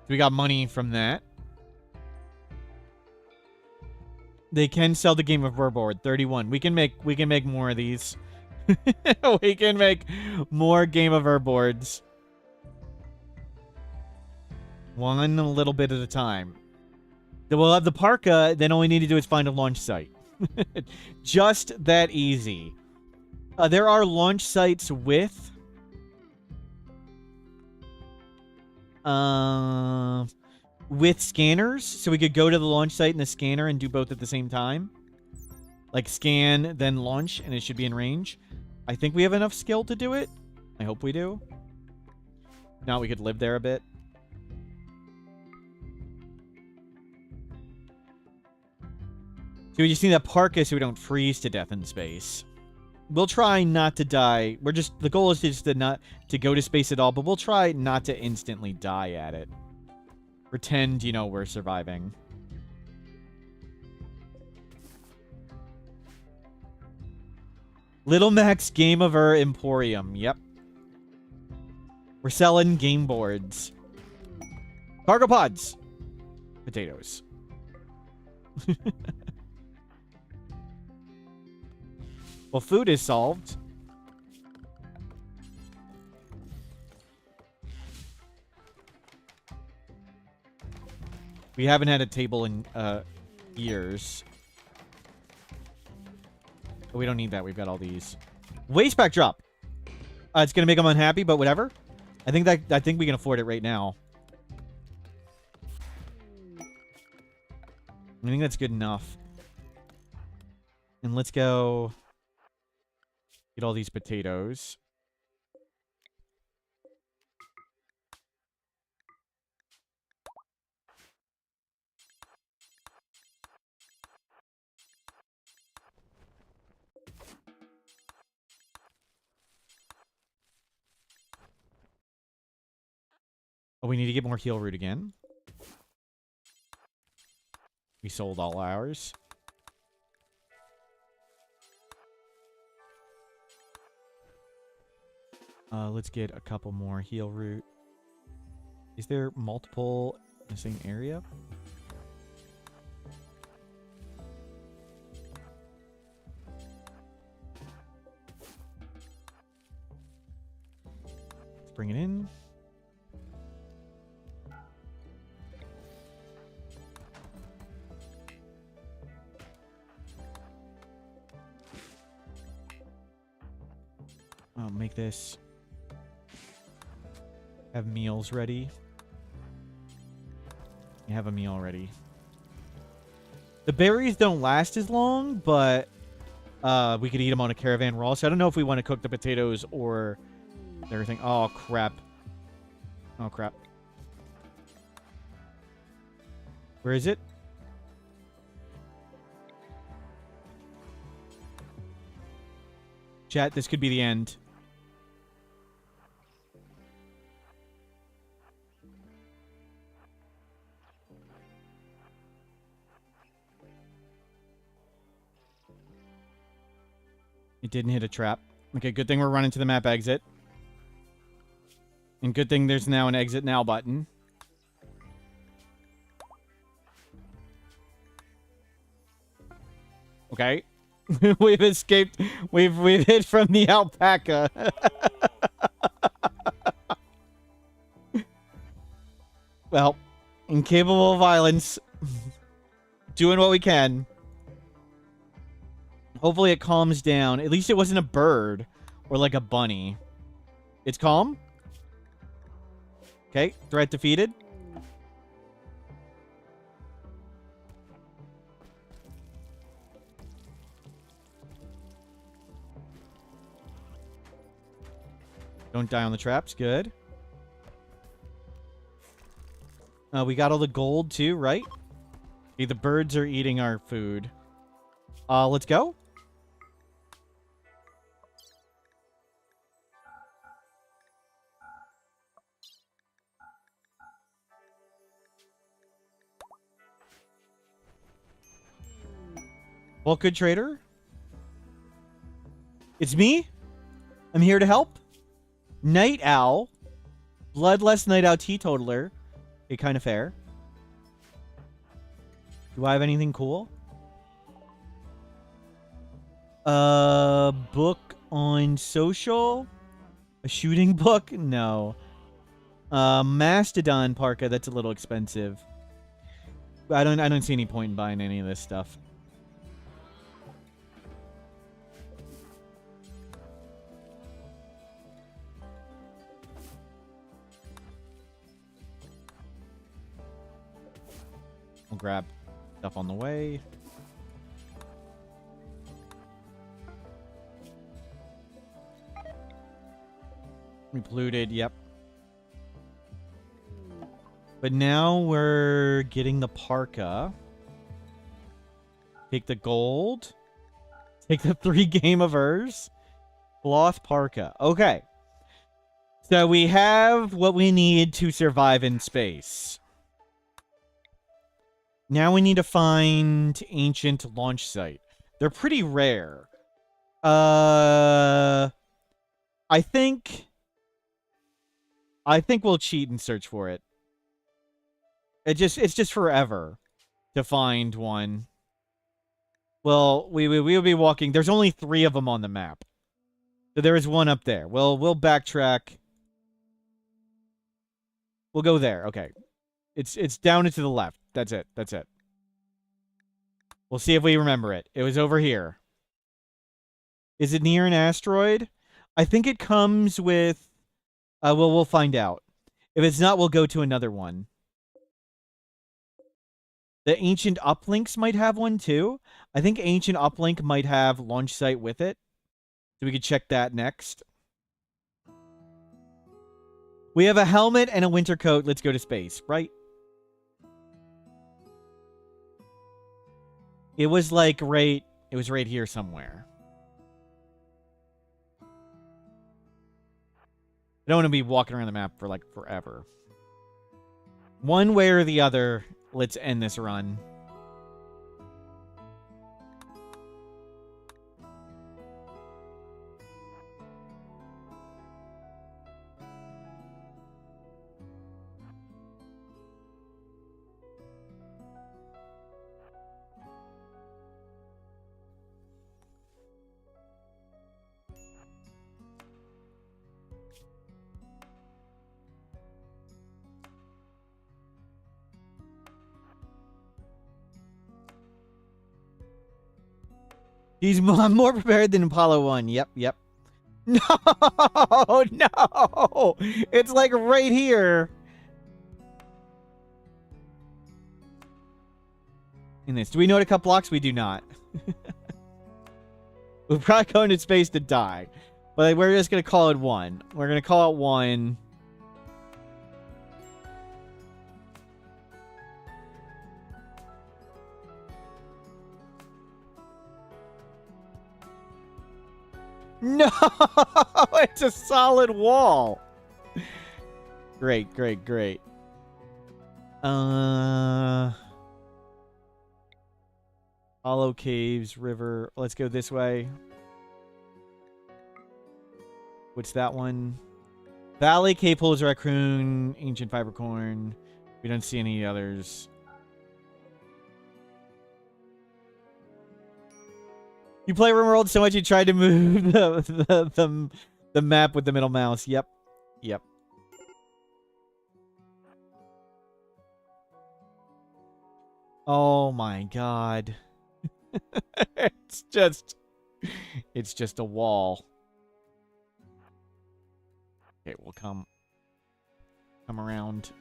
We got money from that. They can sell the game of Verboard. 31. We can make more of these. We can make more Game of boards. One little bit at a time. Then we'll have the parka. Then all we need to do is find a launch site. Just that easy. There are launch sites with... with scanners. So we could go to the launch site and the scanner and do both at the same time. Like scan, then launch, and it should be in range. I think we have enough skill to do it. I hope we do. Now we could live there a bit. So we just need that parka so we don't freeze to death in space. We'll try not to die. The goal is just to not to go to space at all, but we'll try not to instantly die at it. Pretend, you know, we're surviving. Little Max Game of Emporium. Yep. We're selling game boards. Cargo pods. Potatoes. Well, food is solved. We haven't had a table in years. But we don't need that. We've got all these. Waste pack drop. It's gonna make them unhappy, but whatever. I think we can afford it right now. I think that's good enough. And let's go get all these potatoes. Oh, we need to get more heal root again. We sold all ours. Let's get a couple more heal root. Is there multiple in the same area? Let's bring it in. this. Have meals ready. You have a meal ready. The berries don't last as long, but we could eat them on a caravan raw. So I don't know if we want to cook the potatoes or everything. Oh, crap. Oh, crap. Where is it? Chat, this could be the end. It didn't hit a trap. Okay, good thing we're running to the map exit. And good thing there's now an exit now button. Okay. We've escaped. We've hid from the alpaca. Well, incapable of violence. Doing what we can. Hopefully it calms down. At least it wasn't a bird or like a bunny. It's calm. Okay, threat defeated. Don't die on the traps. Good. We got all the gold too, right? Okay, the birds are eating our food. Let's go. Well, good trader. It's me. I'm here to help. Night Owl. Bloodless Night Owl Teetotaler. Okay, kind of fair. Do I have anything cool? Book on social? A shooting book? No. Mastodon parka, that's a little expensive. I don't see any point in buying any of this stuff. We'll grab stuff on the way. Repluted, yep. But now we're getting the parka. Take the gold. Take the 3 game of hers. Cloth parka. Okay. So we have what we need to survive in space. Now we need to find ancient launch site. They're pretty rare. I think we'll cheat and search for it. It's just forever to find one. Well, we'll be walking. There's only 3 of them on the map. So there is one up there. We'll backtrack. We'll go there. Okay. It's down and to the left. That's it. That's it. We'll see if we remember it. It was over here. Is it near an asteroid? I think it comes with... we'll find out. If it's not, we'll go to another one. The Ancient Uplinks might have one too. I think Ancient Uplink might have launch site with it. So we could check that next. We have a helmet and a winter coat. Let's go to space, right? It was like right... It was right here somewhere. I don't want to be walking around the map for like forever. One way or the other, let's end this run. I'm more prepared than Apollo 1. Yep, yep. No, no. It's like right here. In this. Do we know how to cut blocks? We do not. We're probably going to space to die. But we're just going to call it 1. We're going to call it 1. No! It's a solid wall. Great, great, great. Hollow caves, river. Let's go this way. What's that one? Valley, cave holes, raccoon, ancient fibercorn. We don't see any others. You play Rimworld so much you tried to move the map with the middle mouse. Yep. Yep. Oh my god. It's just a wall. Okay, we'll come around.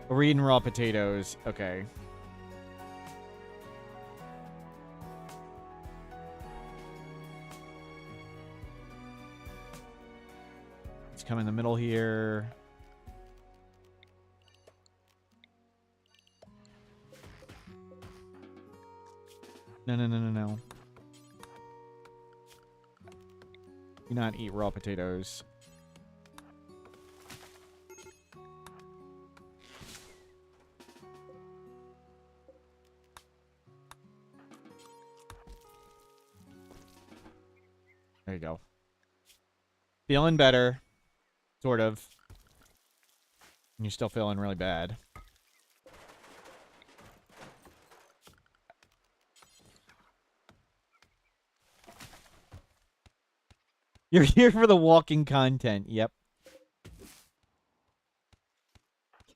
We're eating raw potatoes. Okay. Let's come in the middle here. No, no, no, no, no. Do not eat raw potatoes. There you go. Feeling better. Sort of. You're still feeling really bad. You're here for the walking content. Yep.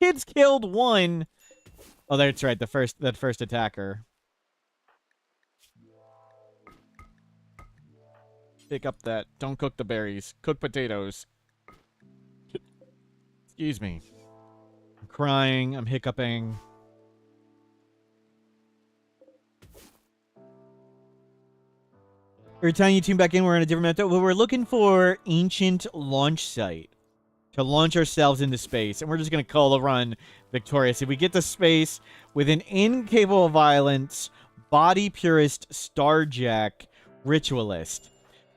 Kids killed 1. Oh, that's right. That first attacker. Pick up that. Don't cook the berries. Cook potatoes. Excuse me. I'm crying. I'm hiccuping. Every time you tune back in, we're on a different method. Well, we're looking for ancient launch site to launch ourselves into space, and we're just going to call the run victorious. If we get to space with an incapable of violence, body purist, starjack, ritualist,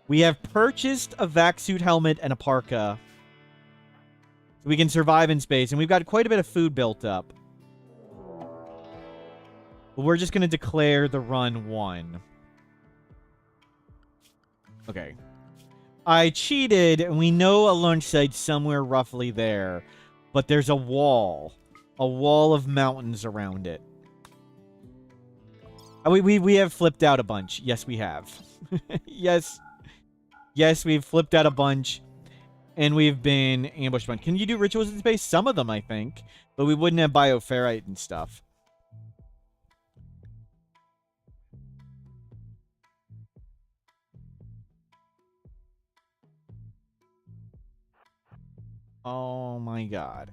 we have purchased a vac suit helmet and a parka, so we can survive in space, and we've got quite a bit of food built up. But we're just going to declare the run won. Okay. I cheated, and we know a launch site somewhere roughly there. But there's a wall. A wall of mountains around it. We have flipped out a bunch. Yes, we have. Yes. Yes, we've flipped out a bunch. And we've been ambushed a bunch. Can you do rituals in space? Some of them, I think. But we wouldn't have bioferrite and stuff. Oh my god.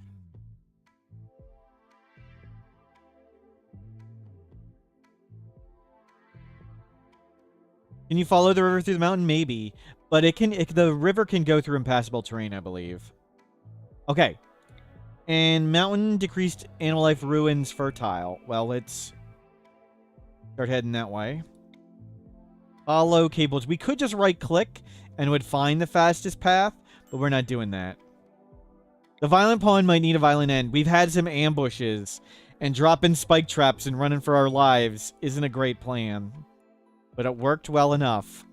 Can you follow the river through the mountain? Maybe. But the river can go through impassable terrain, I believe. Okay. And mountain decreased animal life ruins fertile. Well, let's start heading that way. Follow cables. We could just right click and would find the fastest path, but we're not doing that. The violent pawn might need a violent end. We've had some ambushes, and dropping spike traps and running for our lives isn't a great plan. But it worked well enough.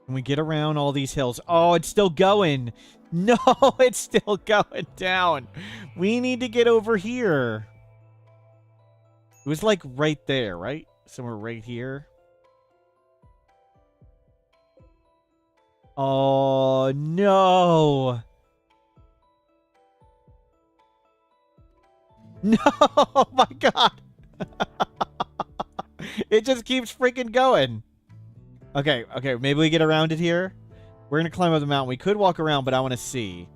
Can we get around all these hills? Oh, it's still going. No, it's still going down. We need to get over here. It was like right there, right? Somewhere right here. Oh, no. No, oh my god. It just keeps freaking going. Okay, maybe we get around it here. We're gonna climb up the mountain. We could walk around, but I want to see.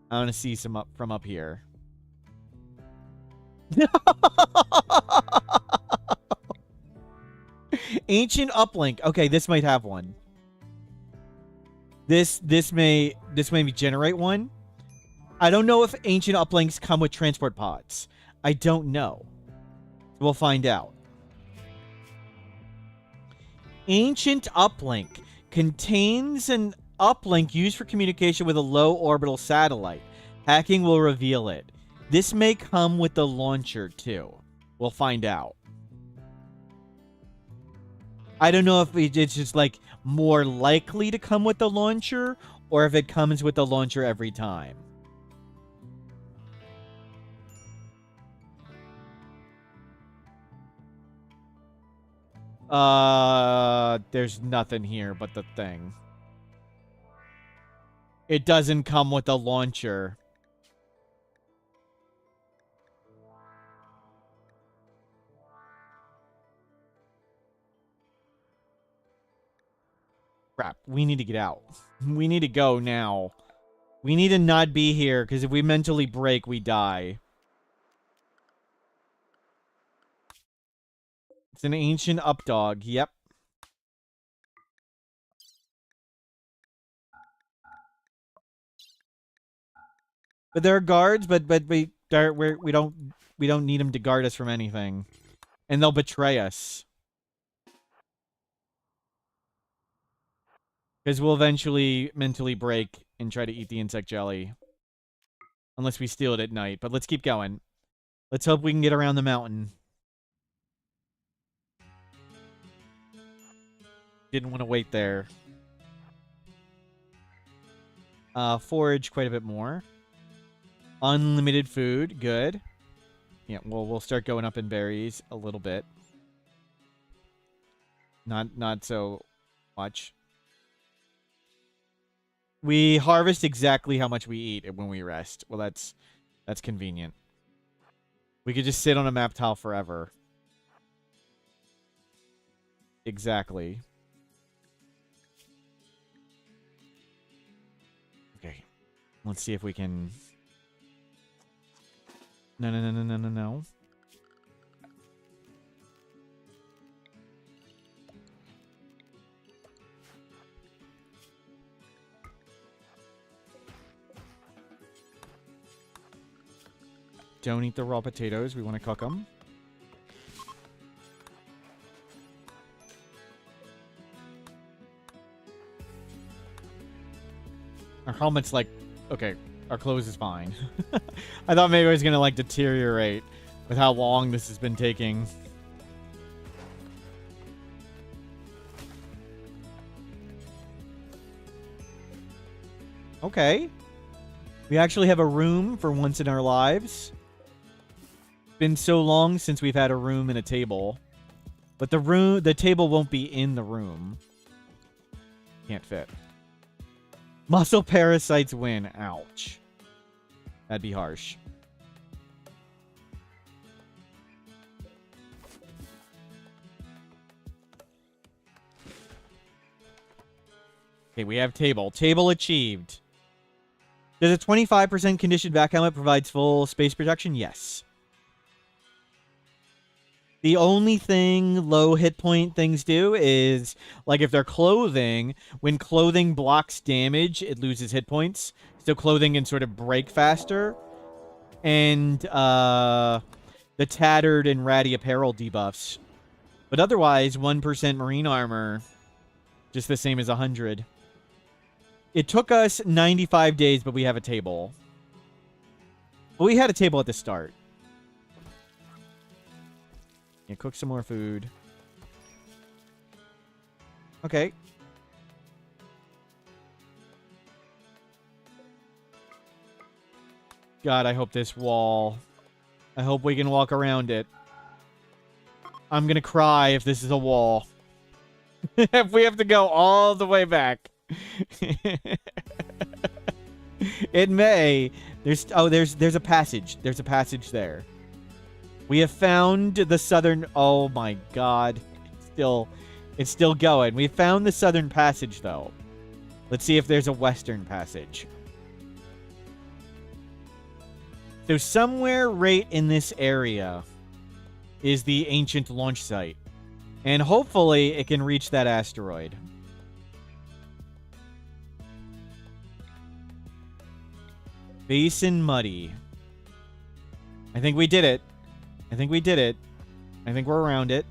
I want to see some up from up here. Ancient uplink. Okay, this might have one. This may generate one. I don't know if ancient uplinks come with transport pods. I don't know. We'll find out. Ancient uplink contains an uplink used for communication with a low orbital satellite. Hacking will reveal it. This may come with the launcher too. We'll find out. I don't know if it's just like more likely to come with the launcher or if it comes with the launcher every time. There's nothing here but the thing. It doesn't come with a launcher. Crap, we need to get out. We need to go now. We need to not be here, because if we mentally break, we die. It's an ancient updog. Yep. But there are guards, but we don't need them to guard us from anything, and they'll betray us because we'll eventually mentally break and try to eat the insect jelly, unless we steal it at night. But let's keep going. Let's hope we can get around the mountain. Didn't want to wait there. Forage quite a bit more. Unlimited food, good. Yeah, we'll start going up in berries a little bit. Not so much. We harvest exactly how much we eat when we rest. Well, that's convenient. We could just sit on a map tile forever. Exactly. Okay. Let's see if we can... No. Don't eat the raw potatoes. We want to cook them. Our helmet's like... Okay, our clothes is fine. I thought maybe it was going to like deteriorate with how long this has been taking. Okay. We actually have a room for once in our lives. Been so long since we've had a room and a table. But the table won't be in the room. Can't fit. Muscle parasites win. Ouch. That'd be harsh. Okay, we have table. Table achieved. Does a 25% conditioned back helmet provides full space protection? Yes. The only thing low hit point things do is, like if they're clothing, when clothing blocks damage, it loses hit points. So clothing can sort of break faster. And the tattered and ratty apparel debuffs. But otherwise, 1% marine armor, just the same as 100. It took us 95 days, but we have a table. Well, we had a table at the start. Yeah, cook some more food. Okay. God, I hope this wall... I hope we can walk around it. I'm gonna cry if this is a wall. If we have to go all the way back. It may. There's a passage. There's a passage there. We have found the southern... Oh my god. still going. We found the southern passage, though. Let's see if there's a western passage. So somewhere right in this area is the ancient launch site. And hopefully it can reach that asteroid. Basin Muddy. I think we did it. I think we're around it.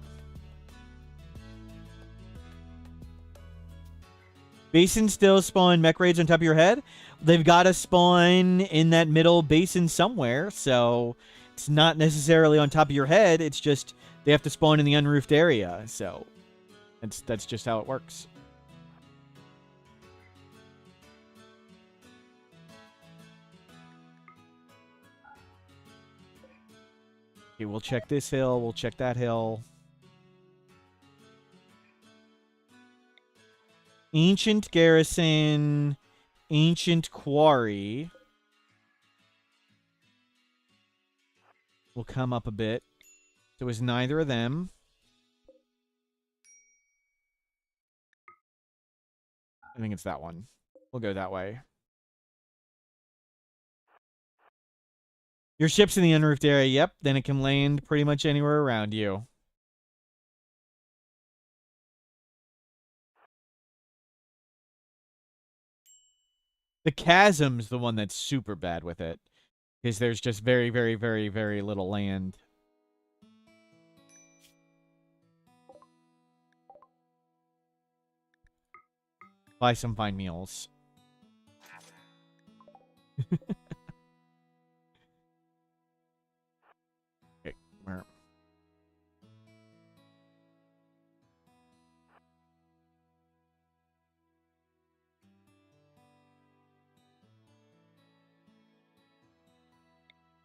Basin still spawn mech raids on top of your head? They've got to spawn in that middle basin somewhere, so it's not necessarily on top of your head. It's just they have to spawn in the unroofed area, so that's just how it works. Okay, we'll check this hill. We'll check that hill. Ancient Garrison, Ancient Quarry. We'll come up a bit. So it was neither of them. I think it's that one. We'll go that way. Your ship's in the unroofed area. Yep, then it can land pretty much anywhere around you. The chasm's the one that's super bad with it. Because there's just very, very, very, very little land. Buy some fine meals. Okay, where?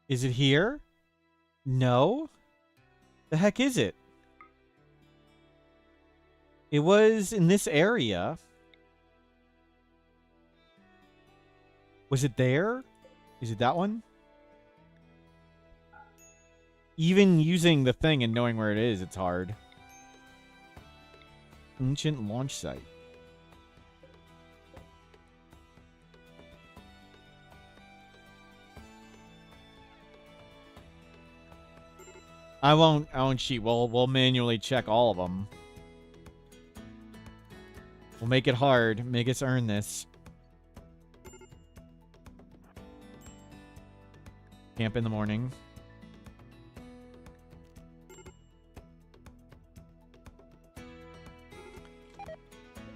Is it here? No? The heck is it? It was in this area. Was it there? Is it that one? Even using the thing and knowing where it is, it's hard. Ancient launch site. I won't cheat. We'll manually check all of them. We'll make it hard. Make us earn this. Camp in the morning.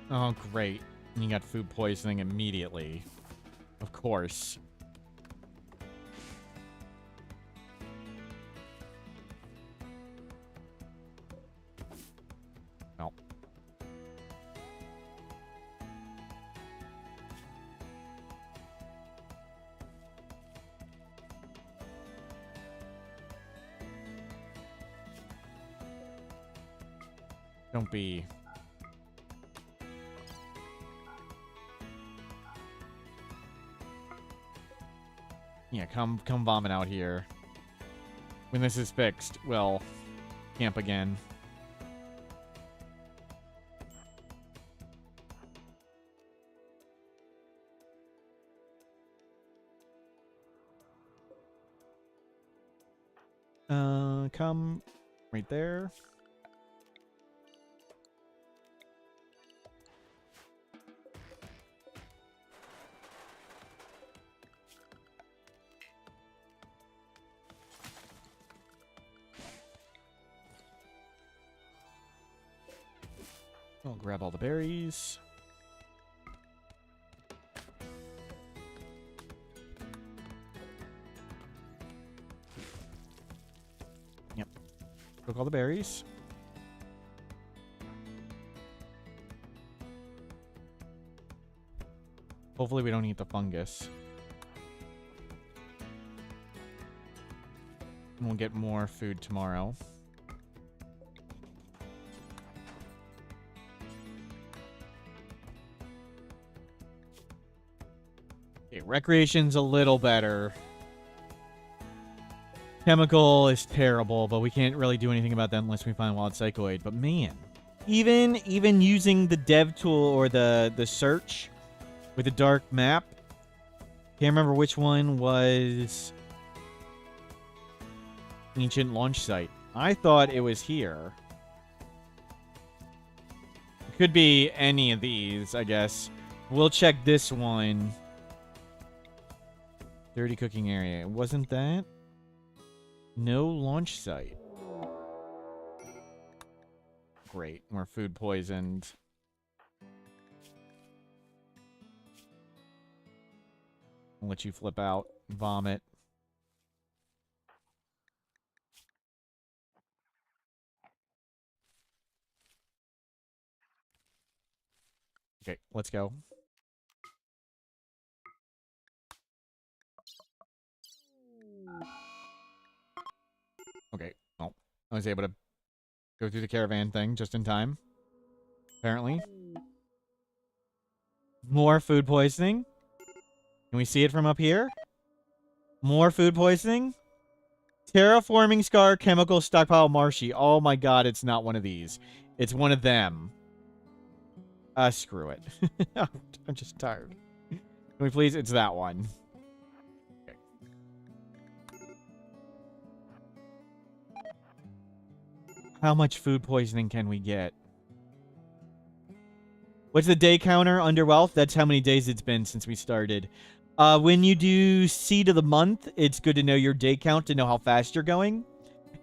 Oh, great. And you got food poisoning immediately. Of course. No. Don't be... Yeah, come vomit out here. When this is fixed, we'll camp again. Come right there. I'll grab all the berries. Yep. Took all the berries. Hopefully we don't eat the fungus. And we'll get more food tomorrow. Okay, recreation's a little better. Chemical is terrible, but we can't really do anything about that unless we find wild psychoid. But man, Even using the dev tool or the search with the dark map. Can't remember which one was ancient launch site. I thought it was here. It could be any of these, I guess. We'll check this one. Dirty cooking area. Wasn't that? No launch site. Great. We're food poisoned. I'll let you flip out. Vomit. Okay, let's go. Okay, well, I was able to go through the caravan thing just in time. Apparently. More food poisoning. Can we see it from up here? More food poisoning. Terraforming scar, chemical stockpile, marshy. Oh my god, it's not one of these. It's one of them. Screw it. I'm just tired. Can we please? It's that one. Okay. How much food poisoning can we get? What's the day counter under wealth? That's how many days it's been since we started. When you do seed of the month, it's good to know your day count to know how fast you're going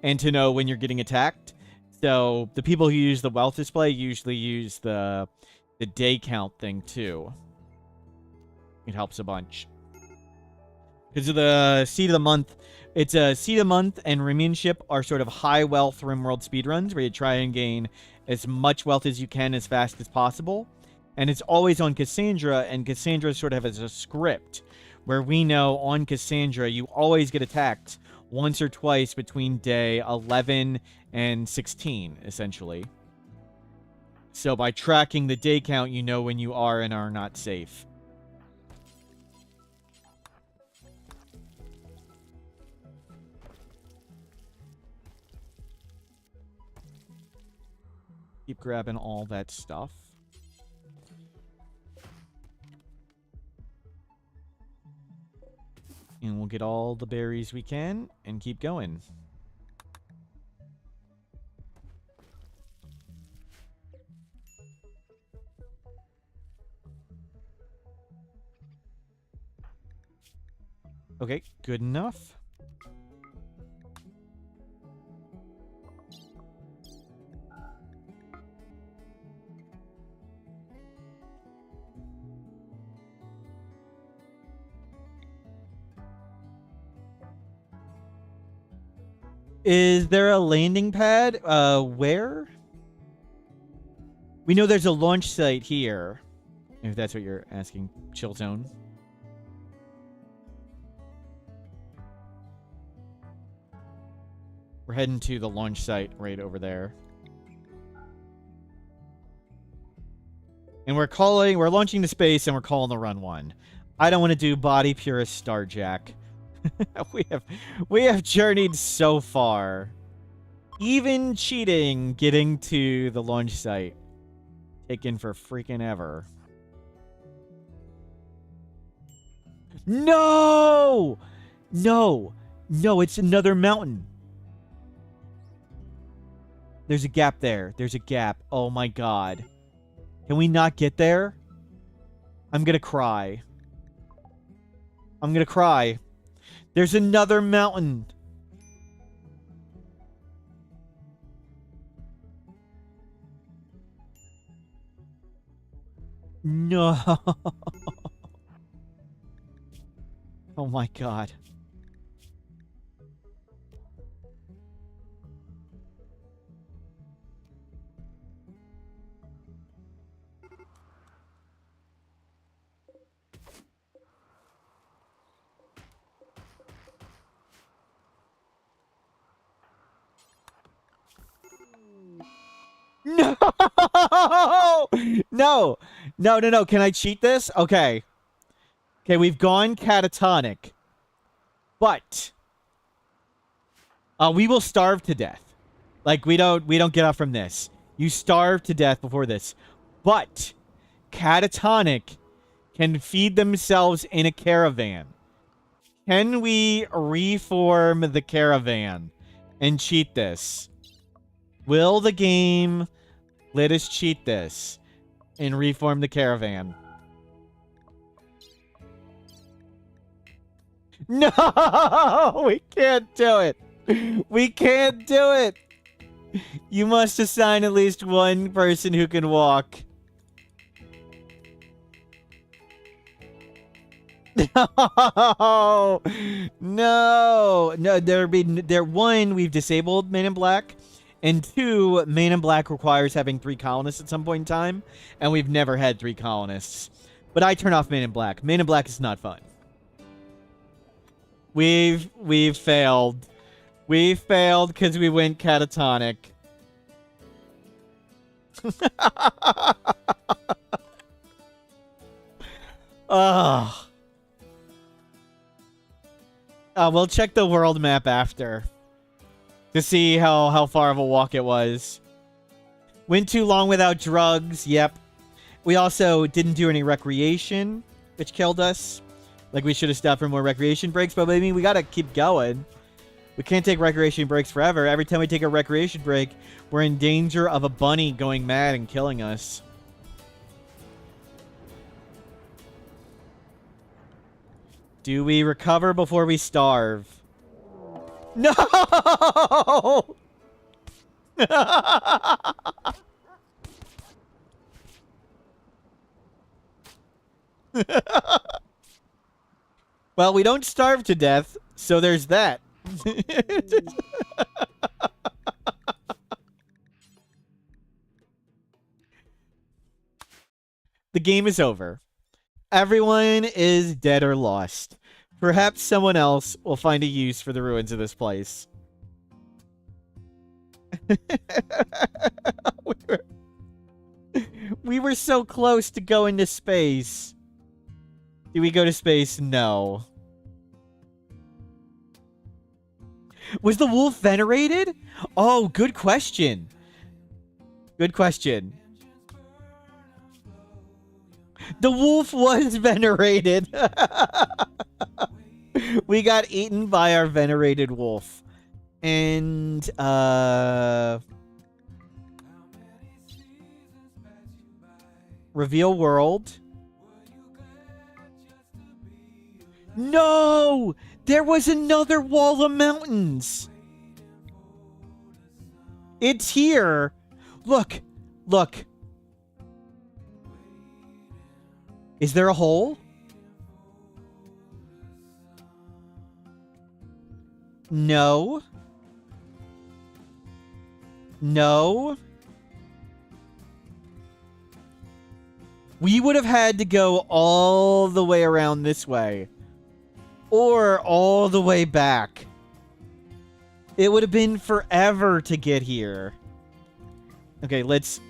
and to know when you're getting attacked. So the people who use the wealth display usually use the day count thing too. It helps a bunch. Because of the seed of the month, it's a seed of the month and Remunship are sort of high wealth Rimworld speedruns where you try and gain as much wealth as you can as fast as possible. And it's always on Cassandra, and Cassandra sort of has a script where we know on Cassandra you always get attacked once or twice between day 11 and 16, essentially. So by tracking the day count, you know when you are and are not safe. Keep grabbing all that stuff. And we'll get all the berries we can and keep going. Okay, good enough. Is there a landing pad? Where? We know there's a launch site here. If that's what you're asking, Chilltone. We're heading to the launch site right over there. And we're launching to space and we're calling the run 1. I don't want to do body purist Starjack. we have journeyed so far. Even cheating getting to the launch site. Taken for freaking ever. No! No! No, it's another mountain. There's a gap there. There's a gap. Oh my god. Can we not get there? I'm gonna cry. I'm gonna cry. There's another mountain. No. Oh my god. No! No! No, no, no. Can I cheat this? Okay. Okay, we've gone catatonic. But we will starve to death. Like we don't get off from this. You starve to death before this. But catatonic can feed themselves in a caravan. Can we reform the caravan and cheat this? Will the game let us cheat this and reform the caravan? No! We can't do it! We can't do it! You must assign at least one person who can walk. No! No, one, we've disabled Man in Black, and two, Man in Black requires having 3 colonists at some point in time, and we've never had 3 colonists. But I turn off Man in Black. Man in Black is not fun. We've failed. We failed because we went catatonic. Ugh. We'll check the world map after to see how far of a walk it was. Went too long without drugs. Yep. We also didn't do any recreation, which killed us. Like, we should have stopped for more recreation breaks, but I mean, we gotta keep going. We can't take recreation breaks forever. Every time we take a recreation break, we're in danger of a bunny going mad and killing us. Do we recover before we starve? No! Well, we don't starve to death, so there's that. The game is over. Everyone is dead or lost. Perhaps someone else will find a use for the ruins of this place. We were so close to going to space. Do we go to space? No. Was the wolf venerated? Oh, good question. Good question. The wolf was venerated. We got eaten by our venerated wolf. And, reveal world. No! There was another wall of mountains. It's here. Look. Look. Is there a hole? No. No. We would have had to go all the way around this way. Or all the way back. It would have been forever to get here. Okay, let's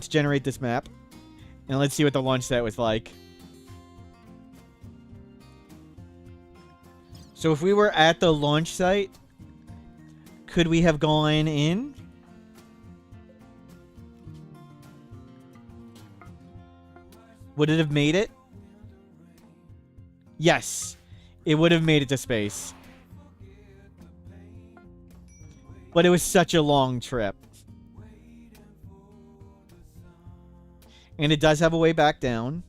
generate this map. And let's see what the launch site was like. So if we were at the launch site, could we have gone in? Would it have made it? Yes, it would have made it to space. But it was such a long trip. And it does have a way back down.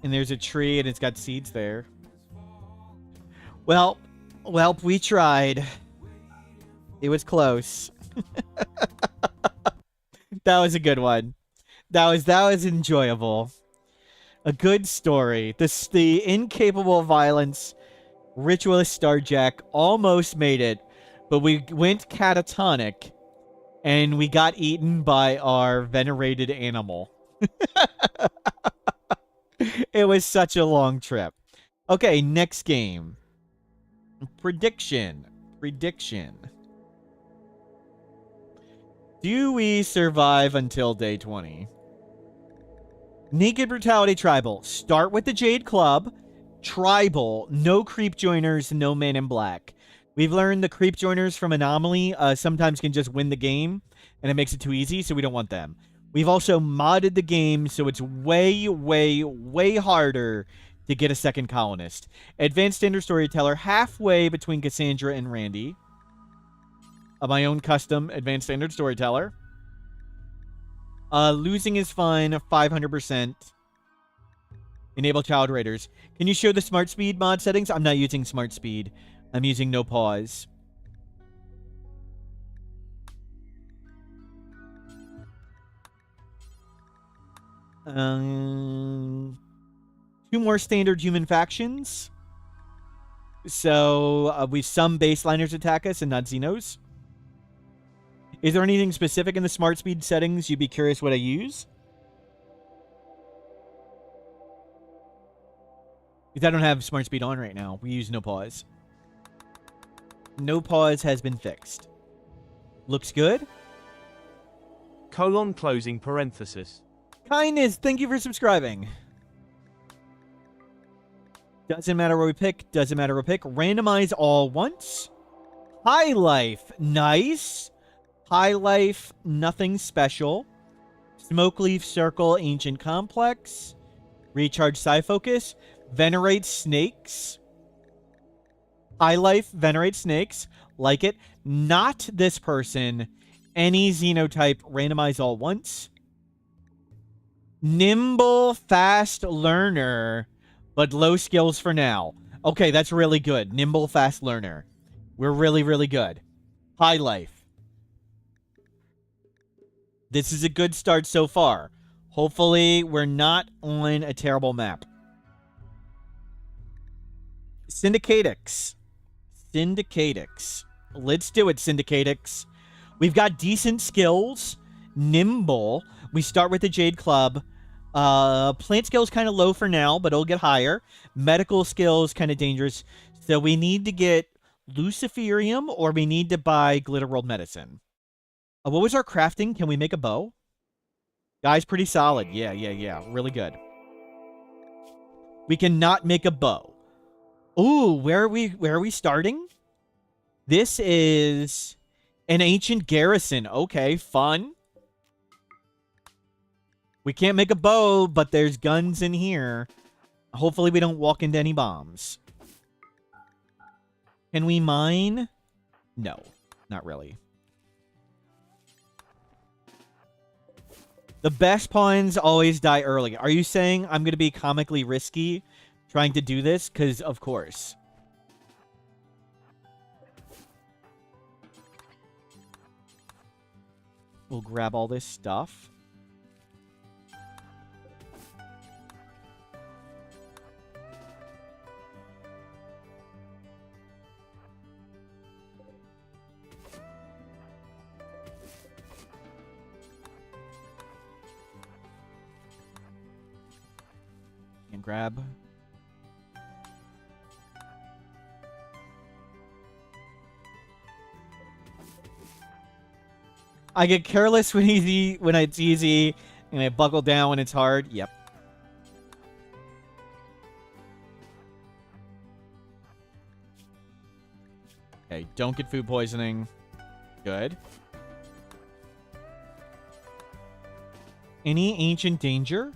And there's a tree and it's got seeds there. Well, we tried. It was close. That was a good one. That was enjoyable. A good story. The incapable violence ritualist Starjack almost made it, but we went catatonic and we got eaten by our venerated animal. It was such a long trip. Okay, next game. Prediction. Do we survive until day 20? Naked Brutality Tribal. Start with the Jade Club. Tribal. No creep joiners, no man in black. We've learned the creep joiners from Anomaly sometimes can just win the game, and it makes it too easy, so we don't want them. We've also modded the game, so it's way, way, way harder to get a second colonist. Advanced Standard Storyteller, halfway between Cassandra and Randy. My own custom Advanced Standard Storyteller. Losing is fun, 500%. Enable child raiders. Can you show the smart speed mod settings? I'm not using smart speed. I'm using no pause. Two more standard human factions. So we some baseliners attack us and not Xenos. Is there anything specific in the smart speed settings you'd be curious what I use? Because I don't have smart speed on right now. We use no pause. No pause has been fixed. Looks good. Closing parenthesis. Kindness, thank you for subscribing. Doesn't matter what we pick. Doesn't matter what we pick. Randomize all once. High life. Nice. High life. Nothing special. Smoke leaf circle. Ancient complex. Recharge psi focus. Venerate snakes. High life. Venerate snakes. Like it. Not this person. Any xenotype. Randomize all once. Nimble fast learner. But low skills for now. Okay, that's really good. Nimble fast learner. We're really, really good. High life. This is a good start so far. Hopefully, we're not on a terrible map. Syndicatix. Syndicatix. Let's do it, Syndicatix. We've got decent skills. Nimble. We start with the Jade Club. Plant skills kind of low for now, but it'll get higher. Medical skills kind of dangerous. So we need to get Luciferium or we need to buy Glitter World Medicine. What was our crafting? Can we make a bow? Guys, pretty solid. Yeah. Really good. We cannot make a bow. Ooh, where are we starting? This is an ancient garrison. Okay, fun. We can't make a bow, but there's guns in here. Hopefully we don't walk into any bombs. Can we mine? No, not really. The best pawns always die early. Are you saying I'm going to be comically risky trying to do this? Because, of course. We'll grab all this stuff. And grab. I get careless when it's easy, and I buckle down when it's hard. Yep. Okay, don't get food poisoning. Good. Any ancient danger?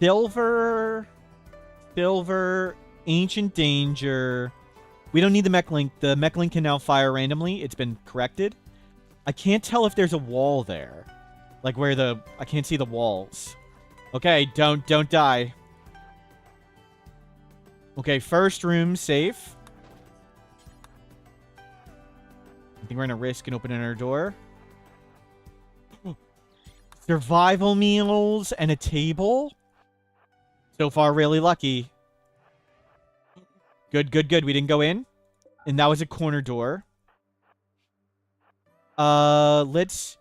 Silver, ancient danger. We don't need the mech link. The mech link can now fire randomly. It's been corrected. I can't tell if there's a wall there. Like where I can't see the walls. Okay, don't die. Okay, first room safe. I think we're gonna risk and opening our door. Survival meals and a table. So far, really lucky. Good. We didn't go in. And that was a corner door. Let's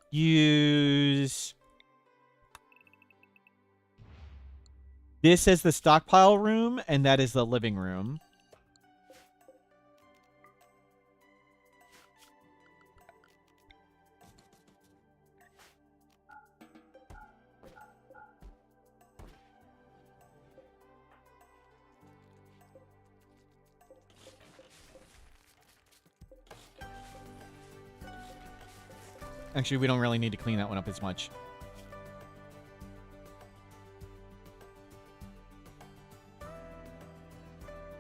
use this as the stockpile room, and that is the living room. Actually, we don't really need to clean that one up as much.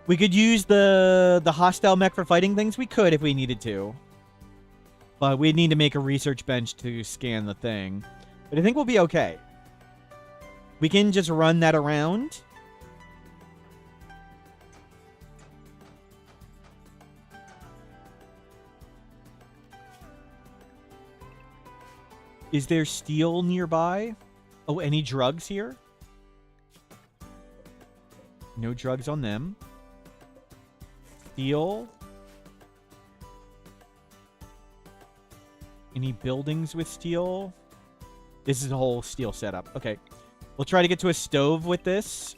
We could use the hostile mech for fighting things. We could if we needed to. But we'd need to make a research bench to scan the thing. But I think we'll be okay. We can just run that around. Is there steel nearby? Oh, any drugs here? No drugs on them. Steel. Any buildings with steel? This is a whole steel setup. Okay. We'll try to get to a stove with this.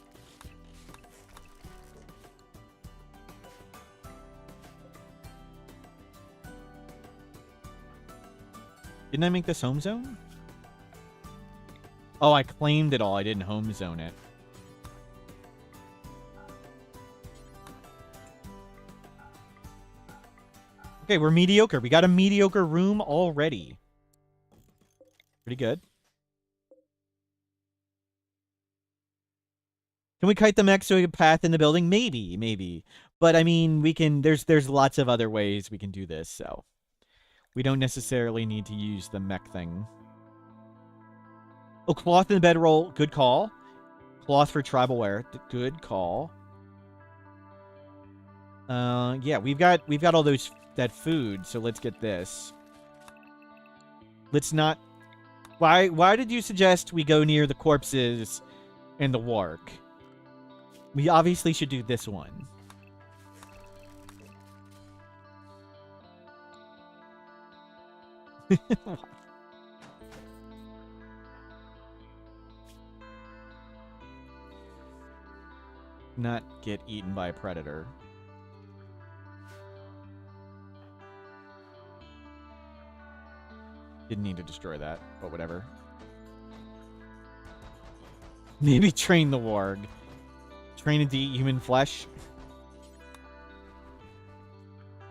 Didn't I make this home zone? Oh, I claimed it all. I didn't home zone it. Okay, we're mediocre. We got a mediocre room already. Pretty good. Can we kite the mech so we can path in the building? Maybe, maybe. But I mean, we can. There's lots of other ways we can do this, so we don't necessarily need to use the mech thing. Oh, cloth in the bedroll. Good call. Cloth for tribal wear. Good call. Yeah, we've got all that food, so let's get this. Let's not. Why did you suggest we go near the corpses and the warg? We obviously should do this one. Not get eaten by a predator. Didn't need to destroy that, but whatever. Maybe train the warg. Train it to eat human flesh.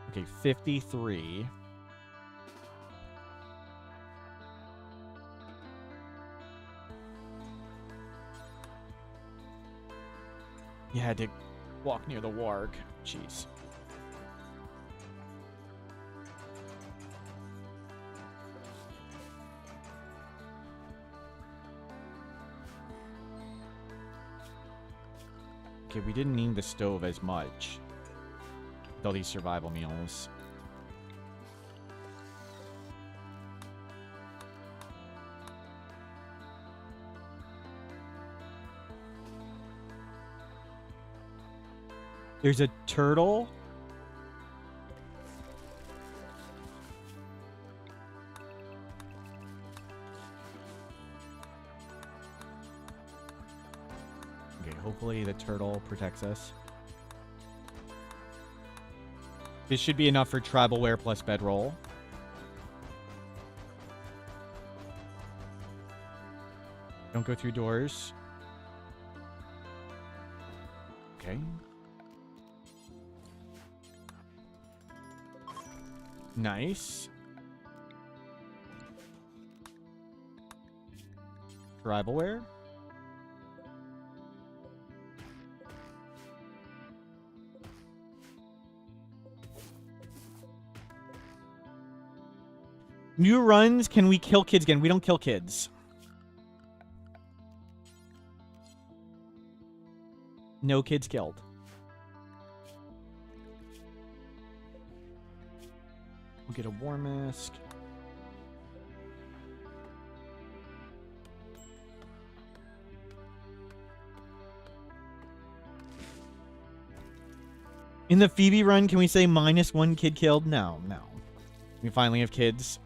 Okay, 53. You had to walk near the warg. Jeez. Okay, we didn't need the stove as much. With all these survival meals. There's a turtle. Okay, hopefully the turtle protects us. This should be enough for tribal wear plus bedroll. Don't go through doors. Okay. Nice. Tribal wear. New runs, can we kill kids again? We don't kill kids. No kids killed. We'll get a war mask. In the Phoebe run, can we say -1 kid killed? No, no. We finally have kids.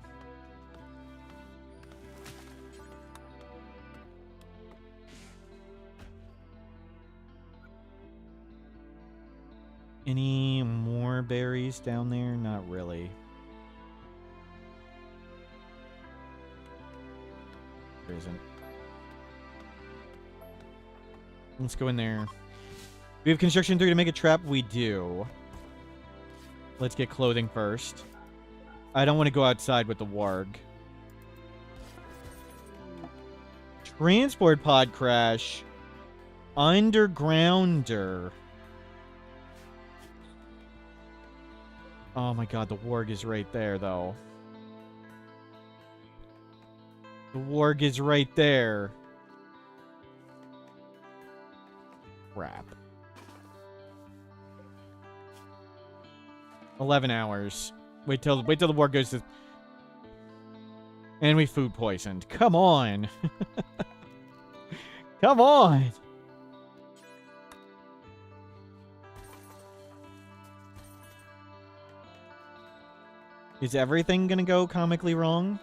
Any more berries down there? Not really. There isn't. Let's go in there. We have construction 3 to make a trap? We do. Let's get clothing first. I don't want to go outside with the warg. Transport pod crash. Undergrounder. Oh my god, the warg is right there, though. The warg is right there. Crap. 11 hours. Wait till the warg goes to... And we food poisoned. Come on. Come on. Is everything gonna go comically wrong?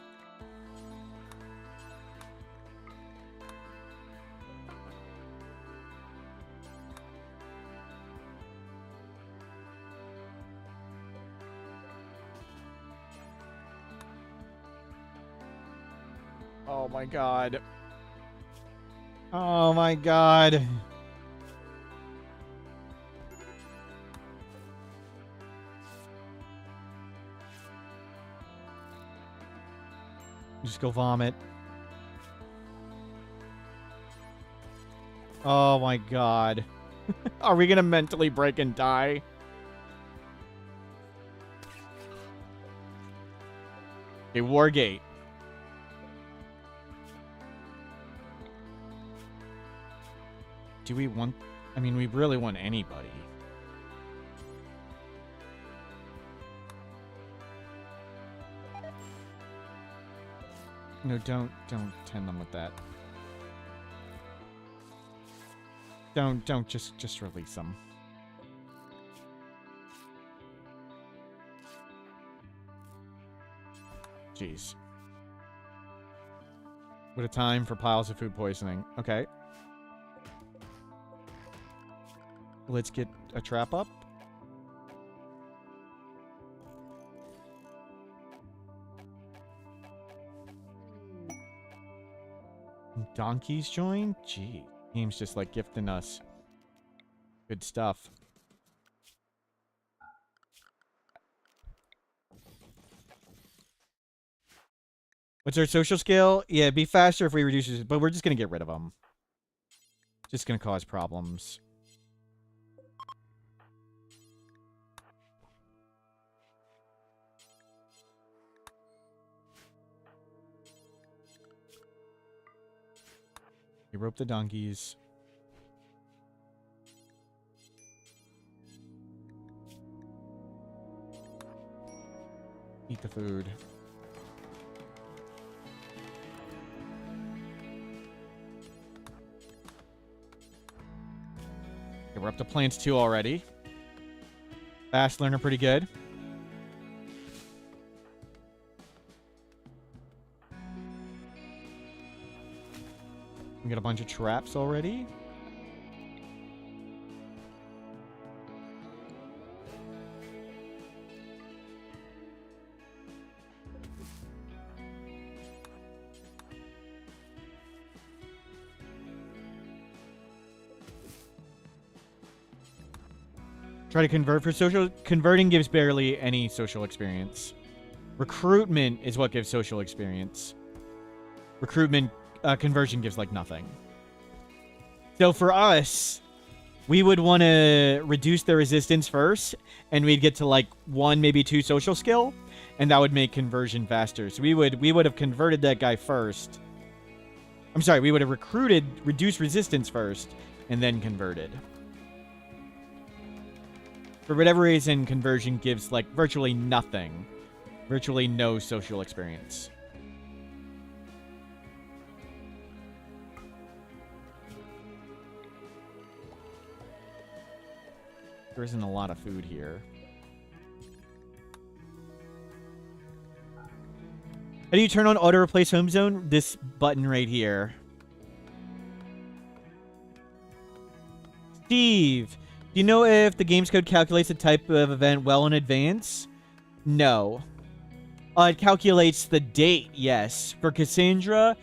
Oh my god. Oh my god. Just go vomit. Oh my god. Are we gonna mentally break and die? Okay, Wargate. Do we want... I mean, we really want anybody. No, don't tend them with that. Don't just release them. Jeez. What a time for piles of food poisoning. Okay. Let's get a trap up. Donkeys join? Gee. Game's just like gifting us good stuff. What's our social scale? Yeah, it'd be faster if we reduce it, but we're just going to get rid of them. Just going to cause problems. We rope the donkeys. Eat the food. Okay, we're up to plants 2 already. Fast learner pretty good. We got a bunch of traps already. Try to convert for social. Converting gives barely any social experience. Recruitment is what gives social experience. Recruitment conversion gives like nothing. So for us, we would want to reduce the resistance first, and we'd get to like 1, maybe 2 social skill, and that would make conversion faster. So we would have converted that guy first. I'm sorry, we would have recruited reduced resistance first, and then converted. For whatever reason, conversion gives like virtually nothing. Virtually no social experience. There isn't a lot of food here. How do you turn on auto replace home zone? This button right here. Steve, do you know if the game's code calculates the type of event well in advance? No. It calculates the date, yes. For Cassandra,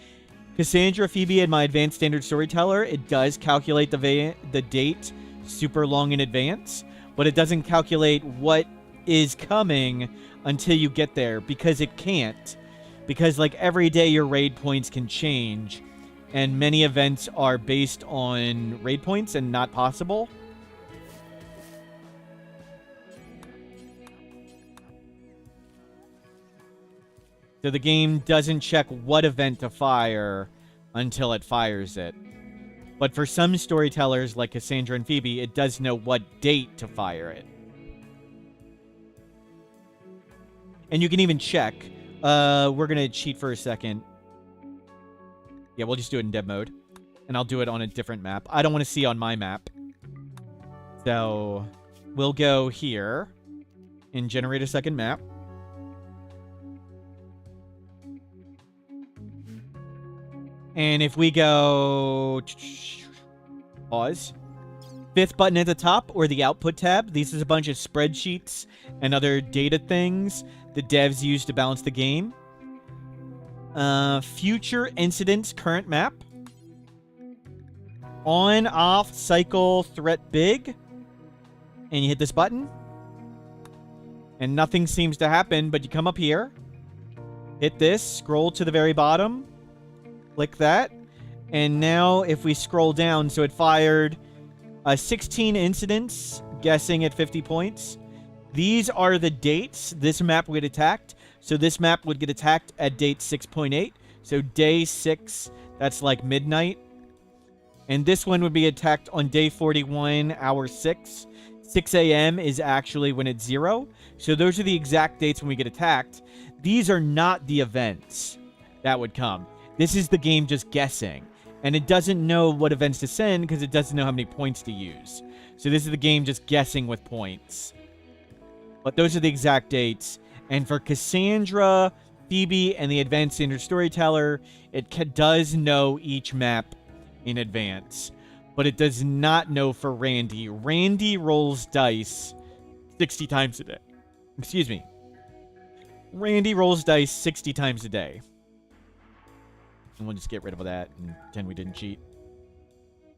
Phoebe, and my advanced standard storyteller, it does calculate the date super long in advance, but it doesn't calculate what is coming until you get there, because it can't. Because like every day your raid points can change, and many events are based on raid points and not possible. So the game doesn't check what event to fire until it fires it. But for some storytellers, like Cassandra and Phoebe, it does know what date to fire it. And you can even check. We're going to cheat for a second. Yeah, we'll just do it in dev mode. And I'll do it on a different map. I don't want to see on my map. So we'll go here and generate a second map. And if we go... Pause. Fifth button at the top, or the output tab. These is a bunch of spreadsheets and other data things the devs use to balance the game. Future incidents current map. On, off, cycle, threat big. And you hit this button. And nothing seems to happen, but you come up here. Hit this, scroll to the very bottom. Click that. And now if we scroll down, so it fired 16 incidents, guessing at 50 points. These are the dates this map would get attacked. So this map would get attacked at date 6.8. So day 6, that's like midnight. And this one would be attacked on day 41, hour 6. 6 a.m. is actually when it's 0. So those are the exact dates when we get attacked. These are not the events that would come. This is the game just guessing. And it doesn't know what events to send because it doesn't know how many points to use. So this is the game just guessing with points. But those are the exact dates. And for Cassandra, Phoebe, and the Advanced Standard Storyteller, it does know each map in advance. But it does not know for Randy. Randy rolls dice 60 times a day. Excuse me. Randy rolls dice 60 times a day. And we'll just get rid of that and pretend we didn't cheat.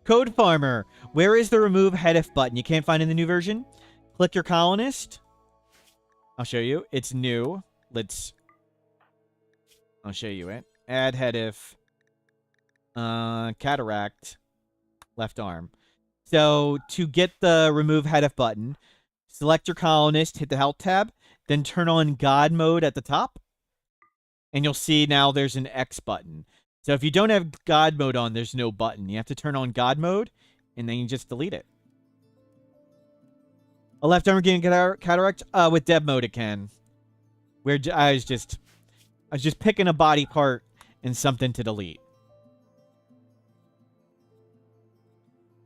Code Farmer. Where is the remove headif button? You can't find it in the new version? Click your colonist. I'll show you. It's new. I'll show you it. Add headif. Cataract. Left arm. So to get the remove headif button, select your colonist, hit the health tab, then turn on God mode at the top. And you'll see now there's an X button. So if you don't have God mode on, there's no button. You have to turn on God mode, and then you just delete it. A left arm getting cataract? With dev mode it can. I was just picking a body part and something to delete.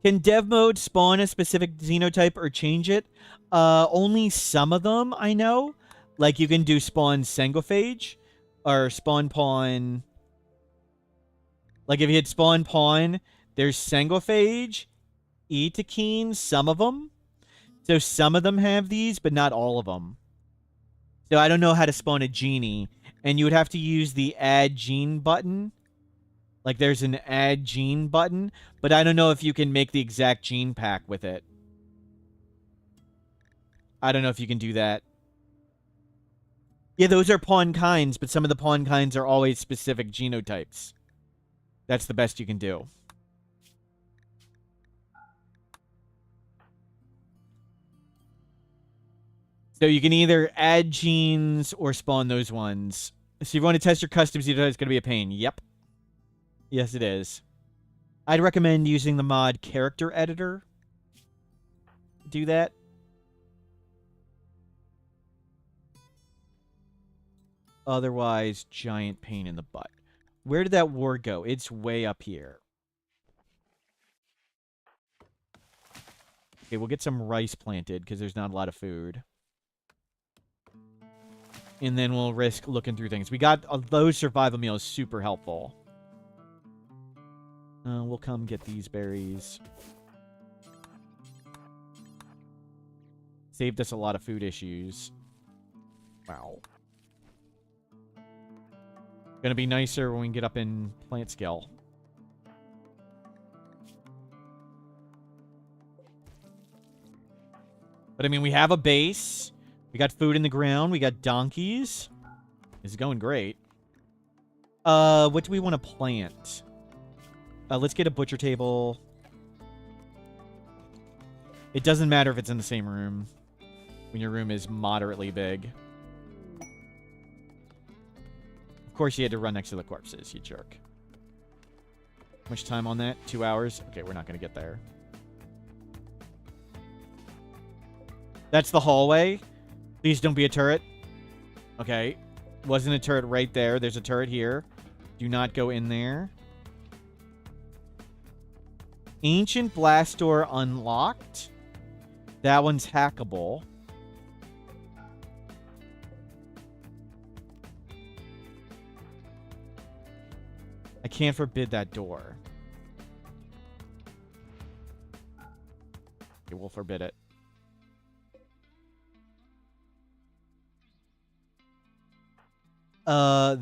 Can dev mode spawn a specific xenotype or change it? Only some of them I know. Like you can do spawn Sengophage or spawn pawn. Like if you hit spawn pawn, there's Sengophage, Etekeen, some of them. So some of them have these, but not all of them. So I don't know how to spawn a genie. And you would have to use the add gene button. Like there's an add gene button, but I don't know if you can make the exact gene pack with it. I don't know if you can do that. Yeah, those are pawn kinds, but some of the pawn kinds are always specific genotypes. That's the best you can do. So you can either add genes or spawn those ones. So if you want to test your customs, it's going to be a pain. Yep. Yes, it is. I'd recommend using the mod Character Editor. Do that. Otherwise, giant pain in the butt. Where did that war go? It's way up here. Okay, we'll get some rice planted because there's not a lot of food. And then we'll risk looking through things. We got those survival meals, super helpful. We'll come get these berries. Saved us a lot of food issues. Wow. Gonna be nicer when we get up in plant scale. But I mean, we have a base. We got food in the ground. We got donkeys. This is going great. What do we want to plant? Let's get a butcher table. It doesn't matter if it's in the same room when your room is moderately big. Of course, you had to run next to the corpses, you jerk. How much time on that? 2 hours? Okay, we're not going to get there. That's the hallway. Please don't be a turret. Okay. Wasn't a turret right there. There's a turret here. Do not go in there. Ancient blast door unlocked. That one's hackable. I can't forbid that door. Okay, we'll forbid it.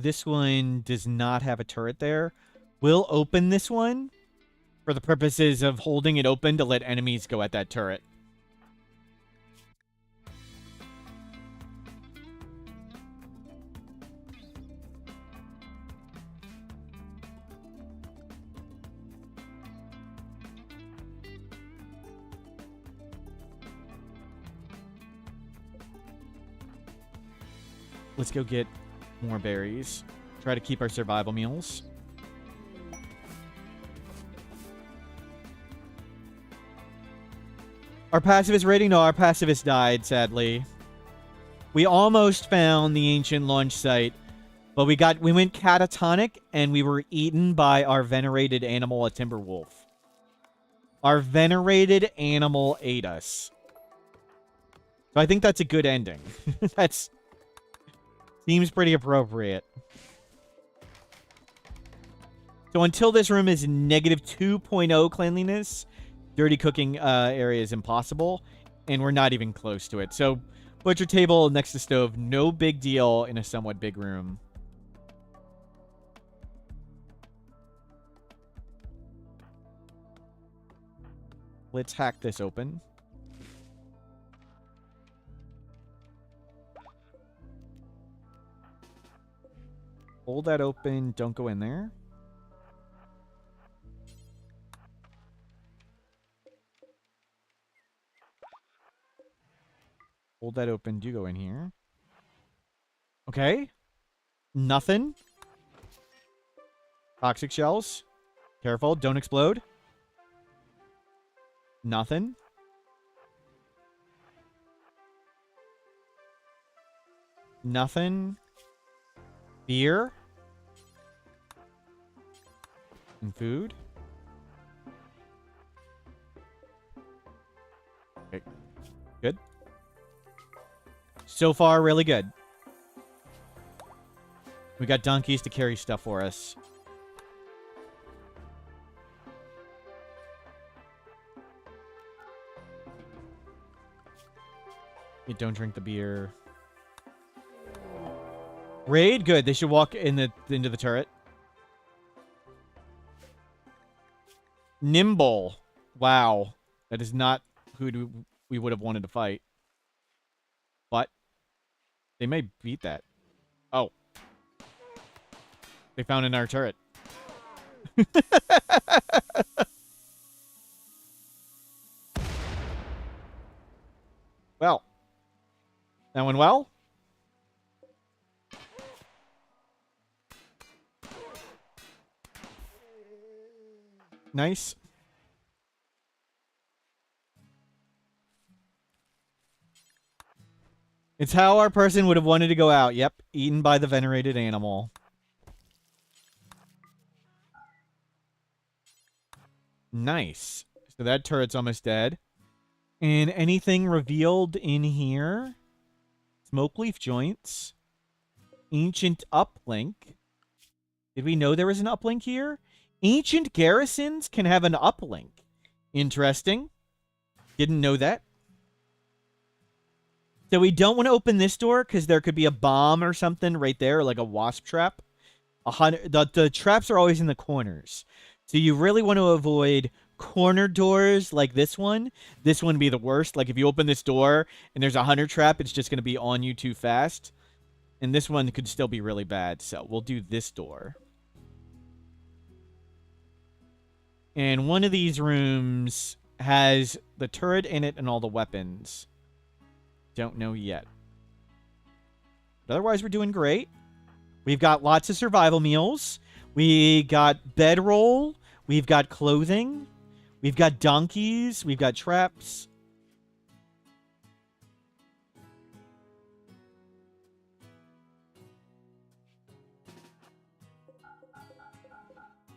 This one does not have a turret there. We'll open this one for the purposes of holding it open to let enemies go at that turret. Let's go get more berries. Try to keep our survival meals. Our pacifist rating? No, our pacifist died, sadly. We almost found the ancient launch site, but we went catatonic and we were eaten by our venerated animal, a timber wolf. Our venerated animal ate us. So I think that's a good ending. That's seems pretty appropriate. So until this room is negative 2.0 cleanliness, dirty cooking area is impossible, and we're not even close to it. So butcher table next to stove, no big deal in a somewhat big room. Let's hack this open. Hold that open. Don't go in there. Hold that open. Do go in here. Okay. Nothing. Toxic shells. Careful. Don't explode. Nothing. Nothing. Beer. And food. Okay. Good. So far, really good. We got donkeys to carry stuff for us. You don't drink the beer. Raid? Good. They should walk into the turret. Nimble. Wow. That is not who we would have wanted to fight. But they may beat that. Oh. They found in our turret. Well. That went well? Nice. It's how our person would have wanted to go out. Yep. Eaten by the venerated animal. Nice. So that turret's almost dead. And anything revealed in here? Smoke leaf joints. Ancient uplink. Did we know there was an uplink here? Ancient garrisons can have an uplink. Interesting. Didn't know that. So we don't want to open this door because there could be a bomb or something right there, like a wasp trap. The traps are always in the corners. So you really want to avoid corner doors like this one. This one would be the worst. Like if you open this door and there's a hunter trap, it's just going to be on you too fast. And this one could still be really bad. So we'll do this door. And one of these rooms has the turret in it and all the weapons. Don't know yet. But otherwise, we're doing great. We've got lots of survival meals. We got bedroll. We've got clothing. We've got donkeys. We've got traps.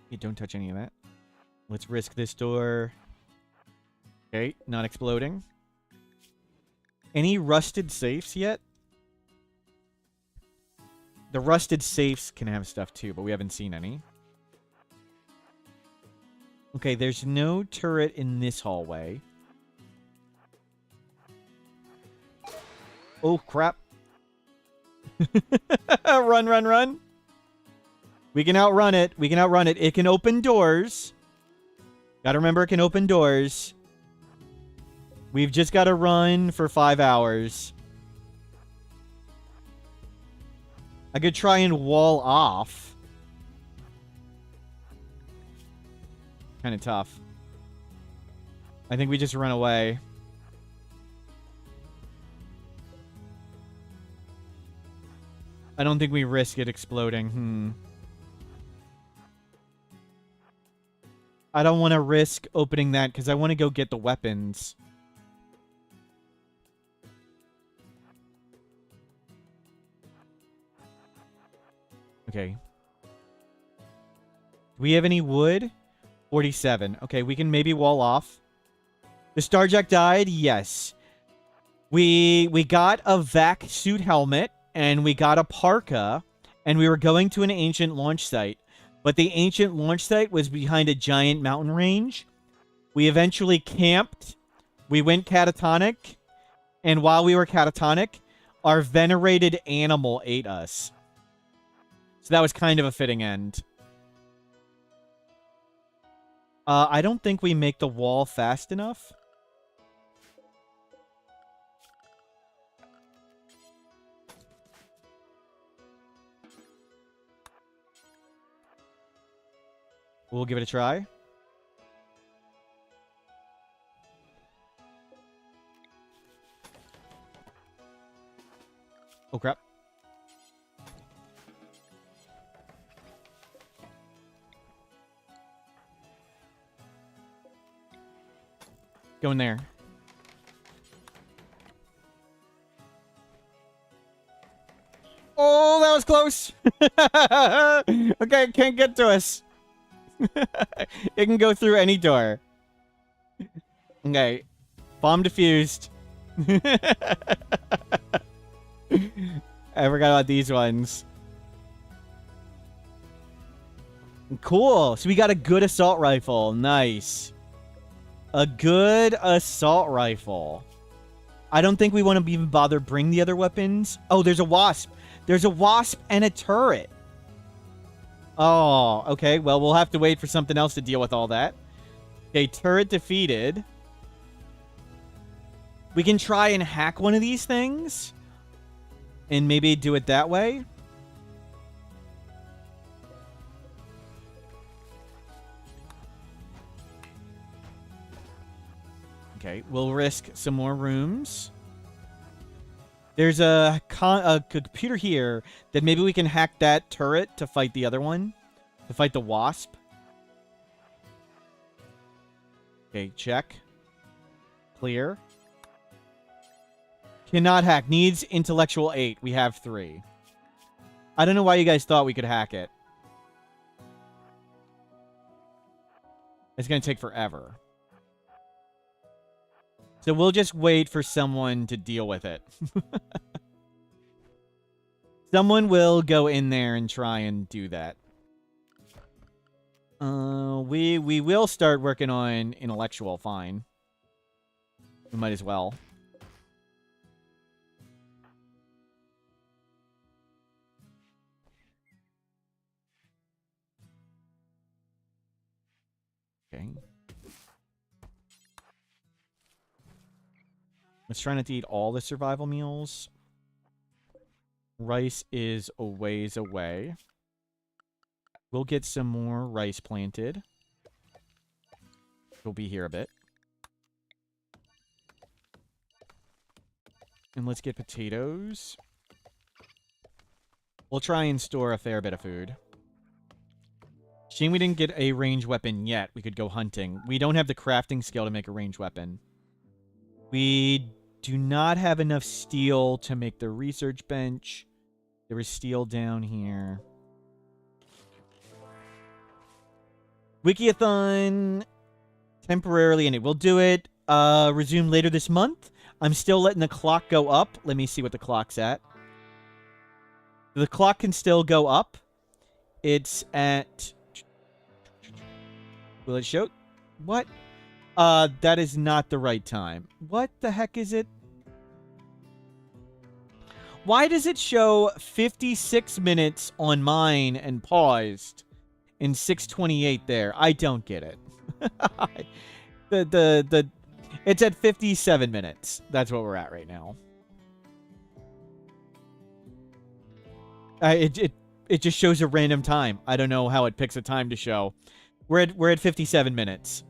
Yeah, don't touch any of that. Let's risk this door. Okay, not exploding. Any rusted safes yet? The rusted safes can have stuff too, but we haven't seen any. Okay, there's no turret in this hallway. Oh, crap. Run, run, run. We can outrun it. We can outrun it. It can open doors. Gotta remember it can open doors. We've just got to run for 5 hours. I could try and wall off. Kind of tough. I think we just run away. I don't think we risk it exploding. I don't want to risk opening that because I want to go get the weapons. Okay. Do we have any wood? 47. Okay, we can maybe wall off. The Starjack died? Yes. We got a vac suit helmet, and we got a parka, and we were going to an ancient launch site. But the ancient launch site was behind a giant mountain range. We eventually camped. We went catatonic. And while we were catatonic, our venerated animal ate us. So that was kind of a fitting end. I don't think we make the wall fast enough. We'll give it a try. Oh, crap. Go in there. Oh, that was close. Okay, it can't get to us. It can go through any door. Okay. Bomb defused. I forgot about these ones. Cool. So we got a good assault rifle. Nice. A good assault rifle. I don't think we want to even bother bring the other weapons. Oh, there's a wasp. There's a wasp and a turret. Oh, okay. Well, we'll have to wait for something else to deal with all that. Okay, turret defeated. We can try and hack one of these things. And maybe do it that way. Okay, we'll risk some more rooms. There's a computer here that maybe we can hack that turret to fight the other one. To fight the wasp. Okay, check. Clear. Cannot hack. Needs intellectual 8. We have 3. I don't know why you guys thought we could hack it. It's going to take forever. So we'll just wait for someone to deal with it. Someone will go in there and try and do that. We will start working on intellectual, fine. We might as well. Okay. Let's try not to eat all the survival meals. Rice is a ways away. We'll get some more rice planted. We'll be here a bit. And let's get potatoes. We'll try and store a fair bit of food. Shame we didn't get a ranged weapon yet. We could go hunting. We don't have the crafting skill to make a ranged weapon. We do not have enough steel to make the research bench. There was steel down here. Wikiathon temporarily, and it will do it. Resume later this month. I'm still letting the clock go up. Let me see what the clock's at. The clock can still go up. It's at... Will it show? What? That is not the right time. What the heck is it? Why does it show 56 minutes on mine and paused and 6:28 there? I don't get it. It's at 57 minutes. That's what we're at right now. It just shows a random time. I don't know how it picks a time to show. We're at 57 minutes.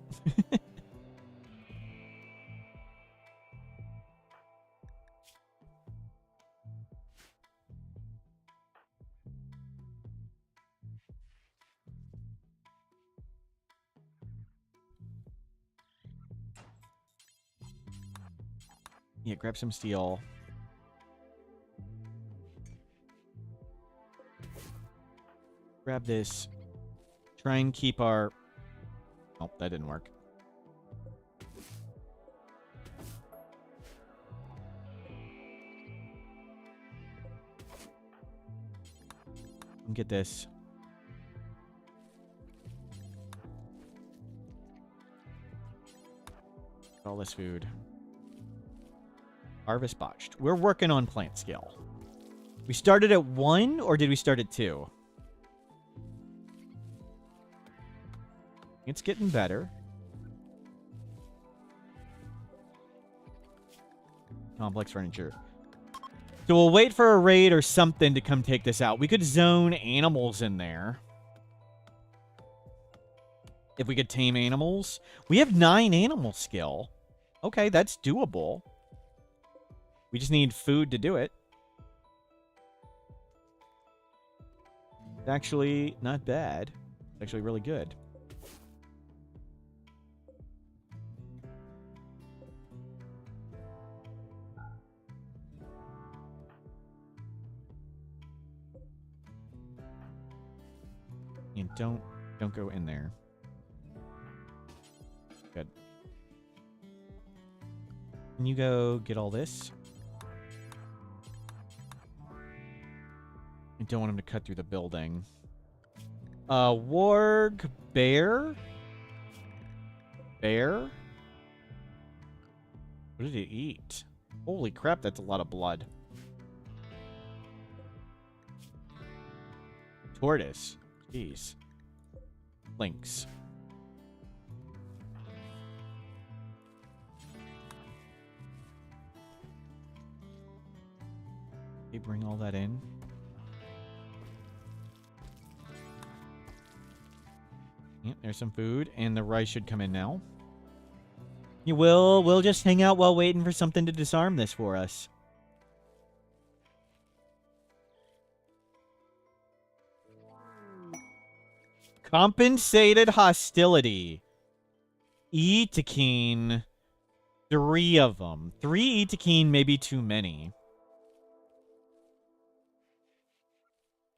Yeah, grab some steel. Grab this. Try and keep our... Oh, that didn't work. Get this. All this food. Harvest botched. We're working on plant skill. We started at 1, or did we start at 2? It's getting better. Complex furniture. So we'll wait for a raid or something to come take this out. We could zone animals in there. If we could tame animals. We have 9 animal skill. Okay, that's doable. We just need food to do it. It's actually not bad. It's actually really good. And don't go in there. Good. Can you go get all this? I don't want him to cut through the building. Warg bear? Bear? What did it eat? Holy crap, that's a lot of blood. Tortoise. Jeez. Lynx. Okay, bring all that in. Yep, there's some food, and the rice should come in now. We'll just hang out while waiting for something to disarm this for us. Compensated hostility. Etekine. 3 of them. 3 Etekine may be too many.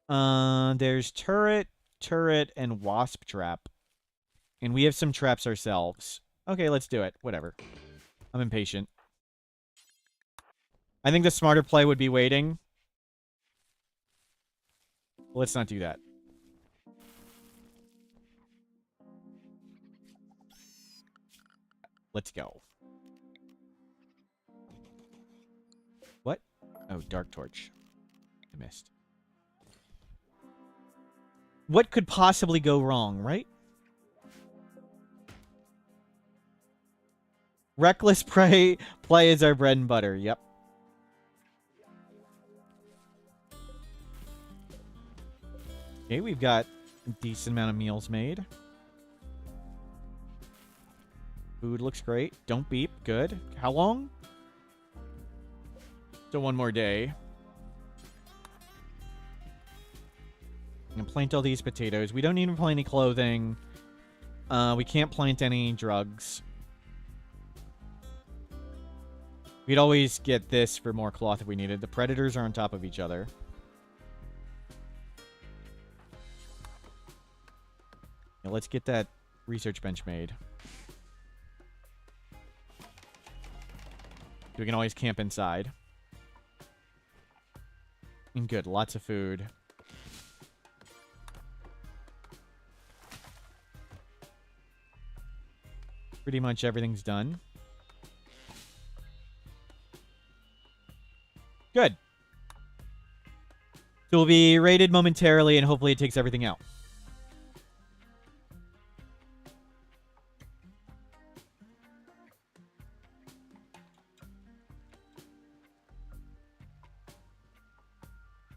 There's turret, and wasp trap. And we have some traps ourselves. Okay, let's do it. Whatever. I'm impatient. I think the smarter play would be waiting. Let's not do that. Let's go. What? Oh, dark torch. I missed. What could possibly go wrong, right? Reckless play is our bread and butter. Yep. Okay, we've got a decent amount of meals made. Food looks great. Don't beep. Good. How long? So one more day. I'm gonna plant all these potatoes. We don't need to plant any clothing. We can't plant any drugs. We'd always get this for more cloth if we needed. The predators are on top of each other. Now let's get that research bench made. We can always camp inside. And good, lots of food. Pretty much everything's done. Good. So we'll be raided momentarily, and hopefully it takes everything out.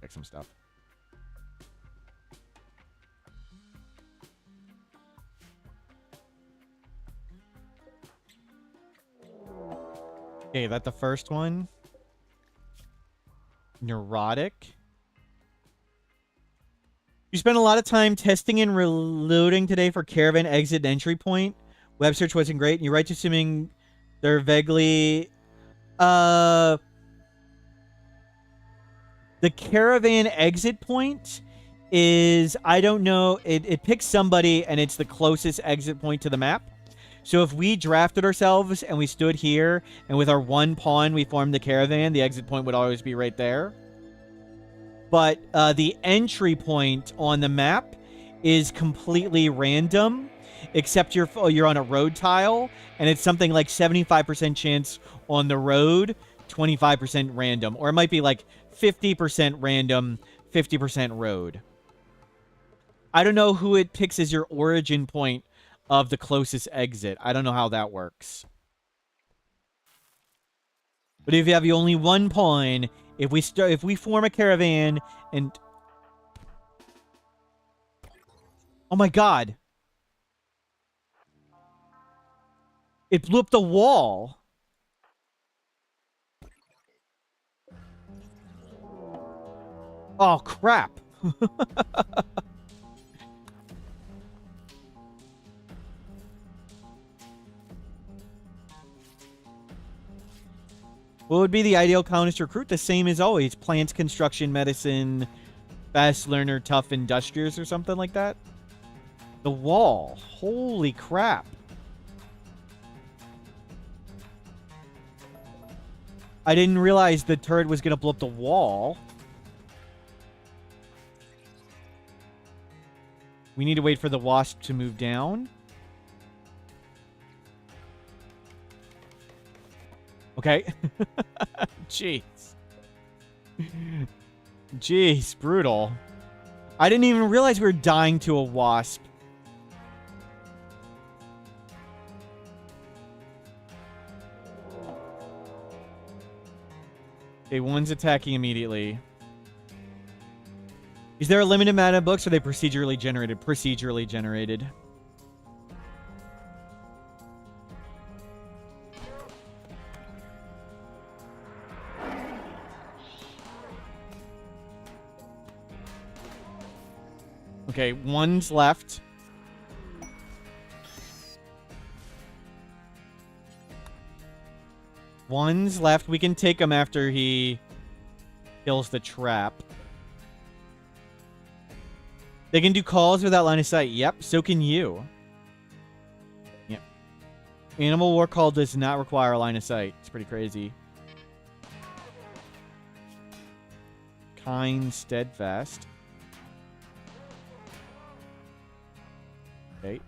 Check some stuff. Okay, that the first one. Neurotic. You spent a lot of time testing and reloading today for caravan exit and entry point. Web search wasn't great. And you're right to assuming they're vaguely... The caravan exit point is... I don't know. It picks somebody and it's the closest exit point to the map. So if we drafted ourselves and we stood here and with our one pawn we formed the caravan, the exit point would always be right there. But the entry point on the map is completely random, except you're on a road tile, and it's something like 75% chance on the road, 25% random. Or it might be like 50% random, 50% road. I don't know who it picks as your origin point of the closest exit. I don't know how that works. But if you have only one pawn, if we form a caravan and... Oh my god. It blew up the wall. Oh crap. What would be the ideal colonist recruit? The same as always. Plants, construction, medicine, fast learner, tough, industrious, or something like that. The wall. Holy crap. I didn't realize the turret was going to blow up the wall. We need to wait for the wasp to move down. Okay. Jeez. Jeez, brutal. I didn't even realize we were dying to a wasp. Okay, one's attacking immediately. Is there a limited amount of books, or are they procedurally generated? Procedurally generated. Okay, one's left. One's left. We can take him after he kills the trap. They can do calls without line of sight. Yep, so can you. Yep. Animal War Call does not require a line of sight. It's pretty crazy. Kind, steadfast. Okay.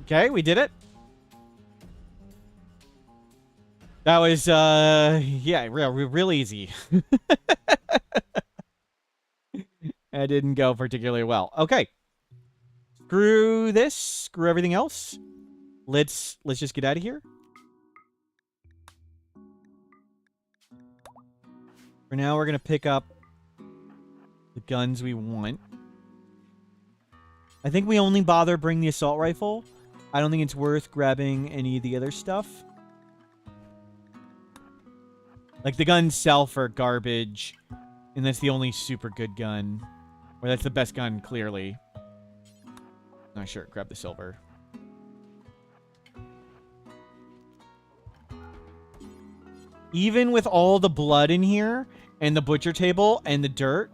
Okay, we did it. That was, yeah, real easy. That didn't go particularly well. Okay. Screw this. Screw everything else. Let's just get out of here. For now, we're going to pick up the guns we want. I think we only bother bring the assault rifle. I don't think it's worth grabbing any of the other stuff. Like, the guns self are garbage. And that's the only super good gun. Or that's the best gun, clearly. Oh, sure. Grab the silver. Even with all the blood in here, and the butcher table, and the dirt,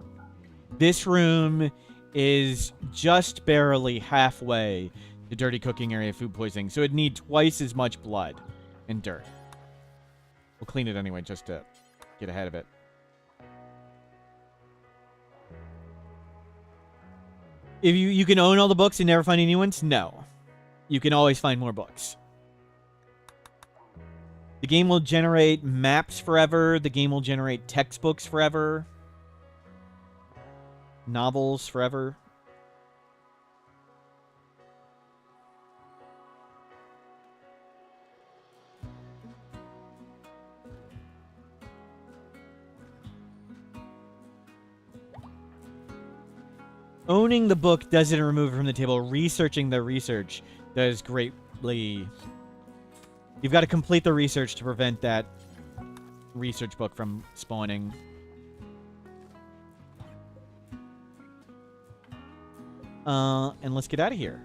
this room is just barely halfway the dirty cooking area of food poisoning. So it'd need twice as much blood and dirt. We'll clean it anyway, just to get ahead of it. If you can own all the books and never find any new ones? No. You can always find more books. The game will generate maps forever. The game will generate textbooks forever. Novels forever. Owning the book doesn't remove it from the table. Researching the research does greatly. You've got to complete the research to prevent that research book from spawning. And let's get out of here.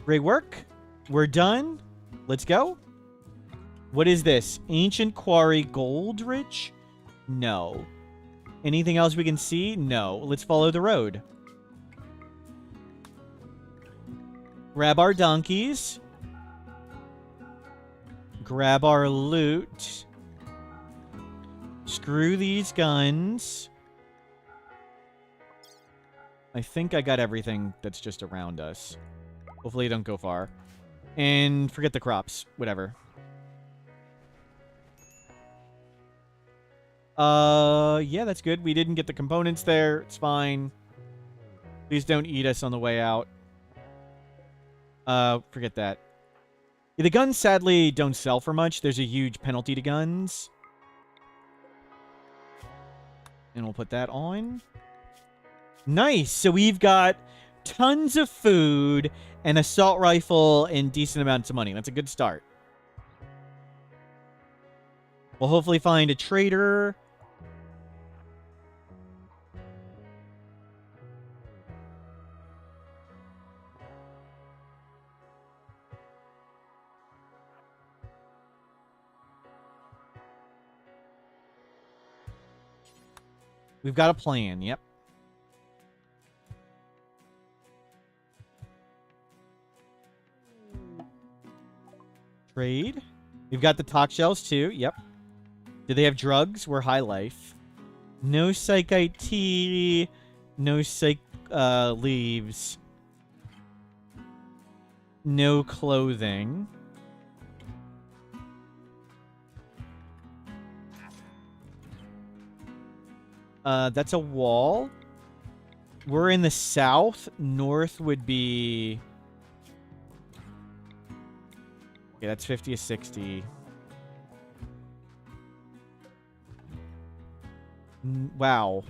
Great work. We're done. Let's go. What is this? Ancient Quarry Gold Rich? No. Anything else we can see? No. Let's follow the road. Grab our donkeys. Grab our loot. Screw these guns. I think I got everything that's just around us. Hopefully I don't go far. And forget the crops. Whatever. Yeah, that's good. We didn't get the components there. It's fine. Please don't eat us on the way out. Forget that. Yeah, the guns, sadly, don't sell for much. There's a huge penalty to guns. And we'll put that on. Nice! So we've got tons of food, an assault rifle, and decent amounts of money. That's a good start. We'll hopefully find a trader. We've got a plan, yep. Trade. We've got the talk shells too, yep. Do they have drugs? We're high life. No psychite tea. No psych leaves. No clothing. That's a wall. We're in the south. North would be... Okay, that's 50 to 60. Wow.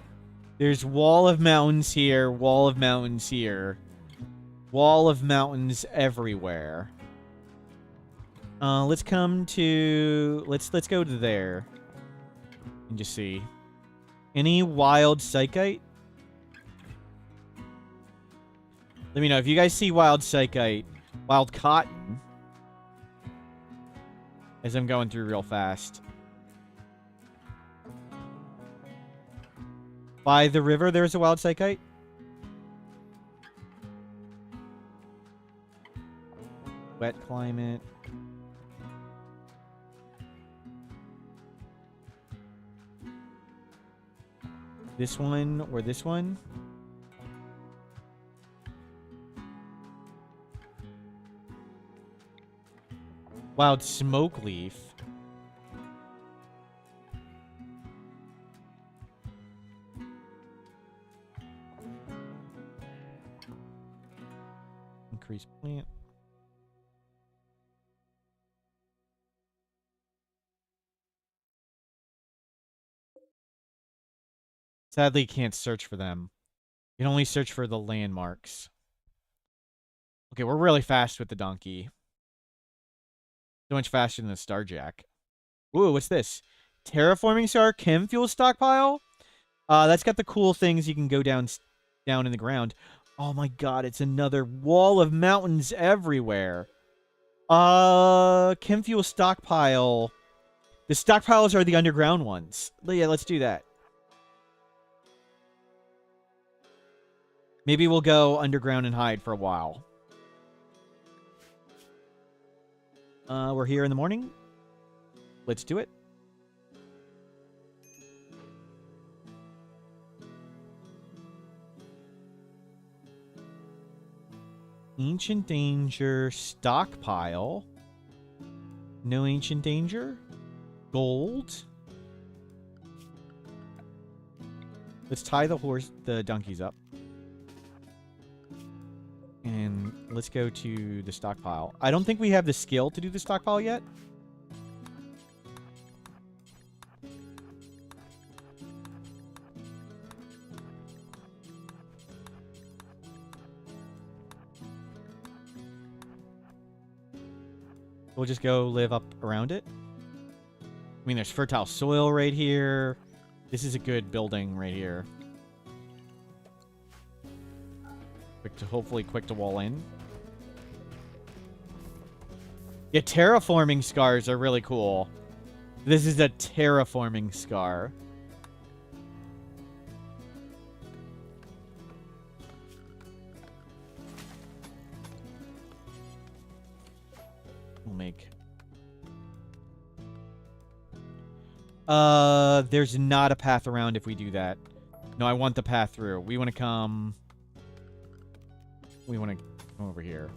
There's wall of mountains here, wall of mountains here. Wall of mountains everywhere. Let's come to... Let's go to there. And just see. Any wild psychite? Let me know if you guys see wild psychite. Wild cotton. As I'm going through real fast. By the river, there's a wild psychite. Wet climate. This one or this one? Wild smoke leaf. Increase plant. Sadly, can't search for them. You can only search for the landmarks. Okay, we're really fast with the donkey. So much faster than the Starjack. Ooh, what's this? Terraforming star chem fuel stockpile? That's got the cool things you can go down in the ground. Oh my god, it's another wall of mountains everywhere. Chem fuel stockpile. The stockpiles are the underground ones. Yeah, let's do that. Maybe we'll go underground and hide for a while. We're here in the morning. Let's do it. Ancient danger stockpile. No ancient danger. Gold. Let's tie the donkeys up. And let's go to the stockpile. I don't think we have the skill to do the stockpile yet. We'll just go live up around it. I mean, there's fertile soil right here. This is a good building right here. Hopefully quick to wall in. Yeah, terraforming scars are really cool. This is a terraforming scar. We'll make... there's not a path around if we do that. No, I want the path through. We want to come... We want to come over here.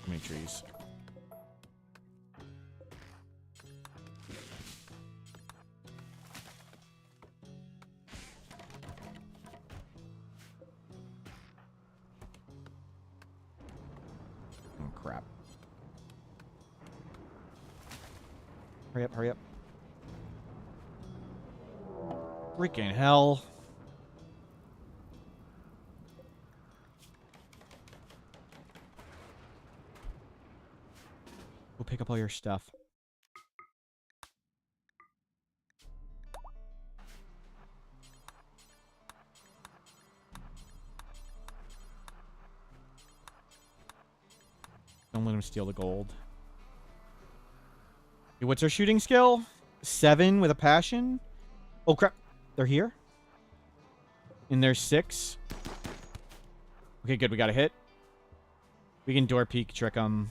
How many trees? Oh, crap. Hurry up, hurry up. Freaking hell. Go pick up all your stuff. Don't let him steal the gold. Hey, what's our shooting skill? 7 with a passion? Oh, crap. They're here? And there's 6. Okay, good. We got a hit. We can door peek trick them.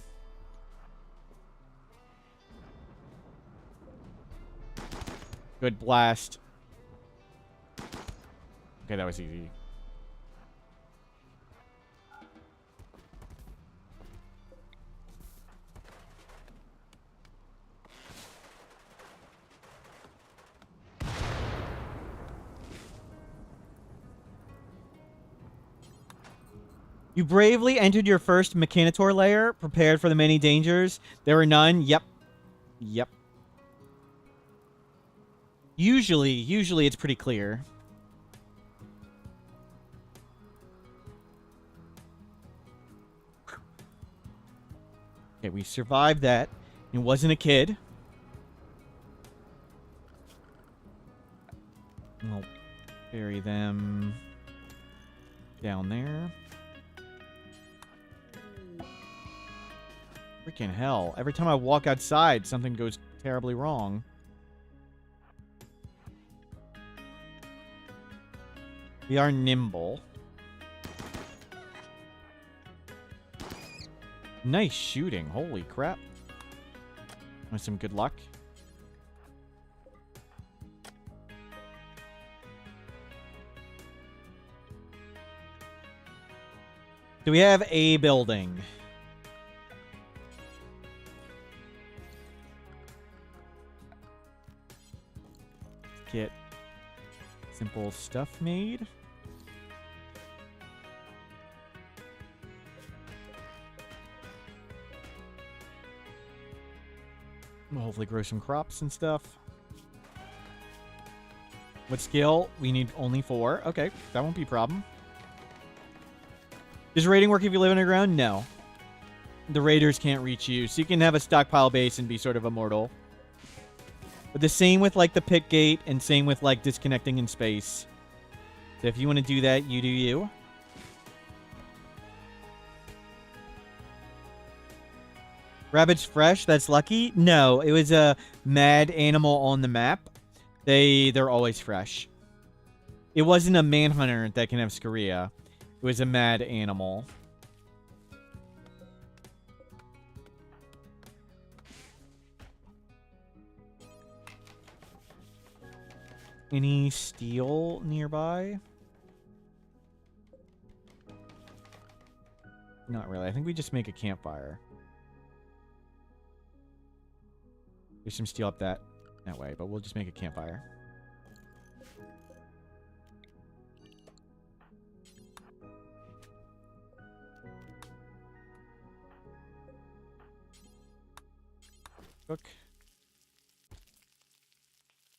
Good blast. Okay, that was easy. You bravely entered your first Mechanitor lair, prepared for the many dangers. There were none. Yep. Yep. Usually it's pretty clear. Okay, we survived that. It wasn't a kid. We'll bury them down there. Freaking hell. Every time I walk outside, something goes terribly wrong. We are nimble. Nice shooting. Holy crap. With some good luck. Do we have a building? Get simple stuff made. We'll hopefully grow some crops and stuff. What skill? We need only 4. Okay, that won't be a problem. Does raiding work if you live underground? No. The raiders can't reach you, so you can have a stockpile base and be sort of immortal. But the same with, like, the pit gate, and same with, like, disconnecting in space. So if you want to do that, you do you. Rabbit's fresh? That's lucky? No, it was a mad animal on the map. They're always fresh. It wasn't a manhunter that can have scoria. It was a mad animal. Any steel nearby? Not really. I think we just make a campfire. There's some steel up that way, but we'll just make a campfire. Cook.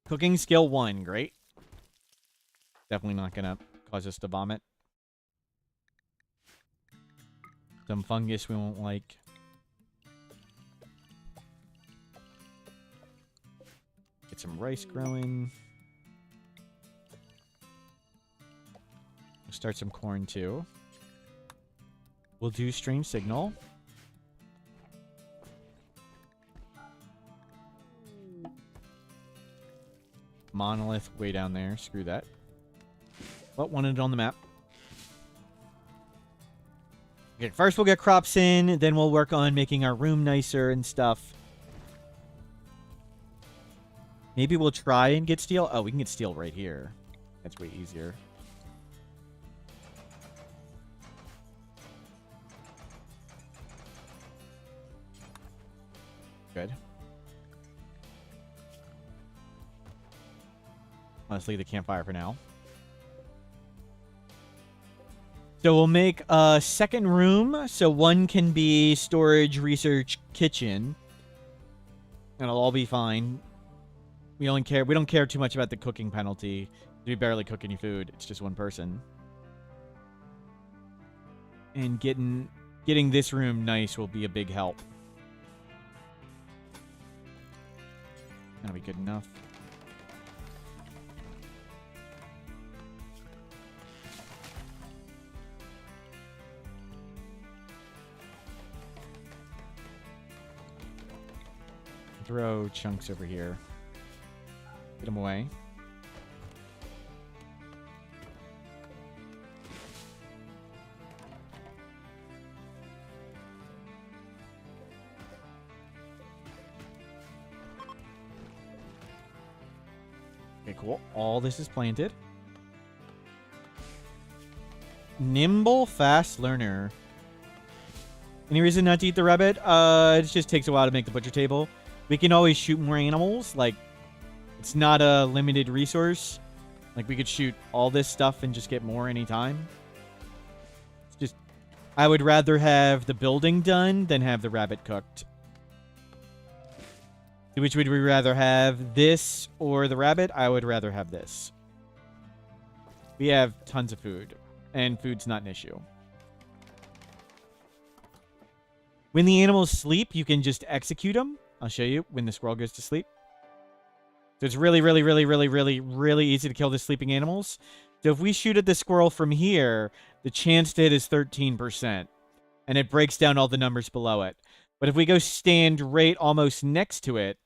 Cooking skill 1. Great. Definitely not gonna cause us to vomit. Some fungus we won't like. Get some rice growing. We'll start some corn too. We'll do strange signal. Monolith way down there. Screw that. But wanted it on the map. Okay, first we'll get crops in, then we'll work on making our room nicer and stuff. Maybe we'll try and get steel. Oh, we can get steel right here. That's way easier. Good. Let's leave the campfire for now. So we'll make a second room. So one can be storage, research, kitchen. And it'll all be fine. We don't care too much about the cooking penalty. We barely cook any food. It's just one person. And getting this room nice will be a big help. That'll be good enough. Throw chunks over here. Get them away. Okay, cool. All this is planted. Nimble, fast learner. Any reason not to eat the rabbit? It just takes a while to make the butcher table. We can always shoot more animals. Like, it's not a limited resource. Like, we could shoot all this stuff and just get more anytime. It's just, I would rather have the building done than have the rabbit cooked. Which would we rather have, this or the rabbit? I would rather have this. We have tons of food, and food's not an issue. When the animals sleep, you can just execute them. I'll show you when the squirrel goes to sleep. So it's really, really, really, really, really, really easy to kill the sleeping animals. So if we shoot at the squirrel from here, the chance to hit is 13%. And it breaks down all the numbers below it. But if we go stand right almost next to it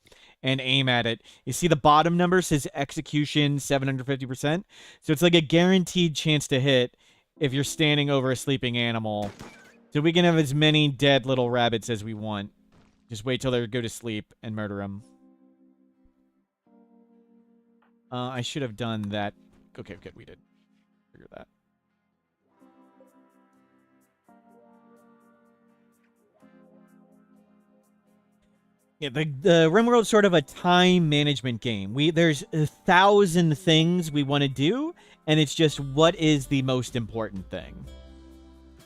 and aim at it, you see the bottom number says execution 750%. So it's like a guaranteed chance to hit if you're standing over a sleeping animal. So we can have as many dead little rabbits as we want. Just wait till they go to sleep and murder them. I should have done that. Okay, good, we did. Figure that. Yeah, the Rimworld's sort of a time management game. There's 1,000 things we want to do, and it's just what is the most important thing.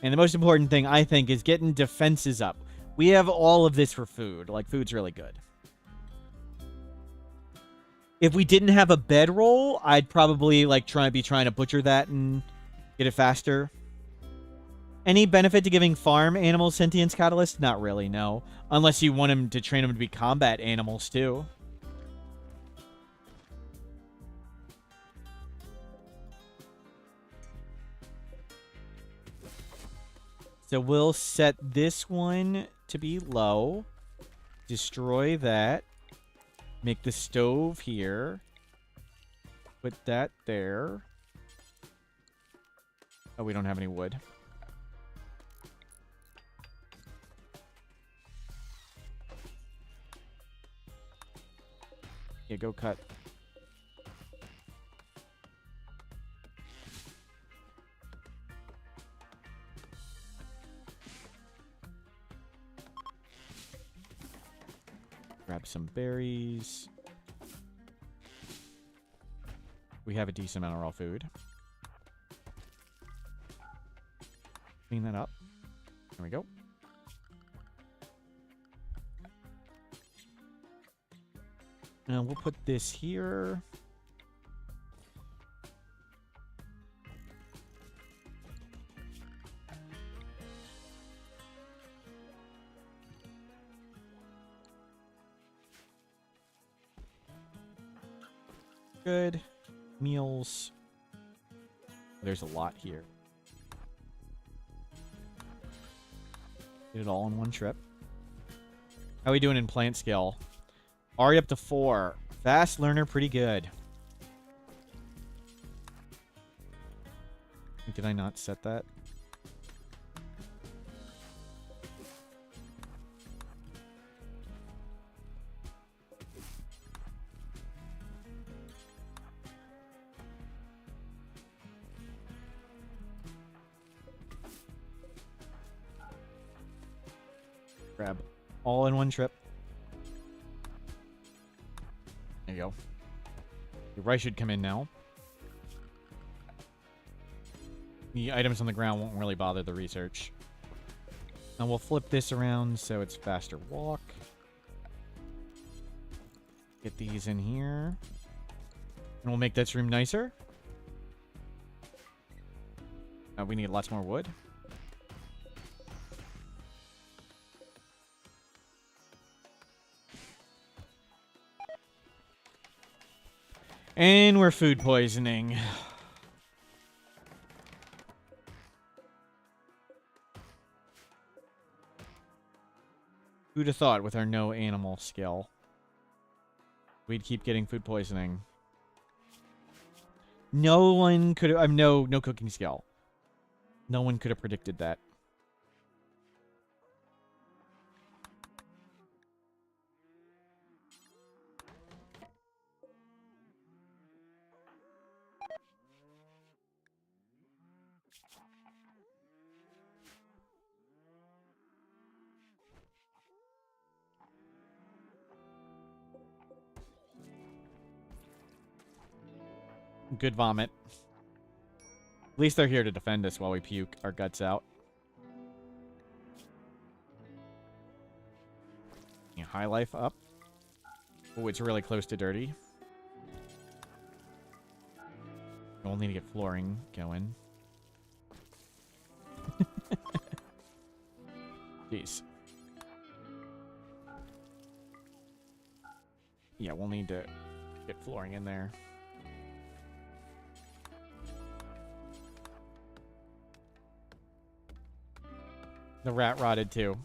And the most important thing, I think, is getting defenses up. We have all of this for food. Like, food's really good. If we didn't have a bedroll, I'd probably like trying to butcher that and get it faster. Any benefit to giving farm animals sentience catalyst? Not really, no. Unless you want him to train them to be combat animals too. So we'll set this one to be low. Destroy that. Make the stove here. Put that there. Oh, we don't have any wood. Yeah, go cut. Grab some berries. We have a decent amount of raw food. Clean that up. There we go. And we'll put this here. Good. Meals. There's a lot here. Get it all in one trip. How are we doing in plant skill? Already up to 4. Fast learner, pretty good. Did I not set that? Grab all in one trip. There you go. Your rice should come in now. The items on the ground won't really bother the research. And we'll flip this around so it's faster walk. Get these in here. And we'll make this room nicer. We need lots more wood. And we're food poisoning. Who'd have thought with our no animal skill we'd keep getting food poisoning? No one could have... no cooking skill. No one could have predicted that. Good vomit. At least they're here to defend us while we puke our guts out. Yeah, high life up. Oh, it's really close to dirty. We'll need to get flooring going. Jeez. Yeah, we'll need to get flooring in there. The rat rotted too.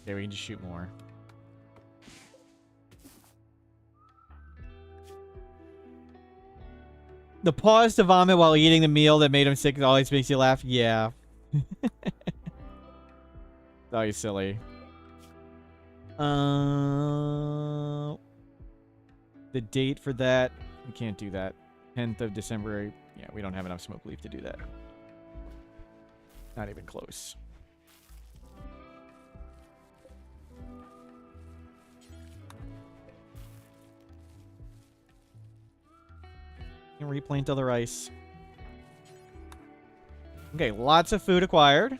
Okay, we can just shoot more. The pause to vomit while eating the meal that made him sick always makes you laugh. Yeah. Oh, you silly. The date for that, we can't do that. 10th of December. Yeah, we don't have enough smoke leaf to do that. Not even close. And replant other ice. Okay, lots of food acquired.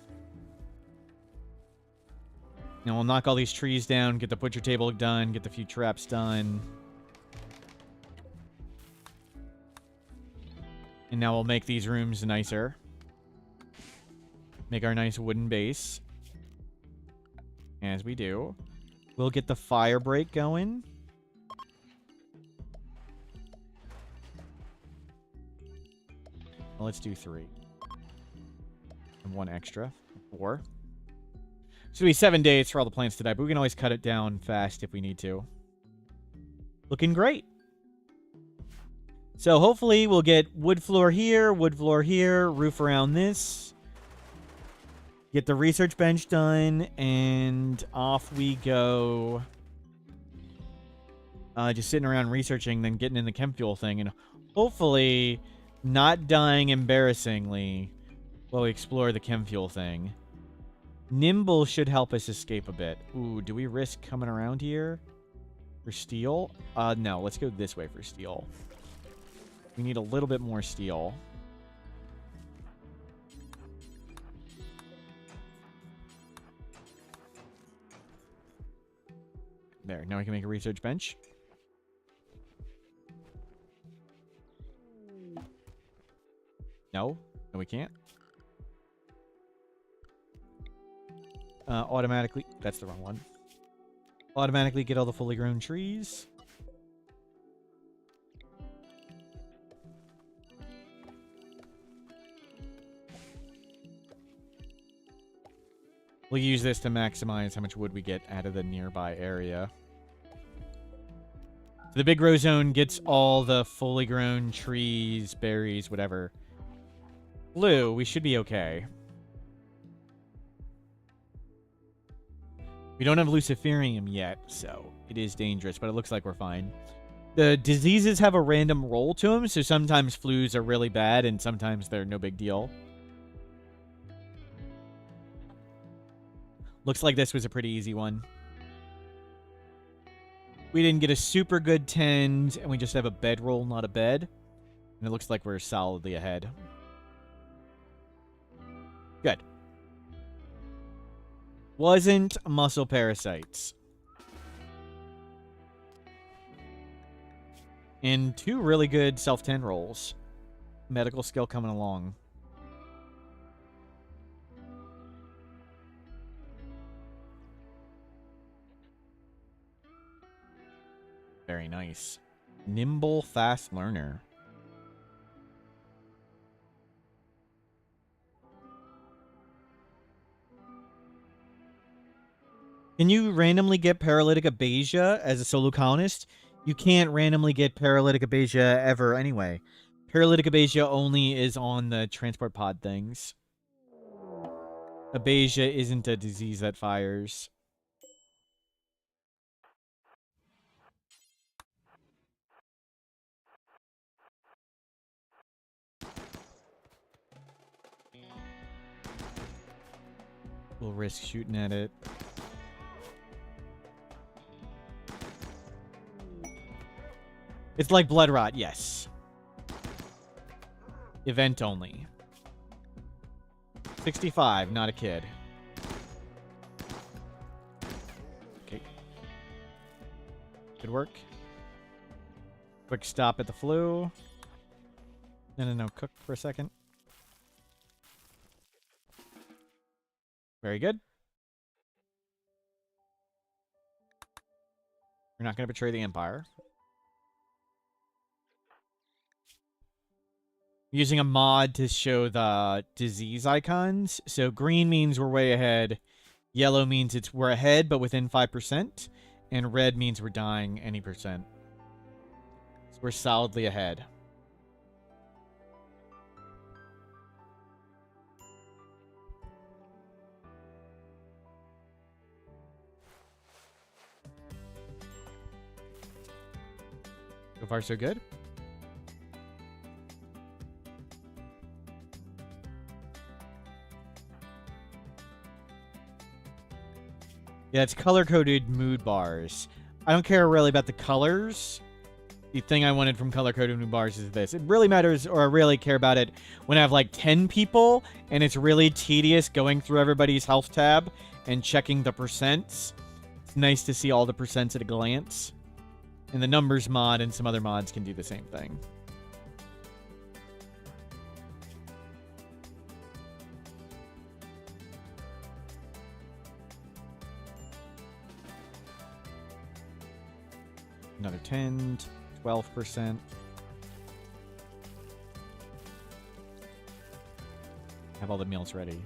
Now we'll knock all these trees down, get the butcher table done, get the few traps done. And now we'll make these rooms nicer. Make our nice wooden base. As we do. We'll get the fire break going. Well, let's do 3. And 1 extra. 4. So it'll be 7 days for all the plants to die, but we can always cut it down fast if we need to. Looking great. So hopefully we'll get wood floor here, roof around this. Get the research bench done, and off we go. Just sitting around researching, then getting in the chem fuel thing, and hopefully not dying embarrassingly while we explore the chem fuel thing. Nimble should help us escape a bit. Ooh, do we risk coming around here for steel? No, let's go this way for steel. We need a little bit more steel. There, now we can make a research bench. No, we can't. Automatically, that's the wrong one. Automatically get all the fully grown trees. We'll use this to maximize how much wood we get out of the nearby area. The big row zone gets all the fully grown trees, berries, whatever. Blue, we should be okay. We don't have luciferium yet, so it is dangerous, but it looks like we're fine. The diseases have a random roll to them, so sometimes flus are really bad, and sometimes they're no big deal. Looks like this was a pretty easy one. We didn't get a super good tend, and we just have a bedroll, not a bed. And it looks like we're solidly ahead. Good. Wasn't muscle parasites. And 2 really good self-tend rolls. Medical skill coming along. Very nice. Nimble, fast learner. Can you randomly get paralytic abasia as a solo colonist? You can't randomly get paralytic abasia ever anyway. Paralytic abasia only is on the transport pod things. Abasia isn't a disease that fires. We'll risk shooting at it. It's like blood rot, yes. Event only. 65, not a kid. Okay. Good work. Quick stop at the flu. No. Cook for a second. Very good. We're not going to betray the Empire. Using a mod to show the disease icons. So green means we're way ahead. Yellow means we're ahead, but within 5%. And red means we're dying any percent. So we're solidly ahead. So far, so good. Yeah, it's color-coded mood bars. I don't care really about the colors. The thing I wanted from color-coded mood bars is this. It really matters, or I really care about it, when I have like 10 people, and it's really tedious going through everybody's health tab and checking the percents. It's nice to see all the percents at a glance. And the numbers mod and some other mods can do the same thing. Another 10, 12%. Have all the meals ready.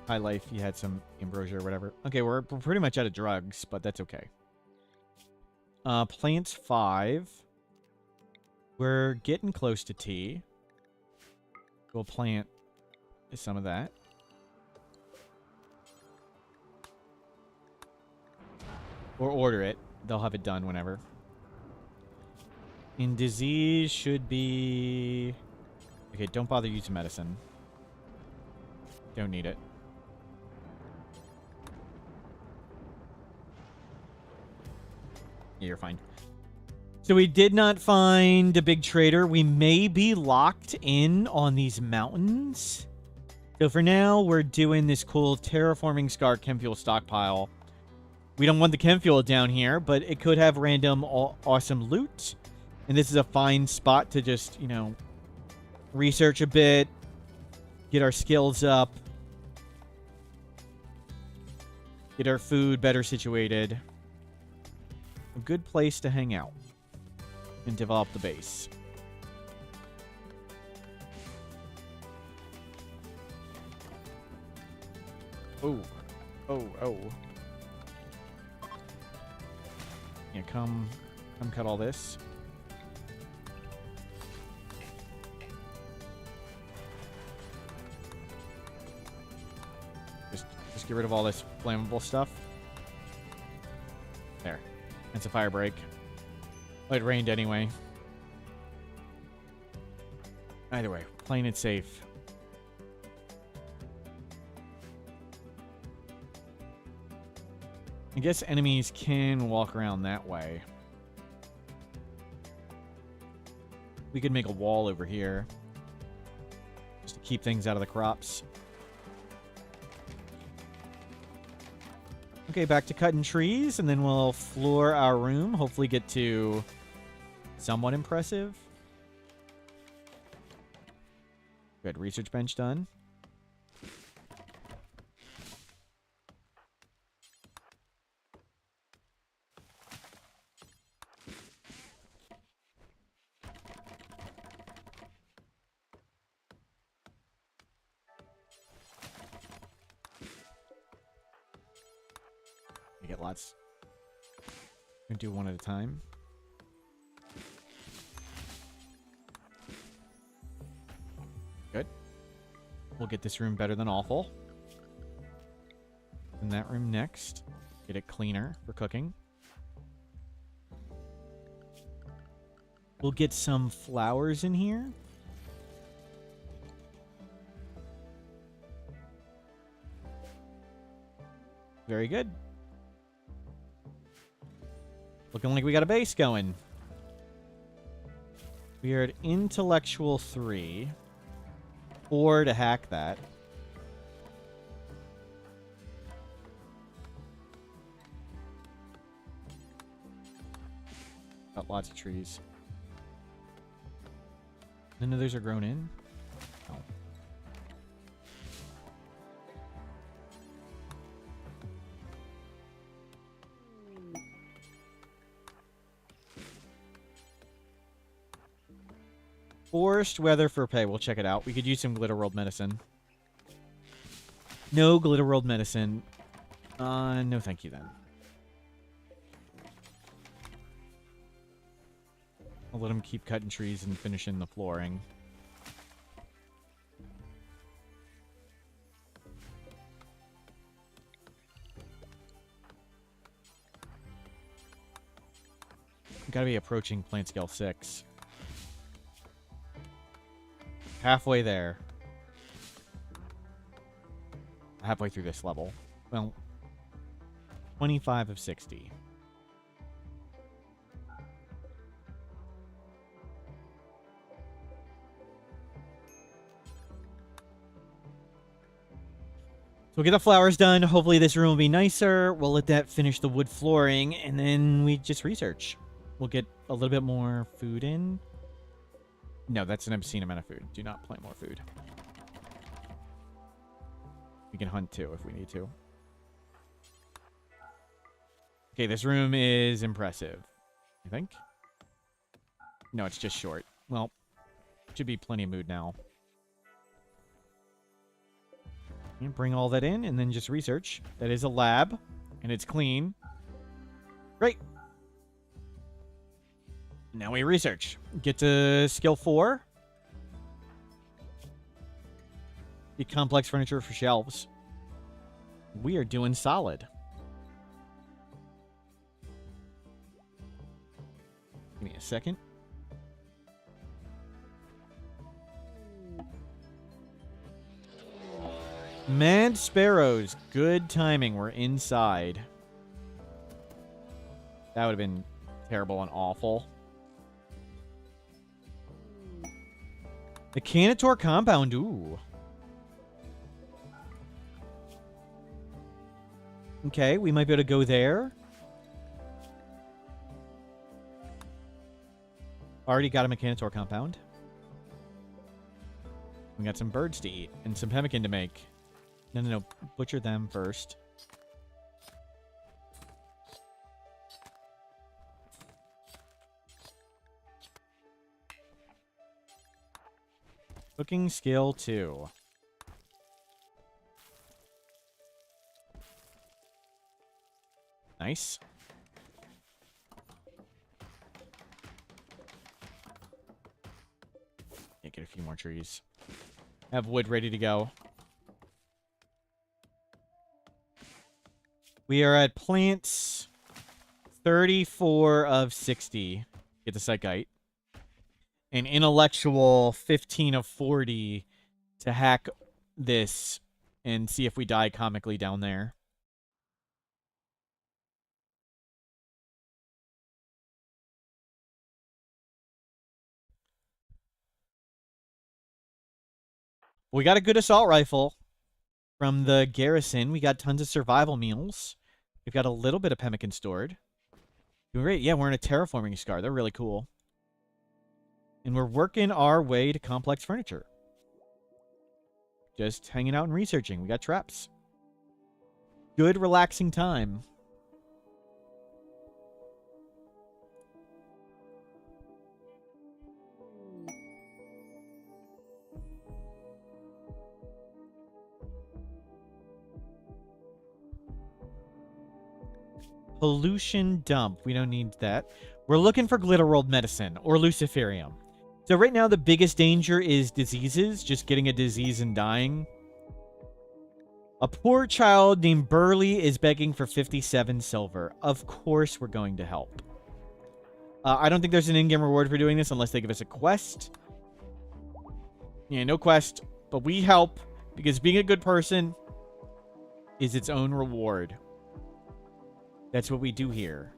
High life, you had some ambrosia or whatever. Okay, we're pretty much out of drugs, but that's okay. Plants 5. We're getting close to tea. We'll plant some of that. Or order it. They'll have it done whenever. In disease should be... Okay, don't bother using medicine. Don't need it. Yeah, you're fine. So we did not find a big trader. We may be locked in on these mountains. So for now, we're doing this cool terraforming scar chem fuel stockpile. We don't want the chem fuel down here, but it could have random awesome loot. And this is a fine spot to just, you know, research a bit, get our skills up, get our food better situated. A good place to hang out and develop the base. Oh. Oh. Yeah, come cut all this. Just get rid of all this flammable stuff. There. It's a fire break. Well, it rained anyway. Either way, playing it safe. I guess enemies can walk around that way. We could make a wall over here. Just to keep things out of the crops. Okay, back to cutting trees, and then we'll floor our room. Hopefully get to somewhat impressive. Good, research bench done. You get lots. We can do one at a time. Good. We'll get this room better than awful. And that room next. Get it cleaner for cooking. We'll get some flowers in here. Very good. Looking like we got a base going. We are at intellectual 3. 4 to hack that. Got lots of trees. None of those are grown in. Oh. Forced weather for pay. We'll check it out. We could use some Glitter World medicine. No Glitter World medicine. No thank you then. I'll let him keep cutting trees and finishing the flooring. Gotta be approaching plant scale 6. Halfway there. Halfway through this level. Well, 25 of 60. So we'll get the flowers done. Hopefully this room will be nicer. We'll let that finish the wood flooring, and then we just research. We'll get a little bit more food in. No, that's an obscene amount of food. Do not plant more food. We can hunt too if we need to. Okay, this room is impressive, I think. No, it's just short. Well, should be plenty of mood now. And bring all that in and then just research. That is a lab, and it's clean. Great. Now we research. Get to skill 4. Get complex furniture for shelves. We are doing solid. Give me a second. Mad sparrows. Good timing. We're inside. That would have been terrible and awful. The Canator compound. Ooh. Okay, we might be able to go there. Already got a Mechanitor compound. We got some birds to eat and some pemmican to make. No. Butcher them first. Cooking skill 2. Nice. Yeah, get a few more trees. Have wood ready to go. We are at plants 34 of 60. Get the Psychite. An intellectual 15 of 40 to hack this and see if we die comically down there. We got a good assault rifle from the garrison. We got tons of survival meals. We've got a little bit of pemmican stored. Doing great. Yeah, we're in a terraforming scar. They're really cool. And we're working our way to complex furniture. Just hanging out and researching. We got traps. Good, relaxing time. Pollution dump. We don't need that. We're looking for Glitterworld medicine or Luciferium. So right now the biggest danger is diseases. Just getting a disease and dying. A poor child named Burley is begging for 57 silver. Of course we're going to help. I don't think there's an in-game reward for doing this unless they give us a quest. Yeah, no quest. But we help because being a good person is its own reward. That's what we do here.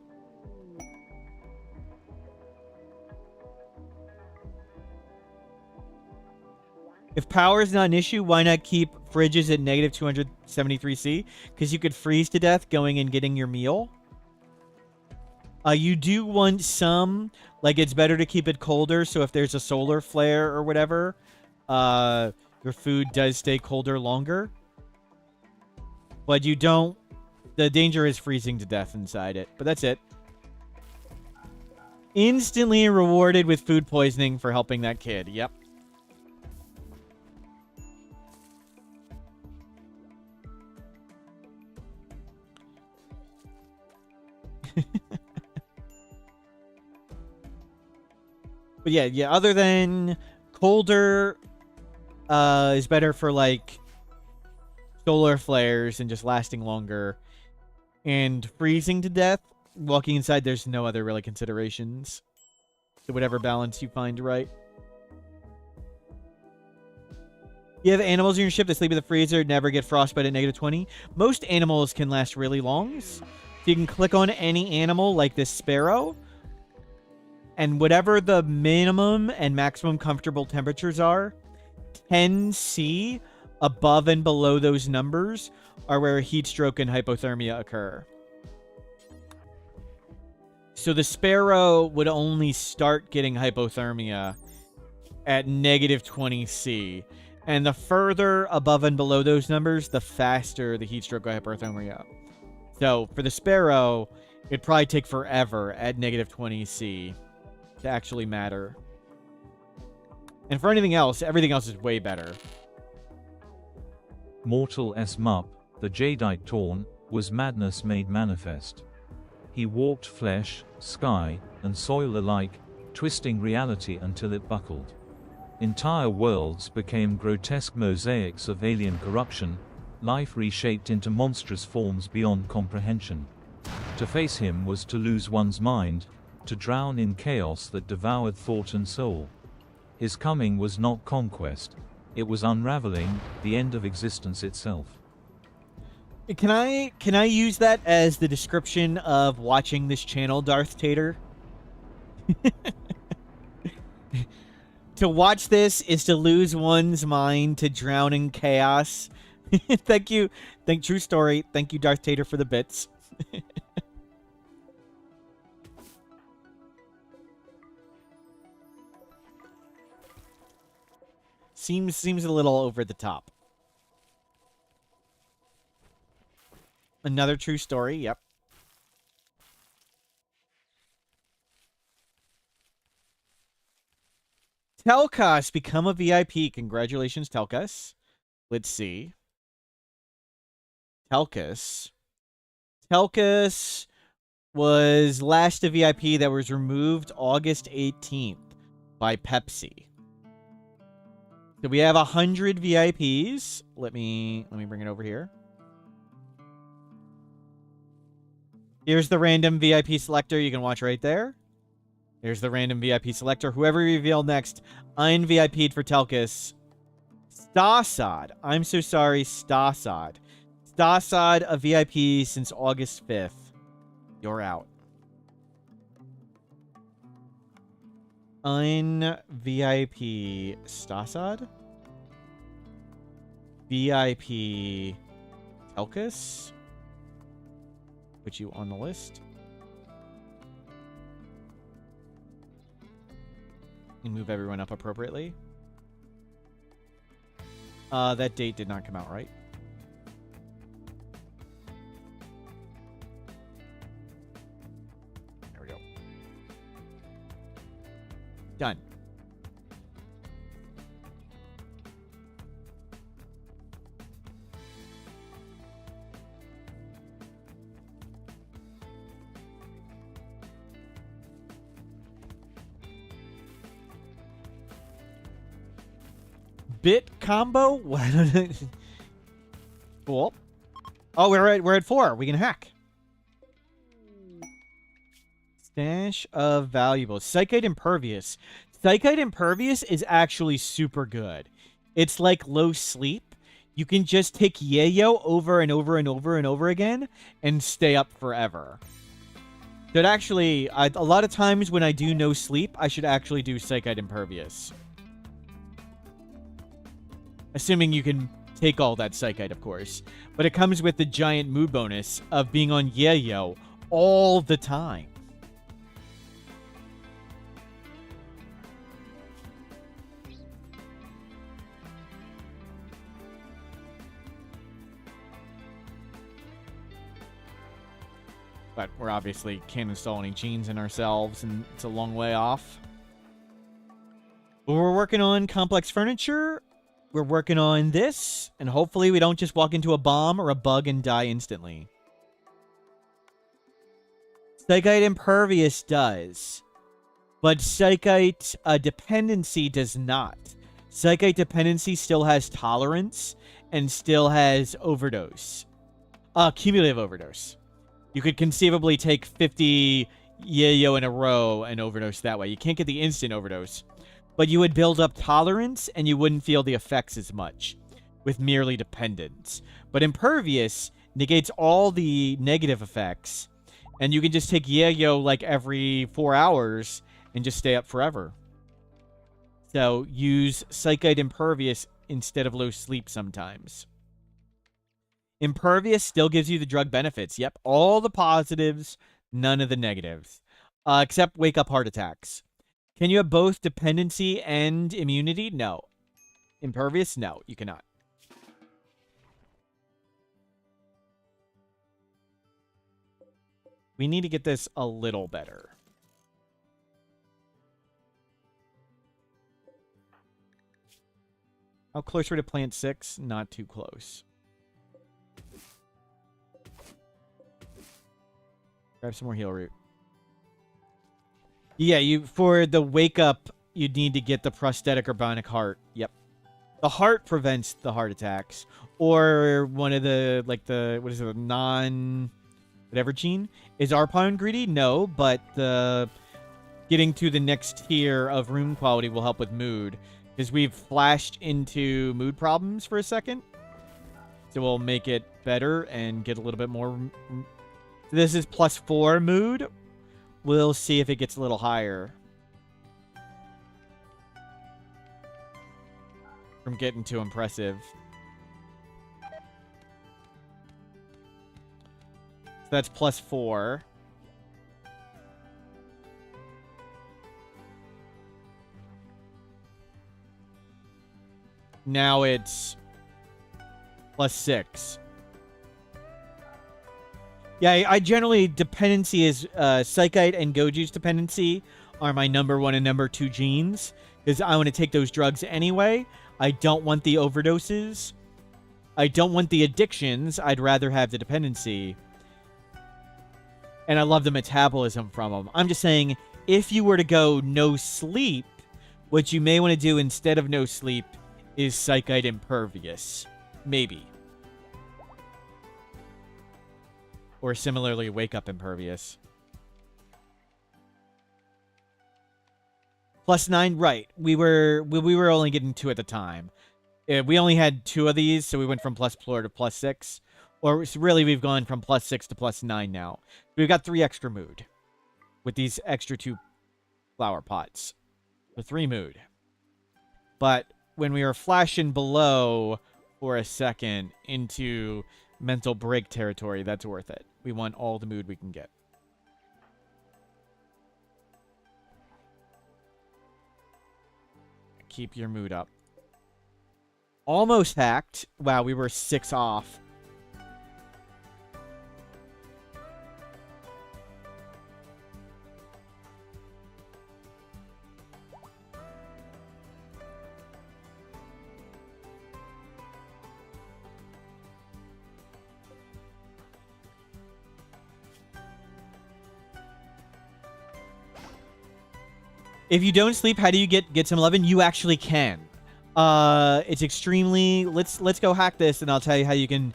If power is not an issue, why not keep fridges at negative 273C? Because you could freeze to death going and getting your meal. You do want some, like it's better to keep it colder, so if there's a solar flare or whatever, your food does stay colder longer. But you don't, the danger is freezing to death inside it, but that's it. Instantly rewarded with food poisoning for helping that kid, yep. But yeah, other than colder is better for like solar flares and just lasting longer. And freezing to death, walking inside, there's no other really considerations. So whatever balance you find right. You have animals in your ship that sleep in the freezer, never get frostbite at negative 20. Most animals can last really long. So you can click on any animal like this sparrow. And whatever the minimum and maximum comfortable temperatures are, 10C above and below those numbers are where heat stroke and hypothermia occur. So the sparrow would only start getting hypothermia at negative 20C. And the further above and below those numbers, the faster the heat stroke or hyperthermia. So for the Sparrow, it'd probably take forever at negative 20C to actually matter. And for anything else, everything else is way better. Mortal S. Mup, the Jadeite Torn, was madness made manifest. He walked flesh, sky, and soil alike, twisting reality until it buckled. Entire worlds became grotesque mosaics of alien corruption, life reshaped into monstrous forms beyond comprehension. To face him was to lose one's mind, to drown in chaos that devoured thought and soul. His coming was not conquest, it was unraveling, the end of existence itself. Can I use that as the description of watching this channel, Darth Tater? To watch this is to lose one's mind, to drown in chaos. Thank you. True story. Thank you, Darth Tater, for the bits. Seems a little over the top. Another true story. Yep. Telkas, become a VIP. Congratulations, Telkas. Let's see. Telkas was last a VIP that was removed August 18th by Pepsi. So we have 100 VIPs. Let me bring it over here. Here's the random VIP selector. You can watch right there. Here's the random VIP selector. Whoever we reveal next, un-VIP'd for Telkas. Stasad. I'm so sorry, Stasad. Stasad, a VIP since August 5th. You're out. Un-VIP Stasad. VIP Telkas. Put you on the list. And move everyone up appropriately. That date did not come out right. There we go. Done. Bit combo? What? Cool. Oh, we're at 4. We can hack. Stash of valuables. Psychite Impervious. Psychite Impervious is actually super good. It's like low sleep. You can just take Yayo over and over and over and over again and stay up forever. So it actually, a lot of times when I do no sleep, I should actually do Psychite Impervious. Assuming you can take all that Psychite, of course. But it comes with the giant mood bonus of being on Yayo all the time. But we're obviously can't install any genes in ourselves, and it's a long way off. But we're working on complex furniture. We're working on this, and hopefully we don't just walk into a bomb or a bug and die instantly. Psychite Impervious does, but Psychite Dependency does not. Psychite Dependency still has Tolerance and still has Overdose. Cumulative Overdose. You could conceivably take 50 Yayo in a row and overdose that way. You can't get the instant overdose. But you would build up tolerance, and you wouldn't feel the effects as much with merely dependence. But Impervious negates all the negative effects, and you can just take Yayo like every 4 hours and just stay up forever. So use Psychite Impervious instead of low sleep sometimes. Impervious still gives you the drug benefits. Yep, all the positives, none of the negatives. Except wake up heart attacks. Can you have both dependency and immunity? No. Impervious? No, you cannot. We need to get this a little better. How close are we to plant 6? Not too close. Grab some more heal root. Yeah, for the wake up, you'd need to get the prosthetic or bionic heart. Yep. The heart prevents the heart attacks. Or one of the, like the, what is it, whatever gene? Is Arpon greedy? No, but getting to the next tier of room quality will help with mood. Because we've flashed into mood problems for a second. So we'll make it better and get a little bit more. This is +4 mood. We'll see if it gets a little higher. From getting too impressive. So that's +4. Now it's +6. Yeah, I generally, dependency is Psychite and Goju's dependency are my #1 and #2 genes. Because I want to take those drugs anyway. I don't want the overdoses. I don't want the addictions. I'd rather have the dependency. And I love the metabolism from them. I'm just saying, if you were to go no sleep, what you may want to do instead of no sleep is Psychite Impervious. Maybe. Or similarly, Wake Up Impervious. +9, right. We were only getting 2 at the time. We only had 2 of these, so we went from +4 to +6. Or really, we've gone from +6 to +9 now. We've got 3 extra mood with these extra 2 flower pots. So 3 mood. But when we were flashing below for a second into mental break territory, that's worth it. We want all the mood we can get. Keep your mood up. Almost hacked. Wow, we were 6 off. If you don't sleep, how do you get some lovin'? You actually can. It's extremely. Let's go hack this, and I'll tell you how you can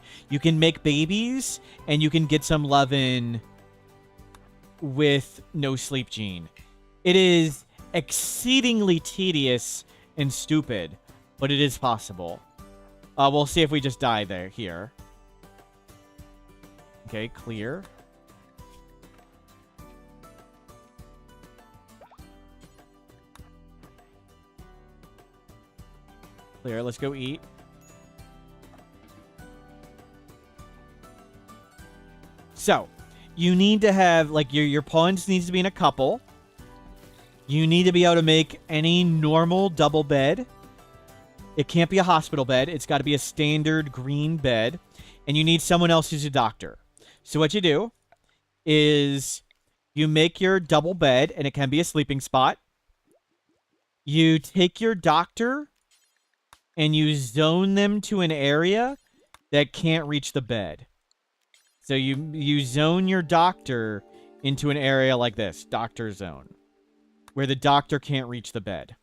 make babies and you can get some lovin' with no sleep gene. It is exceedingly tedious and stupid, but it is possible. We'll see if we just die there here. Okay, clear. Clear. Let's go eat. So, you need to have, like, your pawns needs to be in a couple. You need to be able to make any normal double bed. It can't be a hospital bed. It's got to be a standard green bed. And you need someone else who's a doctor. So what you do is you make your double bed, and it can be a sleeping spot. You take your doctor and you zone them to an area that can't reach the bed. So you zone your doctor into an area like this, doctor zone, where the doctor can't reach the bed.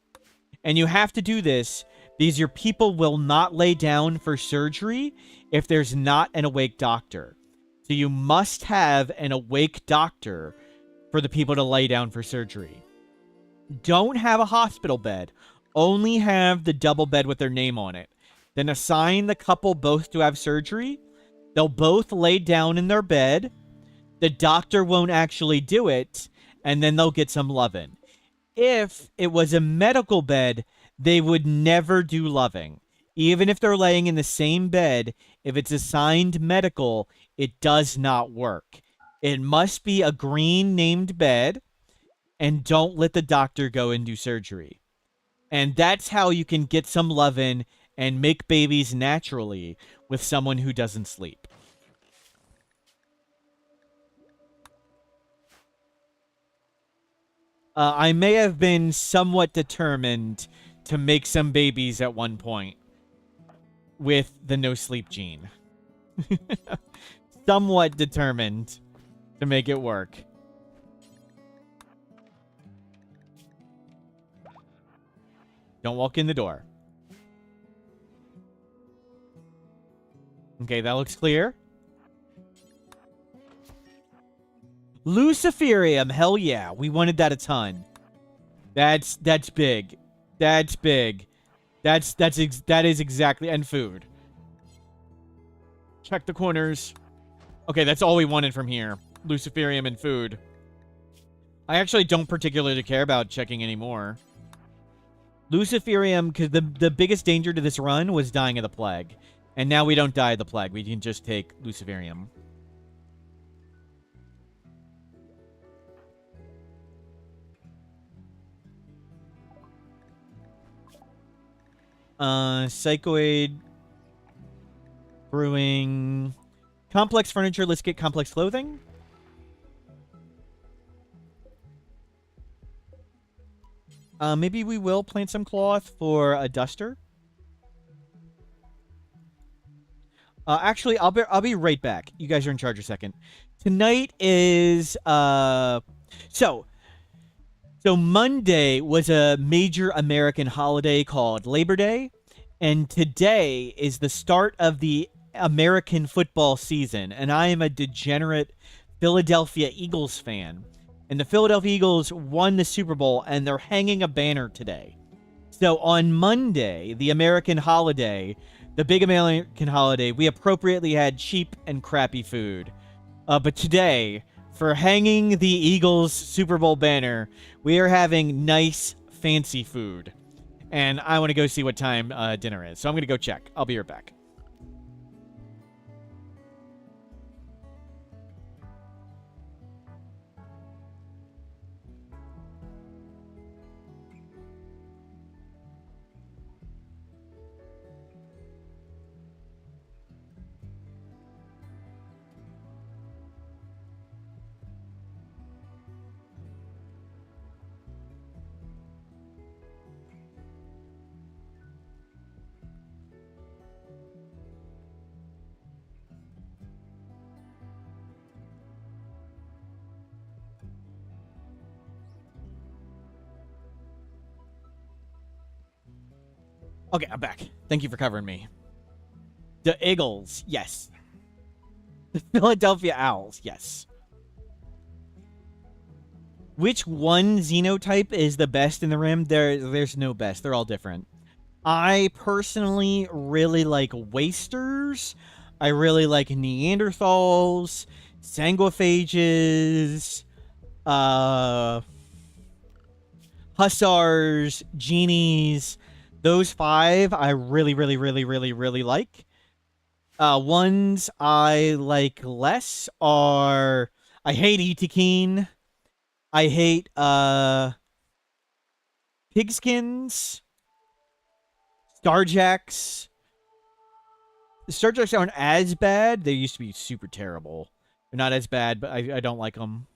And you have to do this because your people will not lay down for surgery if there's not an awake doctor. So you must have an awake doctor for the people to lay down for surgery. Don't have a hospital bed. Only have the double bed with their name on it. Then assign the couple both to have surgery. They'll both lay down in their bed. The doctor won't actually do it. And then they'll get some loving. If it was a medical bed, they would never do loving. Even if they're laying in the same bed, if it's assigned medical, it does not work. It must be a green named bed. And don't let the doctor go and do surgery. And that's how you can get some lovin' and make babies naturally with someone who doesn't sleep. I may have been somewhat determined to make some babies at one point with the no sleep gene. Somewhat determined to make it work. Don't walk in the door. Okay, that looks clear. Luciferium, hell yeah. We wanted that a ton. That's big. That's big. That is exactly, and food. Check the corners. Okay, that's all we wanted from here. Luciferium and food. I actually don't particularly care about checking anymore. Luciferium, because the biggest danger to this run was dying of the plague. And now we don't die of the plague. We can just take Luciferium. Psychoid. Brewing. Complex furniture. Let's get complex clothing. Maybe we will plant some cloth for a duster. Actually, I'll be right back. You guys are in charge a second. Tonight is so Monday was a major American holiday called Labor Day, and today is the start of the American football season, and I am a degenerate Philadelphia Eagles fan. And the Philadelphia Eagles won the Super Bowl, and they're hanging a banner today. So on Monday, the American holiday, the big American holiday, we appropriately had cheap and crappy food. But today, for hanging the Eagles Super Bowl banner, we are having nice, fancy food. And I want to go see what time dinner is. So I'm going to go check. I'll be right back. Okay, I'm back. Thank you for covering me. The Eagles, yes. The Philadelphia Owls, yes. Which one xenotype is the best in the Rim? There's no best. They're all different. I personally really like Wasters. I really like Neanderthals, Sanguiphages, Hussars, Genies. Those 5 I really, really, really, really, really like. Ones I like less are... I hate Itikeen. I hate, Pigskins. Starjacks. The Starjacks aren't as bad. They used to be super terrible. They're not as bad, but I don't like them.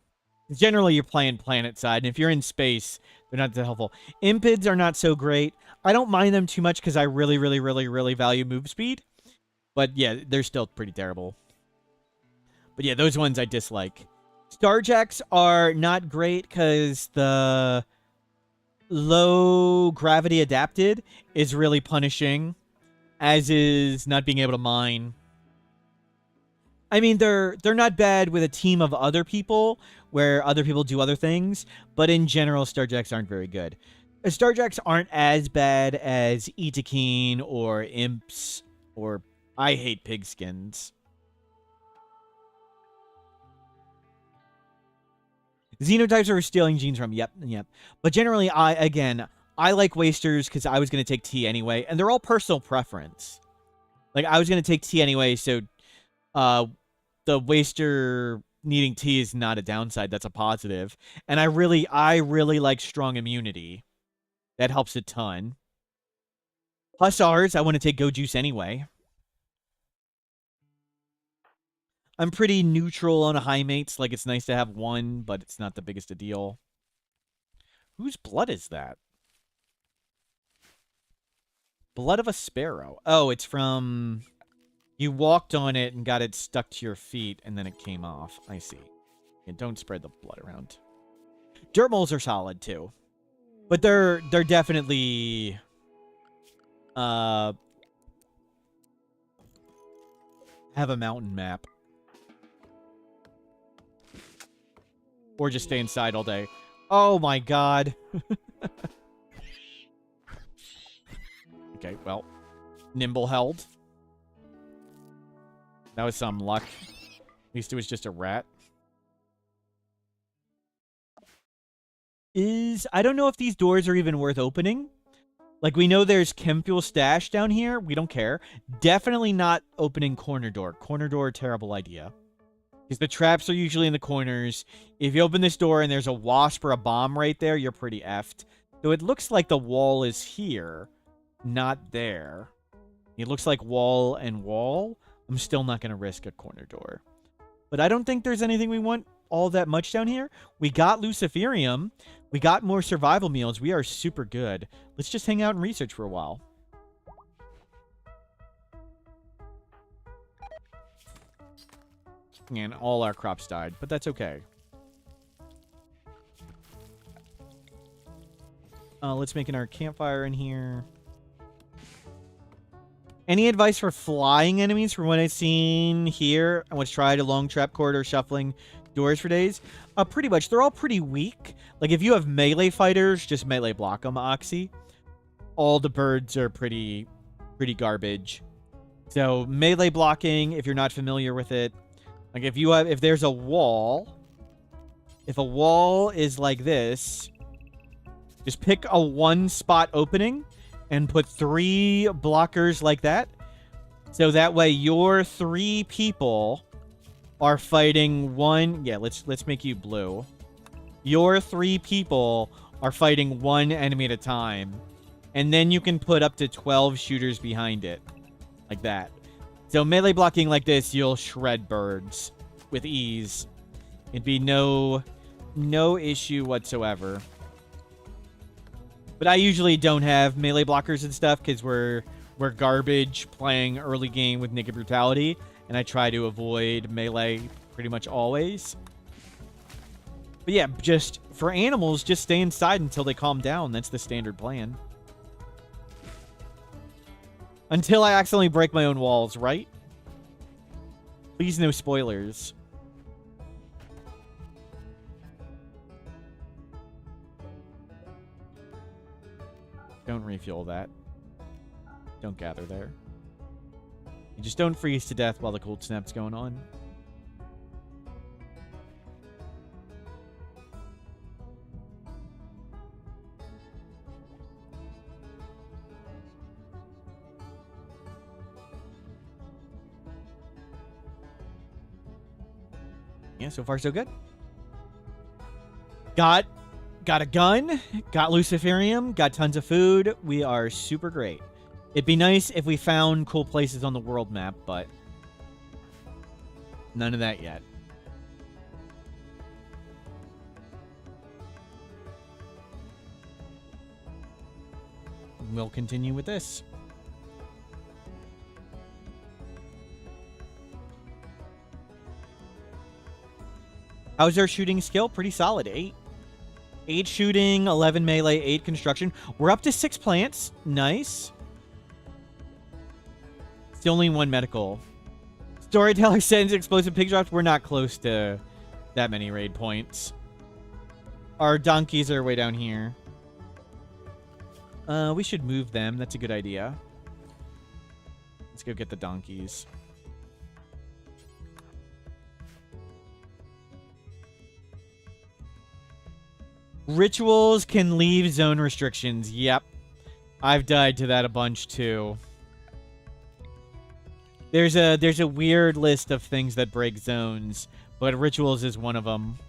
Generally, you're playing planet side, and if you're in space, they're not that helpful. Impids are not so great. I don't mind them too much because I really, really, really, really value move speed. But yeah, they're still pretty terrible. But yeah, those ones I dislike. Starjacks are not great because the low gravity adapted is really punishing, as is not being able to mine. I mean, they're not bad with a team of other people where other people do other things, but in general, Starjacks aren't very good. Starjacks aren't as bad as Itikeen or Imps, or I hate Pigskins. Xenotypes are stealing genes from. Yep. But generally, I like Wasters because I was going to take T anyway, and they're all personal preference. Like, I was going to take T anyway, so the Waster needing T is not a downside. That's a positive. And I really like strong immunity. That helps a ton. Hussars, I want to take Go Juice anyway. I'm pretty neutral on high mates. Like, it's nice to have one, but it's not the biggest a deal. Whose blood is that? Blood of a sparrow. Oh, it's from... You walked on it and got it stuck to your feet, and then it came off. I see. And don't spread the blood around. Dirt moles are solid, too. But they're definitely... have a mountain map. Or just stay inside all day. Oh my god. Okay, well. Nimble held. That was some luck. At least it was just a rat. I don't know if these doors are even worth opening. Like, we know there's chem fuel stash down here. We don't care. Definitely not opening corner door. Corner door, terrible idea. Because the traps are usually in the corners. If you open this door and there's a wasp or a bomb right there, you're pretty effed. Though it looks like the wall is here, not there. It looks like wall and wall. I'm still not going to risk a corner door. But I don't think there's anything we want all that much down here. We got Luciferium. We got more survival meals. We are super good. Let's just hang out and research for a while. And all our crops died, but that's okay. Let's make our campfire in here. Any advice for flying enemies from what I've seen here? I was tried a long trap corridor shuffling doors for days. Pretty much. They're all pretty weak. Like, if you have melee fighters, just melee block them, Oxy. All the birds are pretty garbage. So, melee blocking, if you're not familiar with it. Like, if there's a wall, if a wall is like this, just pick a one-spot opening and put 3 blockers like that. So that way your 3 people are fighting one... Yeah, let's make you blue. Your 3 people are fighting one enemy at a time. And then you can put up to 12 shooters behind it. Like that. So melee blocking like this, you'll shred birds with ease. It'd be no issue whatsoever. But I usually don't have melee blockers and stuff because we're garbage playing early game with naked brutality, and I try to avoid melee pretty much always. But yeah, just for animals, just stay inside until they calm down. That's the standard plan. Until I accidentally break my own walls, right? Please no spoilers. Don't refuel that. Don't gather there. You just don't freeze to death while the cold snap's going on. Yeah, so far so good. Got a gun, got Luciferium, got tons of food. We are super great. It'd be nice if we found cool places on the world map, but none of that yet. We'll continue with this. How's our shooting skill? Pretty solid. 8. 8 shooting, 11 melee, 8 construction. We're up to 6 plants. Nice. Still only 1 medical. Storyteller sends explosive pig drops. We're not close to that many raid points. Our donkeys are way down here. We should move them. That's a good idea. Let's go get the donkeys. Rituals can leave zone restrictions. Yep. I've died to that a bunch too. There's a weird list of things that break zones, but rituals is one of them.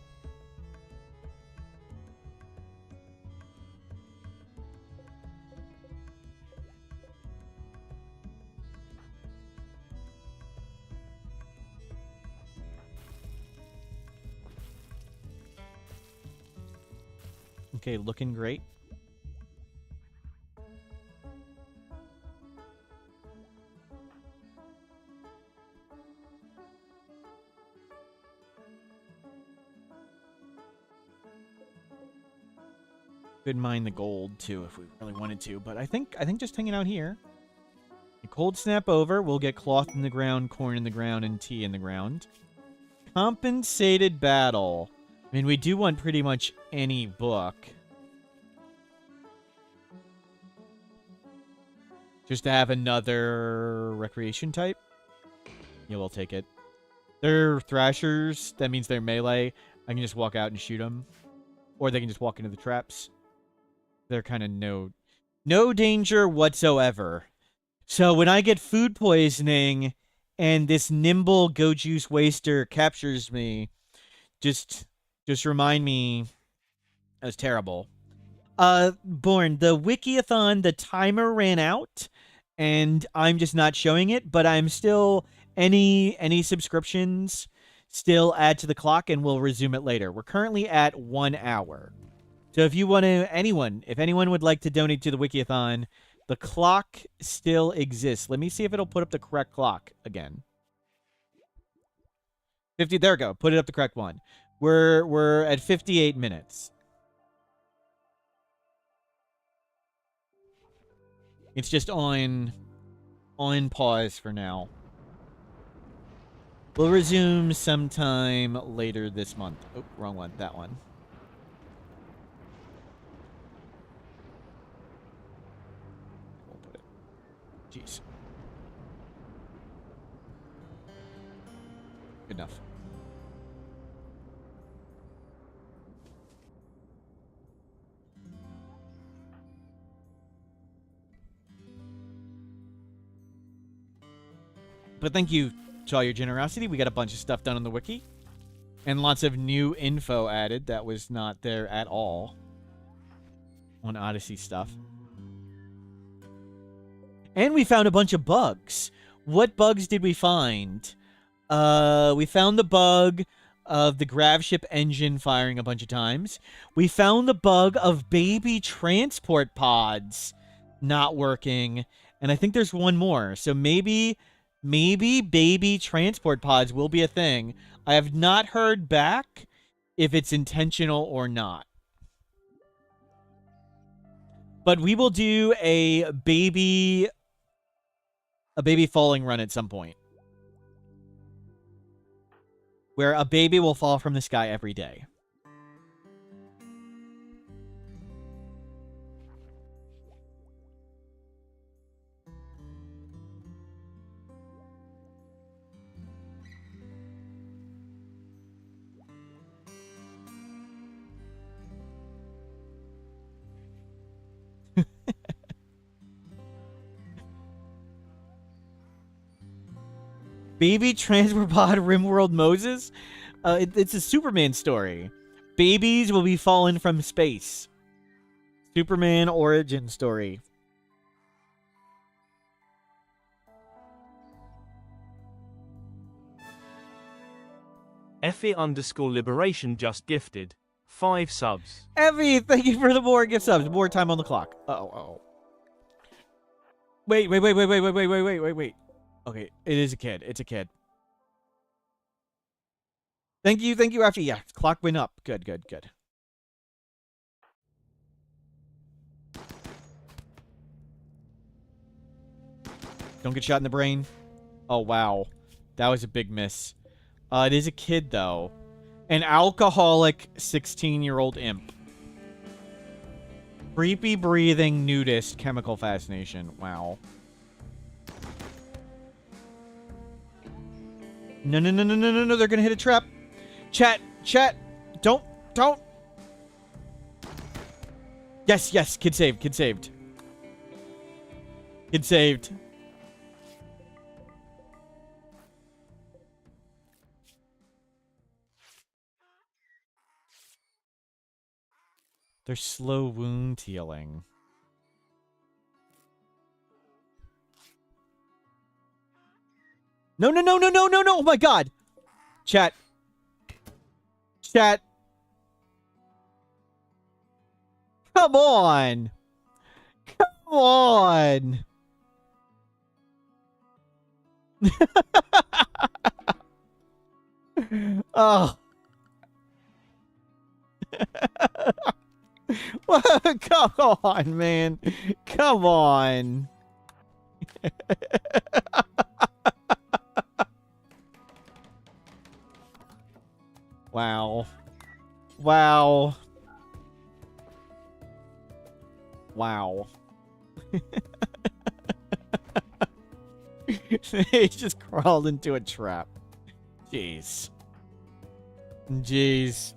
Okay, looking great. Could mine the gold too if we really wanted to, but I think just hanging out here. A cold snap over, we'll get cloth in the ground, corn in the ground, and tea in the ground. Compensated battle. I mean, we do want pretty much any book. Just to have another recreation type. Yeah, we'll take it. They're thrashers. That means they're melee. I can just walk out and shoot them. Or they can just walk into the traps. They're kind of no danger whatsoever. So when I get food poisoning and this nimble go juice waster captures me, just remind me that was terrible. Born, the Wikiathon, the timer ran out, and I'm just not showing it, but I'm still any subscriptions still add to the clock, and we'll resume it later. We're currently at 1 hour. So if you want to, if anyone would like to donate to the Wikiathon, the clock still exists. Let me see if it'll put up the correct clock again. 50, there we go. Put it up the correct one. We're at 58 minutes. It's just on pause for now. We'll resume sometime later this month. Oh, wrong one. That one. We'll put it. Jeez. Good enough. But thank you to all your generosity. We got a bunch of stuff done on the wiki. And lots of new info added that was not there at all on Odyssey stuff. And we found a bunch of bugs. What bugs did we find? We found the bug of the gravship engine firing a bunch of times. We found the bug of baby transport pods not working. And I think there's one more. So maybe baby transport pods will be a thing. I have not heard back if it's intentional or not. But we will do a baby falling run at some point. Where a baby will fall from the sky every day. Baby transport pod Rimworld Moses? It's a Superman story. Babies will be fallen from space. Superman origin story. Effie_liberation just gifted 5 subs. Evie, thank you for the more gift subs. More time on the clock. Uh-oh. Wait. Okay, it is a kid. It's a kid. Thank you, After. Yeah, clock went up. Good. Don't get shot in the brain. Oh, wow. That was a big miss. It is a kid, though. An alcoholic 16-year-old imp. Creepy breathing nudist chemical fascination. Wow. No. They're going to hit a trap. Chat. Don't. Yes. Kid saved. They're slow wound healing. No. Oh my god. Chat. Come on. Come on. Oh. Come on, man. Come on. Wow. Wow. Wow. He just crawled into a trap. Jeez. Jeez.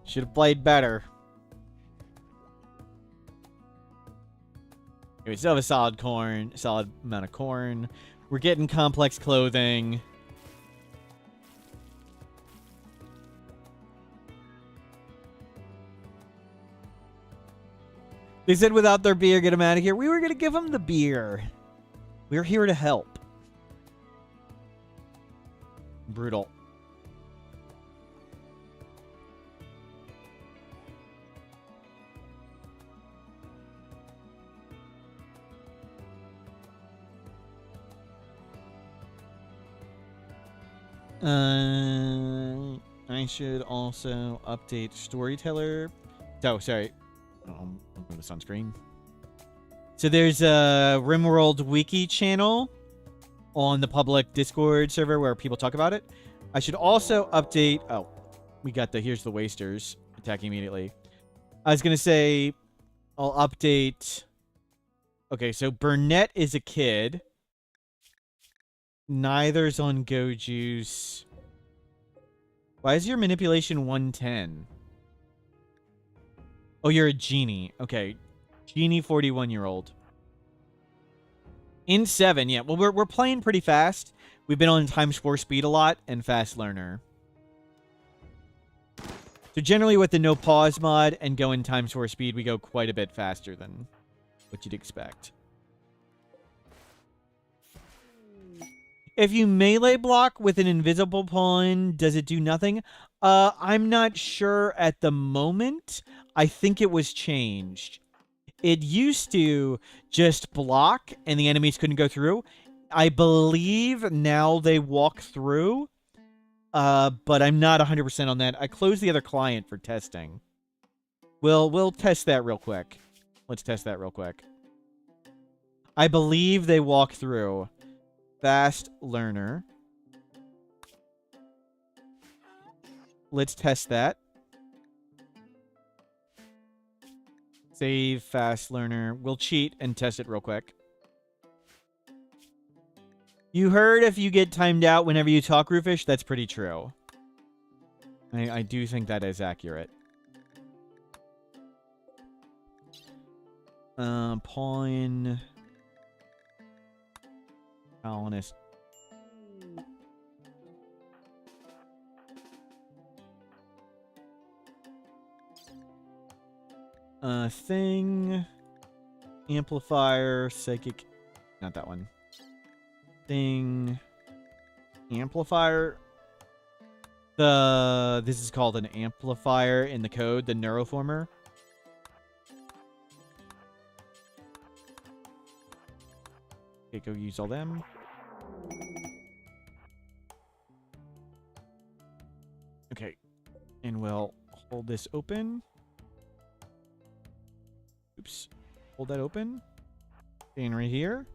Should have played better. Okay, we still have a solid amount of corn. We're getting complex clothing. They said without their beer, get them out of here. We were going to give them the beer. We're here to help. Brutal. I should also update Storyteller. Oh, sorry. I'm putting this on screen. So there's a Rimworld Wiki channel on the public Discord server where people talk about it. I should also update... Oh, we got the... Here's the Wasters attacking immediately. I was going to say I'll update... Okay, so Burnett is a kid. Neither's on Go Juice. Why is your manipulation 110? Oh, you're a genie. Okay. Genie 41-year-old. In 7, yeah. Well, we're playing pretty fast. We've been on times 4 speed a lot and fast learner. So generally with the no pause mod and going times 4 speed, we go quite a bit faster than what you'd expect. If you melee block with an invisible pawn, does it do nothing? I'm not sure at the moment. I think it was changed. It used to just block and the enemies couldn't go through. I believe now they walk through. But I'm not 100% on that. I closed the other client for testing. We'll test that real quick. Let's test that real quick. I believe they walk through. Fast learner. Let's test that. Save fast learner. We'll cheat and test it real quick. You heard if you get timed out whenever you talk, Roofish? That's pretty true. I do think that is accurate. Pawn. Colonist. Thing. Amplifier. Psychic. Not that one. Thing. Amplifier. This is called an amplifier in the code, the neuroformer. Okay, go use all them. Okay. And we'll hold this open. Oops. Hold that open. Staying right here.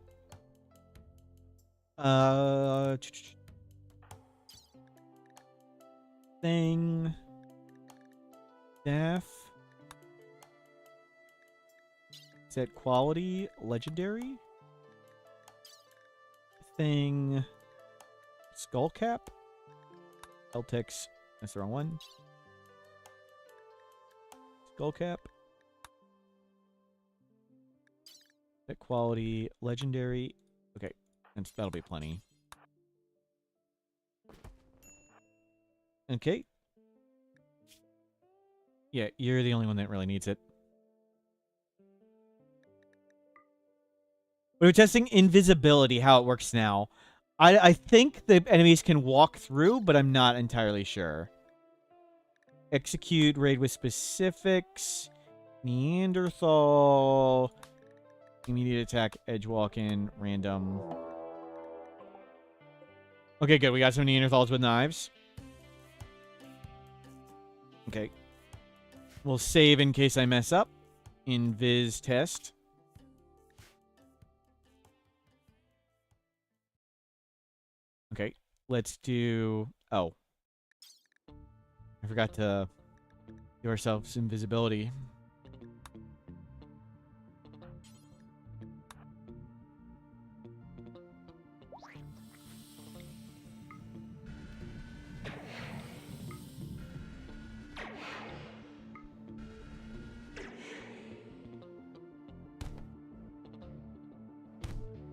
Thing. Staff. Set quality. Legendary. Thing. Skull cap. Celtics. That's the wrong one. Skull cap. Set quality. Legendary. Okay. That'll be plenty. Okay. Yeah, you're the only one that really needs it. We're testing invisibility, how it works now. I think the enemies can walk through, but I'm not entirely sure. Execute raid with specifics. Neanderthal. Immediate attack, edge walk in, random. Okay, good. We got some Neanderthals with knives. Okay. We'll save in case I mess up. Invis test. Okay. Let's do... Oh. I forgot to give ourselves invisibility.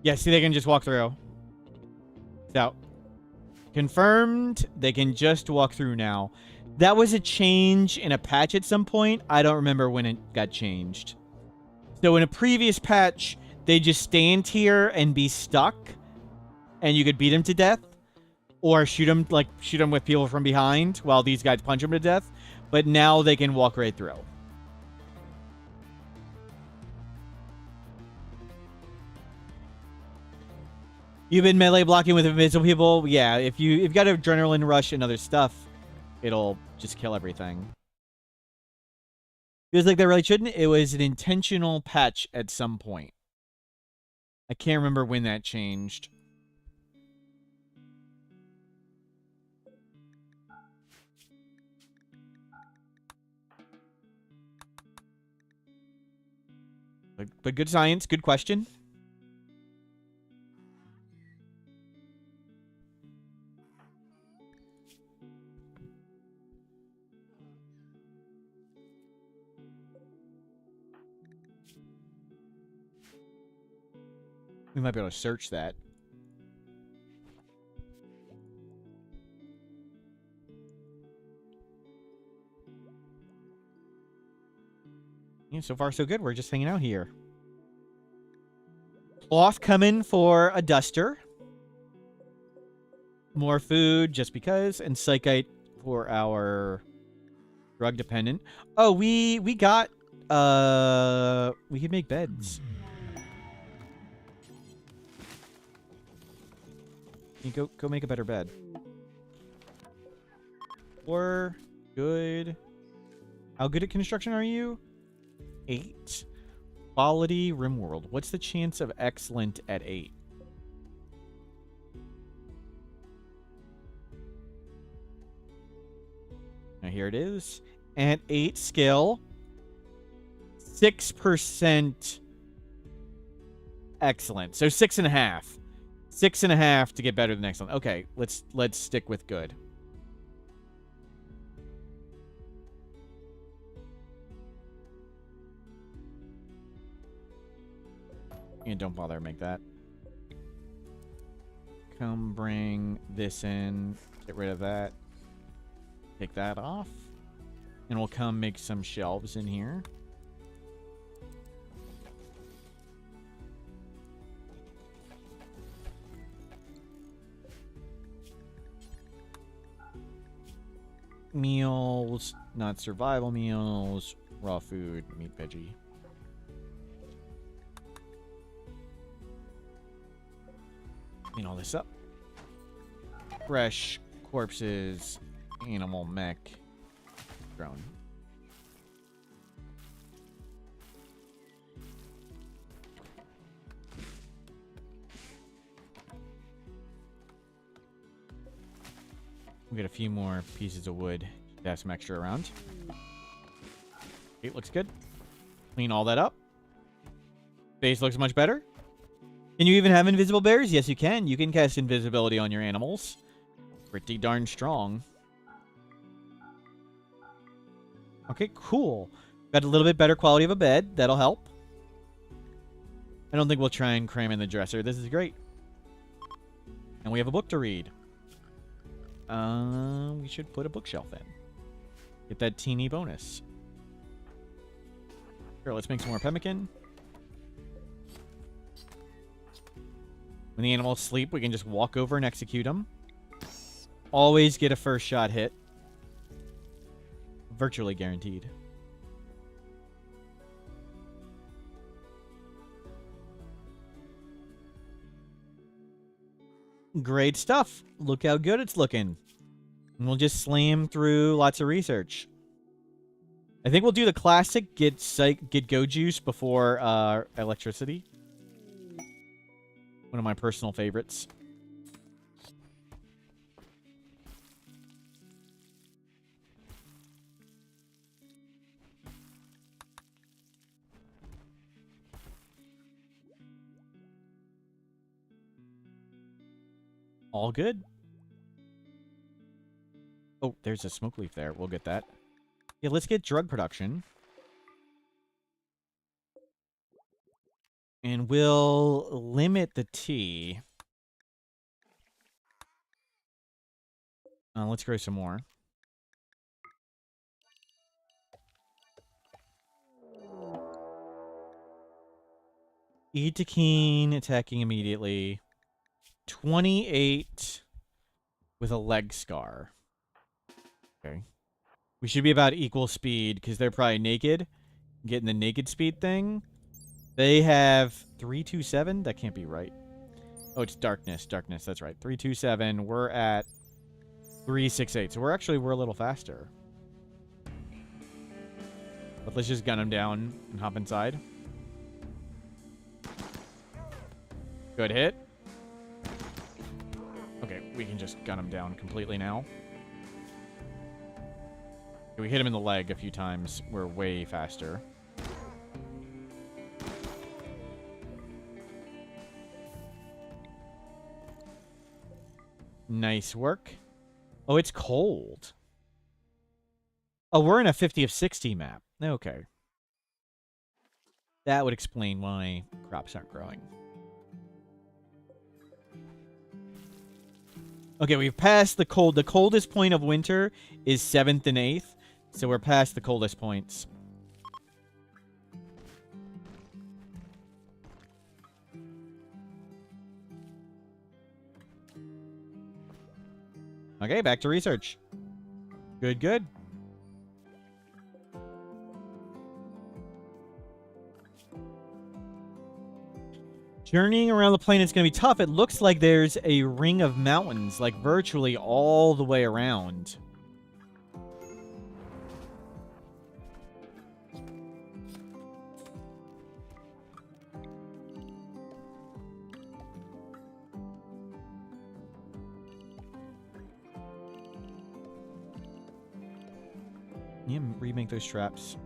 Yeah, see, they can just walk through. It's out. Confirmed. They can just walk through now. That was a change in a patch at some point. I don't remember when it got changed. So in a previous patch, they just stand here and be stuck, and you could beat them to death, or shoot them with people from behind while these guys punch them to death. But now they can walk right through. You've been melee blocking with invisible people? Yeah, if you've got adrenaline rush and other stuff, it'll just kill everything. Feels like they really shouldn't. It was an intentional patch at some point. I can't remember when that changed. But good science, good question. We might be able to search that. Yeah, so far so good. We're just hanging out here. Cloth coming for a duster. More food, just because. And psychite for our drug dependent. Oh, we got... we could make beds. You go make a better bed. Or good. How good at construction are you? 8. Quality Rimworld. What's the chance of excellent at 8? Now here it is. At 8 skill. 6% excellent. So 6.5. 6.5 to get better than excellent. Okay, let's stick with good. And don't bother to make that. Come bring this in. Get rid of that. Take that off. And we'll come make some shelves in here. Meals, not survival meals, raw food, meat, veggie. Clean all this up. Fresh corpses, animal mech, drone. We get a few more pieces of wood to have some extra around. Okay, looks good. Clean all that up. Base looks much better. Can you even have invisible bears? Yes, you can. You can cast invisibility on your animals. Pretty darn strong. Okay, cool. Got a little bit better quality of a bed. That'll help. I don't think we'll try and cram in the dresser. This is great. And we have a book to read. We should put a bookshelf in. Get that teeny bonus. Sure, let's make some more pemmican. When the animals sleep, we can just walk over and execute them. Always get a first shot hit. Virtually guaranteed. Great stuff. Look how good it's looking. And we'll just slam through lots of research. I think we'll do the classic get go juice before electricity. One of my personal favorites. All good. Oh, there's a smoke leaf there. We'll get that. Yeah, let's get drug production. And we'll limit the tea. Let's grow some more. Eat to keen, attacking immediately. 28 with a leg scar. Okay. We should be about equal speed because they're probably naked. Getting the naked speed thing. They have 327. That can't be right. Oh, it's darkness. Darkness. That's right. 327. We're at 368. So we're a little faster. But let's just gun them down and hop inside. Good hit. Okay, we can just gun him down completely now. We hit him in the leg a few times. We're way faster. Nice work. Oh, it's cold. Oh, we're in a 50 of 60 map. Okay. That would explain why crops aren't growing. Okay, we've passed the cold. The coldest point of winter is 7th and 8th. So we're past the coldest points. Okay, back to research. Good, good. Journeying around the planet is going to be tough. It looks like there's a ring of mountains, like virtually all the way around. Yeah, remake those traps.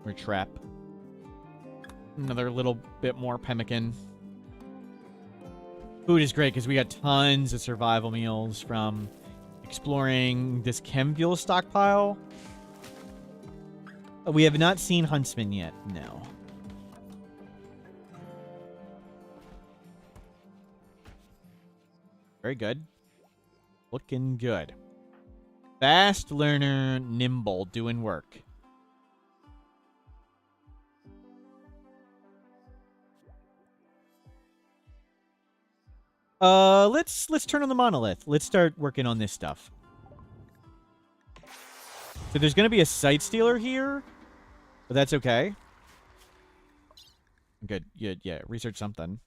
Or trap. Another little bit more pemmican. Food is great because we got tons of survival meals from exploring this chem fuel stockpile. We have not seen Huntsman yet, no. Very good. Looking good. Fast learner, nimble, doing work. Let's turn on the monolith. Let's start working on this stuff. So there's gonna be a site stealer here, but that's okay. Good. Yeah, research something.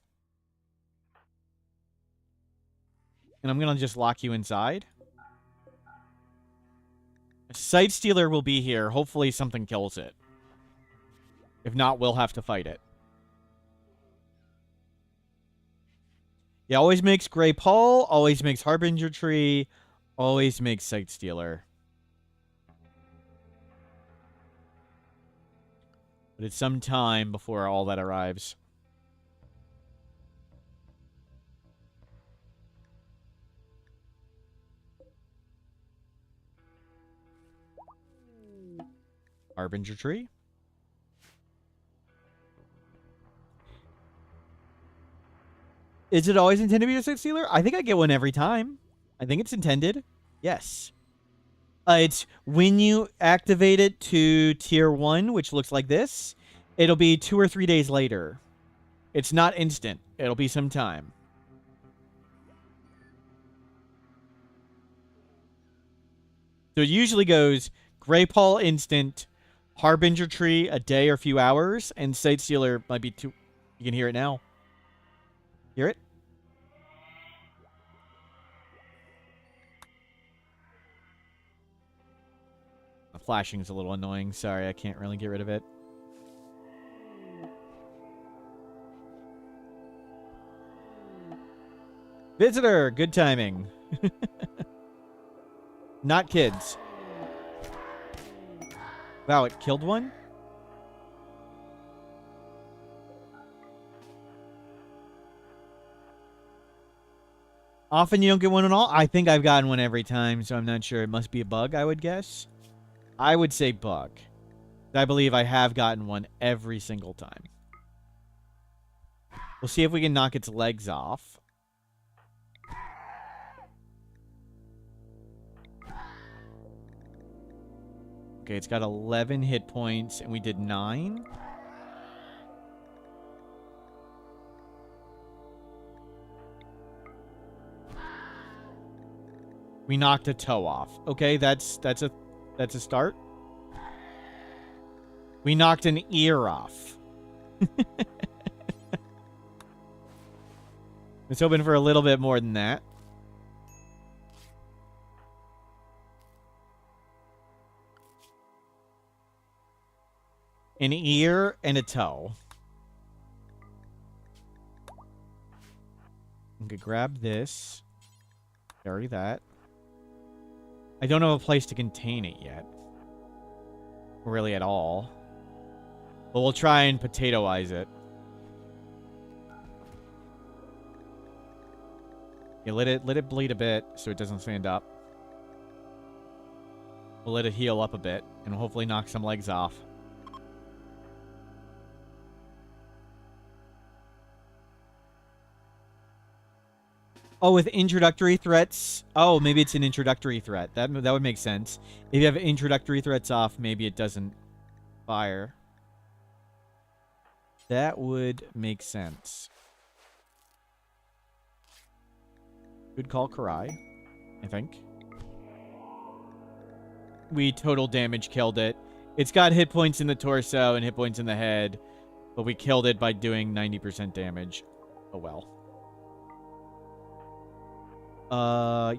And I'm gonna just lock you inside. A site stealer will be here. Hopefully something kills it. If not, we'll have to fight it. Yeah, always makes Grey Paul, always makes Harbinger Tree, always makes Site Stealer. But it's some time before all that arrives. Harbinger Tree. Is it always intended to be a Site Stealer? I think I get one every time. I think it's intended. Yes. It's when you activate it to tier 1, which looks like this, it'll be 2 or 3 days later. It's not instant. It'll be some time. So it usually goes Grey Paw instant, Harbinger Tree a day or few hours, and Sight Sealer might be 2. You can hear it now. Hear it? The flashing's a little annoying. Sorry, I can't really get rid of it. Visitor, good timing. Not kids. Wow, it killed one? Often you don't get one at all? I think I've gotten one every time, so I'm not sure. It must be a bug, I would guess. I would say bug. I believe I have gotten one every single time. We'll see if we can knock its legs off. Okay, it's got 11 hit points, and we did 9. We knocked a toe off. Okay, that's a start. We knocked an ear off. I was hoping for a little bit more than that. An ear and a toe. Okay, grab this. Carry that. I don't have a place to contain it yet. Really at all. But we'll try and potatoize it. Yeah, let it bleed a bit so it doesn't stand up. We'll let it heal up a bit and hopefully knock some legs off. Oh, with introductory threats? Oh, maybe it's an introductory threat. That would make sense. If you have introductory threats off, maybe it doesn't fire. That would make sense. Good call, Karai. I think. We total damage killed it. It's got hit points in the torso and hit points in the head, but we killed it by doing 90% damage. Oh well.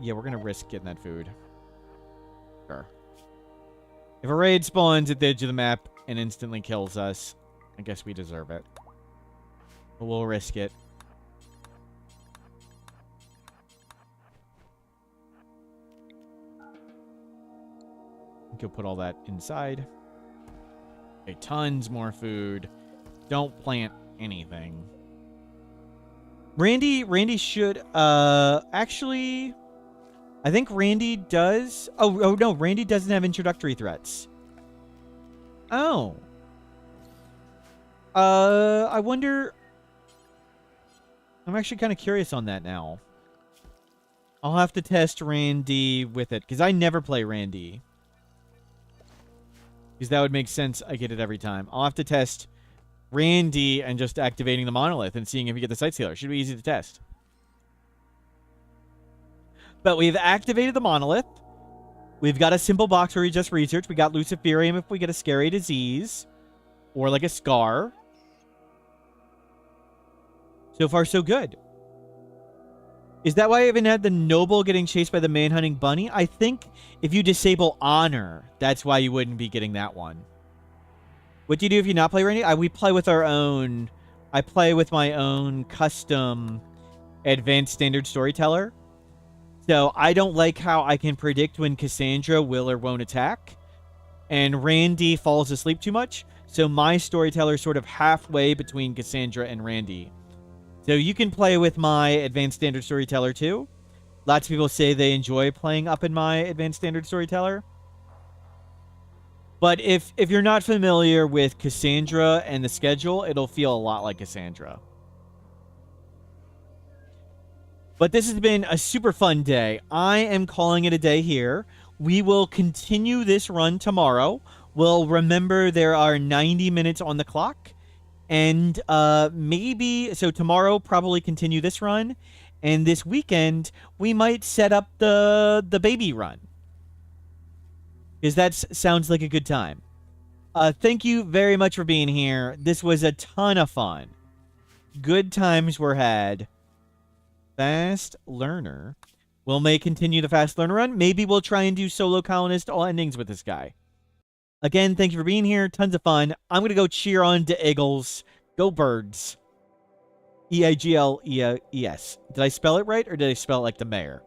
Yeah, we're gonna risk getting that food. Sure. If a raid spawns at the edge of the map and instantly kills us, I guess we deserve it. But we'll risk it. I think you'll put all that inside. Okay, tons more food. Don't plant anything. Randy should, actually, I think Randy does. Oh, no, Randy doesn't have introductory threats. Oh. I wonder, I'm actually kind of curious on that now. I'll have to test Randy with it, because I never play Randy. Because that would make sense, I get it every time. I'll have to test Randy and just activating the monolith and seeing if you get the Sight Sealer. Should be easy to test. But we've activated the monolith. We've got a simple box where we just research. We got Luciferium if we get a scary disease. Or like a scar. So far, so good. Is that why I haven't had the noble getting chased by the man-hunting bunny? I think if you disable honor, that's why you wouldn't be getting that one. What do you do if you not play Randy? We play with our own... I play with my own custom advanced standard storyteller. So I don't like how I can predict when Cassandra will or won't attack. And Randy falls asleep too much. So my storyteller is sort of halfway between Cassandra and Randy. So you can play with my advanced standard storyteller too. Lots of people say they enjoy playing up in my advanced standard storyteller. But if you're not familiar with Cassandra and the schedule, it'll feel a lot like Cassandra. But this has been a super fun day. I am calling it a day here. We will continue this run tomorrow. We'll remember there are 90 minutes on the clock. And maybe, so tomorrow probably continue this run. And this weekend, we might set up the baby run. Because that sounds like a good time. Thank you very much for being here. This was a ton of fun. Good times were had. Fast learner. We may continue the fast learner run. Maybe we'll try and do solo colonist all endings with this guy. Again, thank you for being here. Tons of fun. I'm going to go cheer on the Eagles. Go Birds. E-I-G-L-E-S. Did I spell it right, or did I spell it like the mayor?